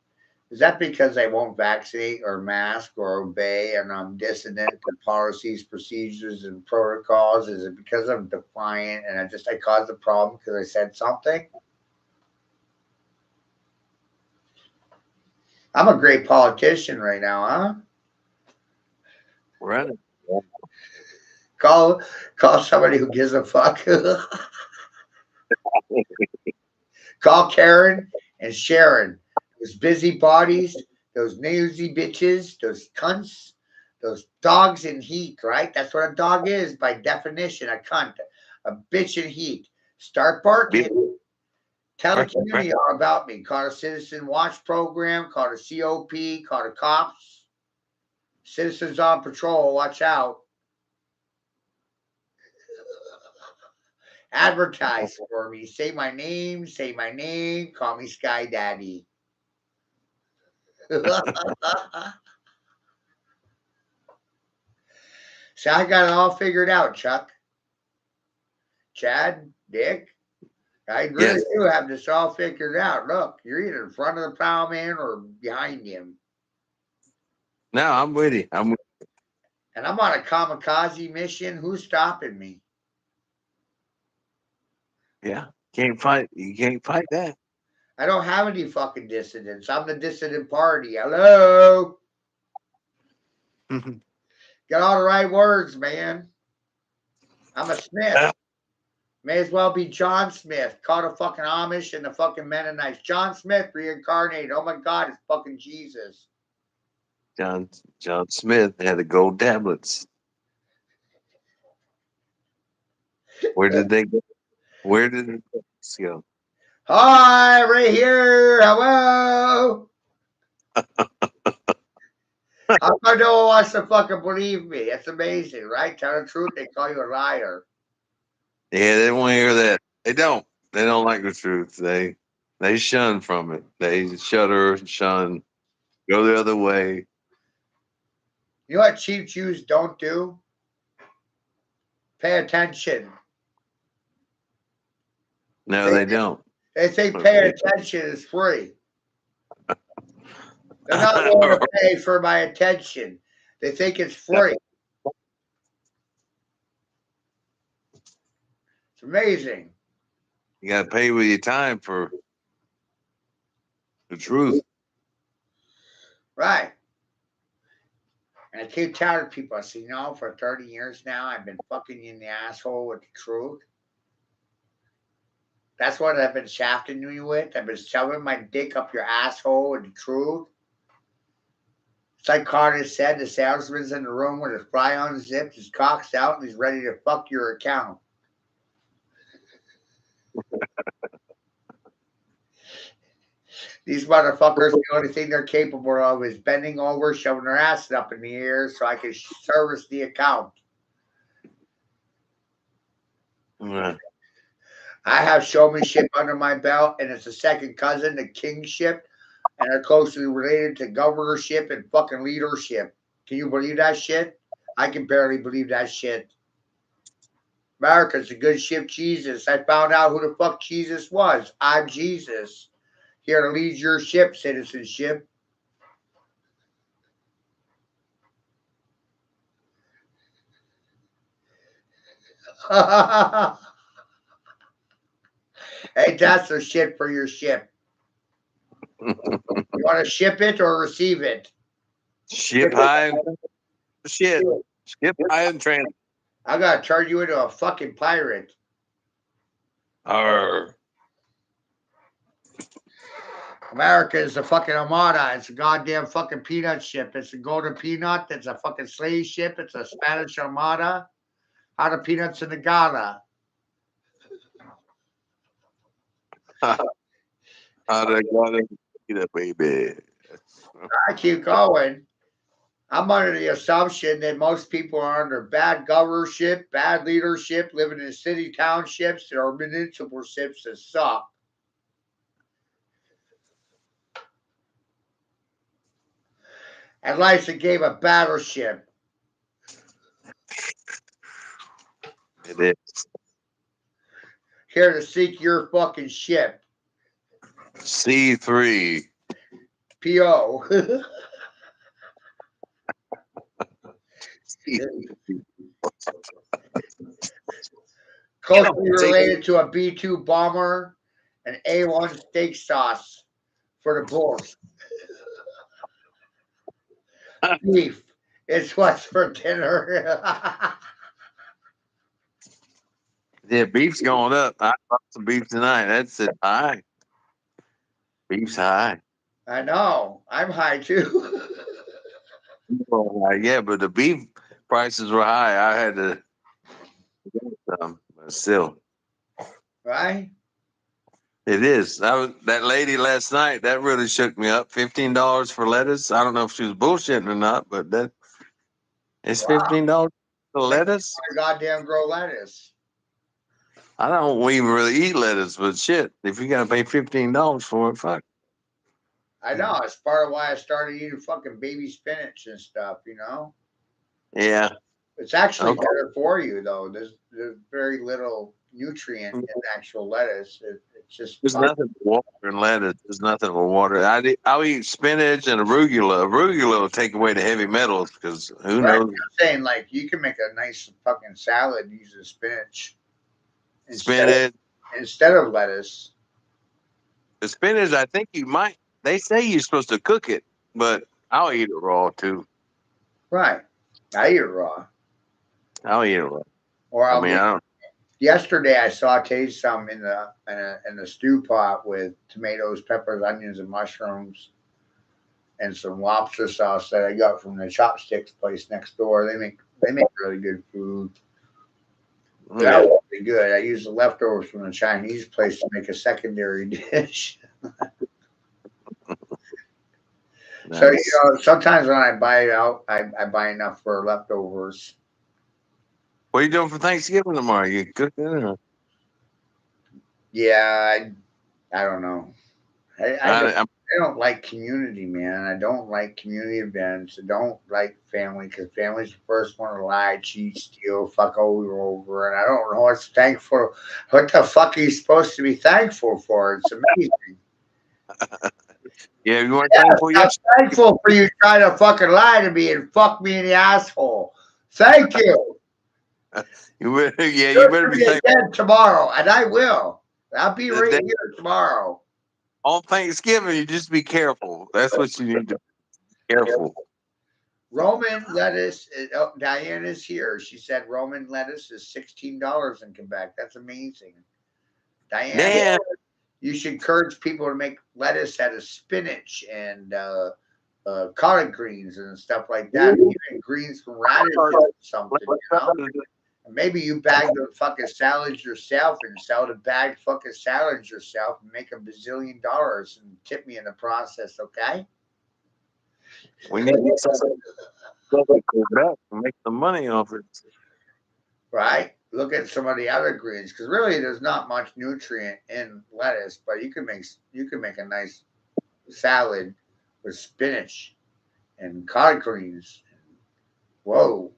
Is that because I won't vaccinate or mask or obey and I'm dissident to policies, procedures, and protocols? Is it because I'm defiant and I caused the problem because I said something? I'm a great politician right now, huh? Right. Call somebody who gives a fuck. Call Karen and Sharon. Those busybodies, those nosy bitches, those cunts, those dogs in heat, right? That's what a dog is by definition, a cunt, a bitch in heat. Start barking. Tell the community all about me. Call a Citizen Watch program, call the COP, call the cops. Citizens on patrol, watch out. Advertise for me. Say my name, call me Sky Daddy. So I got it all figured out, Chuck. Chad, Dick, I really do have this all figured out. Look, you're either in front of the plowman or behind him. No, I'm with you. And I'm on a kamikaze mission. Who's stopping me? Yeah. Can't fight. You can't fight that. I don't have any fucking dissidents. I'm the dissident party. Hello. Got all the right words, man. I'm a Smith. May as well be John Smith. Caught a fucking Amish and the fucking Mennonites. John Smith reincarnated. Oh my God, it's fucking Jesus. John Smith had the gold tablets. Where did they go? Where did the tablets go? Hi, right here. Hello. How come no one wants to fucking believe me? It's amazing, right? Tell the truth, they call you a liar. Yeah, they don't want to hear that. They don't. They don't like the truth. They shun from it. They shudder, shun, go the other way. You know what cheap Jews don't do? Pay attention. No, they don't. They think paying attention is free. They're not willing to pay for my attention. They think it's free. It's amazing. You got to pay with your time for the truth. Right. And I keep telling people, I say, for 30 years now, I've been fucking you in the asshole with the truth. That's what I've been shafting you with. I've been shoving my dick up your asshole with the truth. It's like Carter said, the salesman's in the room with his fly unzipped, his cock's out, and he's ready to fuck your account. These motherfuckers, the only thing they're capable of is bending over, shoving their ass up in the air so I can service the account. Yeah. I have showmanship under my belt, and it's a second cousin to kingship, and they're closely related to governorship and fucking leadership. Can you believe that shit? I can barely believe that shit. America's a good ship, Jesus. I found out who the fuck Jesus was. I'm Jesus. Here to lead your ship, citizenship. Hey, that's the shit for your ship. You want to ship it or receive it? Ship high and shit. Ship high and trans. I gotta turn you into a fucking pirate. Arr. America is a fucking armada. It's a goddamn fucking peanut ship. It's a golden peanut. It's a fucking slave ship. It's a Spanish armada. How the peanuts in the Ghana. How they got it, baby. I keep going. I'm under the assumption that most people are under bad governorship, bad leadership, living in city townships or municipal ships that suck. And life's a game of battleship. It is. Here to seek your fucking ship. C3. P.O. Closely related to a B-2 bomber and A-1 steak sauce for the Bulls. Beef. It's what's for dinner. Yeah, beef's going up. I bought some beef tonight. That's it. High. Beef's high. I know. I'm high too. Yeah, but the beef prices were high. I had to get some, but still. Right? It is. That lady last night. That really shook me up. $15 for lettuce. I don't know if she was bullshitting or not, but it's $15 for lettuce. Goddamn grow lettuce. I don't even really eat lettuce, but shit, if you gotta pay $15 for it, fuck. I know. It's part of why I started eating fucking baby spinach and stuff, Yeah. It's actually better for you, though. There's very little nutrient in actual lettuce. It's just There's nothing but water in lettuce. There's nothing but water. I'll eat spinach and arugula. Arugula will take away the heavy metals because who right. knows? I'm saying, like, you can make a nice fucking salad using spinach instead of lettuce. The spinach, I think you might. They say you're supposed to cook it, but I'll eat it raw too. Right. I eat it raw. I'll eat it raw. Or I don't. Yesterday, I sauteed some in the stew pot with tomatoes, peppers, onions, and mushrooms, and some lobster sauce that I got from the chopsticks place next door. They make really good food. That was pretty good. I used the leftovers from the Chinese place to make a secondary dish. Nice. So sometimes when I buy it out, I buy enough for leftovers. What are you doing for Thanksgiving tomorrow? You cooking? Or? Yeah, I don't know. I don't like community, man. I don't like community events. I don't like family because family's the first one to lie, cheat, steal, fuck over. And I don't know what's thankful. What the fuck are you supposed to be thankful for? It's amazing. Yeah, you weren't thankful I'm thankful for you trying to fucking lie to me and fuck me in the asshole. Thank you. You better be thankful. Again tomorrow, and I will. I'll be right here tomorrow. On Thanksgiving, you just be careful. That's what you need to be careful. Roman lettuce. Oh, Diane is here. She said Roman lettuce is $16 in Quebec. That's amazing. Diane, Damn. you should encourage people to make lettuce out of spinach and collard greens and stuff like that. Even greens from radishes or something, you know? And maybe you bag the fucking salads yourself and sell the bagged fucking salads yourself and make $1 bazillion and tip me in the process, okay? We need to get something back and make some money off it. Right? Look at some of the other greens because really there's not much nutrient in lettuce, but you can make a nice salad with spinach and collard greens. Whoa.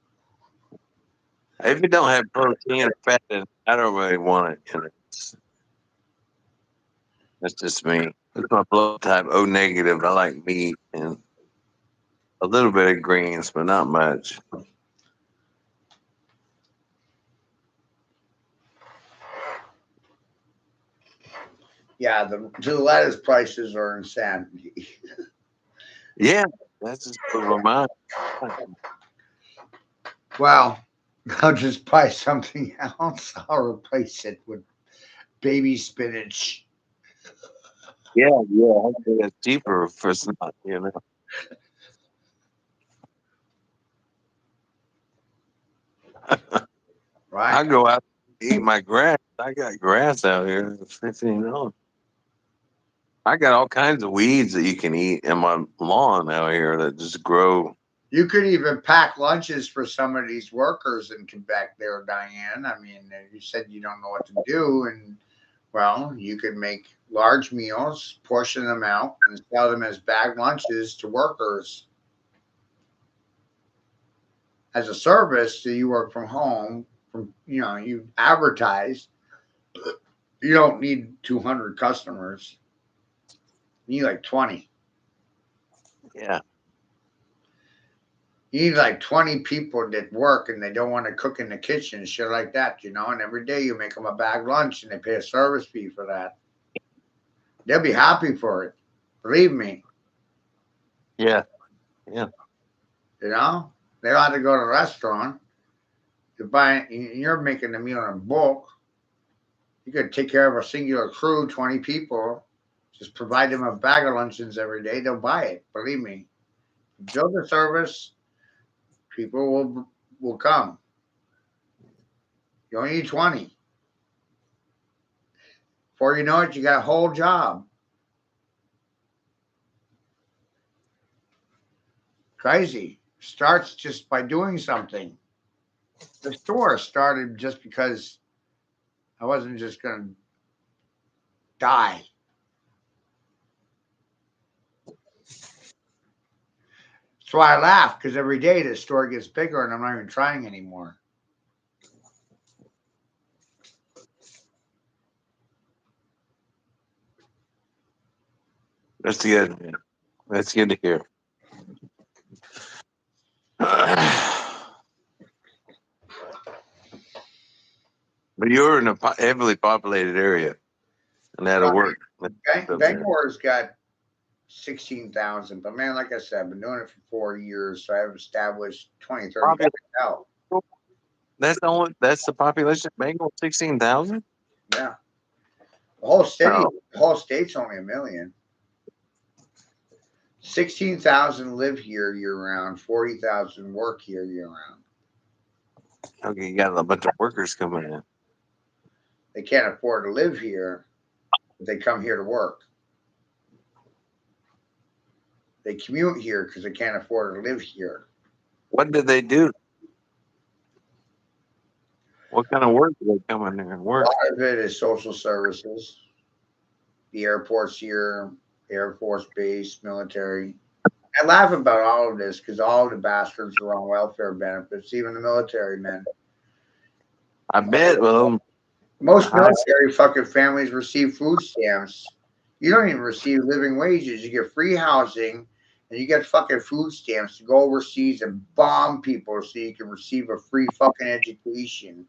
If it don't have protein or fat in it, I don't really want it in it. That's just me. It's my blood type O negative. I like meat and a little bit of greens, but not much. Yeah, the lettuce prices are insanity. Yeah, that's just for my mind. Well, I'll just buy something else. I'll replace it with baby spinach. Yeah. Hopefully it's cheaper for some, you know. Right? I go out and eat my grass. I got grass out here. It's $15. I got all kinds of weeds that you can eat in my lawn out here that just grow. You could even pack lunches for some of these workers in Quebec there, Diane. I mean, you said you don't know what to do. And, well, you could make large meals, portion them out, and sell them as bag lunches to workers. As a service, so you work from home, you advertise. You don't need 200 customers. You need like 20. Yeah. You need like 20 people that work and they don't want to cook in the kitchen, shit like that, and every day you make them a bag lunch and they pay a service fee for that. They'll be happy for it. Believe me. Yeah. They don't have to go to a restaurant. You're making the meal in bulk. You could take care of a singular crew, 20 people. Just provide them a bag of luncheons every day. They'll buy it. Believe me. Build a service. People will come. You only need 20. Before you know it, you got a whole job. Crazy. Starts just by doing something. The store started just because I wasn't just going to die. That's why I laugh because every day the store gets bigger and I'm not even trying anymore. That's good. That's good to hear. But you're in a heavily populated area, and that'll work. Bangalore got 16,000, but man, like I said, I've been doing it for 4 years, so I've established 20, 30 out. That's the population of Bengal, 16,000? Yeah. The whole city, Oh. the whole state's only 1 million. 16,000 live here year round, 40,000 work here year round. Okay, you got a bunch of workers coming in. They can't afford to live here, but they come here to work. They commute here because they can't afford to live here. What did they do? What kind of work do they come in there and A work? lot of it is social services. The airport's here, Air Force Base, military. I laugh about all of this because all of the bastards are on welfare benefits, even the military men. I bet. Well, Most military fucking families receive food stamps. You don't even receive living wages. You get free housing and you get fucking food stamps to go overseas and bomb people so you can receive a free fucking education.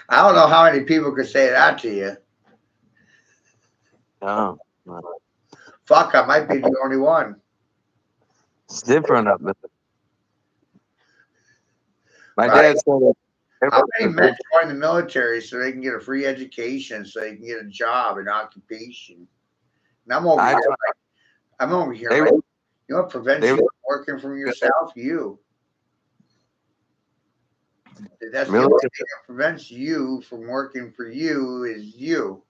I don't know how many people could say that to you. oh, Fuck, I might be the only one. It's different up there. My Right. dad said that How many everywhere- men join the military so they can get a free education, so they can get a job, an occupation? And I'm over I- here. Like, I'm over here. They- Like, you know what prevents they- you from working from yourself? You. That's the only Military- thing that prevents you from working for you is you.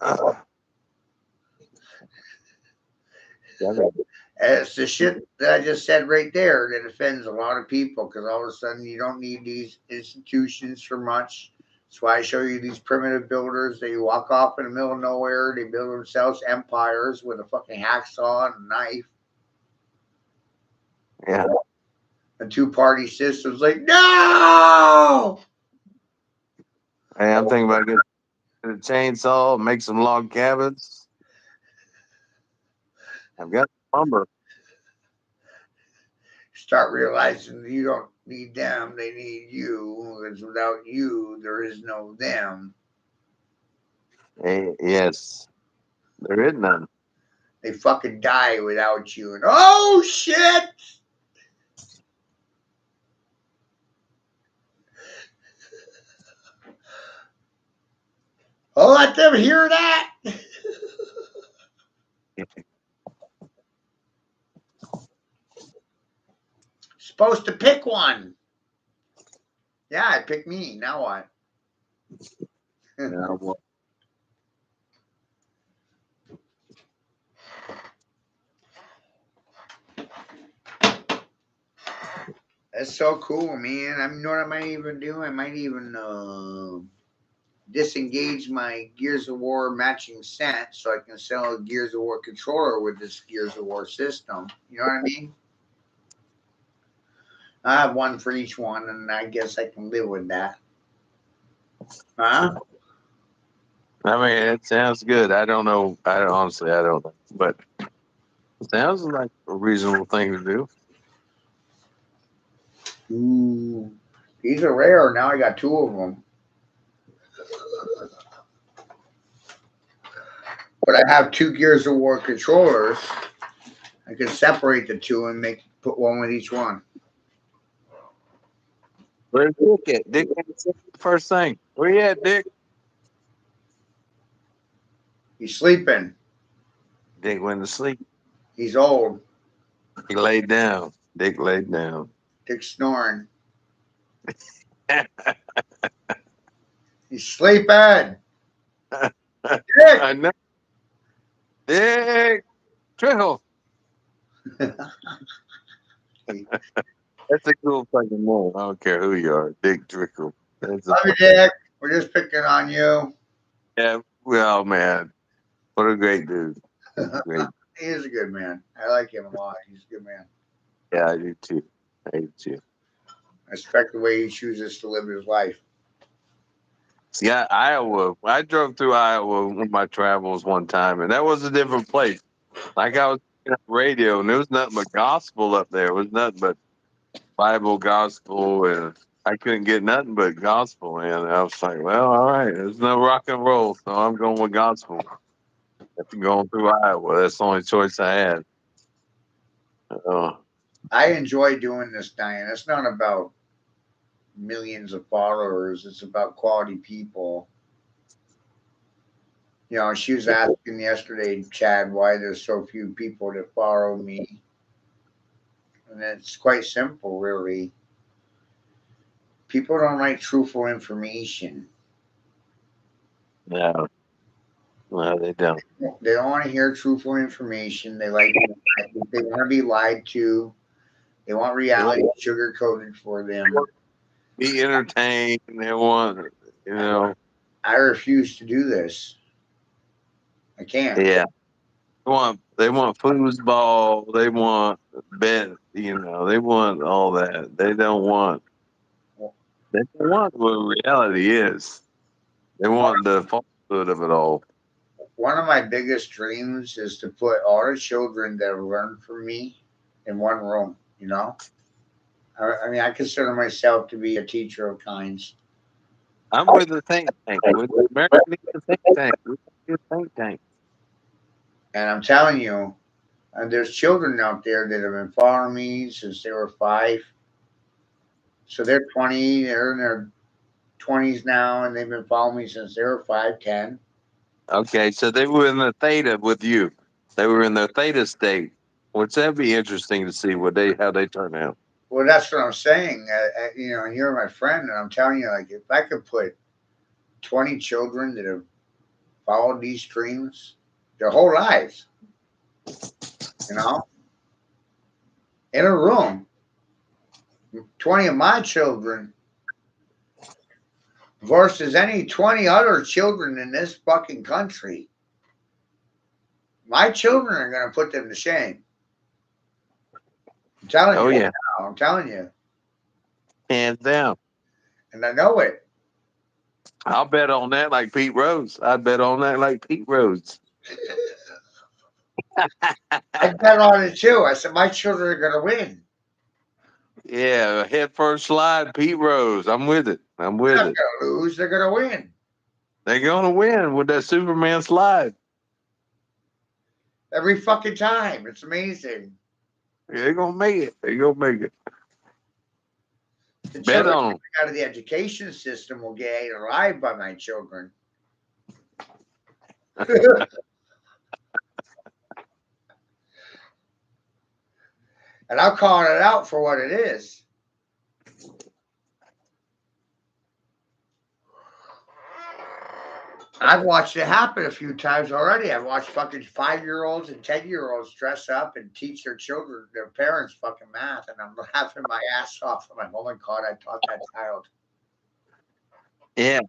And it's the shit that I just said right there that offends a lot of people because all of a sudden you don't need these institutions for much. That's why I show you these primitive builders. They walk off in the middle of nowhere. They build themselves empires with a fucking hacksaw and a knife. Yeah. A two-party system's like, no! Hey, I'm thinking about getting a chainsaw, make some log cabins. I've got lumber. Start realizing you don't need them. They need you. Because without you, there is no them. Hey, yes. There is none. They fucking die without you. And oh, shit! Oh, let them hear that. Supposed to pick one. Yeah, I picked me. Now what? Yeah, well, That's so cool, man. I mean, you know what I might even do? I might even disengage my Gears of War matching set so I can sell a Gears of War controller with this Gears of War system. You know what I mean? I have one for each one, and I guess I can live with that. Huh? I mean, it sounds good. I don't know. Honestly, I don't know. But it sounds like a reasonable thing to do. Ooh. These are rare. Now I got two of them. But I have two Gears of War controllers. I could separate the two and put one with each one. Where's Dick at? Dick ain't said the first thing. Where you at, Dick? He's sleeping. Dick went to sleep. He's old. He laid down. Dick laid down. Dick's snoring. He's sleeping. Dick! I know. Dick Trickle. That's a cool fucking name. I don't care who you are. Dick Trickle. That's a Love you, Dick. We're just picking on you. yeah. Well, man, what a great dude. Great. He is a good man. I like him a lot. He's a good man. Yeah, I do too. I do too. I respect the way he chooses to live his life. See, Iowa. I drove through Iowa on my travels one time, and that was a different place. Like I was on radio, and there was nothing but gospel up there. It was nothing but Bible gospel, and I couldn't get nothing but gospel. And I was like, well, all right, there's no rock and roll, so I'm going with gospel. After going through Iowa, that's the only choice I had. I enjoy doing this, Diane. It's not about millions of followers. It's about quality people. You know, she was asking yesterday, Chad, why there's so few people that follow me. And it's quite simple, really. People don't like truthful information. No, they don't. They don't want to hear truthful information. They want to be lied to. They want reality sugar coated for them. Be entertained. They want, you know. I refuse to do this. I can't. Yeah. They want foosball. They want bet. You know, they want all that. They don't want what reality is. They want the falsehood of it all. One of my biggest dreams is to put all the children that have learned from me in one room. You know, I mean, I consider myself to be a teacher of kinds. I'm with the think tank. With the American think tank. We need a think tank. And I'm telling you, there's children out there that have been following me since they were 5. So they're 20, they're in their 20s now, and they've been following me since they were 5, 10. Okay, so they were in the theta with you. They were in their theta state. Which that'd be interesting to see how they turn out. Well, that's what I'm saying. You know, and you're my friend, and I'm telling you, like, if I could put 20 children that have followed these streams their whole lives, you know, in a room, 20 of my children versus any 20 other children in this fucking country, my children are going to put them to shame. I'm telling Oh you. yeah, Now, I'm telling you. hands down. And I know it. I'll bet on that like Pete Rose. I'd bet on that like Pete Rose. I bet on it too. I said, my children are going to win. Yeah, head first slide, Pete Rose. I'm with it. I'm They're with not it. going to lose. They're going to win. They're gonna win with that Superman slide. Every fucking time. It's amazing. They're gonna make it. They're gonna make it. The Bet children on them. out of the education system will get ate alive by my children. And I'm calling it out for what it is. I've watched it happen a few times already. I've watched fucking 5-year-olds and 10-year-olds dress up and teach their children, their parents, fucking math, and I'm laughing my ass off. I'm like, oh my god, I taught that child. Yeah,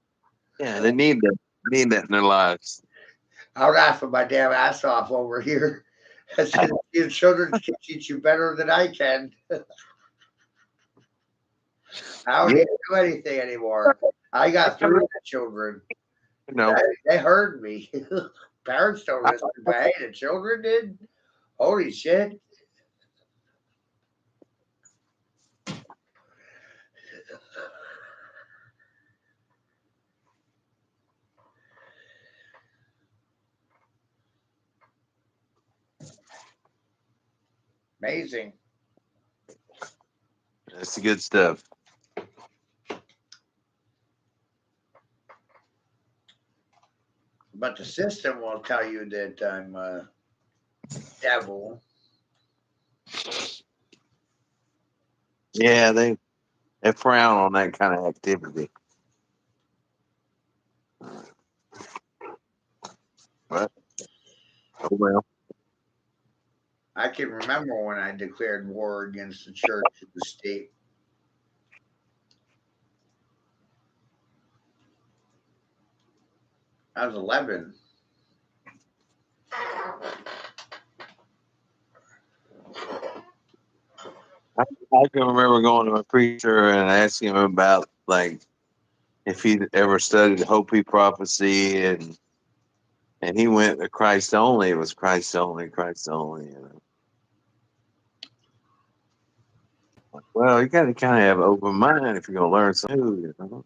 yeah. They need that. Need that in their lives. I'm laughing my damn ass off over here. I said, your children can teach you better than I can. I don't need to do anything anymore. I got through the children. You know. They heard me. Parents don't listen, but hey, the children did. Holy shit. Amazing. That's the good stuff. But the system will tell you that I'm a devil. Yeah, they frown on that kind of activity. But oh well. I can remember when I declared war against the church and the state. I was 11. I can remember going to a preacher and asking him about like if he'd ever studied Hopi prophecy, and he went to Christ only. It was Christ only, Christ only. You know. Like, well, you got to kind of have an open mind if you're going to learn something new. You know?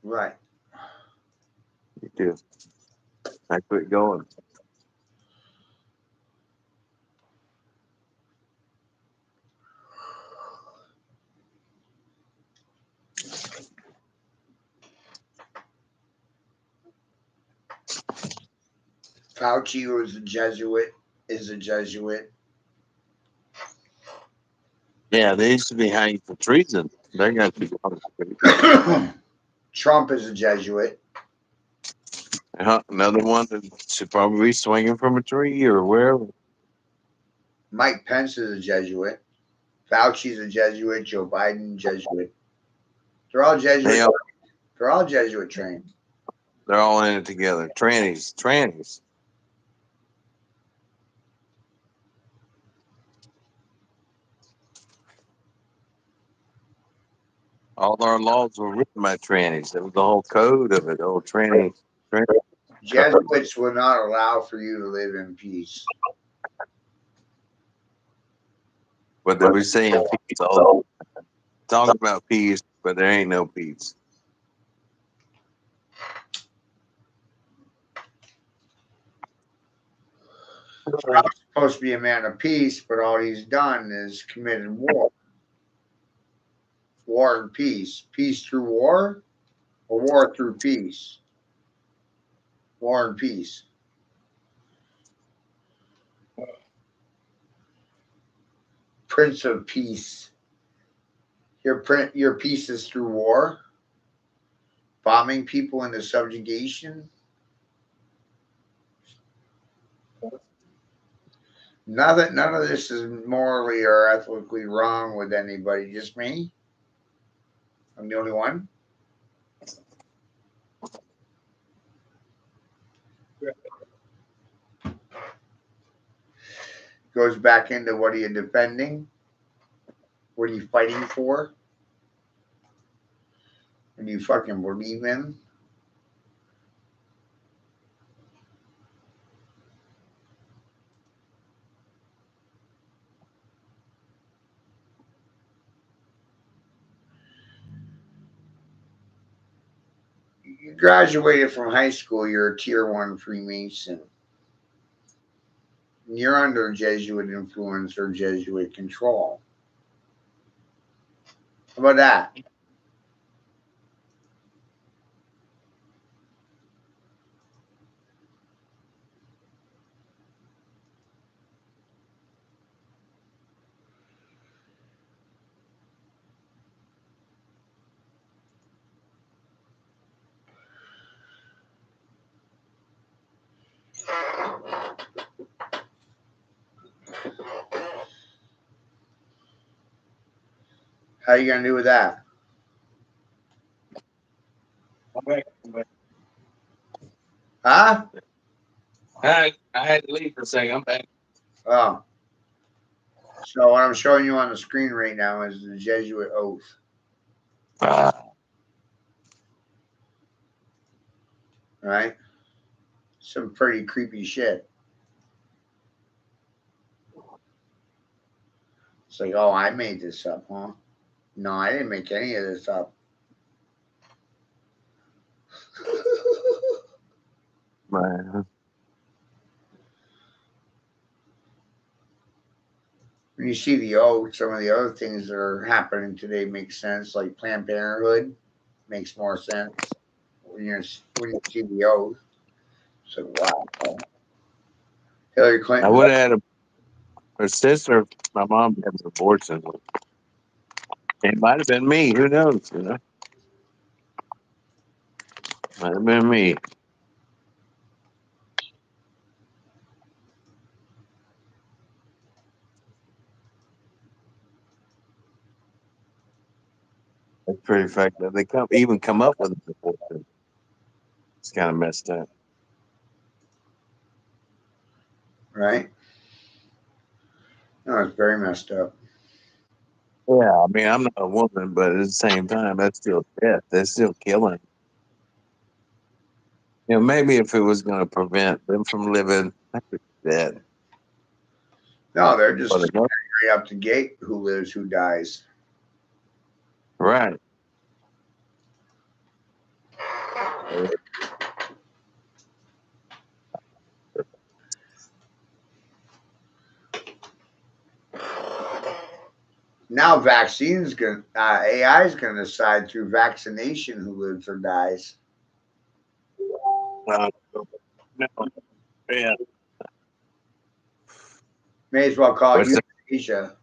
Right. You do. I quit going. Fauci was a Jesuit, is a Jesuit. Yeah, they used to be hanged for treason. They got to be hung for treason. Trump is a Jesuit. Another one that should probably be swinging from a tree or wherever. Mike Pence is a Jesuit. Fauci's a Jesuit. Joe Biden, Jesuit. They're all Jesuit. They're all Jesuit trained. They're all in it together. Trannies. All our laws were written by trannies. That was the whole code of it. Old tranny. Jesuits will not allow for you to live in peace. But they were saying peace. Talk about peace. but there ain't no peace. Trump's supposed to be a man of peace, but all he's done is committed war. War and peace. Peace through war or war through peace? War and peace. Prince of Peace. Your peace is through war, bombing people into subjugation. None of this is morally or ethically wrong with anybody. Just me. I'm the only one. Goes back into what are you defending? What are you fighting for? What do you fucking believe in? You graduated from high school, you're a tier 1 Freemason. You're under Jesuit influence or Jesuit control. How about that? How you gonna do with that? Huh? I had to leave for a second. I'm back. Oh. So what I'm showing you on the screen right now is the Jesuit oath. Right? Some pretty creepy shit. It's like, oh, I made this up, huh? No, I didn't make any of this up. Man. When you see the oath, some of the other things that are happening today make sense, like Planned Parenthood makes more sense when you see the oath. So wow. Hillary I Clinton. would have had her sister, my mom had an abortion. It might have been me. Who knows? You know, might have been me. That's pretty fact that they come up with an abortion. It's kind of messed up. Right? No, it's very messed up. Yeah, I mean, I'm not a woman, but at the same time, that's still death. That's still killing. You know, maybe if it was going to prevent them from living, they could be dead. No, they're just But enough, right up the gate who lives, who dies. right. Now vaccines going AI is gonna decide through vaccination who lives or dies. No, yeah. May as well call it What's that? euthanasia. They're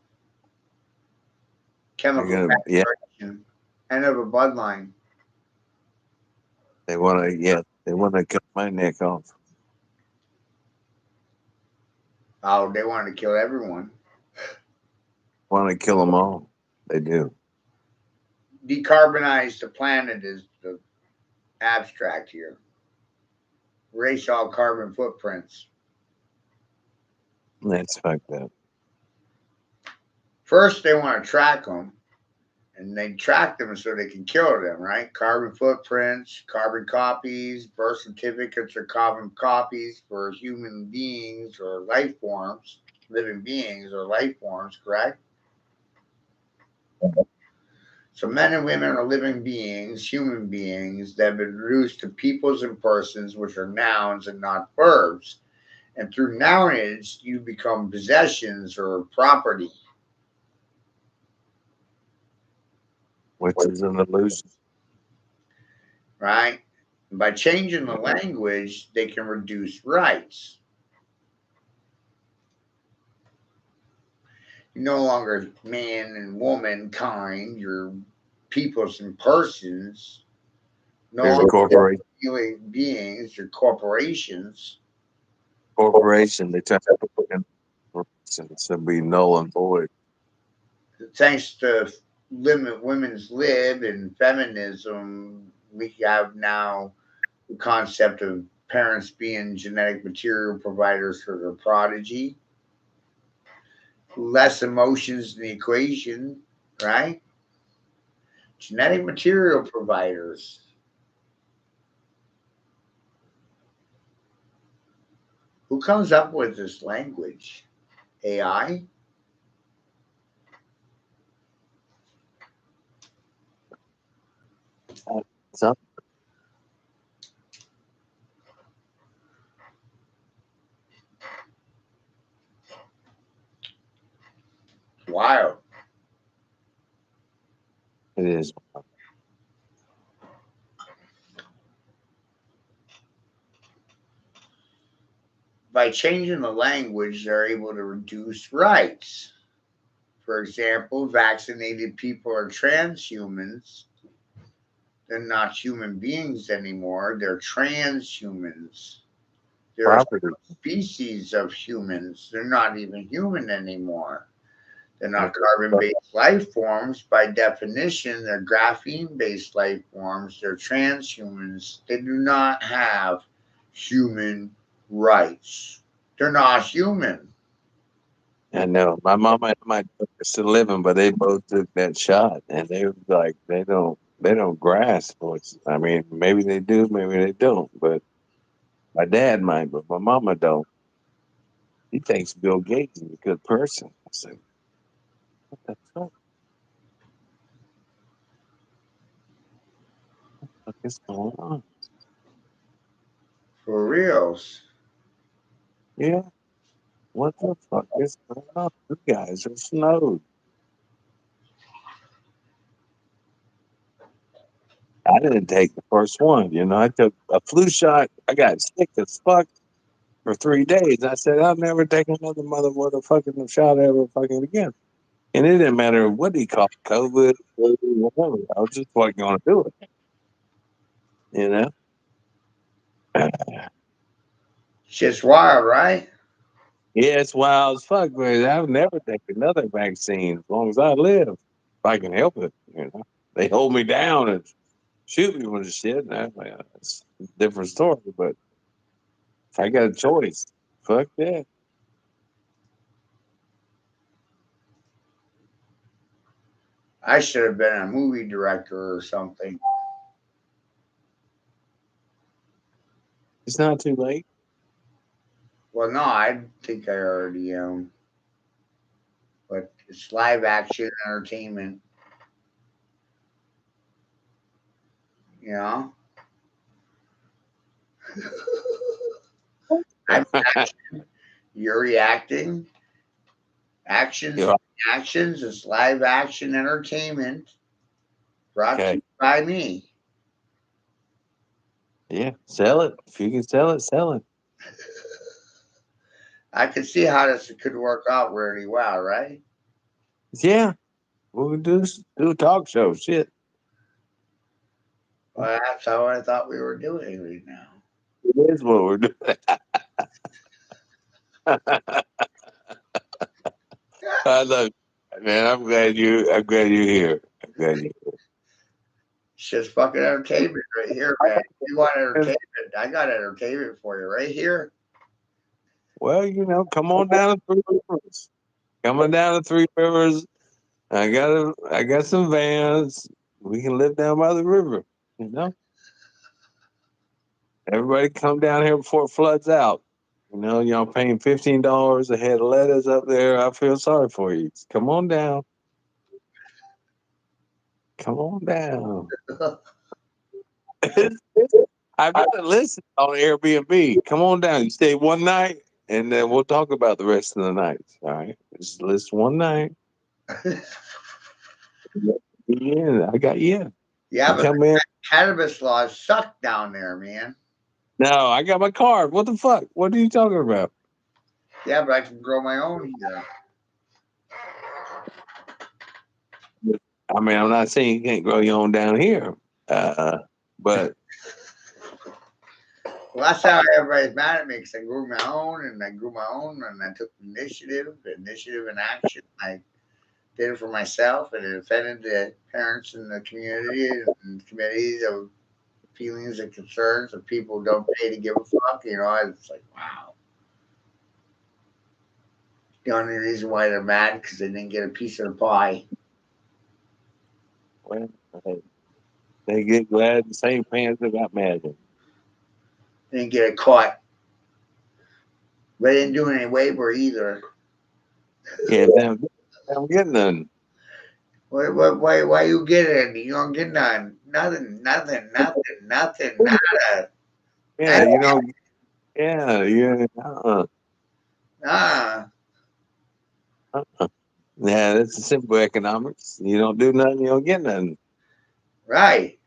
Chemical gonna, yeah, castration. End of a bloodline. they want to, yeah, they want to cut my neck off. Oh, they wanted to kill everyone. Want to kill them all. They do. Decarbonize the planet is the abstract here. Erase all carbon footprints. That's fucked up. First, they want to track them, and they track them so they can kill them, right? Carbon footprints, carbon copies, birth certificates are carbon copies for human beings or life forms, living beings or life forms, correct? So men and women are living beings, human beings that have been reduced to peoples and persons, which are nouns and not verbs. And through nounage, you become possessions or property, Which is an illusion. right? And by changing the language, they can reduce rights. You're no longer man and woman kind, you're peoples and persons. No There's a longer corporation. human beings, you're corporations. Corporation. They try to put in corporations to be null and void. Thanks to limit women's lib and feminism, we have now the concept of parents being genetic material providers for their prodigy. Less emotions in the equation, right? Genetic material providers. Who comes up with this language? AI? So Wild. it is. By changing the language, they're able to reduce rights. For example, vaccinated people are transhumans. They're not human beings anymore. They're transhumans. They're a Property. species of humans. They're not even human anymore. They're not carbon based life forms. By definition, they're graphene based life forms. They're transhumans. They do not have human rights. They're not human. I know. My mom and my brother are still living, but they both took that shot, and they was like, they don't grasp what's. I mean, maybe they do, maybe they don't. But my dad might, but my mama don't. He thinks Bill Gates is a good person. I said, what the fuck is going on? For reals. Yeah, what the fuck is going on? You guys are snowed. I didn't take the first one. You know, I took a flu shot. I got sick as fuck for 3 days. I said, I'll never take another motherfucking shot ever fucking again. And it didn't matter what he called COVID, whatever. I was just wasn't going to do it. You know? It's just wild, right? Yeah, it's wild as fuck, but I'll never take another vaccine as long as I live. If I can help it, you know. They hold me down and shoot me with the shit. And that's a different story. But if I got a choice, fuck that. I should have been a movie director or something. It's not too late. Well, no, I think I already am. But it's live action entertainment, you know? I'm you're reacting. Actions, Yeah. actions is live action entertainment brought to Okay. you by me. Yeah. Sell it. If you can sell it, sell it. I could see how this could work out really well, right? Yeah. We'll do a talk show. Shit. Well, that's how I thought we were doing right now. It is what we're doing. I love you, man. I'm glad you're here. I'm glad you're It's just fucking entertainment right here, man. You want here. entertainment? I got entertainment for you right here. Well, you know, come on down to Three Rivers. Coming down to Three Rivers. I got some vans. We can live down by the river. You know, everybody come down here before it floods out. You know, y'all paying $15 a head of lettuce up there. I feel sorry for you. Come on down. Come on down. I've got to listen on Airbnb. Come on down. You stay one night, and then we'll talk about the rest of the nights. All right. Just list one night. Yeah, I got you. Yeah, You but come the in. cannabis laws suck down there, man. No, I got my card. What the fuck? What are you talking about? Yeah, but I can grow my own here. I mean, I'm not saying you can't grow your own down here, but Well, that's how everybody's mad at me because I grew my own and I grew my own and I took initiative and action. I did it for myself and it offended the parents in the community and committees of feelings and concerns of people who don't pay to give a fuck. You know, it's like, wow. The only reason why they're mad because they didn't get a piece of the pie. well, hey, they get glad the same pants that got mad at them. They didn't get it caught. They didn't do any waiver either. Yeah, they don't get none. Why you get it? You don't get none. Nothing. Nada. Yeah, you know. Yeah, yeah. Ah, Yeah, that's a simple economics. You don't do nothing, you don't get nothing. right.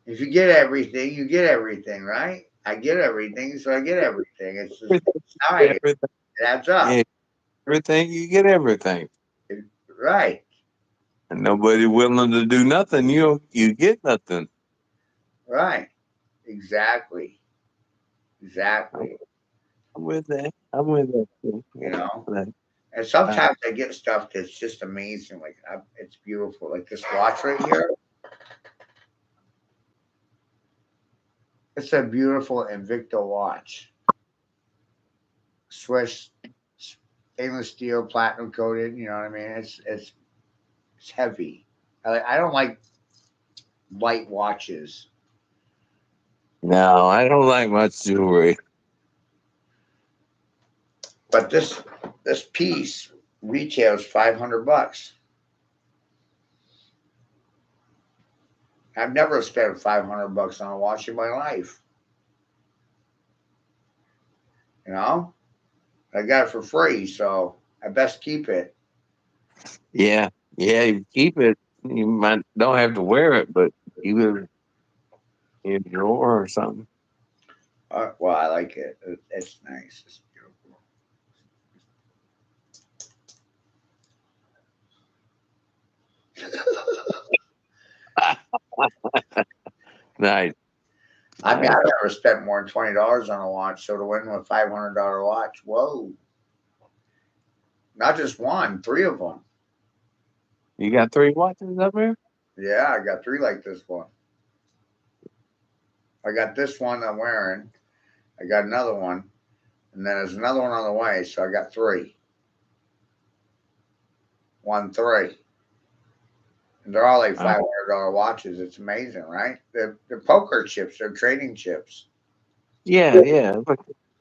If you get everything, you get everything, right? I get everything, so I get everything. It's just all right. It Everything, adds up. yeah, everything, you get everything. Right. And nobody willing to do nothing, you get nothing. Right. Exactly. Exactly. I'm with that. I'm with that. Too. You know. Like, And sometimes I get stuff that's just amazing. Like it's beautiful. Like this watch right here. It's a beautiful Invicta watch. Swiss stainless steel, platinum coated. You know what I mean? It's heavy. I don't like light watches. no, I don't like much jewelry. But this piece retails $500. I've never spent $500 on a watch in my life. You know, I got it for free, so I best keep it. Yeah, yeah, you keep it. You might don't have to wear it, but keep it in a drawer or something. Well, I like it. It's nice. It's beautiful. Nice. I've never spent more than $20 on a watch. So to win a $500 watch, whoa! Not just one, three of them. You got 3 watches up here? Yeah, I got three like this one. I got this one I'm wearing. I got another one, and then there's another one on the way. So I got three. 1, 3. And they're all like $500 watches. It's amazing, right? They're poker chips. They're trading chips. Yeah, yeah.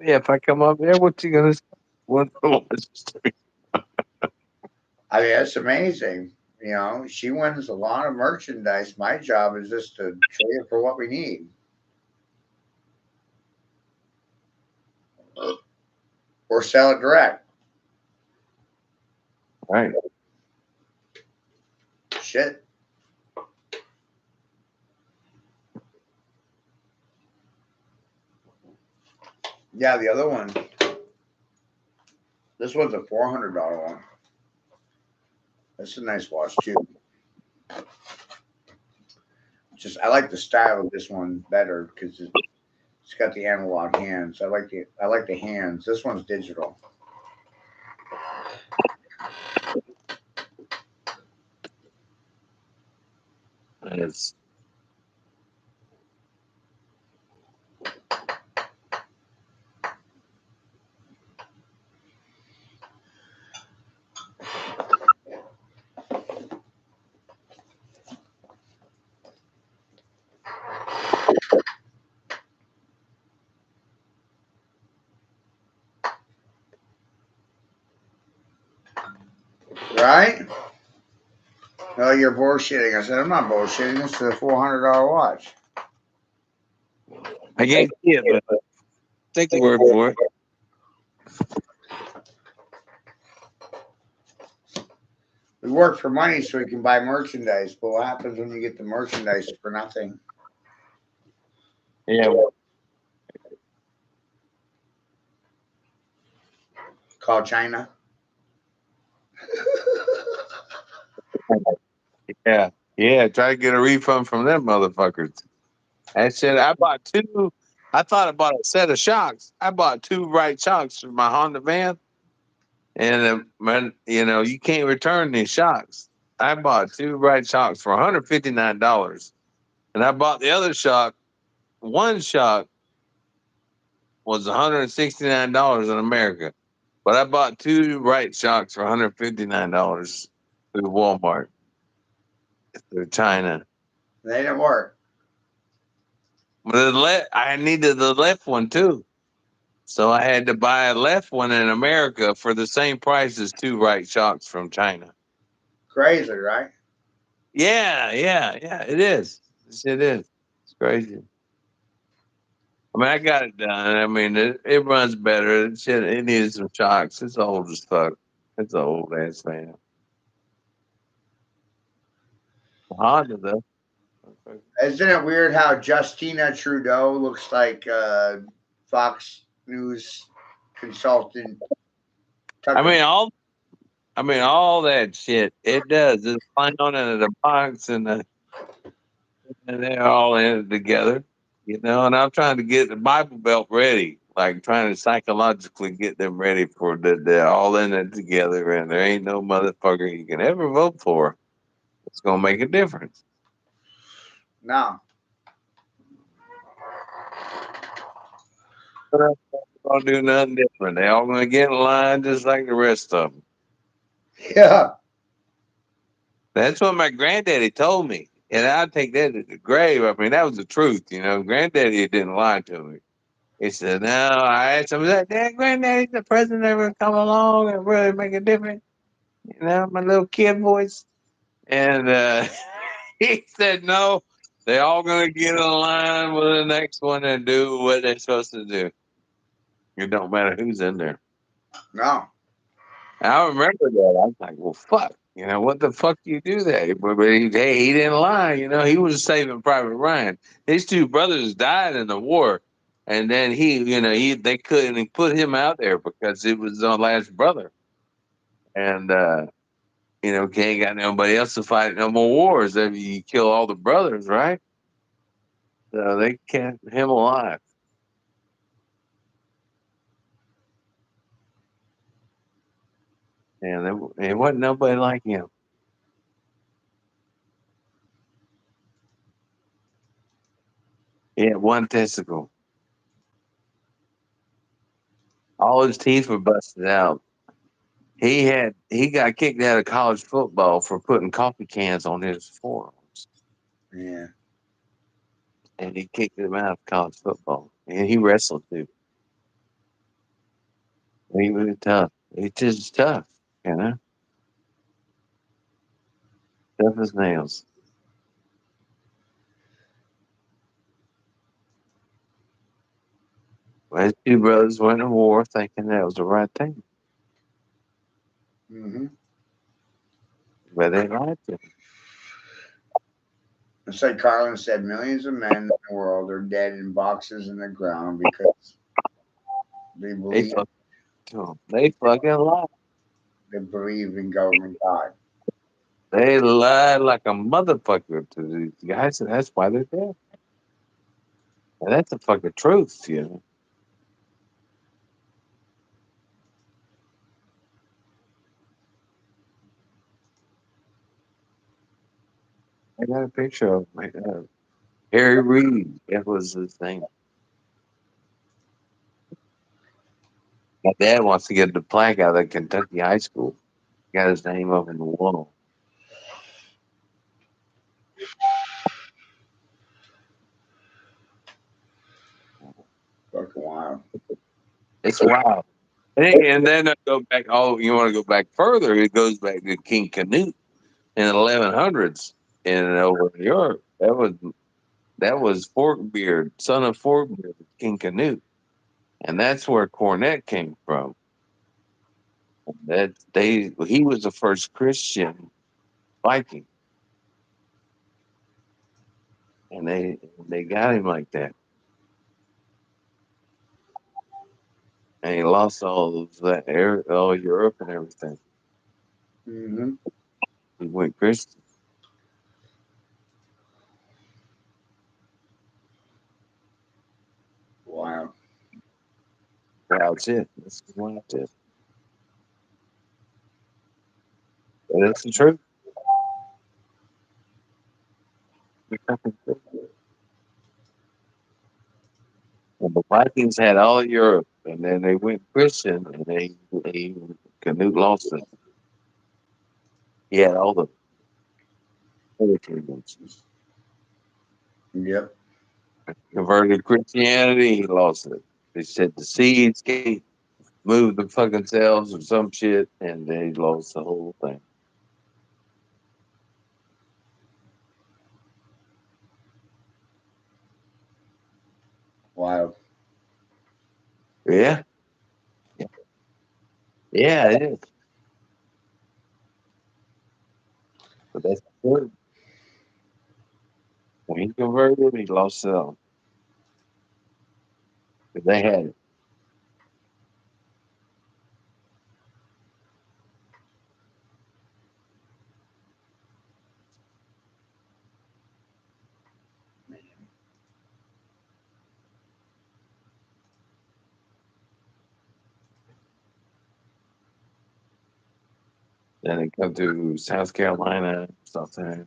Yeah, if I come up there, what you gonna say? What? I mean, it's amazing. You know, she wins a lot of merchandise. My job is just to trade it for what we need. Or sell it direct. Right. Shit. Yeah, the other one. This one's a $400 one. That's a nice watch too. Just I like the style of this one better because it's got the analog hands. I like the hands. This one's digital. It's Right? Oh, you're bullshitting. I said, I'm not bullshitting. This is a $400 watch. I can't see it, but take the word for it. We work for money so we can buy merchandise, but what happens when you get the merchandise for nothing? Yeah. Call China. Yeah. Yeah. Try to get a refund from them motherfuckers. I said, I bought two. I thought I bought a set of shocks. I bought two right shocks for my Honda van. And, man, you know, you can't return these shocks. I bought two right shocks for $159. And I bought the other shock. One shock was $169 in America. But I bought two right shocks for $159 through Walmart, through China. They didn't work. But I needed the left one too. So I had to buy a left one in America for the same price as two right shocks from China. Crazy, right? Yeah, it is. It is. It's crazy. I mean, I got it done. I mean, it runs better. It needs some shocks. It's old as fuck. It's an old ass fan. Honda though. Isn't it weird how Justina Trudeau looks like Fox News consultant? I mean, all that shit. It does. It's flying on in the box and they're all in it together, you know. And I'm trying to get the Bible Belt ready, like trying to psychologically get them ready for they're all in it together, and there ain't no motherfucker you can ever vote for. It's gonna make a difference. No. They're gonna do nothing different. They all gonna get in line just like the rest of them. Yeah. That's what my granddaddy told me, and I take that to the grave. I mean, that was the truth, you know. Granddaddy didn't lie to me. He said, "No." I asked him, "That Dad, Granddaddy, the president ever come along and really make a difference?" You know, my little kid voice. And he said, "No, they all gonna get in line with the next one and do what they're supposed to do. It don't matter who's in there." No. And I remember that. I was like, "Well, fuck." You know, what the fuck do you do that? But he didn't lie. You know, he was saving Private Ryan. His two brothers died in the war. And then they couldn't put him out there because it was the last brother. And, he ain't got nobody else to fight no more wars if you kill all the brothers, right? So they kept him alive. And there wasn't nobody like him. He had one testicle. All his teeth were busted out. He got kicked out of college football for putting coffee cans on his forearms. Yeah. And he kicked him out of college football. And he wrestled too. He was tough. He's just tough, you know? Tough as nails. Well, his two brothers went to war thinking that was the right thing. Mm-hmm. But they lied to him. It's like Carlin said, millions of men in the world are dead in boxes in the ground because they They believe fucking to him. They fucking lied. in government God. They lied like a motherfucker to these guys, and that's why they're dead. And that's the fucking truth, you know. I got a picture of Harry Reid. That was his name. My dad wants to get the plaque out of Kentucky High School. Got his name up in the wall. Fucking wild. It's wild. And then I go back. Oh, you want to go back further? It goes back to King Canute. in the 1100s in over in Europe. That was Forkbeard, son of Forkbeard, King Canute, and that's where Cornet came from. He was the first Christian Viking, and they got him like that, and he lost all Europe and everything. Mm-hmm. He went Christian. Wow. That's it. That's what it is. But that's the truth. And the Vikings had all of Europe, and then they went Christian, and they Canute lost it. He had all the other kingdoms. Yep. Converted Christianity, he lost it. They said the seeds can't move the fucking cells or some shit, and they lost the whole thing. Wow. Yeah. Yeah, it is. But that's true. When he converted, he lost it all. But they had it. Then they come to South Carolina, stuff there.